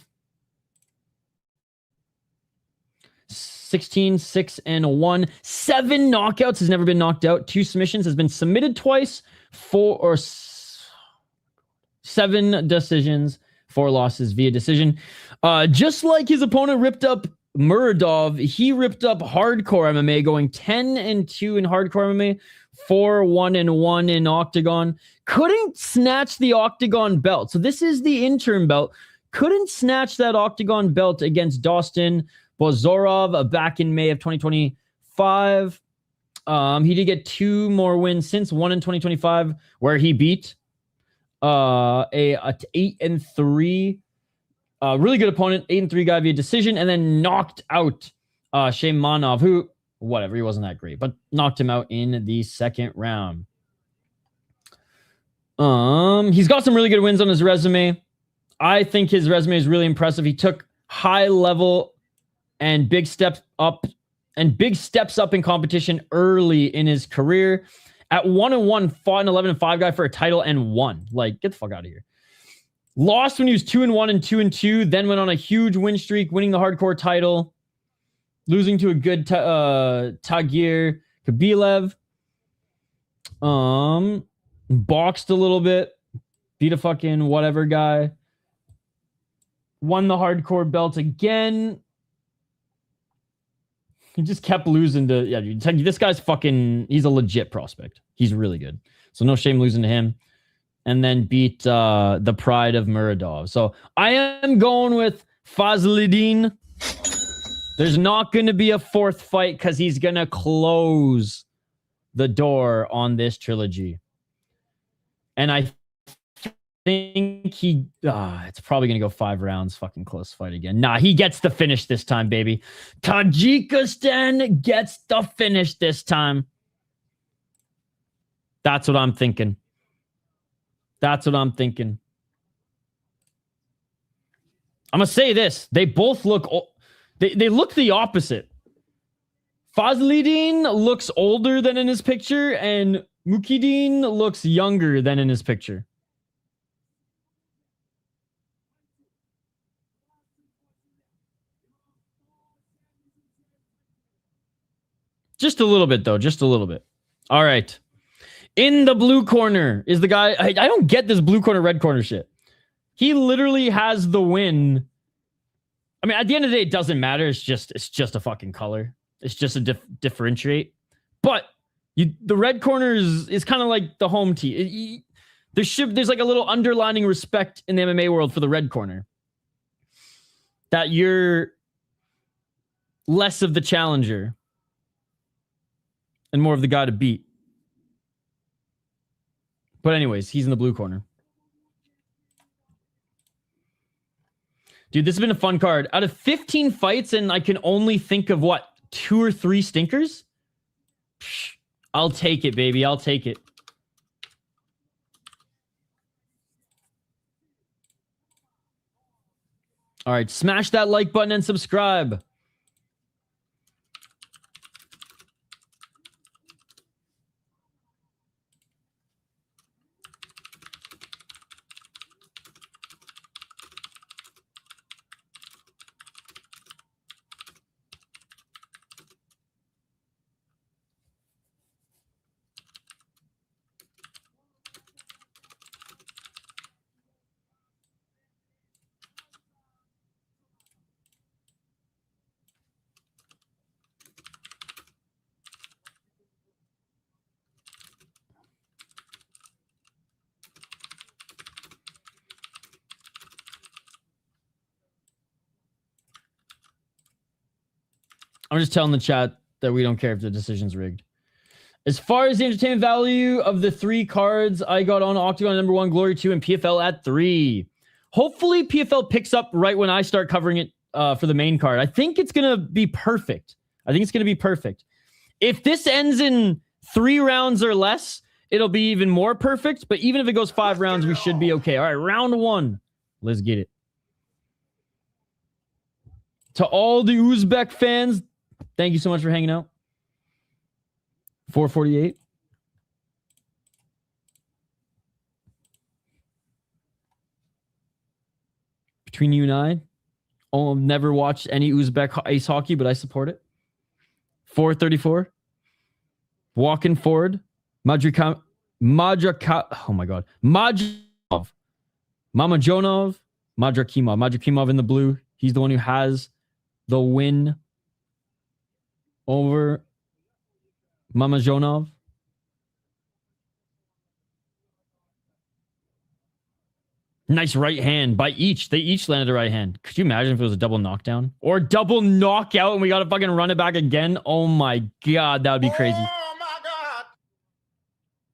16-6-1, 7 knockouts, has never been knocked out, 2 submissions, has been submitted twice, 7 decisions, 4 losses via decision. Just like his opponent ripped up Murodov, he ripped up hardcore MMA, going 10-2 in hardcore MMA, 4-1-1 in Octagon. Couldn't snatch the Octagon belt. So this is the interim belt. Couldn't snatch that Octagon belt against Dostin Bozorov back in May of 2025. He did get 2 more wins since, one in 2025 where he beat a 8-3 really good opponent, 8-3 guy via decision, and then knocked out Shaymanov, who whatever, he wasn't that great, but knocked him out in the second round. He's got some really good wins on his resume. I think his resume is really impressive. He took high level and big steps up in competition early in his career. At 1-1, fought an 11-5 guy for a title and won. Like, get the fuck out of here. Lost when he was 2-1 and 2-2, then went on a huge win streak, winning the hardcore title, losing to a good Tagir Kabilev. Boxed a little bit, beat a fucking whatever guy. Won the hardcore belt again. He just kept losing to, yeah, dude, this guy's fucking, he's a legit prospect. He's really good. So no shame losing to him. And then beat the pride of Murodov. So I am going with Fazliddin. There's not going to be a 4th fight because he's going to close the door on this trilogy. And I think he, it's probably going to go 5 rounds. Fucking close fight again. Nah, he gets the finish this time, baby. Tajikistan gets the finish this time. That's what I'm thinking. That's what I'm thinking. I'm going to say this. They both look, they look the opposite. Fazliddin looks older than in his picture, and Mukhiddin looks younger than in his picture. Just a little bit, though. Just a little bit. All right. In the blue corner is the guy. I don't get this blue corner, red corner shit. He literally has the win. I mean, at the end of the day, it doesn't matter. It's just a fucking color. It's just a differentiate. But the red corner is kind of like the home team. There's like a little underlining respect in the MMA world for the red corner. That you're less of the challenger and more of the guy to beat. But anyways, he's in the blue corner. Dude, this has been a fun card. Out of 15 fights, and I can only think of, what, 2 or 3 stinkers? Psh, I'll take it, baby. I'll take it. All right, smash that like button and subscribe. I'm just telling the chat that we don't care if the decision's rigged. As far as the entertainment value of the 3 cards, I got on Octagon number 1, Glory 2, and PFL at 3. Hopefully, PFL picks up right when I start covering it for the main card. I think it's going to be perfect. If this ends in 3 rounds or less, it'll be even more perfect. But even if it goes 5 rounds, we should be okay. All right, round 1. Let's get it. To all the Uzbek fans, thank you so much for hanging out. 448. Between you and I, I've never watched any Uzbek ice hockey, but I support it. 434. Walking forward. Oh my God. Mamajonov. Mamajonov. Madrakhimov. Madrakhimov in the blue. He's the one who has the win over Mamajonov. Nice right hand by each. They each landed a right hand. Could you imagine if it was a double knockdown? Or double knockout and we got to fucking run it back again? Oh my God, that would be crazy. Oh my God.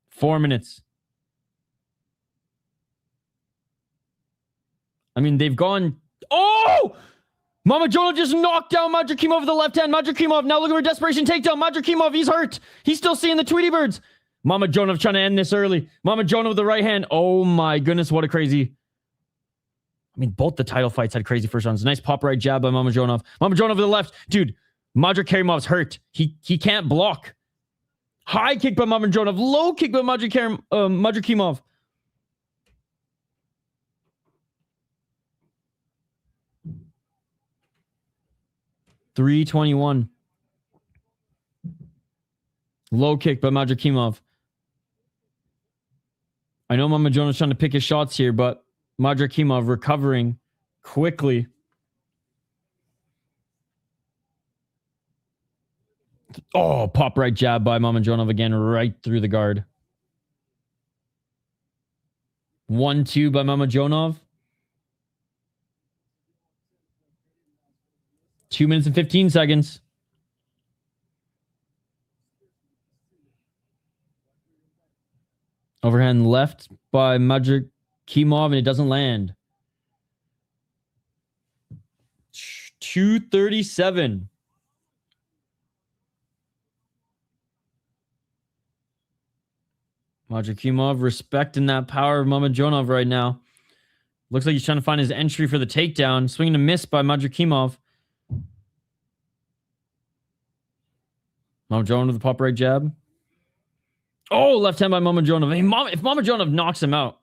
4 minutes. I mean, they've gone... Oh! Mamajonov just knocked down Madrakhimov with the left hand. Madrakhimov now looking for a desperation takedown. Madrakhimov, he's hurt. He's still seeing the Tweety Birds. Mamajonov trying to end this early. Mamajonov with the right hand. Oh my goodness, what a crazy... I mean, both the title fights had crazy first rounds. Nice pop right jab by Mamajonov. Mamajonov with the left. Dude, Madrakhimov's hurt. He can't block. High kick by Mamajonov. Low kick by Madrakhimov. .321. Low kick by Madrakhimov. I know Mamajonov's trying to pick his shots here, but Madrakhimov recovering quickly. Oh, pop right jab by Mamajonov again, right through the guard. 1-2 by Mamajonov. 2 minutes and 15 seconds. Overhand left by Madrakhimov, and it doesn't land. 237. Madrakhimov respecting that power of Mamajonov right now. Looks like he's trying to find his entry for the takedown. Swing and a miss by Madrakhimov. Mamajonov with the pop right jab. Oh, left hand by Mamajonov. Hey, if Mamajonov knocks him out,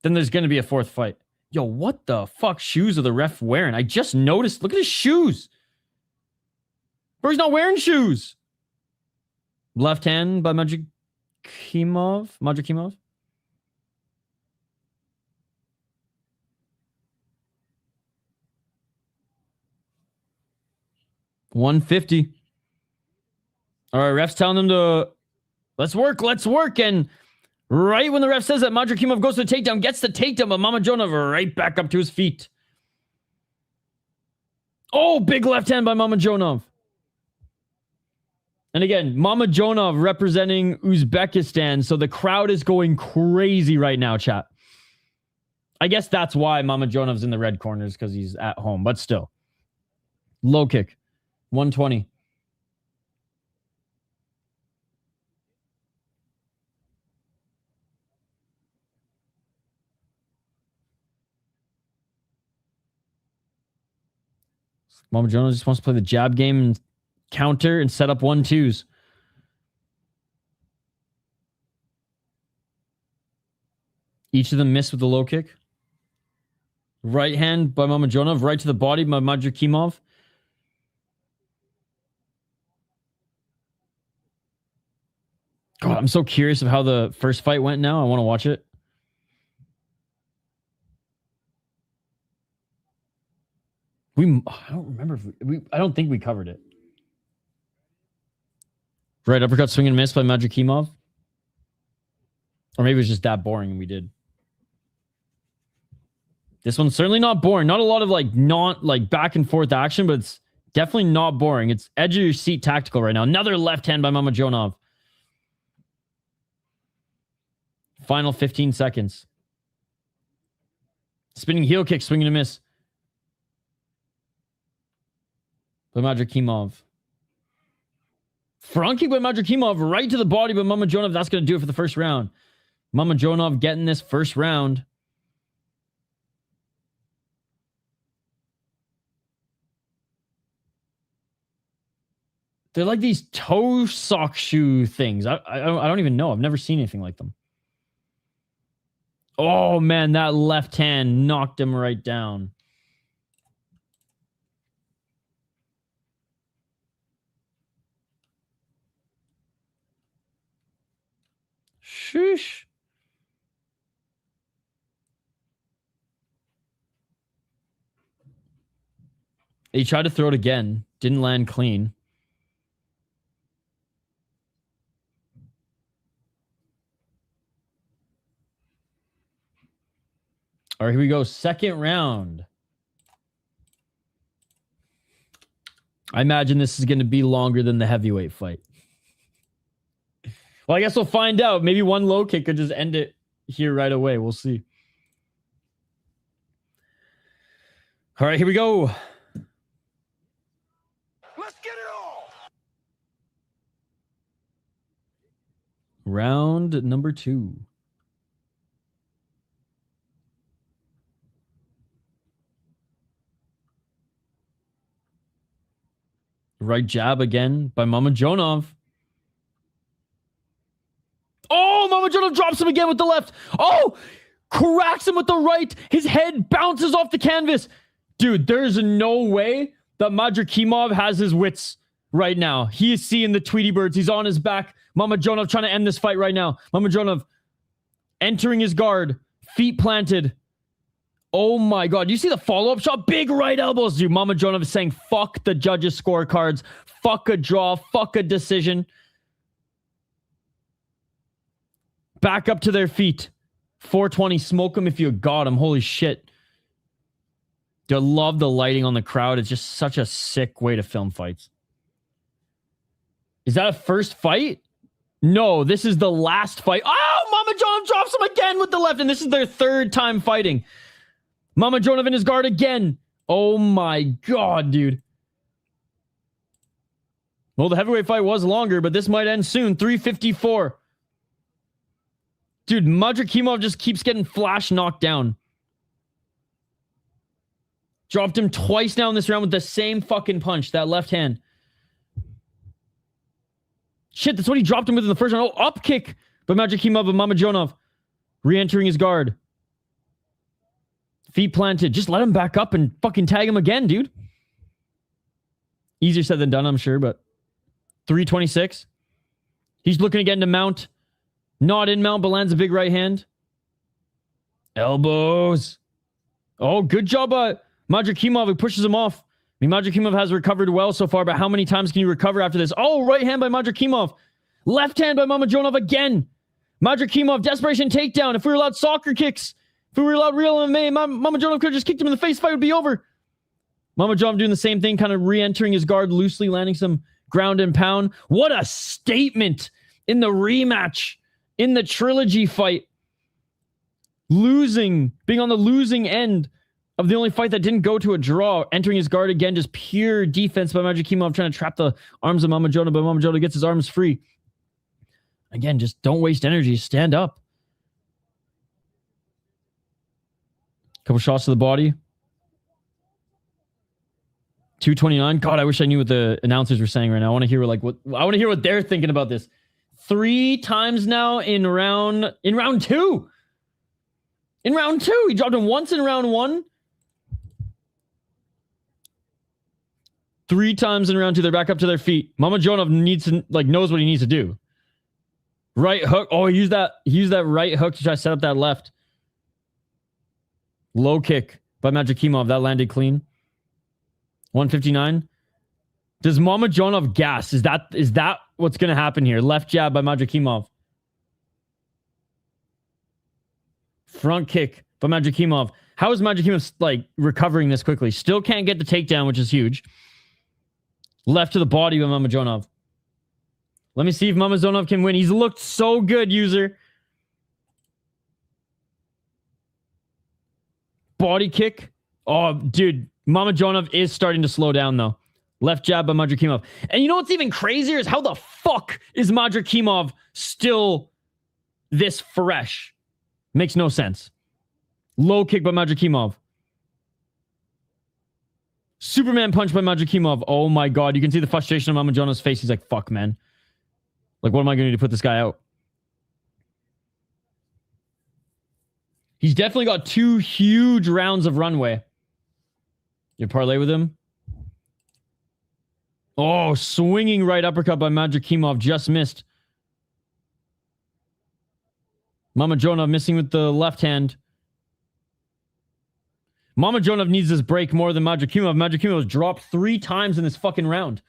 then there's going to be a 4th fight. Yo, what the fuck shoes are the ref wearing? I just noticed. Look at his shoes. Bro, he's not wearing shoes. Left hand by Madrakhimov. Madrakhimov. $150. All right, ref's telling them to let's work. And Right when the ref says that, Madrakhimov goes to the takedown, gets the takedown, but Mamajonov right back up to his feet. Oh, big left hand by Mamajonov. And again, Mamajonov representing Uzbekistan, so the crowd is going crazy right now, chat. I guess that's why Mamajonov's in the red corners, because he's at home, but still. Low kick. 120. Mamajonov just wants to play the jab game and counter and set up 1-2s. Each of them missed with the low kick. Right hand by Mamajonov, right to the body by Madrakhimov. God, I'm so curious of how the first fight went now. I want to watch it. I don't remember if I don't think we covered it. Right uppercut, swing and miss by Madrakhimov. Or maybe it was just that boring and we did. This one's certainly not boring. Not a lot of not back and forth action, but it's definitely not boring. It's edge of your seat tactical right now. Another left hand by Mamajonov. Final 15 seconds. Spinning heel kick, swing and a miss. By Madrakhimov. Front kick by Madrakhimov right to the body by Mamajonov. That's going to do it for the first round. Mamajonov getting this first round. They're like these toe sock shoe things. I don't even know. I've never seen anything like them. Oh, man, that left hand knocked him right down. Sheesh. He tried to throw it again. Didn't land clean. All right, here we go. Second round. I imagine this is going to be longer than the heavyweight fight. Well, I guess we'll find out. Maybe one low kick could just end it here right away. We'll see. All right, here we go. Let's get it all. Round number 2. Right jab again by Mamajonov. Oh, Mamajonov drops him again with the left. Oh, cracks him with the right. His head bounces off the canvas. Dude, there's no way that Madrakhimov has his wits right now. He is seeing the Tweety Birds. He's on his back. Mamajonov trying to end this fight right now. Mamajonov entering his guard. Feet planted. Oh my God. You see the follow-up shot? Big right elbows, dude. Mamajonov is saying, fuck the judges' scorecards. Fuck a draw. Fuck a decision. Back up to their feet. 420. Smoke them if you got them. Holy shit. Dude, I love the lighting on the crowd. It's just such a sick way to film fights. Is that a first fight? No, this is the last fight. Oh, Mamajonov drops him again with the left, and this is their third time fighting. Mamajonov in his guard again. Oh my God, dude. Well, the heavyweight fight was longer, but this might end soon. 354. Dude, Madrakhimov just keeps getting flash knocked down. Dropped him twice now in this round with the same fucking punch. That left hand. Shit, that's what he dropped him with in the first round. Oh, up kick by Madrakhimov and Mamajonov. Re-entering his guard. Feet planted. Just let him back up and fucking tag him again, dude. Easier said than done, I'm sure, but 326. He's looking again to mount. Not in mount, but lands a big right hand. Elbows. Oh, good job by Madrakhimov, who pushes him off. I mean, Madrakhimov has recovered well so far, but how many times can you recover after this? Oh, right hand by Madrakhimov. Left hand by Mamajonov again. Madrakhimov, desperation takedown. If we were allowed soccer kicks, if we were allowed real MMA, Mamajonov could have just kicked him in the face. Fight would be over. Mamajonov doing the same thing, kind of re-entering his guard loosely, landing some ground and pound. What a statement in the rematch, in the trilogy fight. Losing, being on the losing end of the only fight that didn't go to a draw. Entering his guard again, just pure defense by Madrakhimov, trying to trap the arms of Mamajonov, but Mamajonov gets his arms free. Again, just don't waste energy. Stand up. Couple shots to the body. 229. God, I wish I knew what the announcers were saying right now. I want to hear what they're thinking about this. 3 times now in round 2. In round 2, he dropped him once in round 1. 3 times in round 2. They're back up to their feet. Mamajonov knows what he needs to do. Right hook. Oh, he used that right hook to try to set up that left. Low kick by Madrakhimov. That landed clean. 159. Does Mamajonov gas? Is that what's going to happen here? Left jab by Madrakhimov. Front kick by Madrakhimov. How is Madrakhimov recovering this quickly? Still can't get the takedown, which is huge. Left to the body by Mamajonov. Let me see if Mamazhonov can win. He's looked so good, user. Body kick. Oh, dude. Mamajonov is starting to slow down, though. Left jab by Madrakhimov. And you know what's even crazier is how the fuck is Madrakhimov still this fresh? Makes no sense. Low kick by Madrakhimov. Superman punch by Madrakhimov. Oh my god. You can see the frustration on Mamajonov's face. He's like, fuck, man. What am I going to do to put this guy out? He's definitely got 2 huge rounds of runway. You parlay with him? Oh, swinging right uppercut by Madrakhimov. Just missed. Mamajonov missing with the left hand. Mamajonov needs this break more than Madrakhimov. Madrakhimov dropped 3 times in this fucking round.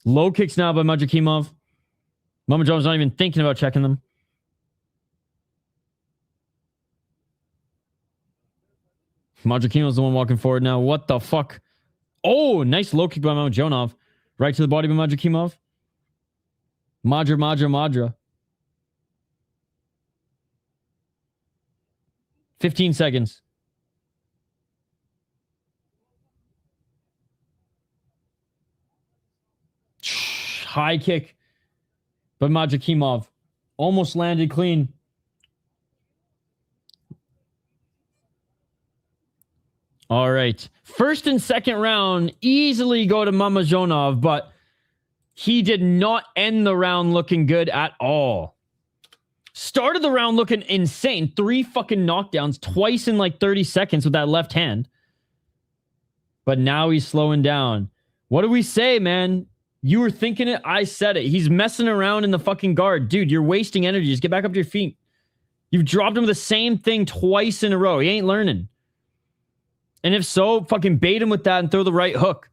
Low kicks now by Madrakhimov. Mamajonov's not even thinking about checking them. Madrakhimov's the one walking forward now. What the fuck? Oh, nice low kick by Mamajonov. Right to the body by Madrakhimov. Madra. 15 seconds. High kick by Madrakhimov. Almost landed clean. All right. First and second round easily go to Mamazhonov, but he did not end the round looking good at all. Started the round looking insane. 3 fucking knockdowns twice in 30 seconds with that left hand. But now he's slowing down. What do we say, man? You were thinking it. I said it. He's messing around in the fucking guard. Dude, you're wasting energy. Just get back up to your feet. You've dropped him the same thing twice in a row. He ain't learning. And if so, fucking bait him with that and throw the right hook.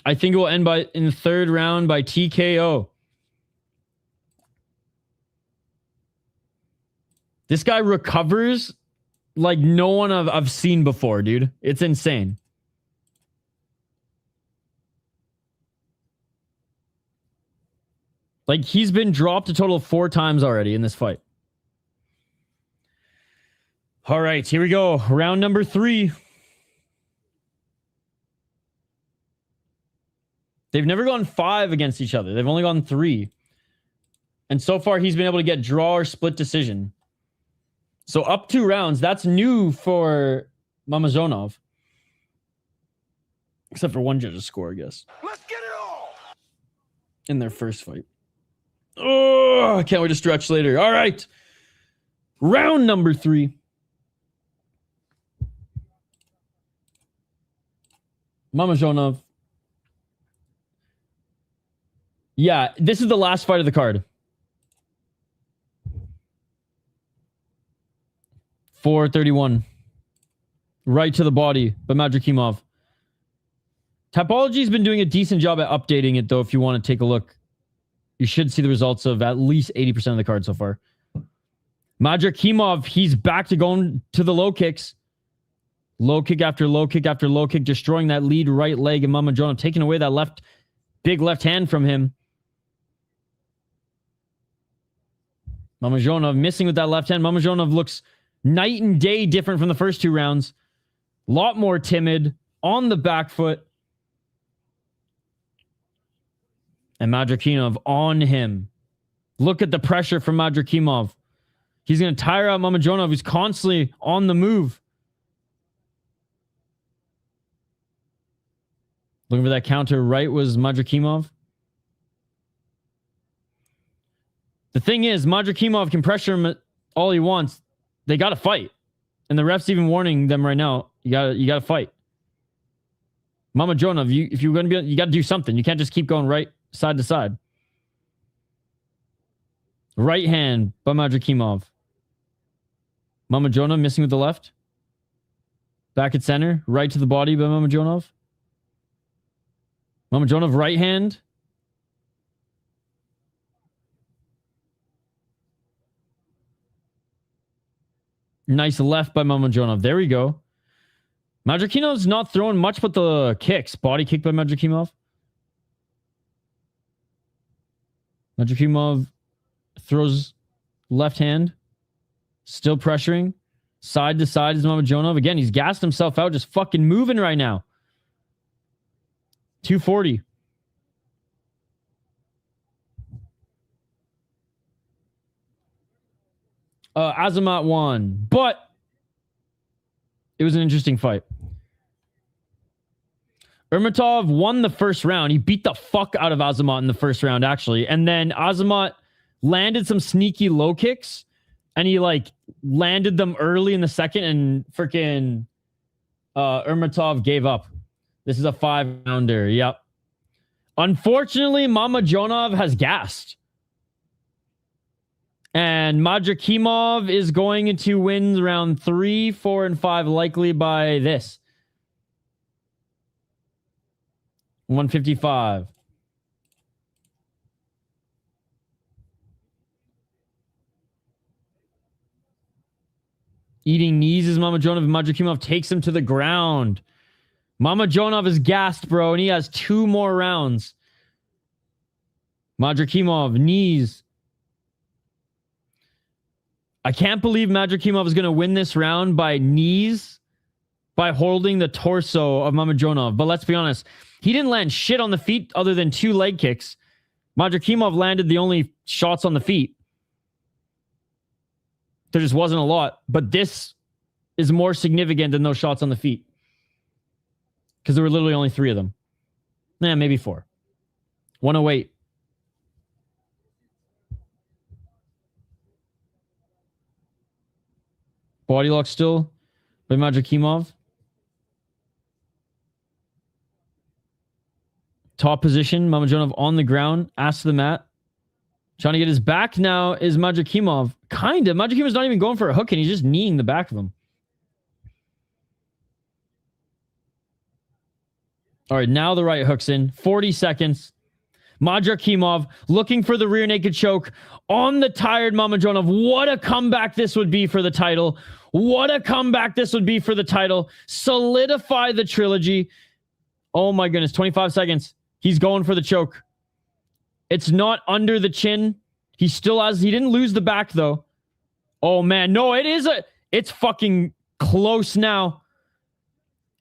I think it will end in the 3rd round by TKO. This guy recovers like no one I've seen before, dude. It's insane. He's been dropped a total of 4 times already in this fight. All right, here we go. Round number 3. They've never gone 5 against each other. They've only gone 3. And so far, he's been able to get draw or split decision. So up 2 rounds. That's new for Mamazhonov. Except for one judge's score, I guess. Let's get it all! In their first fight. Oh, I can't wait to stretch later. All right. Round number 3. Mamazhonov. Yeah, this is the last fight of the card. 4:31. Right to the body by Madrakhimov. Typology's been doing a decent job at updating it, though, if you want to take a look. You should see the results of at least 80% of the card so far. Madrakhimov, he's back to going to the low kicks. Low kick after low kick after low kick, destroying that lead right leg, and Mamajonov taking away that big left hand from him. Mamajonov missing with that left hand. Mamajonov looks night and day different from the first two rounds. A lot more timid, on the back foot. And Madrakhimov on him. Look at the pressure from Madrakhimov. He's going to tire out Mamajonov, who's constantly on the move. Looking for that counter right was Madrakhimov. The thing is, Madrakhimov can pressure him all he wants. They got to fight. And the ref's even warning them right now, you got to fight. Mamajonov, if you're going to be, you got to do something. You can't just keep going right side to side. Right hand by Madrakhimov. Mamajonov missing with the left. Back at center. Right to the body by Mamajonov. Mamajonov right hand. Nice left by Mamajonov. There we go. Madrakhimov's not throwing much but the kicks. Body kick by Madrakhimov. Madrakhimov throws left hand. Still pressuring. Side to side is Mamajonov. Again, he's gassed himself out. Just fucking moving right now. 240. Azamat won. But it was an interesting fight. Ermetov won the first round. He beat the fuck out of Azamat in the first round, actually. And then Azamat landed some sneaky low kicks. And he, landed them early in the second. And freaking Ermetov gave up. This is a 5-rounder. Yep. Unfortunately, Mamajonov has gassed. And Madrakhimov is going to win round 3, 4, and 5, likely by this. 155. Eating knees is Mamajonov, and Madrakhimov takes him to the ground. Mamajonov is gassed, bro, and he has 2 more rounds. Madrakhimov, knees. I can't believe Madrakhimov is going to win this round by knees, by holding the torso of Mamajonov. But let's be honest, he didn't land shit on the feet other than 2 leg kicks. Madrakhimov landed the only shots on the feet. There just wasn't a lot. But this is more significant than those shots on the feet. Because there were literally only 3 of them. Maybe 4. 108. Body lock still by Madrakhimov. Top position. Mamajonov on the ground. Ass to the mat. Trying to get his back now is Madrakhimov. Kind of. Madrakimov's not even going for a hook and he's just kneeing the back of him. All right, now the right hook's in. 40 seconds. Madrakhimov looking for the rear naked choke on the tired Mamajonov. What a comeback this would be for the title. What a comeback this would be for the title. Solidify the trilogy. Oh my goodness, 25 seconds. He's going for the choke. It's not under the chin. He didn't lose the back though. Oh man, no, it's fucking close now.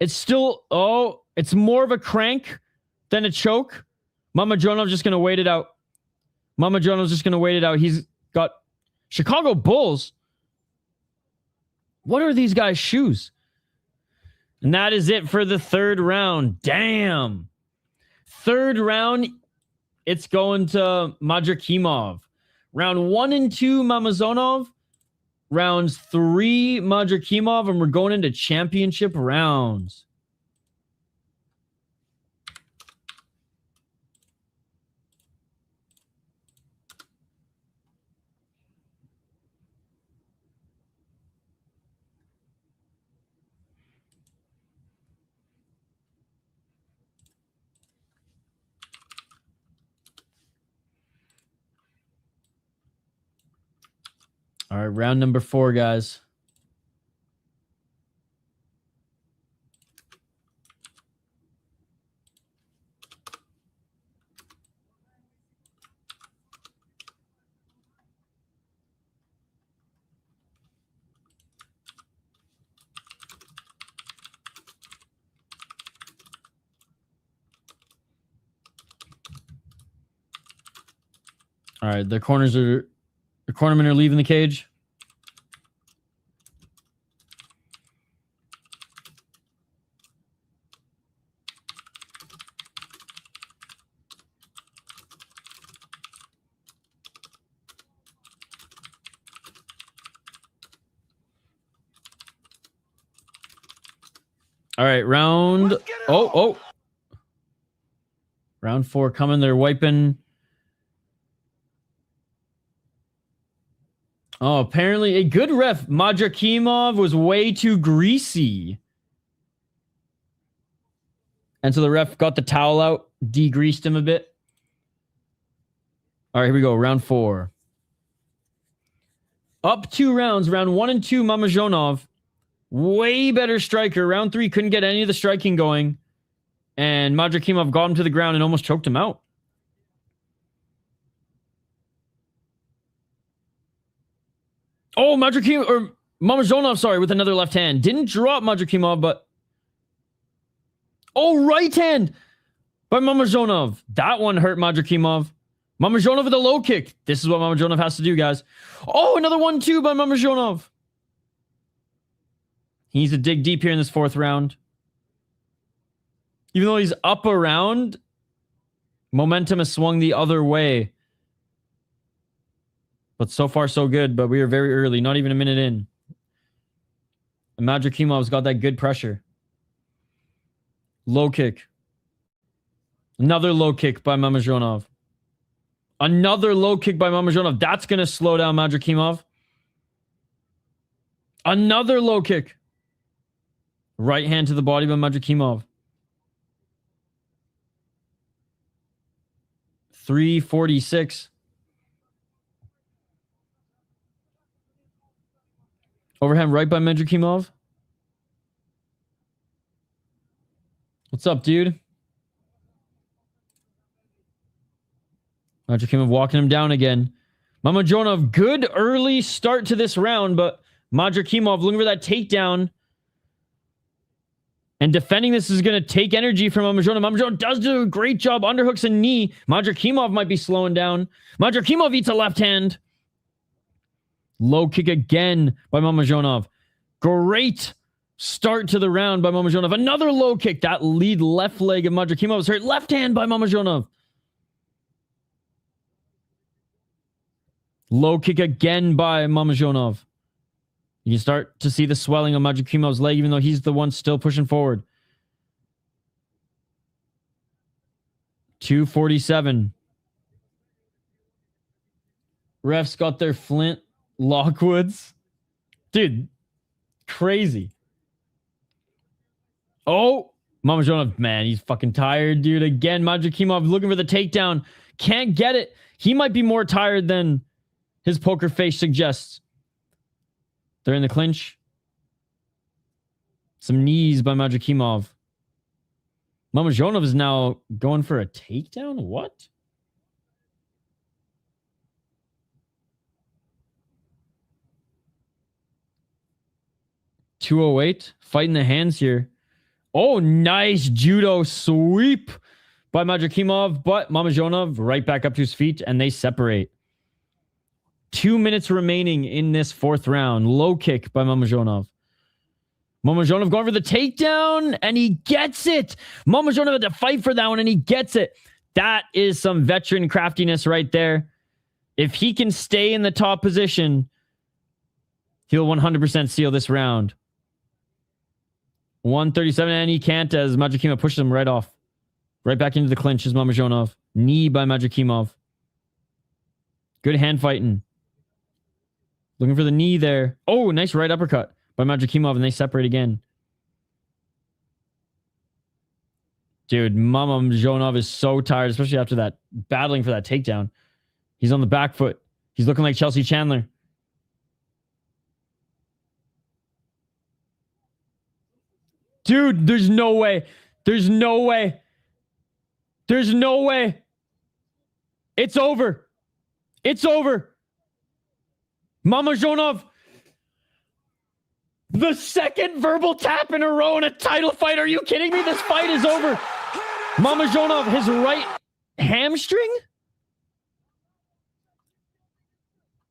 It's still, it's more of a crank than a choke. Mamajonov's just going to wait it out. Mamajonov's just going to wait it out. He's got Chicago Bulls. What are these guys' shoes? And that is it for the 3rd round. Damn. 3rd round, it's going to Madrakhimov. Round 1 and 2, Mamazhonov. Rounds 3, Madrakhimov. And we're going into championship rounds. All right, round number 4, guys. All right, the cornermen are leaving the cage. All right, round. Oh. Round 4 coming. They're wiping. Oh, apparently a good ref. Madrakhimov was way too greasy. And so the ref got the towel out, degreased him a bit. All right, here we go. Round 4. Up 2 rounds. Round 1 and 2, Mamajonov. Way better striker. Round 3, couldn't get any of the striking going. And Madrakhimov got him to the ground and almost choked him out. Oh, Mamazhonov, sorry, with another left hand. Didn't drop Madrakhimov, but... Oh, right hand by Mamazhonov. That one hurt Madrakhimov. Mamazhonov with a low kick. This is what Mamazhonov has to do, guys. Oh, another 1-2 by Mamazhonov. He needs to dig deep here in this 4th round. Even though he's up a round, momentum has swung the other way. But so far, so good. But we are very early, not even a minute in. And Madrakhimov's got that good pressure. Low kick. Another low kick by Mamazhonov. Another low kick by Mamazhonov. That's going to slow down Madrakhimov. Another low kick. Right hand to the body by Madrakhimov. 346. Overhand right by Madrakhimov. What's up, dude? Madrakhimov walking him down again. Mamajonov, good early start to this round, but Madrakhimov looking for that takedown. And defending this is going to take energy from Mamajonov. Mamajonov does do a great job. Underhooks and knee. Madrakhimov might be slowing down. Madrakhimov eats a left hand. Low kick again by Mamajonov. Great start to the round by Mamajonov. Another low kick. That lead left leg of Madrakhimov was hurt. Left hand by Mamajonov. Low kick again by Mamajonov. You can start to see the swelling of Madrakhimov's leg, even though he's the one still pushing forward. 247. Refs got their Flint Lockwoods. Dude, crazy. Oh, Mamajonov, man, he's fucking tired, dude. Again, Madrakhimov looking for the takedown. Can't get it. He might be more tired than his poker face suggests. They're in the clinch. Some knees by Madrakhimov. Mamajonov is now going for a takedown? What? .208. Fighting the hands here. Oh, nice judo sweep by Madrakhimov. But Mamajonov right back up to his feet and they separate. 2 minutes remaining in this 4th round. Low kick by Mamajonov. Mamajonov going for the takedown, and he gets it. Mamajonov had to fight for that one, and he gets it. That is some veteran craftiness right there. If he can stay in the top position, he'll 100% seal this round. 137, and he can't as Madrakhimov pushes him right off. Right back into the clinch is Mamajonov. Knee by Madrakhimov. Good hand fighting. Looking for the knee there. Oh, nice right uppercut by Madrakhimov, and they separate again. Dude, Mamajonov is so tired, especially after that battling for that takedown. He's on the back foot. He's looking like Chelsea Chandler. Dude, there's no way. There's no way. There's no way. It's over. It's over. Mamajonov. The second verbal tap in a row in a title fight. Are you kidding me? This fight is over. Mamajonov, his right hamstring?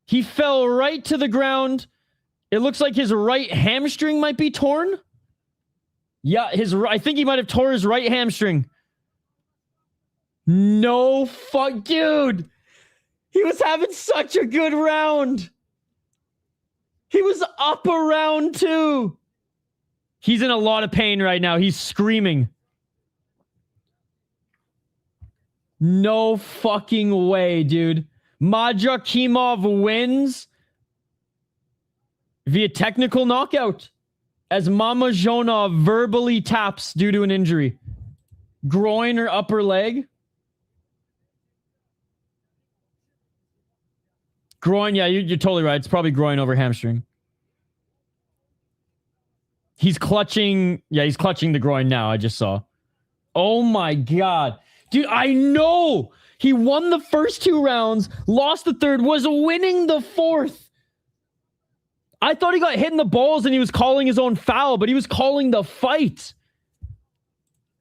He fell right to the ground. It looks like his right hamstring might be torn. Yeah, I think he might have tore his right hamstring. No fuck, dude. He was having such a good round. He was up around two. He's in a lot of pain right now. He's screaming. No fucking way, dude. Madrakhimov wins via technical knockout as Mamajonov verbally taps due to an injury. Groin or upper leg? Groin, yeah, you're totally right. It's probably groin over hamstring. He's clutching. Yeah, he's clutching the groin now. I just saw. Oh my God. Dude, I know. He won the first two rounds, lost the third, was winning the fourth. I thought he got hit in the balls and he was calling his own foul, but he was calling the fight.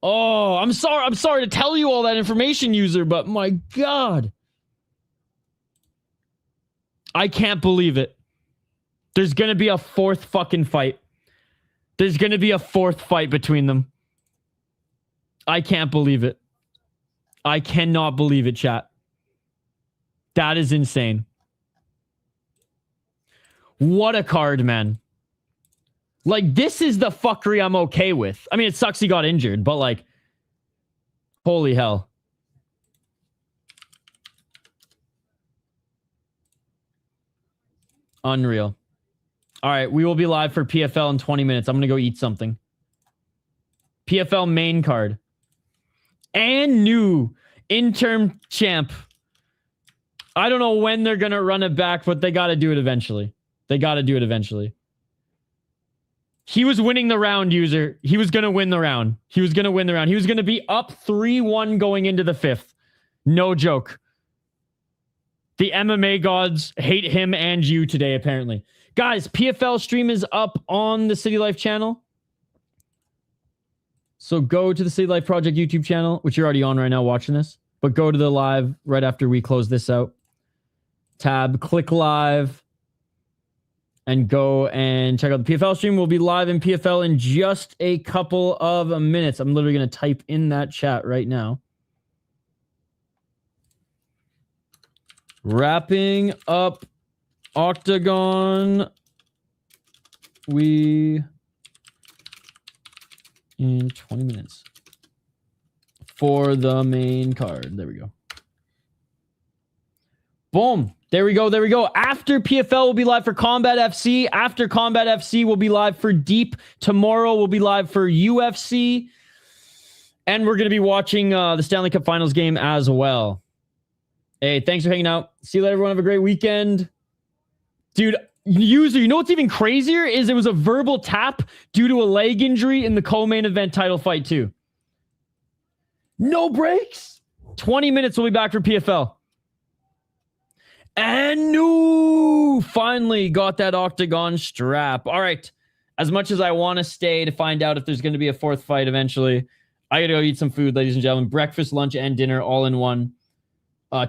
Oh, I'm sorry to tell you all that information, user, but my God. I can't believe it. There's going to be a fourth fucking fight. There's going to be a fourth fight between them. I can't believe it. I cannot believe it, chat. That is insane. What a card, man. Like, this is the fuckery I'm okay with. I mean, it sucks he got injured, but like, holy hell. Unreal. All right, we will be live for PFL in 20 minutes. I'm going to go eat something. PFL main card. And new interim champ. I don't know when they're going to run it back, but they got to do it eventually. They got to do it eventually. He was winning the round, user. He was going to win the round. He was going to win the round. He was going to be up 3-1 going into the fifth. No joke. The MMA gods hate him and you today, apparently. Guys, PFL stream is up on the City Life channel. So go to the City Life Project YouTube channel, which you're already on right now watching this. But go to the live right after we close this out. Tab, click live. And go and check out the PFL stream. We'll be live in PFL in just a couple of minutes. I'm literally going to type in that chat right now. Wrapping up Octagon. We in 20 minutes for the main card. There we go. Boom. There we go. There we go. After PFL, we'll be live for Combat FC. After Combat FC, we'll be live for Deep. Tomorrow, we'll be live for UFC. And we're going to be watching the Stanley Cup Finals game as well. Hey, thanks for hanging out. See you later, everyone. Have a great weekend. Dude, user, you know what's even crazier is it was a verbal tap due to a leg injury in the co-main event title fight too. No breaks. 20 minutes, we'll be back for PFL. And no, finally got that Octagon strap. All right. As much as I want to stay to find out if there's going to be a fourth fight eventually, I got to go eat some food, ladies and gentlemen. Breakfast, lunch, and dinner all in one.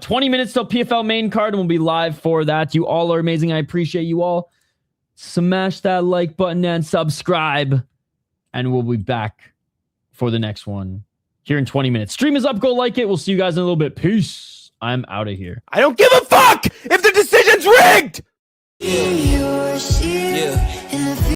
20 minutes till PFL main card, and we'll be live for that. You all are amazing. I appreciate you all. Smash that like button and subscribe. And we'll be back for the next one here in 20 minutes. Stream is up. Go like it. We'll see you guys in a little bit. Peace. I'm out of here. I don't give a fuck if the decision's rigged! Yeah.